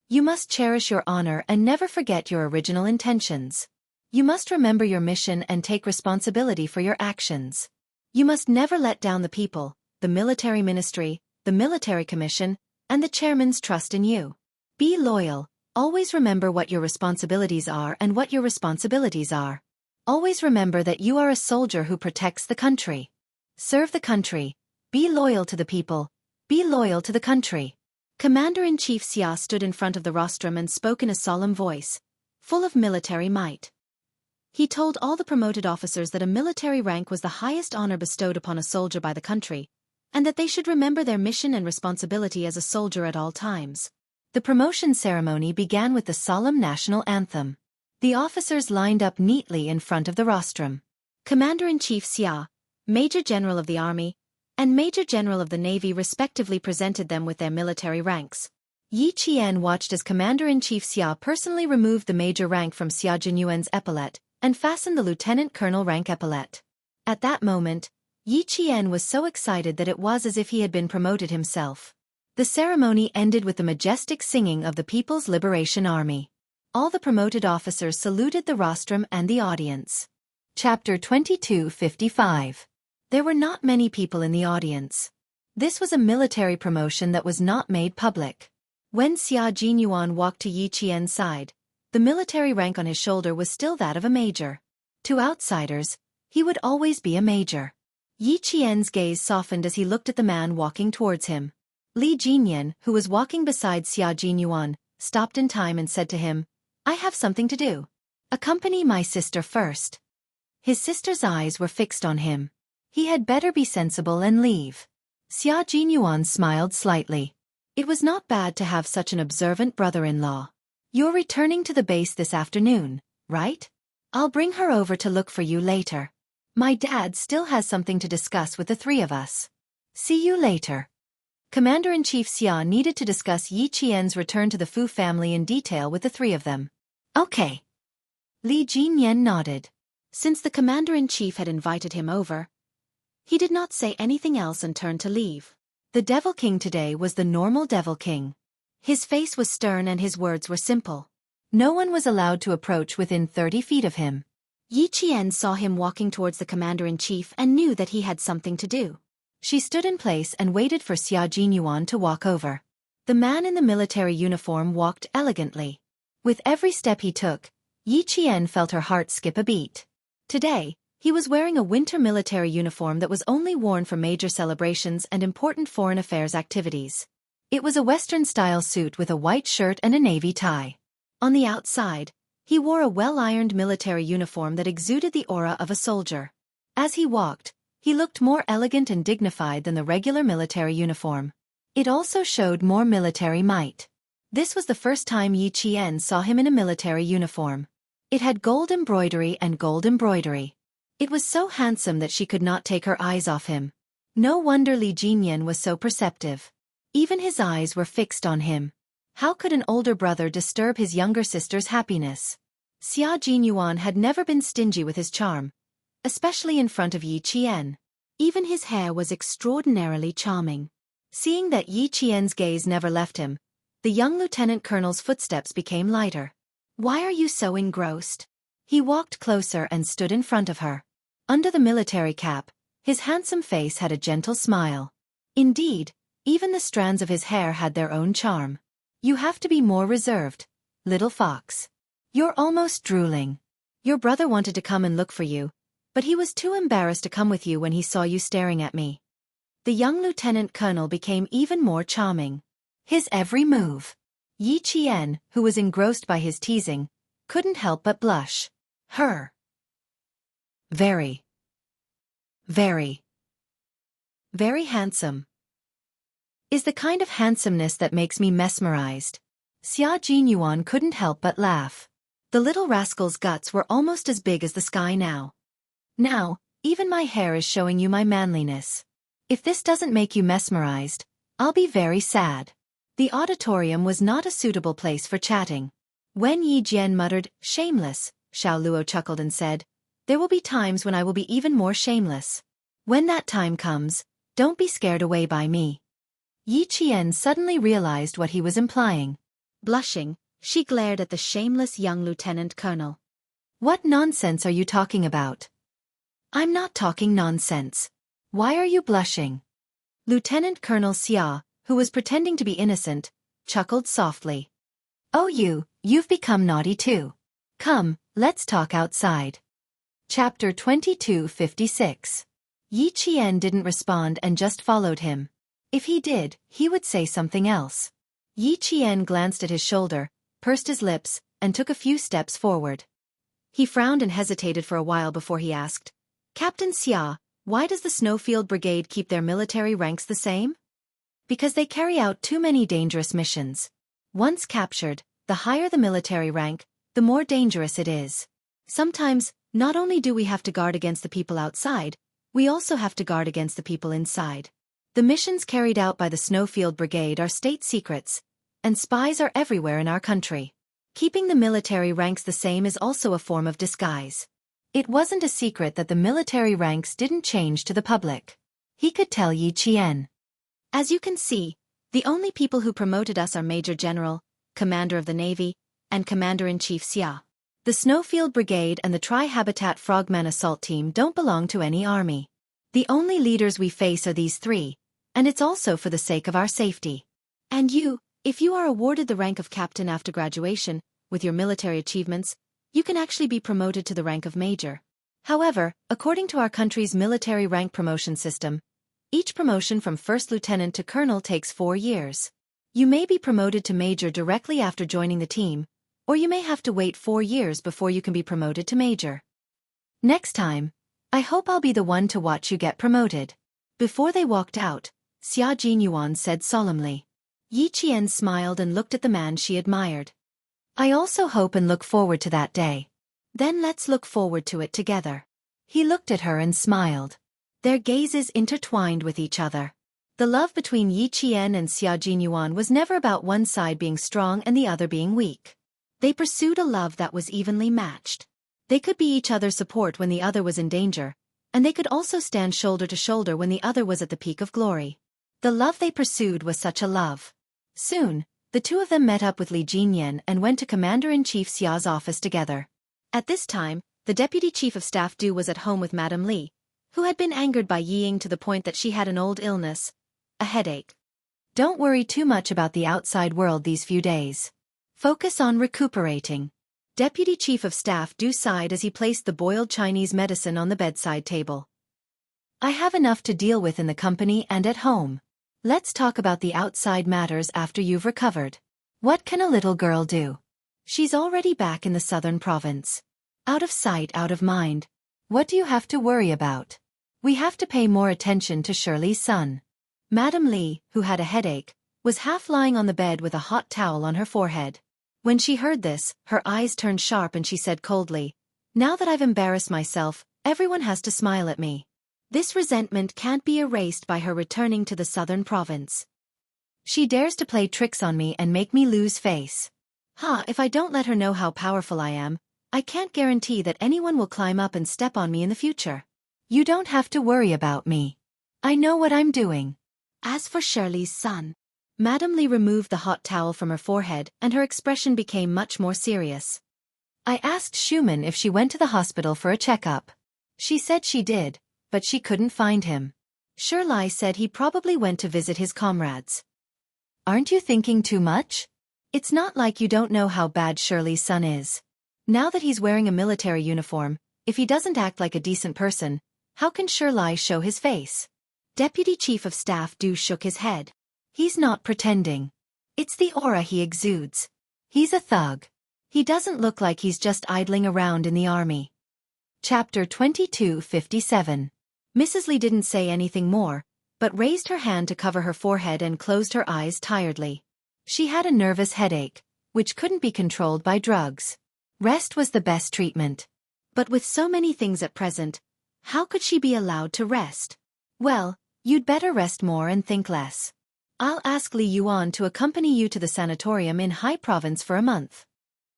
You must cherish your honor and never forget your original intentions. You must remember your mission and take responsibility for your actions. You must never let down the people, the military ministry, the military commission, and the chairman's trust in you. Be loyal. Always remember what your responsibilities are and what your responsibilities are. Always remember that you are a soldier who protects the country. Serve the country. Be loyal to the people. Be loyal to the country. Commander-in-Chief Xia stood in front of the rostrum and spoke in a solemn voice, full of military might. He told all the promoted officers that a military rank was the highest honor bestowed upon a soldier by the country, and that they should remember their mission and responsibility as a soldier at all times. The promotion ceremony began with the solemn national anthem. The officers lined up neatly in front of the rostrum. Commander-in-Chief Xia, Major General of the Army, and Major General of the Navy respectively presented them with their military ranks. Yi Qian watched as Commander-in-Chief Xia personally removed the major rank from Xia Jinyuan's epaulette and fastened the lieutenant colonel rank epaulette. At that moment, Yi Qian was so excited that it was as if he had been promoted himself. The ceremony ended with the majestic singing of the People's Liberation Army. All the promoted officers saluted the rostrum and the audience. Chapter 2255. There were not many people in the audience. This was a military promotion that was not made public. When Xia Jinyuan walked to Yi Qian's side, the military rank on his shoulder was still that of a major. To outsiders, he would always be a major. Yi Qian's gaze softened as he looked at the man walking towards him. Li Jinyan, who was walking beside Xia Jinyuan, stopped in time and said to him, "I have something to do. Accompany my sister first." His sister's eyes were fixed on him. He had better be sensible and leave. Xia Jinyuan smiled slightly. It was not bad to have such an observant brother-in-law. "You're returning to the base this afternoon, right? I'll bring her over to look for you later. My dad still has something to discuss with the three of us. See you later." Commander-in-Chief Xia needed to discuss Yi Qian's return to the Fu family in detail with the three of them. "Okay." Li Jinyan nodded. Since the commander-in-chief had invited him over, he did not say anything else and turned to leave. The Devil King today was the normal Devil King. His face was stern and his words were simple. No one was allowed to approach within 30 feet of him. Yi Qian saw him walking towards the commander-in-chief and knew that he had something to do. She stood in place and waited for Xia Jinyuan to walk over. The man in the military uniform walked elegantly. With every step he took, Yi Qian felt her heart skip a beat. Today, he was wearing a winter military uniform that was only worn for major celebrations and important foreign affairs activities. It was a Western-style suit with a white shirt and a navy tie. On the outside, he wore a well-ironed military uniform that exuded the aura of a soldier. As he walked, he looked more elegant and dignified than the regular military uniform. It also showed more military might. This was the first time Yi Qian saw him in a military uniform. It had gold embroidery and gold embroidery. It was so handsome that she could not take her eyes off him. No wonder Li Jinyan was so perceptive. Even his eyes were fixed on him. How could an older brother disturb his younger sister's happiness? Xia Jinyuan had never been stingy with his charm, especially in front of Yi Qian. Even his hair was extraordinarily charming. Seeing that Yi Qian's gaze never left him, the young lieutenant colonel's footsteps became lighter. "Why are you so engrossed?" He walked closer and stood in front of her. Under the military cap, his handsome face had a gentle smile. Indeed, even the strands of his hair had their own charm. "You have to be more reserved, little fox. You're almost drooling. Your brother wanted to come and look for you, but he was too embarrassed to come with you when he saw you staring at me." The young lieutenant colonel became even more charming. His every move. Yi Qian, who was engrossed by his teasing, couldn't help but blush. Her very, very, very handsome is the kind of handsomeness that makes me mesmerized. Xia Jinyuan couldn't help but laugh. The little rascal's guts were almost as big as the sky now. "Now, even my hair is showing you my manliness. If this doesn't make you mesmerized, I'll be very sad." The auditorium was not a suitable place for chatting. When Yi Jian muttered, "Shameless," Xiao Luo chuckled and said, "There will be times when I will be even more shameless. When that time comes, don't be scared away by me." Yi Qian suddenly realized what he was implying. Blushing, she glared at the shameless young lieutenant colonel. "What nonsense are you talking about?" "I'm not talking nonsense. Why are you blushing?" Lieutenant Colonel Xia, who was pretending to be innocent, chuckled softly. "Oh, you've become naughty too. Come, let's talk outside." Chapter 2256. Yi Qian didn't respond and just followed him. If he did, he would say something else. Yi Qian glanced at his shoulder, pursed his lips, and took a few steps forward. He frowned and hesitated for a while before he asked, "Captain Xia, why does the Snowfield Brigade keep their military ranks the same?" "Because they carry out too many dangerous missions. Once captured, the higher the military rank, the more dangerous it is. Sometimes, not only do we have to guard against the people outside, we also have to guard against the people inside. The missions carried out by the Snowfield Brigade are state secrets, and spies are everywhere in our country. Keeping the military ranks the same is also a form of disguise." It wasn't a secret that the military ranks didn't change to the public. He could tell Yi Qian. "As you can see, the only people who promoted us are Major General, Commander of the Navy, and Commander-in-Chief Xia. The Snowfield Brigade and the Tri-Habitat Frogman Assault Team don't belong to any army. The only leaders we face are these three, and it's also for the sake of our safety. And you, if you are awarded the rank of captain after graduation, with your military achievements, you can actually be promoted to the rank of major. However, according to our country's military rank promotion system, each promotion from first lieutenant to colonel takes 4 years. You may be promoted to major directly after joining the team, or you may have to wait 4 years before you can be promoted to major. Next time, I hope I'll be the one to watch you get promoted." Before they walked out, Xia Jinyuan said solemnly. Yi Qian smiled and looked at the man she admired. "I also hope and look forward to that day. Then let's look forward to it together." He looked at her and smiled. Their gazes intertwined with each other. The love between Yi Qian and Xia Jinyuan was never about one side being strong and the other being weak. They pursued a love that was evenly matched. They could be each other's support when the other was in danger, and they could also stand shoulder to shoulder when the other was at the peak of glory. The love they pursued was such a love. Soon, the two of them met up with Li Jinyan and went to Commander-in-Chief Xia's office together. At this time, the Deputy Chief of Staff Du was at home with Madame Li, who had been angered by Ying to the point that she had an old illness, a headache. "Don't worry too much about the outside world these few days. Focus on recuperating." Deputy Chief of Staff Du sighed as he placed the boiled Chinese medicine on the bedside table. "I have enough to deal with in the company and at home. Let's talk about the outside matters after you've recovered. What can a little girl do? She's already back in the southern province. Out of sight, out of mind. What do you have to worry about? We have to pay more attention to Shirley's son." Madame Li, who had a headache, was half lying on the bed with a hot towel on her forehead. When she heard this, her eyes turned sharp and she said coldly, "Now that I've embarrassed myself, everyone has to smile at me. This resentment can't be erased by her returning to the southern province. She dares to play tricks on me and make me lose face. If I don't let her know how powerful I am, I can't guarantee that anyone will climb up and step on me in the future. You don't have to worry about me. I know what I'm doing." As for Shirley's son, Madame Li removed the hot towel from her forehead and her expression became much more serious. "I asked Schumann if she went to the hospital for a checkup. She said she did, but she couldn't find him. Shirley said he probably went to visit his comrades." "Aren't you thinking too much? It's not like you don't know how bad Shirley's son is. Now that he's wearing a military uniform, if he doesn't act like a decent person, how can Shirley show his face?" Deputy Chief of Staff Du shook his head. "He's not pretending. It's the aura he exudes. He's a thug. He doesn't look like he's just idling around in the army." Chapter 2257. Mrs. Li didn't say anything more, but raised her hand to cover her forehead and closed her eyes tiredly. She had a nervous headache, which couldn't be controlled by drugs. Rest was the best treatment. But with so many things at present, how could she be allowed to rest? "Well, you'd better rest more and think less. I'll ask Li Yuan to accompany you to the sanatorium in Hai Province for a month."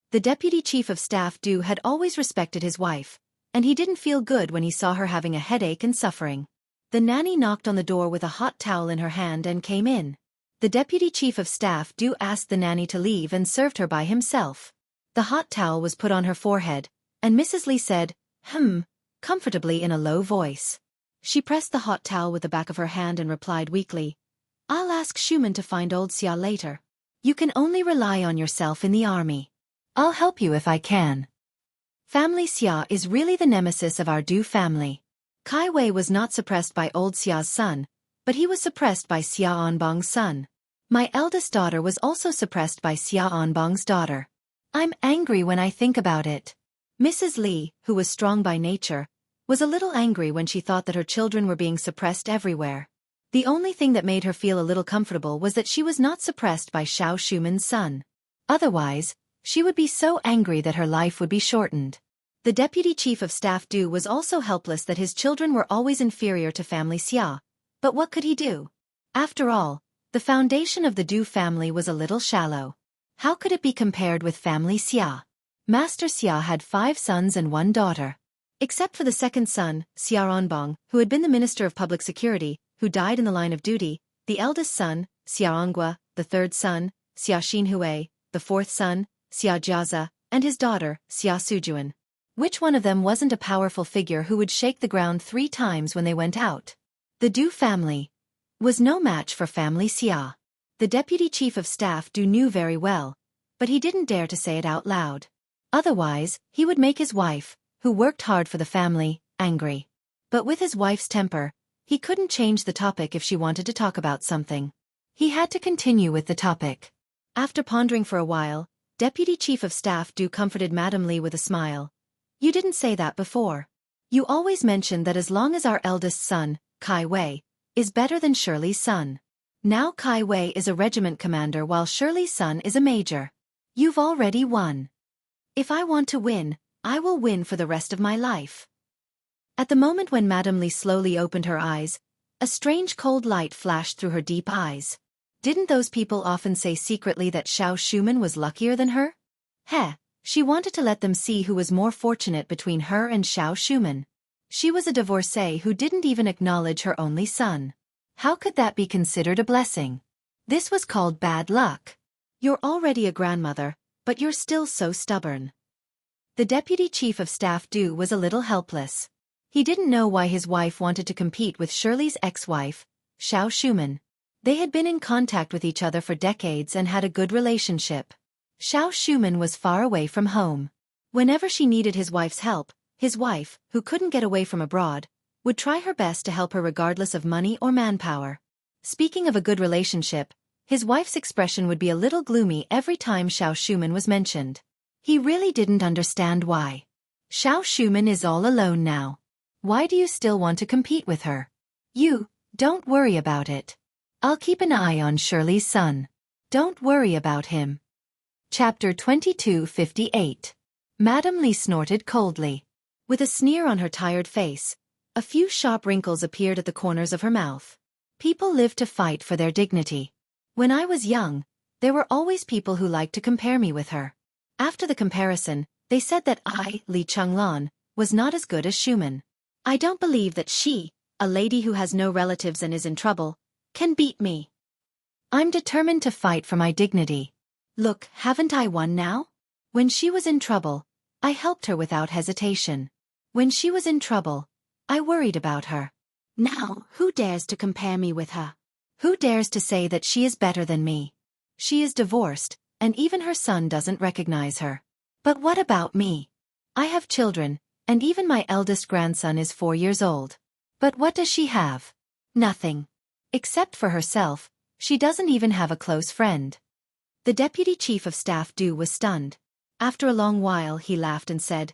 The Deputy Chief of Staff Du had always respected his wife, and he didn't feel good when he saw her having a headache and suffering. The nanny knocked on the door with a hot towel in her hand and came in. The Deputy Chief of Staff Du asked the nanny to leave and served her by himself. The hot towel was put on her forehead, and Mrs. Li said, comfortably in a low voice. She pressed the hot towel with the back of her hand and replied weakly, "I'll ask Schumann to find old Xia later. You can only rely on yourself in the army. I'll help you if I can. Family Xia is really the nemesis of our Du family. Kai Wei was not suppressed by old Xia's son, but he was suppressed by Xia Onbong's son. My eldest daughter was also suppressed by Xia Onbong's daughter. I'm angry when I think about it. Mrs. Li, who was strong by nature, was a little angry when she thought that her children were being suppressed everywhere. The only thing that made her feel a little comfortable was that she was not suppressed by Xiao Shumen's son. Otherwise, she would be so angry that her life would be shortened. The deputy chief of staff Du was also helpless that his children were always inferior to family Xia. But what could he do? After all, the foundation of the Du family was a little shallow. How could it be compared with family Xia? Master Xia had 5 sons and 1 daughter. Except for the second son, Xia Onbong, who had been the Minister of Public Security, who died in the line of duty, the eldest son, Xia Onggua, the third son, Xia Xinhui, the fourth son, Xia Jiaza, and his daughter, Xia Sujuan. Which one of them wasn't a powerful figure who would shake the ground 3 times when they went out? The Du family was no match for family Xia. The deputy chief of staff Du knew very well, but he didn't dare to say it out loud. Otherwise, he would make his wife, who worked hard for the family, angry. But with his wife's temper, he couldn't change the topic if she wanted to talk about something. He had to continue with the topic. After pondering for a while, Deputy Chief of Staff Du comforted Madame Li with a smile. You didn't say that before. You always mentioned that as long as our eldest son, Kai Wei, is better than Shirley's son. Now Kai Wei is a regiment commander while Shirley's son is a major. You've already won. If I want to win, I will win for the rest of my life. At the moment when Madame Li slowly opened her eyes, a strange cold light flashed through her deep eyes. Didn't those people often say secretly that Xiao Shumen was luckier than her? She wanted to let them see who was more fortunate between her and Xiao Shumen. She was a divorcee who didn't even acknowledge her only son. How could that be considered a blessing? This was called bad luck. You're already a grandmother, but you're still so stubborn. The deputy chief of staff Du was a little helpless. He didn't know why his wife wanted to compete with Shirley's ex-wife, Xiao Shumen. They had been in contact with each other for decades and had a good relationship. Xiao Shumen was far away from home. Whenever she needed his wife's help, his wife, who couldn't get away from abroad, would try her best to help her regardless of money or manpower. Speaking of a good relationship, his wife's expression would be a little gloomy every time Xiao Shumen was mentioned. He really didn't understand why. Xiao Shumen is all alone now. Why do you still want to compete with her? You, don't worry about it. I'll keep an eye on Shirley's son. Don't worry about him. Chapter 2258. Madame Li snorted coldly. With a sneer on her tired face, a few sharp wrinkles appeared at the corners of her mouth. People live to fight for their dignity. When I was young, there were always people who liked to compare me with her. After the comparison, they said that I, Li Chenglan, was not as good as Shumen. I don't believe that she, a lady who has no relatives and is in trouble, can beat me. I'm determined to fight for my dignity. Look, haven't I won now? When she was in trouble, I helped her without hesitation. When she was in trouble, I worried about her. Now, who dares to compare me with her? Who dares to say that she is better than me? She is divorced, and even her son doesn't recognize her. But what about me? I have children, and even my eldest grandson is 4 years old. But what does she have? Nothing. Except for herself, she doesn't even have a close friend. The deputy chief of staff Du was stunned. After a long while he laughed and said,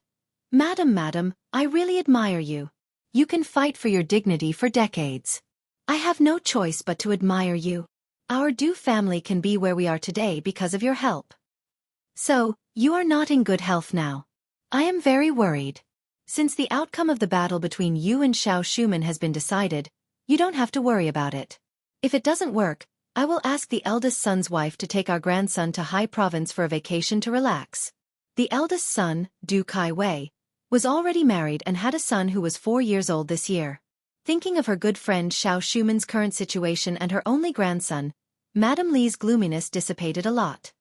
Madam, I really admire you. You can fight for your dignity for decades. I have no choice but to admire you. Our Du family can be where we are today because of your help. So, you are not in good health now. I am very worried. Since the outcome of the battle between you and Xiao Shumen has been decided, you don't have to worry about it. If it doesn't work, I will ask the eldest son's wife to take our grandson to High Province for a vacation to relax. The eldest son, Du Kai Wei, was already married and had a son who was 4 years old this year. Thinking of her good friend Xiao Shumen's current situation and her only grandson, Madame Li's gloominess dissipated a lot.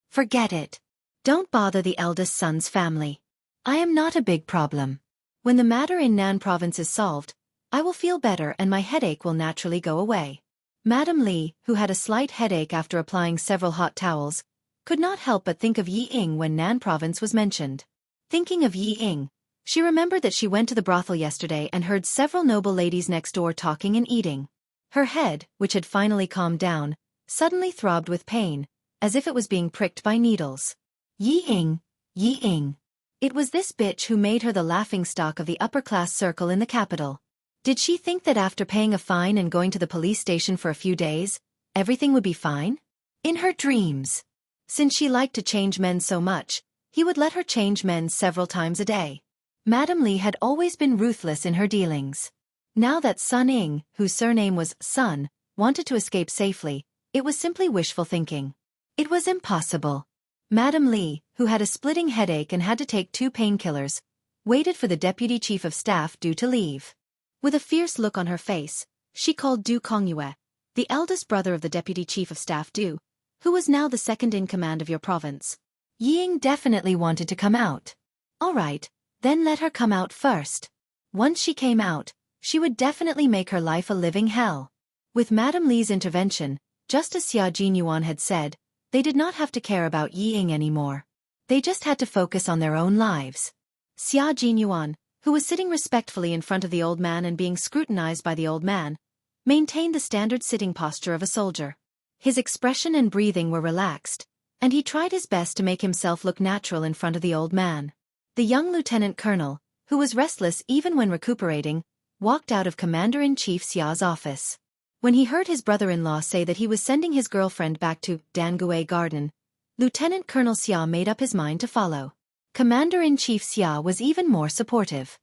Forget it. Don't bother the eldest son's family. I am not a big problem. When the matter in Nan province is solved, I will feel better and my headache will naturally go away. Madame Li, who had a slight headache after applying several hot towels, could not help but think of Yi Ying when Nan province was mentioned. Thinking of Yi Ying, She remembered that she went to the brothel yesterday and heard several noble ladies next door talking and eating. Her head, which had finally calmed down, suddenly throbbed with pain, as if it was being pricked by needles. Yi Ying. It was this bitch who made her the laughingstock of the upper-class circle in the capital. Did she think that after paying a fine and going to the police station for a few days, everything would be fine? In her dreams. Since she liked to change men so much, he would let her change men several times a day. Madame Li had always been ruthless in her dealings. Now that Sun Ying, whose surname was Sun, wanted to escape safely, it was simply wishful thinking. It was impossible. Madame Li, who had a splitting headache and had to take 2 painkillers, waited for the deputy chief of staff due to leave. With a fierce look on her face, she called Du Kongyue, the eldest brother of the deputy chief of staff Du, who was now the second in command of your province. Ying definitely wanted to come out. All right, then let her come out first. Once she came out, she would definitely make her life a living hell. With Madame Li's intervention, just as Xia Jinyuan had said, they did not have to care about Ying anymore. They just had to focus on their own lives. Xia Jinyuan, who was sitting respectfully in front of the old man and being scrutinized by the old man, maintained the standard sitting posture of a soldier. His expression and breathing were relaxed, and he tried his best to make himself look natural in front of the old man. The young lieutenant colonel, who was restless even when recuperating, walked out of Commander-in-Chief Xia's office. When he heard his brother-in-law say that he was sending his girlfriend back to Dangue Garden, Lieutenant Colonel Xia made up his mind to follow. Commander-in-Chief Xia was even more supportive.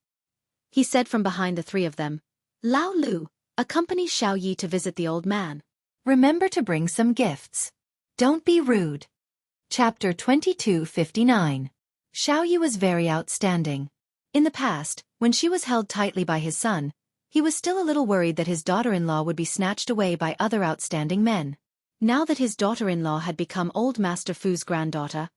He said from behind the 3 of them, "Lao Lu, accompany Xiao Yi to visit the old man. Remember to bring some gifts. Don't be rude." Chapter 2259. Xiao Yi was very outstanding. In the past, when she was held tightly by his son, he was still a little worried that his daughter-in-law would be snatched away by other outstanding men. Now that his daughter-in-law had become Old Master Fu's granddaughter,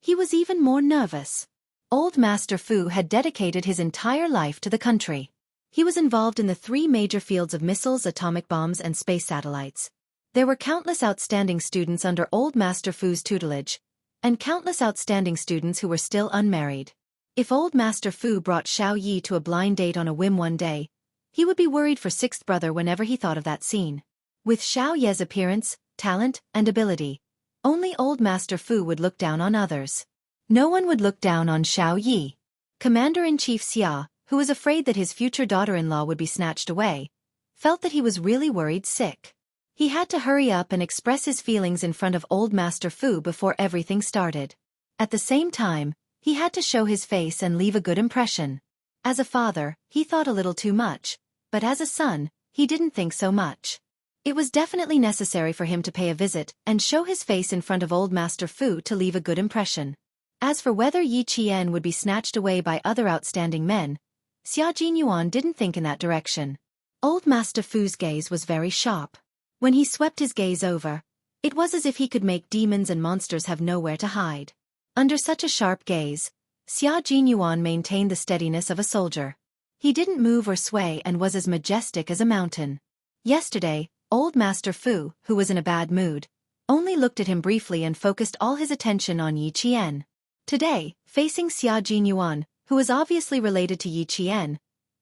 he was even more nervous. Old Master Fu had dedicated his entire life to the country. He was involved in the 3 major fields of missiles, atomic bombs, and space satellites. There were countless outstanding students under Old Master Fu's tutelage, and countless outstanding students who were still unmarried. If Old Master Fu brought Xiao Yi to a blind date on a whim one day, he would be worried for 6th brother whenever he thought of that scene. With Xiao Ye's appearance, talent, and ability, only Old Master Fu would look down on others. No one would look down on Xiao Yi. Commander-in-Chief Xia, who was afraid that his future daughter-in-law would be snatched away, felt that he was really worried sick. He had to hurry up and express his feelings in front of Old Master Fu before everything started. At the same time, he had to show his face and leave a good impression. As a father, he thought a little too much, but as a son, he didn't think so much. It was definitely necessary for him to pay a visit and show his face in front of Old Master Fu to leave a good impression. As for whether Yi Qian would be snatched away by other outstanding men, Xia Jinyuan didn't think in that direction. Old Master Fu's gaze was very sharp. When he swept his gaze over, it was as if he could make demons and monsters have nowhere to hide. Under such a sharp gaze, Xia Jinyuan maintained the steadiness of a soldier. He didn't move or sway and was as majestic as a mountain. Yesterday, Old Master Fu, who was in a bad mood, only looked at him briefly and focused all his attention on Yi Qian. Today, facing Xia Jinyuan, who was obviously related to Yi Qian,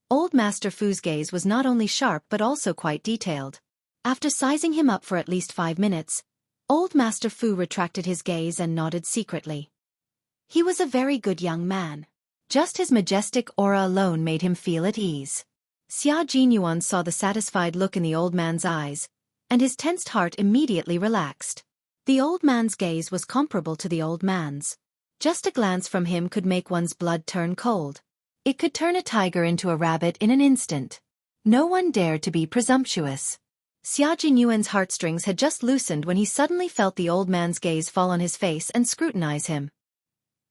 Old Master Fu's gaze was not only sharp but also quite detailed. After sizing him up for at least 5 minutes, Old Master Fu retracted his gaze and nodded secretly. He was a very good young man. Just his majestic aura alone made him feel at ease. Xia Jinyuan saw the satisfied look in the old man's eyes, and his tensed heart immediately relaxed. The old man's gaze was comparable to the old man's. Just a glance from him could make one's blood turn cold. It could turn a tiger into a rabbit in an instant. No one dared to be presumptuous. Xia Jinyuan's heartstrings had just loosened when he suddenly felt the old man's gaze fall on his face and scrutinize him.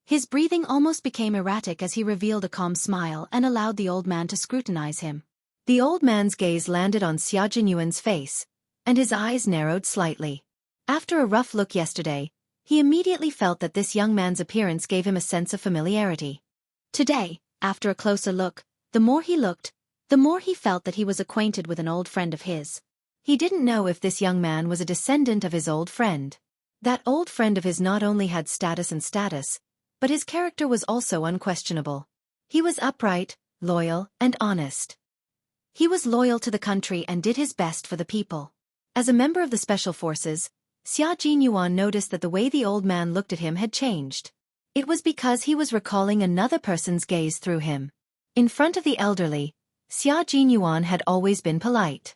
His breathing almost became erratic as he revealed a calm smile and allowed the old man to scrutinize him. The old man's gaze landed on Xia Jinyuan's face, and his eyes narrowed slightly. After a rough look yesterday, he immediately felt that this young man's appearance gave him a sense of familiarity. Today, after a closer look, the more he looked, the more he felt that he was acquainted with an old friend of his. He didn't know if this young man was a descendant of his old friend. That old friend of his not only had status, but his character was also unquestionable. He was upright, loyal, and honest. He was loyal to the country and did his best for the people. As a member of the special forces, Xia Jinyuan noticed that the way the old man looked at him had changed. It was because he was recalling another person's gaze through him. In front of the elderly, Xia Jinyuan had always been polite.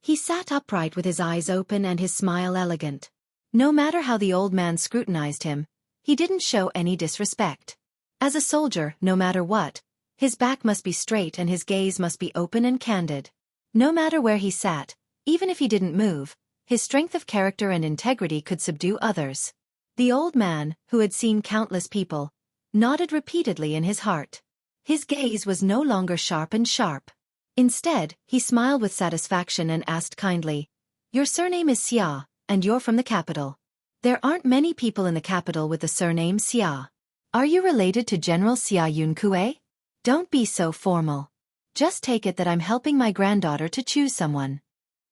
He sat upright with his eyes open and his smile elegant. No matter how the old man scrutinized him, he didn't show any disrespect. As a soldier, no matter what, his back must be straight and his gaze must be open and candid. No matter where he sat, even if he didn't move, his strength of character and integrity could subdue others. The old man, who had seen countless people, nodded repeatedly in his heart. His gaze was no longer sharp and sharp. Instead, he smiled with satisfaction and asked kindly, "Your surname is Xia, and you're from the capital. There aren't many people in the capital with the surname Xia. Are you related to General Xia Yunkue? Don't be so formal. Just take it that I'm helping my granddaughter to choose someone."